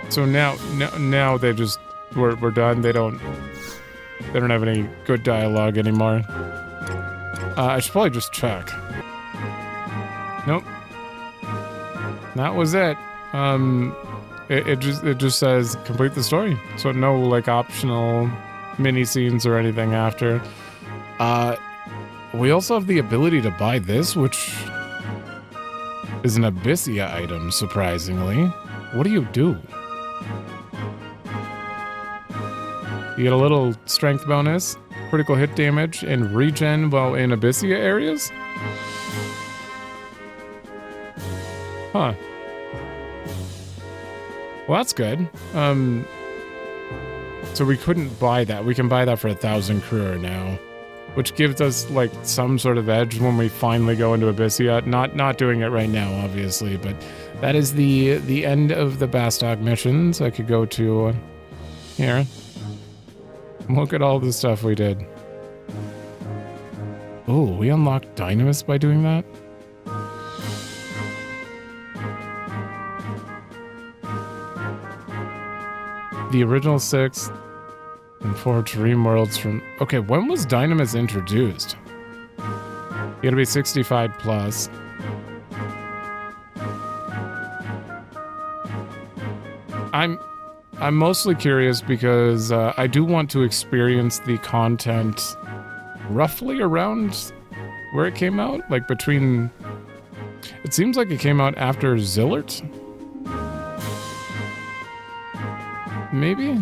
So now they just we're done. They don't have any good dialogue anymore. I should probably just check. Nope. That was it. It just says complete the story. So no like optional mini scenes or anything after. We also have the ability to buy this, which is an Abyssia item, surprisingly. What do you do? You get a little strength bonus, critical hit damage, and regen while in Abyssia areas? Huh. Well, that's good. So we couldn't buy that. We can buy that for 1,000 Kruger now, which gives us like some sort of edge when we finally go into Abyssia. Not doing it right now, obviously, but that is the end of the Bastok missions. I could go to here. Look at all the stuff we did. Oh, we unlocked Dynamis by doing that? The original 6 and 4 Dream Worlds from... Okay, when was Dynamis introduced? You gotta be 65 plus. I'm mostly curious because I do want to experience the content roughly around where it came out, like between... It seems like it came out after Zilart? Maybe?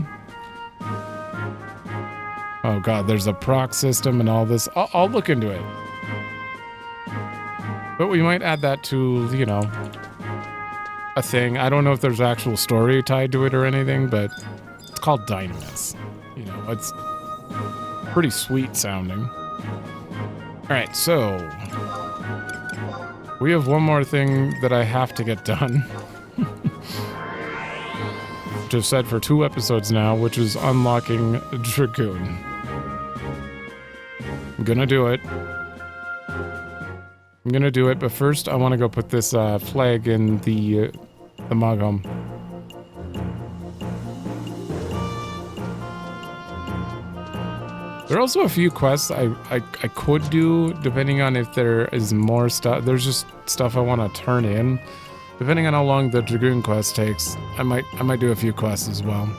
Oh god, there's a proc system and all this. I'll look into it. But we might add that to, you know, a thing. I don't know if there's actual story tied to it or anything, but it's called Dynamis. You know, it's pretty sweet sounding. Alright, so we have one more thing that I have to get done. Which I've said for 2 episodes now, which is unlocking Dragoon. I'm gonna do it. But first I want to go put this flag in the Mog home. There are also a few quests I could do, depending on if there is more stuff. There's just stuff I want to turn in. Depending on how long the Dragoon quest takes, I might do a few quests as well.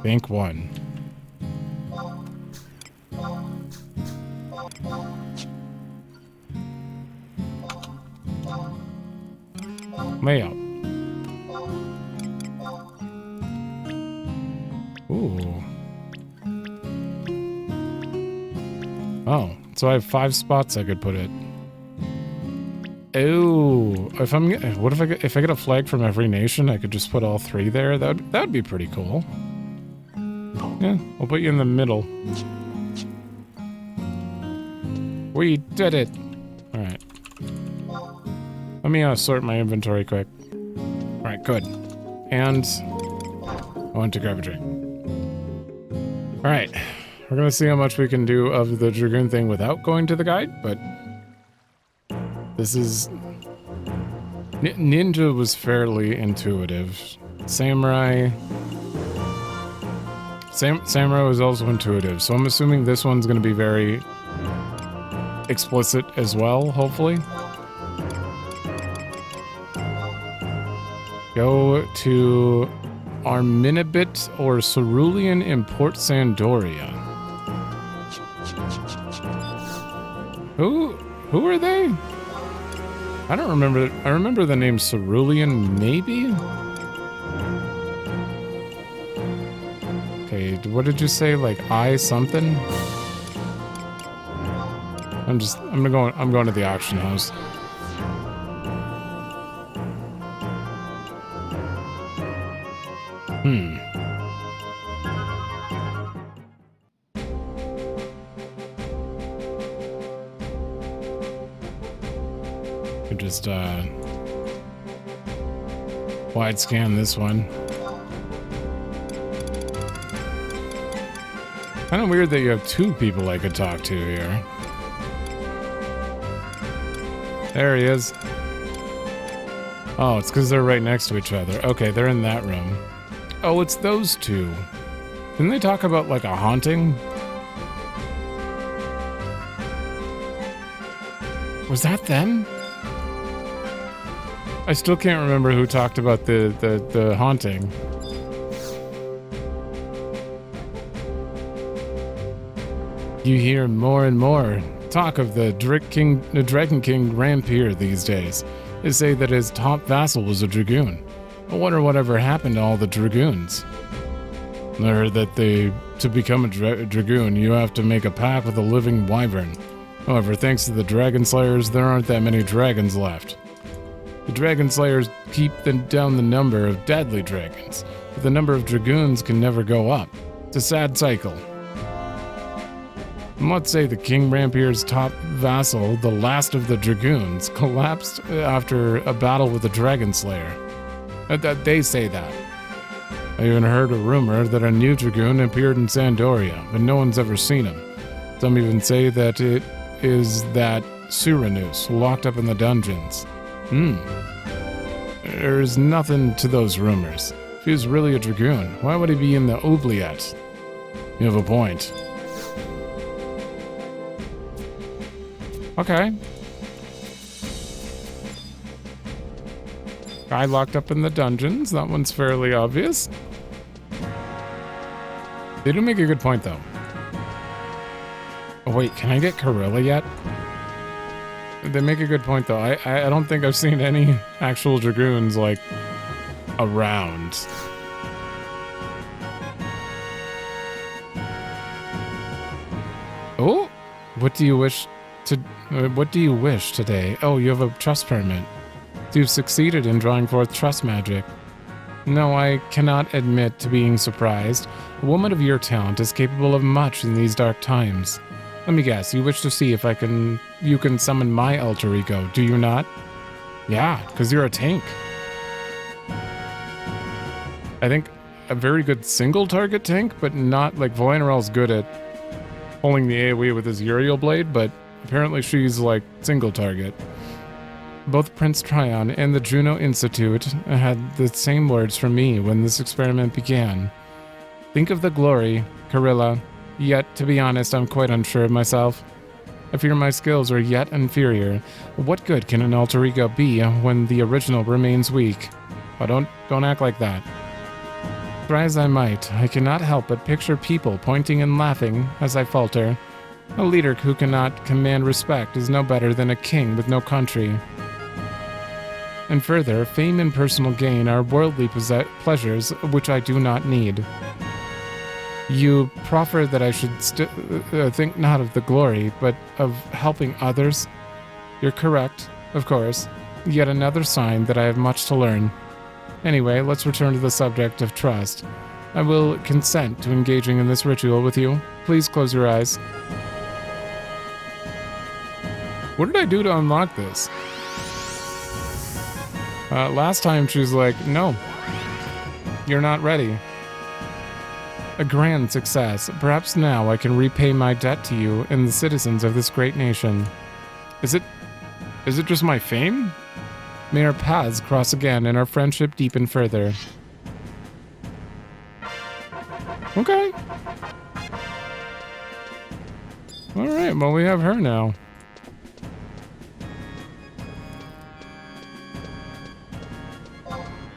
Bank 1. 没有. Ooh. Oh, so I have 5 spots I could put it. Oh, if I get a flag from every nation, I could just put all 3 there. That'd be pretty cool. Yeah, I'll put you in the middle. We did it. All right. Let me sort my inventory quick. All right, good. And I went to grab a drink. All right, we're gonna see how much we can do of the Dragoon thing without going to the guide, but this is... Ninja was fairly intuitive. Samurai was also intuitive, so I'm assuming this one's gonna be very explicit as well, hopefully. Go to Arminabit or Cerulean in Port Sandoria. Who are they? I don't remember. I remember the name Cerulean, maybe? Okay, what did you say? Like I something? I'm going to the auction house. Could just wide scan this one. Kind of weird that you have 2 people I could talk to here. There he is. Oh, it's because they're right next to each other. Okay, they're in that room. Oh, it's those 2. Didn't they talk about, like, a haunting? Was that them? I still can't remember who talked about the haunting. You hear more and more talk of the Dragon King Rampier these days. They say that his top vassal was a Dragoon. I wonder whatever happened to all the Dragoons. I heard that to become a Dragoon, you have to make a pact with a living wyvern. However, thanks to the Dragon Slayers, there aren't that many dragons left. The Dragon Slayers keep down the number of deadly dragons, but the number of Dragoons can never go up. It's a sad cycle. And let's say the King Rampier's top vassal, the last of the Dragoons, collapsed after a battle with the Dragon Slayer. They say that. I even heard a rumor that a new Dragoon appeared in Sandoria, but no one's ever seen him. Some even say that it is that Cyranus locked up in the dungeons. There's nothing to those rumors. If he was really a Dragoon, why would he be in the oubliette? You have a point. Okay. Guy locked up in the dungeons. That one's fairly obvious. They do make a good point, though. Oh, wait, can I get Corilla yet? They make a good point, though. I don't think I've seen any actual Dragoons, like, around. Oh! What do you wish today? Oh, you have a trust permit. You've succeeded in drawing forth trust magic. No, I cannot admit to being surprised. A woman of your talent is capable of much in these dark times. Let me guess, you wish to see if you can summon my alter ego, do you not? Yeah, because you're a tank. I think a very good single target tank, but not like Voinerel's good at pulling the AoE with his Uriel blade, but apparently she's like single target. Both Prince Tryon and the Juno Institute had the same words from me when this experiment began. Think of the glory, Corilla. Yet, to be honest, I'm quite unsure of myself. I fear my skills are yet inferior. What good can an alter ego be when the original remains weak? Oh, don't act like that. Try as I might, I cannot help but picture people pointing and laughing as I falter. A leader who cannot command respect is no better than a king with no country. And further, fame and personal gain are worldly pleasures which I do not need. You proffer that I should think not of the glory, but of helping others. You're correct, of course. Yet another sign that I have much to learn. Anyway, let's return to the subject of trust. I will consent to engaging in this ritual with you. Please close your eyes. What did I do to unlock this? Last time she was like, no, you're not ready. A grand success. Perhaps now I can repay my debt to you and the citizens of this great nation. Is it just my fame? May our paths cross again and our friendship deepen further. Okay. Alright, well we have her now.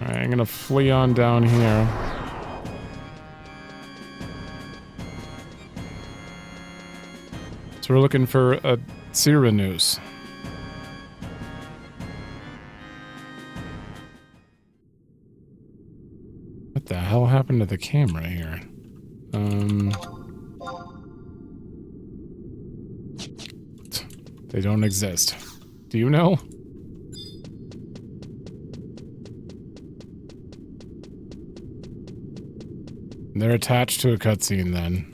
Alright, I'm gonna flee on down here. So we're looking for a Cyrenus. What the hell happened to the camera here? They don't exist. Do you know? They're attached to a cutscene then.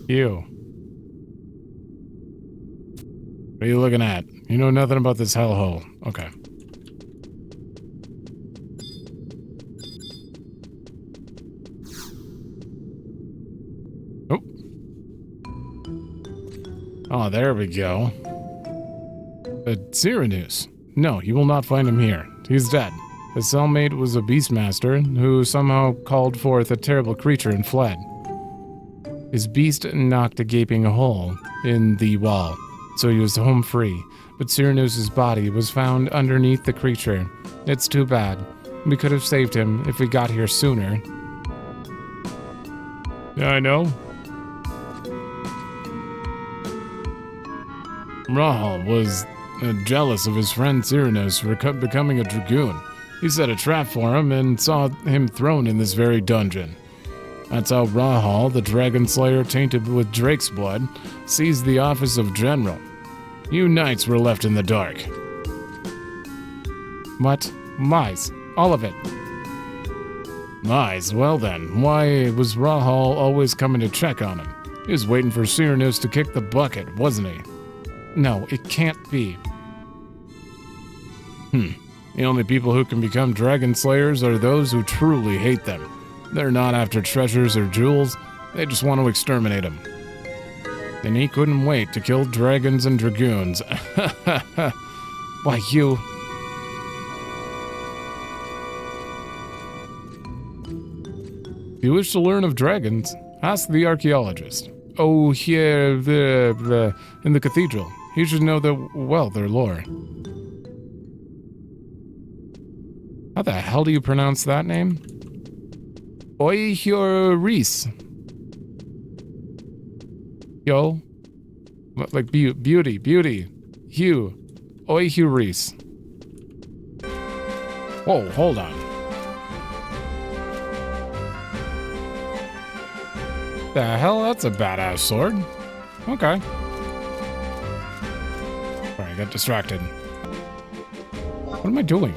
You. What are you looking at? You know nothing about this hellhole. Okay. Oh. Oh, there we go. A Cyrenus. No, you will not find him here. He's dead. His cellmate was a beastmaster who somehow called forth a terrible creature and fled. His beast knocked a gaping hole in the wall, so he was home free. But Cyrenus' body was found underneath the creature. It's too bad. We could have saved him if we got here sooner. Yeah, I know. Rahal was jealous of his friend Cyrenus for becoming a Dragoon. He set a trap for him and saw him thrown in this very dungeon. That's how Rahal, the dragon slayer tainted with Drake's blood, seized the office of general. You knights were left in the dark. What? Lies. All of it. Lies? Well then, why was Rahal always coming to check on him? He was waiting for Cyrenus to kick the bucket, wasn't he? No, it can't be. The only people who can become dragon slayers are those who truly hate them. They're not after treasures or jewels, they just want to exterminate them. And he couldn't wait to kill dragons and dragoons. Why, you... If you wish to learn of dragons, ask the archaeologist. Oh, here, in the cathedral. He should know their lore. How the hell do you pronounce that name? Oihyoris. Yo. Like beauty. Hugh. Oihyoris. Whoa, hold on. The hell? That's a badass sword. Okay. Sorry, I got distracted. What am I doing?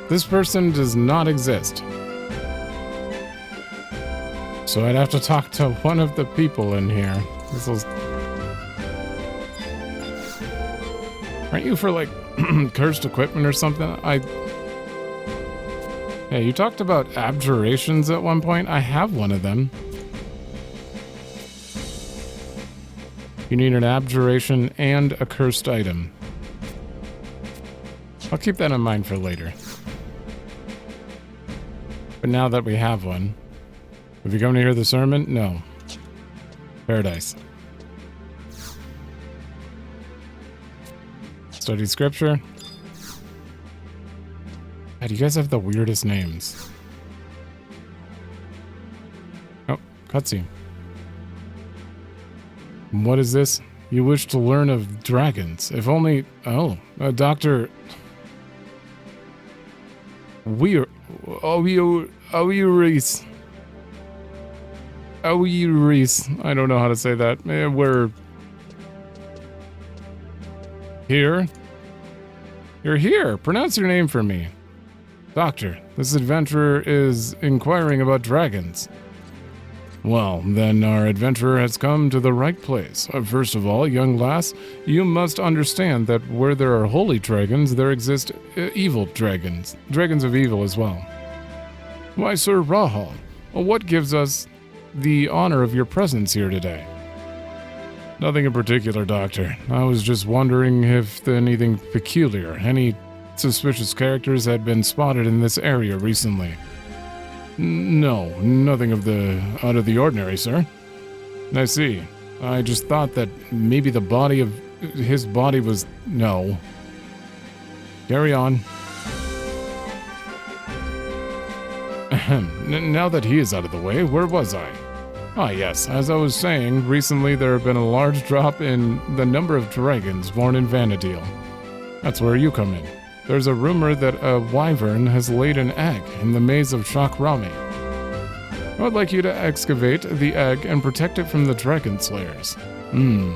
This person does not exist. So I'd have to talk to one of the people in here. Aren't you for, like, cursed equipment or something? Yeah, you talked about abjurations at one point. I have one of them. You need an abjuration and a cursed item. I'll keep that in mind for later. But now that we have one... Have you come to hear the sermon? No. Paradise. Study scripture. God, you guys have the weirdest names. Oh, cutscene. What is this? You wish to learn of dragons. If only... Oh, Dr. Reese. Reese. I don't know how to say that. We're... Here? You're here. Pronounce your name for me. Doctor, this adventurer is inquiring about dragons. Well, then our adventurer has come to the right place. First of all, young lass, you must understand that where there are holy dragons, there exist evil dragons. Dragons of evil as well. Why, Sir Rahal, what gives us the honor of your presence here today? Nothing in particular, Doctor. I was just wondering if anything peculiar, any suspicious characters had been spotted in this area recently. No, nothing out of the ordinary, sir. I see. I just thought that maybe his body was... No. Carry on. Now that he is out of the way, where was I? Ah, yes, as I was saying, recently there have been a large drop in the number of dragons born in Vana'diel. That's where you come in. There's a rumor that a wyvern has laid an egg in the maze of Shakrami. I would like you to excavate the egg and protect it from the dragon slayers. To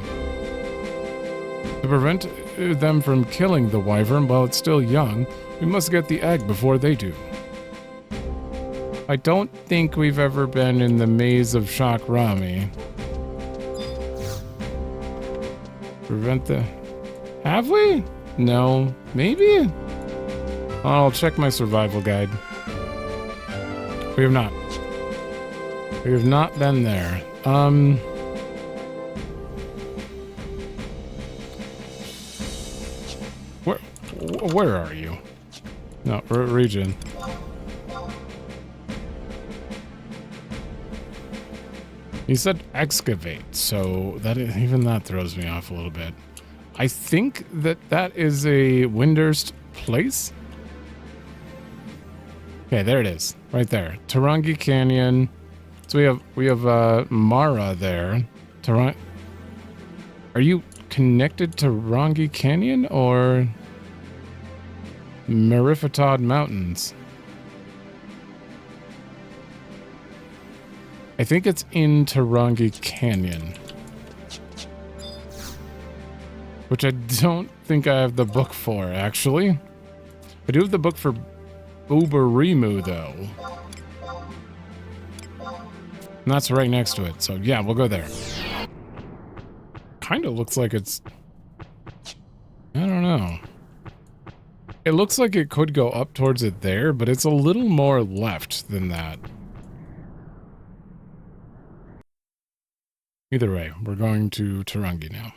prevent them from killing the wyvern while it's still young, we must get the egg before they do. I don't think we've ever been in the maze of Shakrami. Prevent the... Have we? No. Maybe? I'll check my survival guide. We have not. We have not been there. Where are you? No, region. He said excavate, so even that throws me off a little bit. I think that is a Windurst place. Okay, there it is, right there. Tarangi Canyon. So we have Mara there. Are you connected to Tarangi Canyon or Marifatad Mountains? I think it's in Tarangi Canyon. Which I don't think I have the book for, actually. I do have the book for Uberimu, though. And that's right next to it, so yeah, we'll go there. Kind of looks like it's... I don't know. It looks like it could go up towards it there, but it's a little more left than that. Either way, we're going to Tarangi now.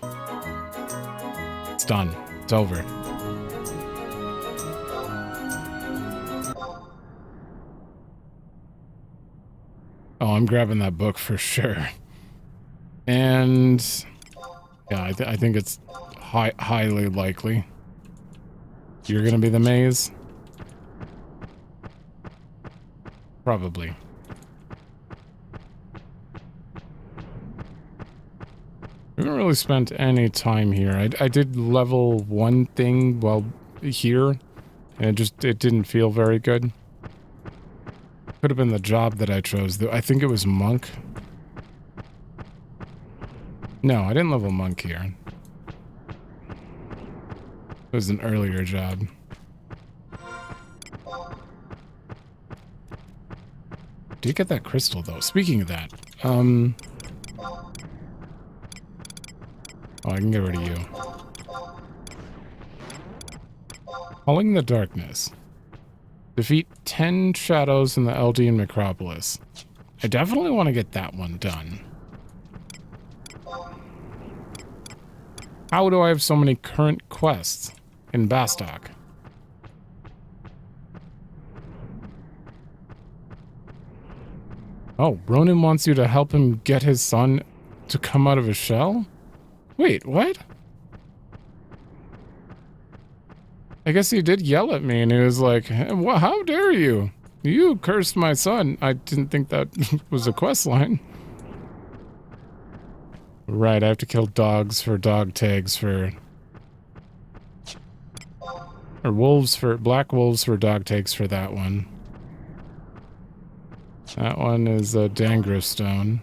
It's done. It's over. Oh, I'm grabbing that book for sure. And yeah, I think it's highly likely. You're gonna be the maze? Probably. I haven't really spent any time here. I did level 1 thing while here, and it didn't feel very good. Could have been the job that I chose, though. I think it was monk. No, I didn't level monk here. It was an earlier job. Did you get that crystal, though? Speaking of that, oh, I can get rid of you. Calling the Darkness. Defeat 10 shadows in the Eldian Necropolis. I definitely want to get that one done. How do I have so many current quests in Bastok? Oh, Ronan wants you to help him get his son to come out of his shell? Wait, what? I guess he did yell at me and he was like, hey, how dare you? You cursed my son. I didn't think that was a quest line. Right, I have to kill dogs for dog tags for... Or wolves for... Black wolves for dog tags for that one. That one is a Dangrous stone.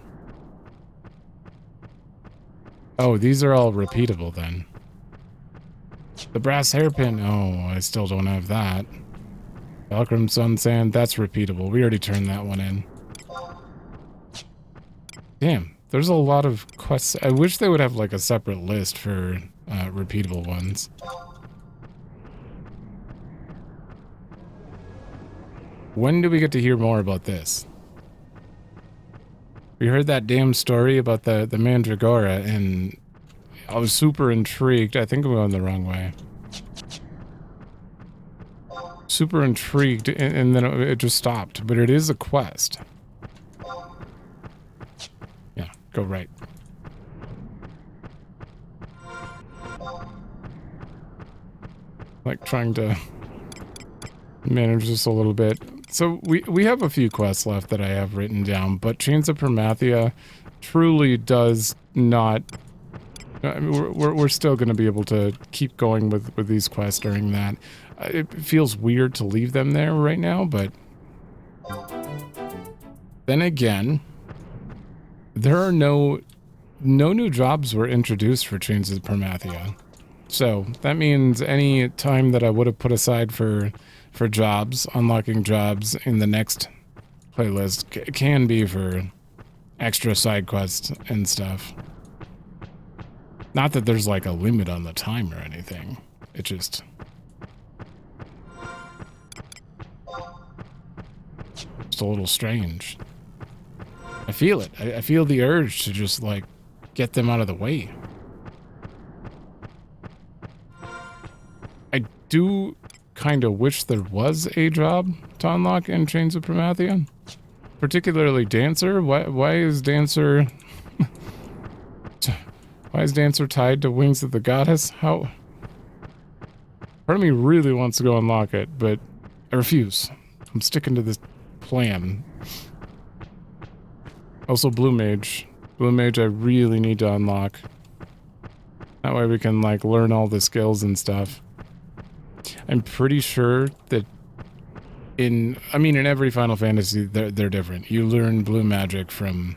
Oh, these are all repeatable then. The brass hairpin. Oh, I still don't have that. Valkram Sun Sand, that's repeatable. We already turned that one in. Damn, there's a lot of quests. I wish they would have like a separate list for repeatable ones. When do we get to hear more about this? We heard that damn story about the Mandragora and I was super intrigued. I think I'm going the wrong way. Super intrigued, and then it just stopped. But it is a quest. Yeah, go right. Like trying to manage this a little bit. So we have a few quests left that I have written down, but Chains of Permathia truly does not... I mean, we're still going to be able to keep going with these quests during that. It feels weird to leave them there right now, but then again, there are no new jobs were introduced for Chains of Permathia. So that means any time that I would have put aside for jobs, unlocking jobs in the next playlist can be for extra side quests and stuff. Not that there's like a limit on the time or anything. It just... It's a little strange. I feel it. I feel the urge to just like get them out of the way. I do kind of wish there was a job to unlock in Chains of Permathia. Particularly Dancer. Why is Dancer... Why is Dancer tied to Wings of the Goddess? How... Part of me really wants to go unlock it, but I refuse. I'm sticking to this plan. Also Blue Mage. Blue Mage I really need to unlock. That way we can like learn all the skills and stuff. I'm pretty sure that in every Final Fantasy they're different. You learn blue magic from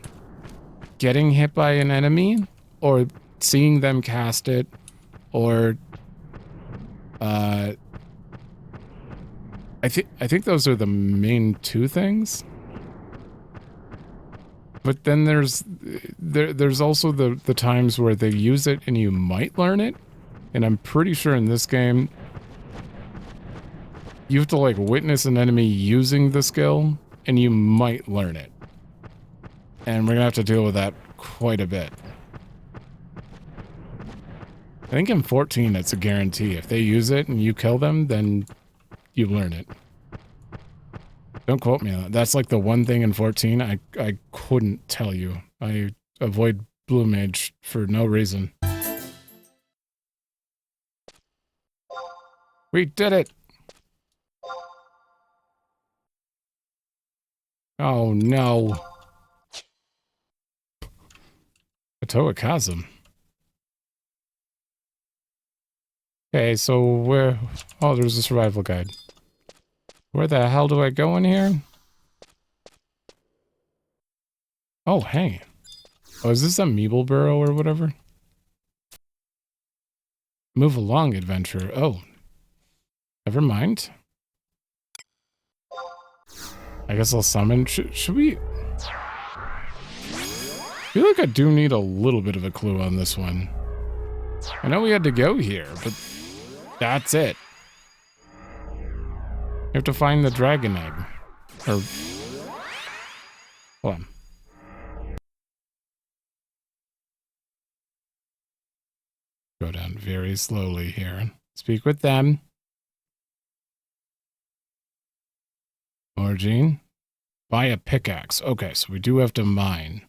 getting hit by an enemy or seeing them cast it or I think those are the main two things. But then there's also the times where they use it and you might learn it. And I'm pretty sure in this game you have to like witness an enemy using the skill and you might learn it. And we're gonna have to deal with that quite a bit. I think in 14 it's a guarantee. If they use it and you kill them, then you learn it. Don't quote me on that. That's like the one thing in 14 I couldn't tell you. I avoid Blue Mage for no reason. We did it! Oh no. Atoa Chasm. Okay, so where... Oh, there's a survival guide. Where the hell do I go in here? Oh, hey. Oh, is this a Meeble Burrow or whatever? Move along, adventure. Oh. Never mind. I guess I'll summon... Should we... I feel like I do need a little bit of a clue on this one. I know we had to go here, but that's it. You have to find the dragon egg. Or... Hold on. Go down very slowly here. Speak with them. Origin. Buy a pickaxe. Okay, so we do have to mine.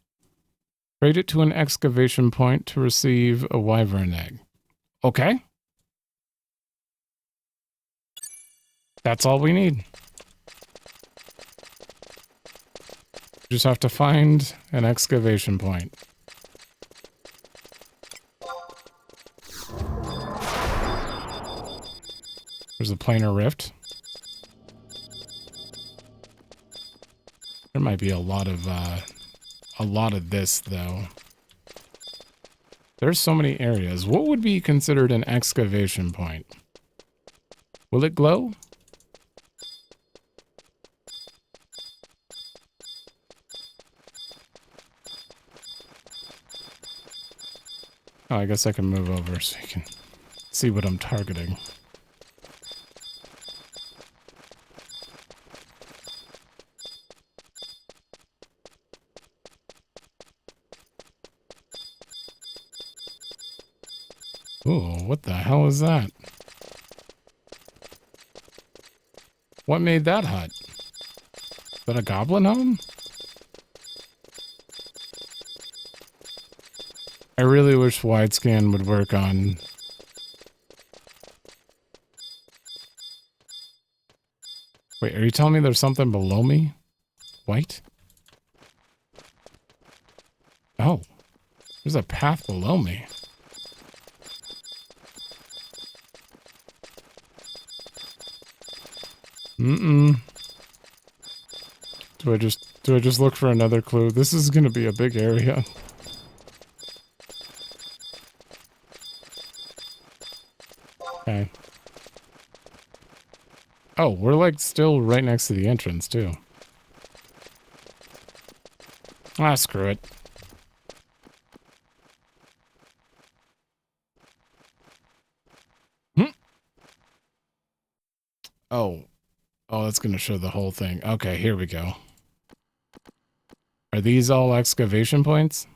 Trade it to an excavation point to receive a wyvern egg. Okay. That's all we need. Just have to find an excavation point. There's a planar rift. There might be a lot of this though. There's so many areas. What would be considered an excavation point? Will it glow? Oh, I guess I can move over so you can see what I'm targeting. Ooh, what the hell is that? What made that hut? Is that a goblin home? I really wish widescan would work on... Wait, are you telling me there's something below me? White? Oh, there's a path below me. Mm-mm. Do I just look for another clue? This is gonna be a big area. Okay. Oh, we're like still right next to the entrance too. Ah, screw it. Oh. Oh, that's going to show the whole thing. Okay, here we go. Are these all excavation points?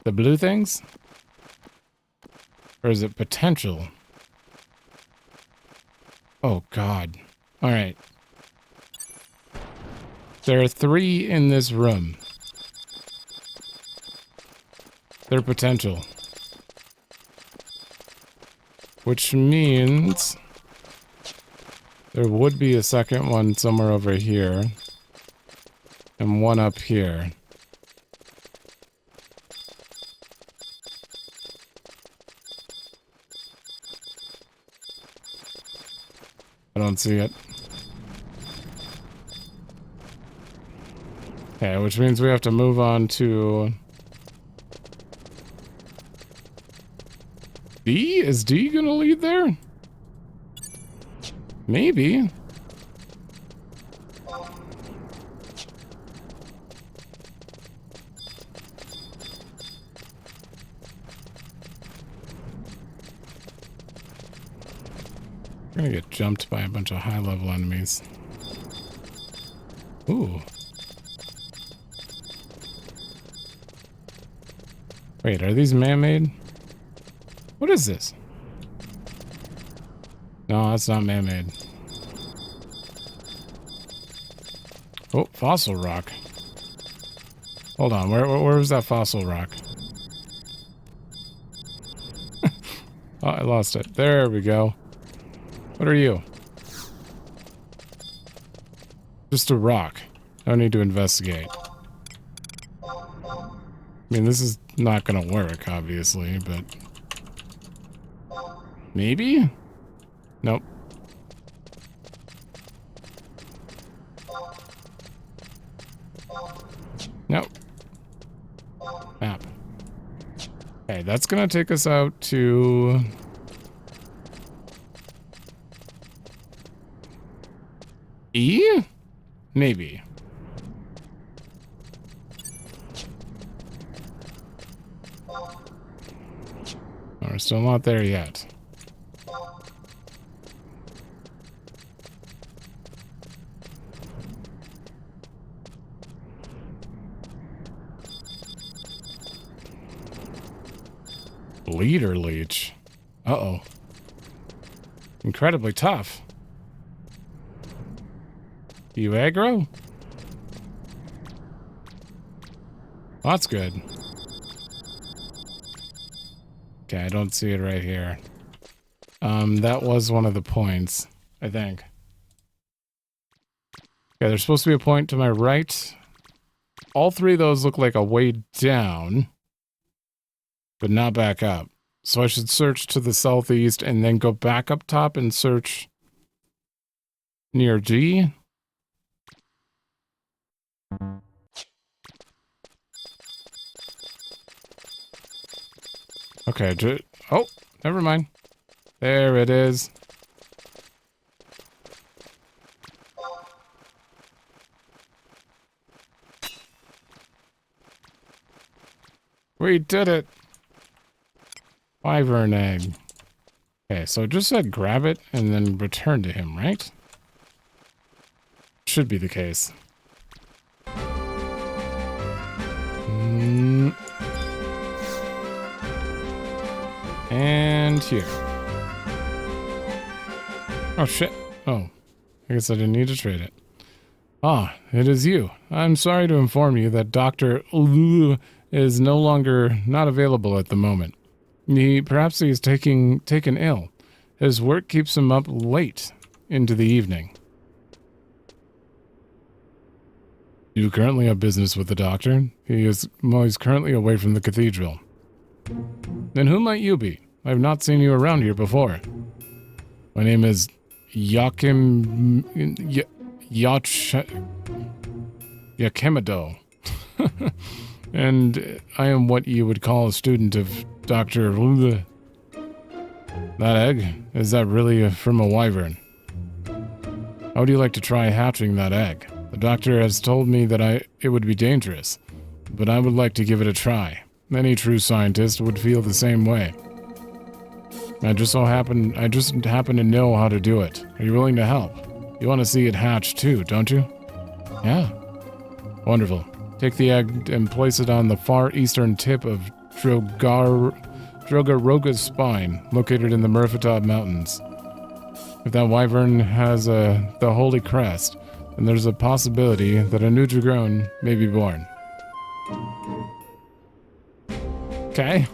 The blue things? Or is it potential? Oh, God. All right. There are 3 in this room. They're potential. Which means... there would be a second one somewhere over here. And one up here. I don't see it. Okay, which means we have to move on to... D? Is D gonna lead there? Maybe. We're gonna get jumped by a bunch of high-level enemies. Ooh. Wait, are these man-made? What is this? No, that's not man-made. Oh, fossil rock. Hold on, where was that fossil rock? Oh, I lost it. There we go. What are you? Just a rock. I don't need to investigate. I mean, this is not gonna work, obviously, but... maybe? Nope. Nope. Map. Okay, that's gonna take us out to... E? Maybe. We're still not there yet. Leader leech. Uh-oh. Incredibly tough. You aggro? That's good. Okay, I don't see it right here. That was one of the points. I think. Okay, there's supposed to be a point to my right. All three of those look like a way down, but not back up. So I should search to the southeast and then go back up top and search near G. Okay, oh, never mind. There it is. We did it! Wyvern egg. Okay, so it just said grab it and then return to him, right? Should be the case. And here. Oh shit. Oh, I guess I didn't need to trade it. Ah, it is you. I'm sorry to inform you that Dr. is no longer not available at the moment. Perhaps he is taken ill. His work keeps him up late into the evening. You currently have business with the doctor? He's currently away from the cathedral. Then who might you be? I have not seen you around here before. My name is Yakimido. And I am what you would call a student of Dr. That egg? Is that really from a wyvern? How would you like to try hatching that egg? The doctor has told me that it would be dangerous, but I would like to give it a try. Any true scientist would feel the same way. I just happen to know how to do it. Are you willing to help? You want to see it hatch too, don't you? Yeah. Wonderful. Take the egg and place it on the far eastern tip of Drogaroga's spine, located in the Murfatov Mountains. If that wyvern has the holy crest, then there's a possibility that a new Dragoon may be born. Okay.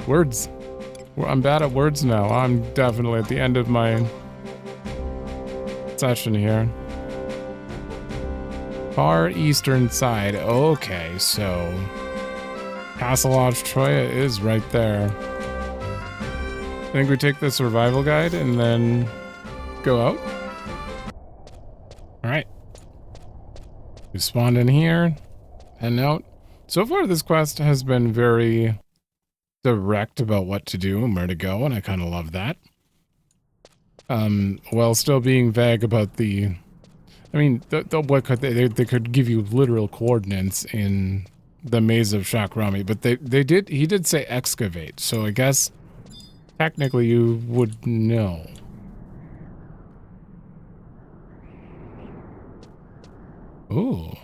Words. I'm bad at words now. I'm definitely at the end of my session here. Far eastern side. Okay, so Castle Lodge Troya is right there. I think we take the survival guide and then go out. Alright. We spawned in here. Heading out. So far this quest has been very direct about what to do and where to go, and I kind of love that. While still being vague about the... I mean, what could they could give you literal coordinates in the Maze of Shakrami, but he did say excavate, so I guess technically you would know. Ooh.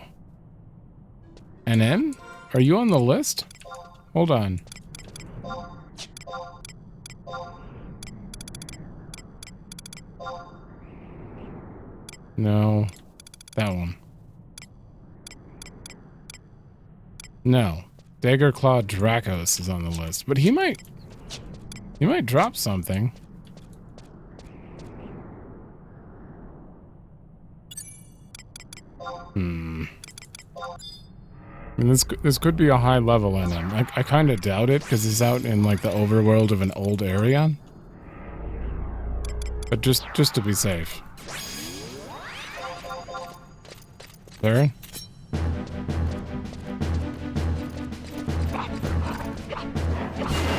NN? Are you on the list? Hold on. No. That one. No. Daggerclaw Dracos is on the list, but he might drop something. I mean, this could be a high level in him. I kind of doubt it because he's out in like the overworld of an old area. But just to be safe. There.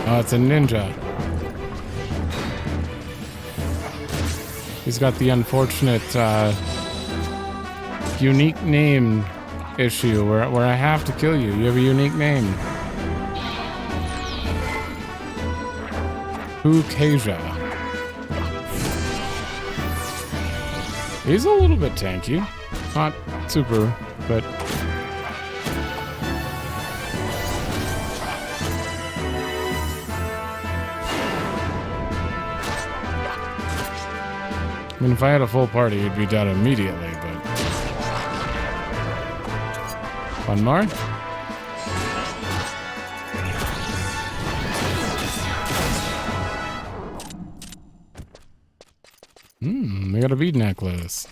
Oh, it's a ninja. He's got the unfortunate unique name issue where I have to kill you. You have a unique name. Hukasia. He's a little bit tanky. Not super, but... I mean, if I had a full party, he'd be dead immediately, but... One more? We got a bead necklace.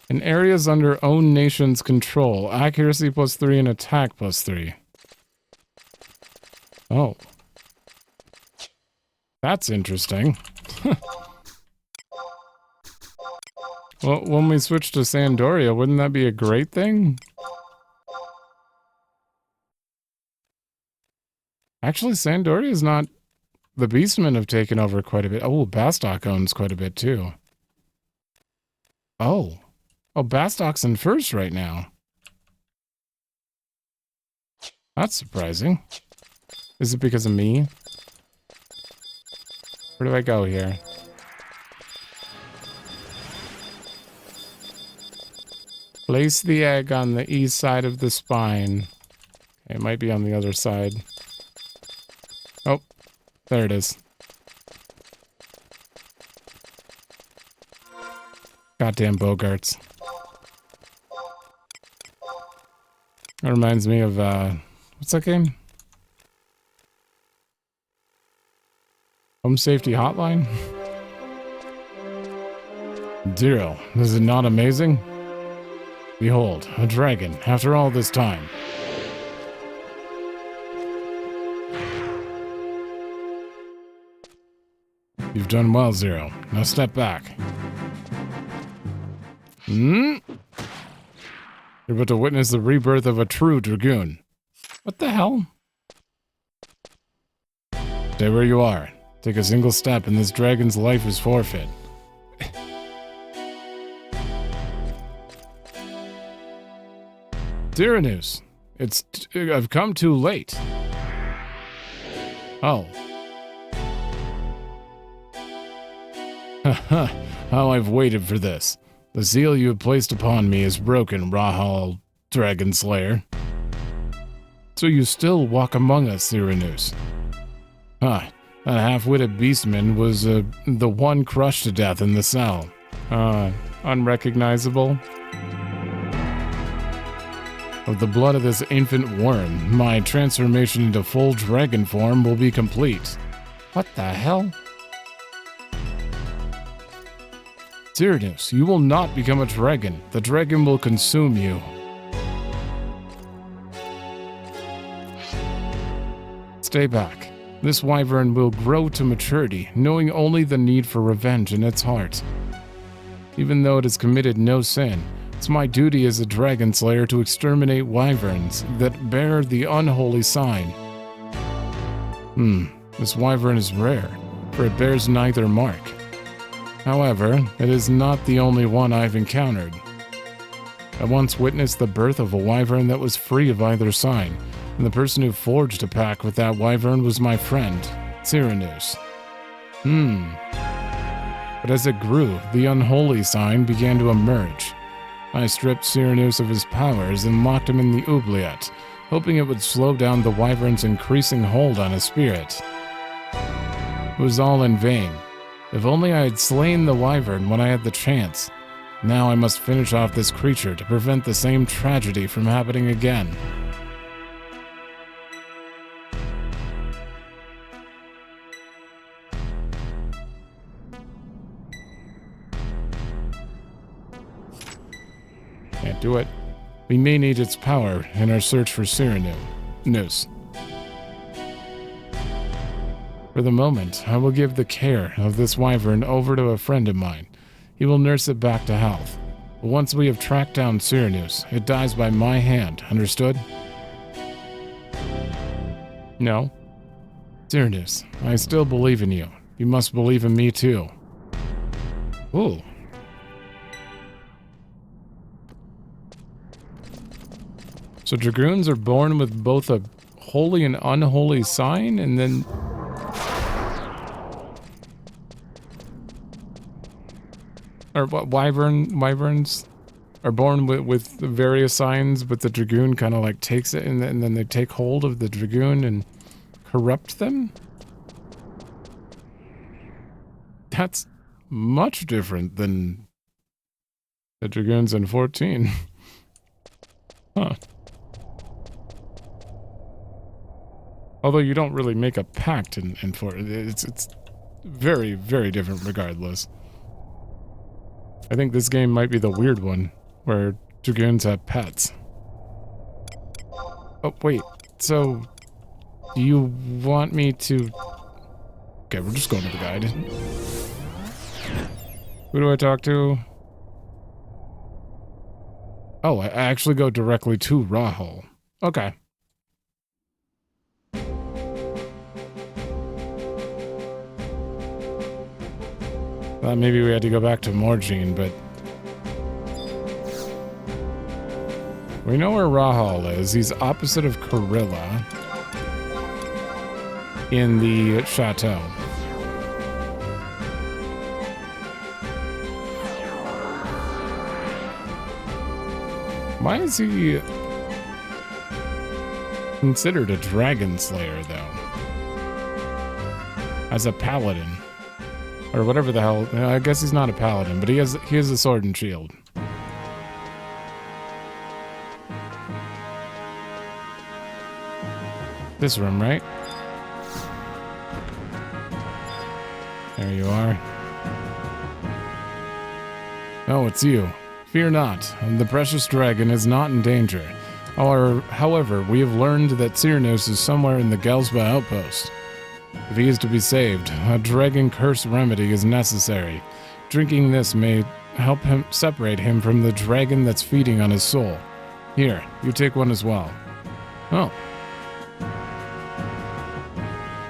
In areas under own nation's control, accuracy +3 and attack +3. Oh. That's interesting. Well, when we switch to Sandoria, wouldn't that be a great thing? Actually, Sandoria is not... The beastmen have taken over quite a bit. Oh, Bastok owns quite a bit, too. Oh. Oh, Bastok's in first right now. That's surprising. Is it because of me? Where do I go here? Place the egg on the east side of the spine. Okay, it might be on the other side. Oh, there it is. Goddamn Bogarts. That reminds me of, what's that game? Home Safety Hotline? Zero. Is it not amazing? Behold, a dragon, after all this time. You've done well, Zero. Now step back. You're about to witness the rebirth of a true Dragoon. What the hell? Stay where you are. Take a single step and this dragon's life is forfeit. Tyrannus, I've come too late. Oh. How I've waited for this. The seal you have placed upon me is broken, Rahal, Dragon Slayer. So you still walk among us, Tyrannus. That half-witted beastman was the one crushed to death in the cell. Unrecognizable. With the blood of this infant worm, my transformation into full dragon form will be complete. What the hell? Tyrannus, you will not become a dragon. The dragon will consume you. Stay back. This wyvern will grow to maturity, knowing only the need for revenge in its heart. Even though it has committed no sin, it's my duty as a dragon slayer to exterminate wyverns that bear the unholy sign. This wyvern is rare, for it bears neither mark. However, it is not the only one I've encountered. I once witnessed the birth of a wyvern that was free of either sign, and the person who forged a pact with that wyvern was my friend, Tyrannus. But as it grew, the unholy sign began to emerge. I stripped Tyrannus of his powers and locked him in the oubliette, hoping it would slow down the wyvern's increasing hold on his spirit. It was all in vain. If only I had slain the wyvern when I had the chance. Now I must finish off this creature to prevent the same tragedy from happening again. Can't do it. We may need its power in our search for Tyrannus. For the moment, I will give the care of this wyvern over to a friend of mine. He will nurse it back to health. But once we have tracked down Tyrannus, it dies by my hand, understood? No. Tyrannus, I still believe in you. You must believe in me too. Ooh. So Dragoons are born with both a holy and unholy sign, and then... Or what, wyverns are born with various signs, but the Dragoon kind of like takes it, and then they take hold of the Dragoon and corrupt them? That's much different than the Dragoons in 14. Huh. Although you don't really make a pact in 4. It's very, very different regardless. I think this game might be the weird one, where Dragoons have pets. Oh, wait. So, do you want me to... Okay, we're just going to the guide. Who do I talk to? Oh, I actually go directly to Rahul. Okay. Thought maybe we had to go back to Morgine, but... We know where Rahul is. He's opposite of Karilla in the chateau. Why is he considered a dragon slayer, though? As a paladin. Or whatever the hell. I guess he's not a paladin, but he has a sword and shield. This room, right? There you are. Oh, it's you. Fear not, the precious dragon is not in danger. However, we have learned that Cyrnos is somewhere in the Gelsba outpost. If he is to be saved, a dragon curse remedy is necessary. Drinking this may help him separate him from the dragon that's feeding on his soul. Here, you take one as well. Oh.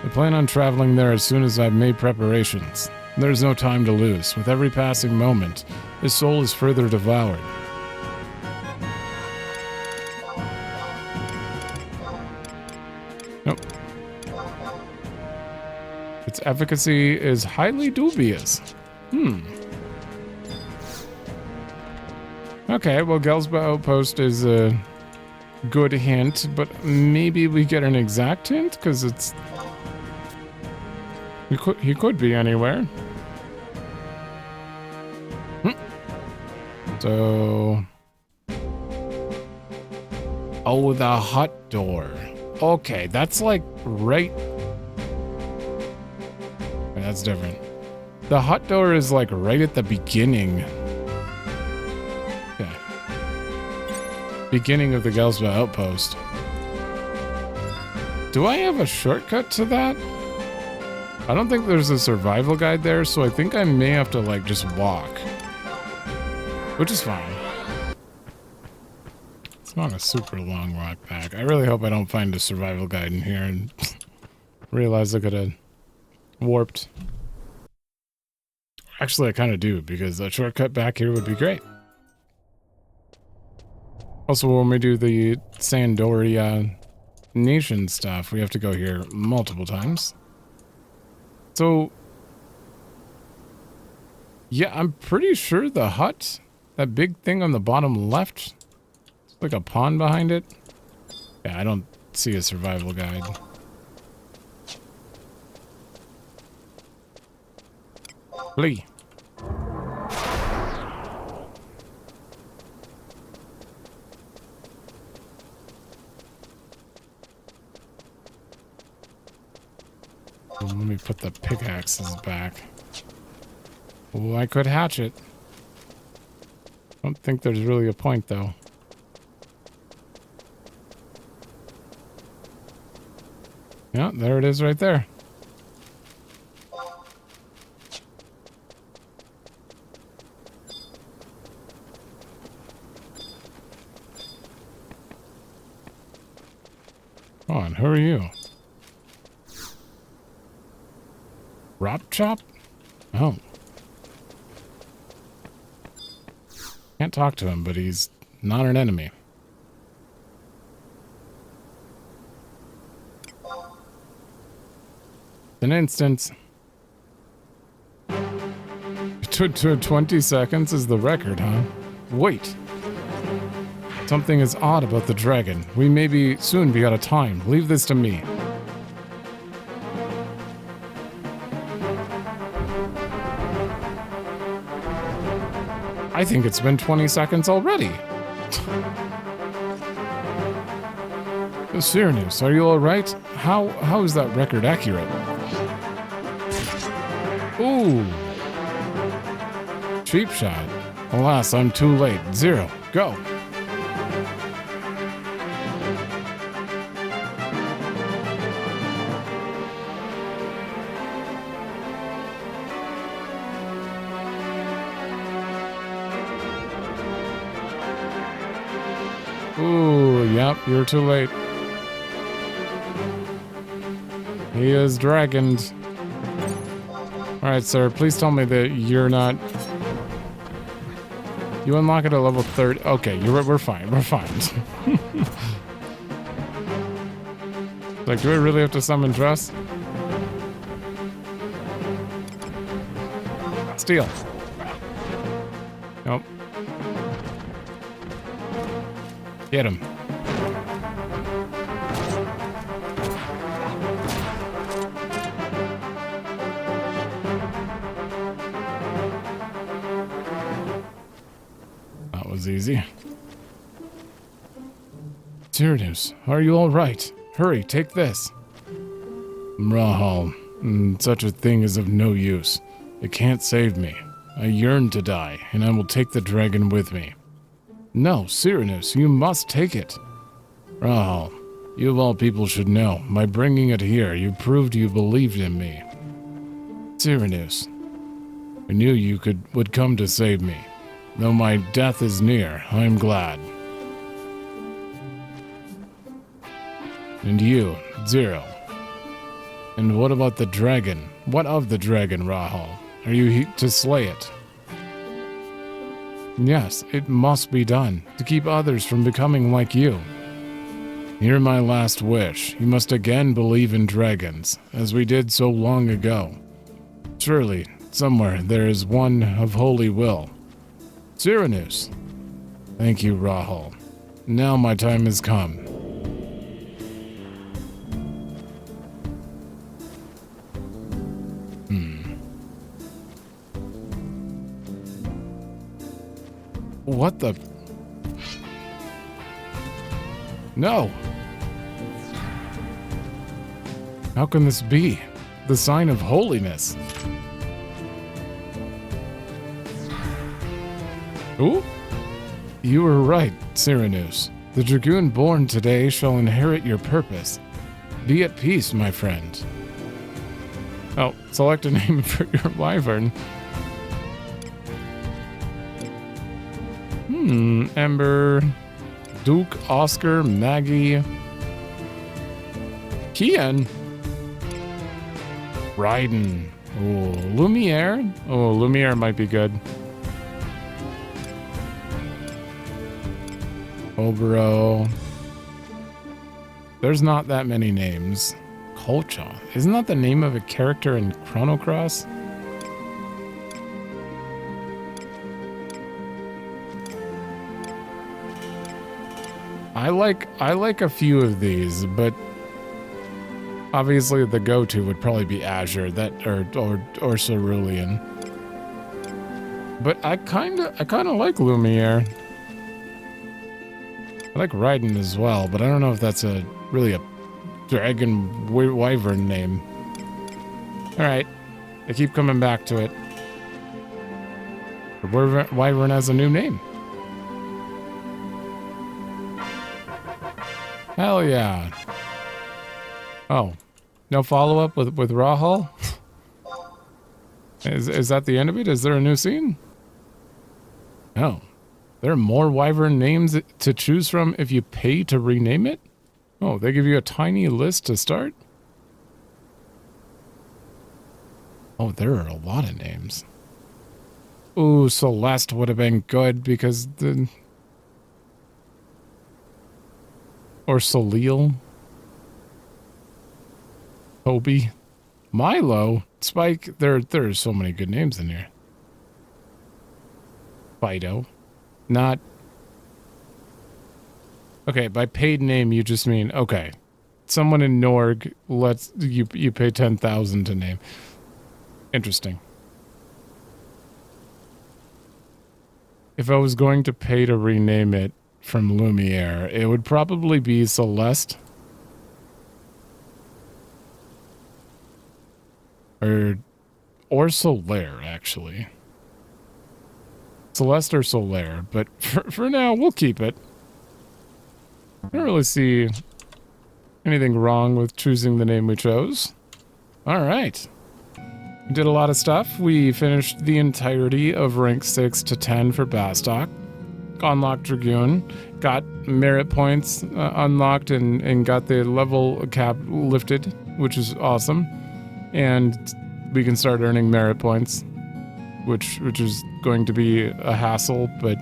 I plan on traveling there as soon as I've made preparations. There's no time to lose. With every passing moment, his soul is further devoured. Nope. Its efficacy is highly dubious. Okay, well, Gelsba Outpost is a good hint, but maybe we get an exact hint? Because it's... He could be anywhere. So... Oh, the hut door. Okay, that's like right... That's different. The hut door is like right at the beginning. Okay. Beginning of the Gelsba Outpost. Do I have a shortcut to that? I don't think there's a survival guide there, so I think I may have to like just walk. Which is fine. It's not a super long walk back. I really hope I don't find a survival guide in here and realize I could have warped. Actually, I kind of do, because a shortcut back here would be great. Also, when we do the Sandoria nation stuff, we have to go here multiple times. So, yeah, I'm pretty sure the hut, that big thing on the bottom left, it's like a pond behind it. Yeah, I don't see a survival guide. Flee. Let me put the pickaxes back. Oh, I could hatch it. Don't think there's really a point, though. Yeah, there it is right there. Come on, who are you? Rot Chop? Oh. Can't talk to him, but he's not an enemy. An instance. 20 seconds is the record, huh? Wait. Something is odd about the dragon. We may soon be out of time. Leave this to me. I think it's been 20 seconds already. Cyrnos, are you alright? How is that record accurate? Ooh. Cheap shot. Alas, I'm too late. 0. Go. Ooh, yep, you're too late. He is dragoned. Alright, sir, please tell me that you're not... You unlock it at level 30. Okay, we're fine. We're fine. Like, do I really have to summon Trust? Steal. Nope. Get him. That was easy. Tyrannus, are you all right? Hurry, take this. Rahal, such a thing is of no use. It can't save me. I yearn to die, and I will take the dragon with me. No, Tyrannus, you must take it. Rahal, you of all people should know. By bringing it here, you proved you believed in me. Tyrannus, I knew you would come to save me. Though my death is near, I am glad. And you, Zero. And what about the dragon? What of the dragon, Rahal? Are you to slay it? Yes, it must be done, to keep others from becoming like you. Hear my last wish. You must again believe in dragons, as we did so long ago. Surely, somewhere there is one of holy will. Tyrannus. Thank you, Rahal. Now my time has come. What the? No! How can this be? The sign of holiness. Ooh? You were right, Tyrannus. The Dragoon born today shall inherit your purpose. Be at peace, my friend. Oh, select a name for your wyvern. Ember, Duke, Oscar, Maggie, Kian, Raiden. Oh, Lumiere. Oh, Lumiere might be good. Obro. There's not that many names. Kolcha. Isn't that the name of a character in Chrono Cross? I like a few of these, but obviously the go-to would probably be Azure, or Cerulean. But I kinda like Lumiere. I like Raiden as well, but I don't know if that's really a dragon wyvern name. Alright, I keep coming back to it. The wyvern has a new name. Hell yeah. Oh, no follow-up with Rahal? Is that the end of it? Is there a new scene? No. There are more wyvern names to choose from if you pay to rename it? Oh, they give you a tiny list to start? Oh, there are a lot of names. Ooh, Celeste would have been good because the... Or Salil. Toby. Milo. Spike. There are so many good names in here. Fido. Not... Okay, by paid name you just mean, okay. Someone in Norg lets you pay 10,000 to name. Interesting. If I was going to pay to rename it from Lumiere, it would probably be Celeste. Or Solaire, actually. Celeste or Solaire, but for now, we'll keep it. I don't really see anything wrong with choosing the name we chose. All right. We did a lot of stuff. We finished the entirety of rank 6 to 10 for Bastok. Unlocked Dragoon. Got merit points unlocked and got the level cap lifted, which is awesome. And we can start earning merit points, which is going to be a hassle, but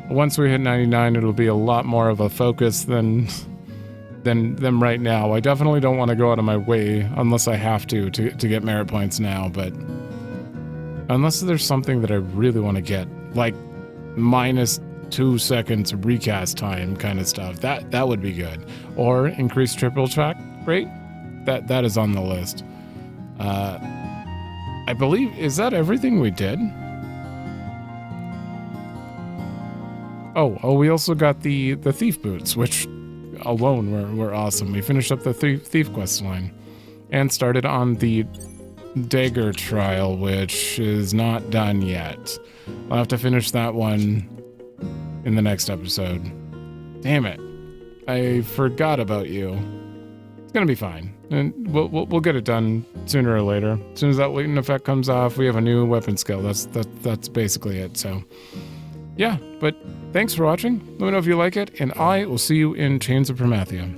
once we hit 99, it'll be a lot more of a focus than right now. I definitely don't want to go out of my way unless I have to get merit points now, but unless there's something that I really want to get, like -2 seconds recast time kind of stuff, that would be good. Or increased triple track rate, that is on the list. I believe, is that everything we did? Oh, we also got the thief boots, which alone were awesome. We finished up the thief quest line and started on the dagger trial, which is not done yet. I'll have to finish that one in the next episode. Damn it. I forgot about you. It's gonna be fine. And we'll get it done sooner or later. As soon as that latent effect comes off, we have a new weapon skill. That's basically it. So yeah, but thanks for watching. Let me know if you like it, and I will see you in Chains of Promathia.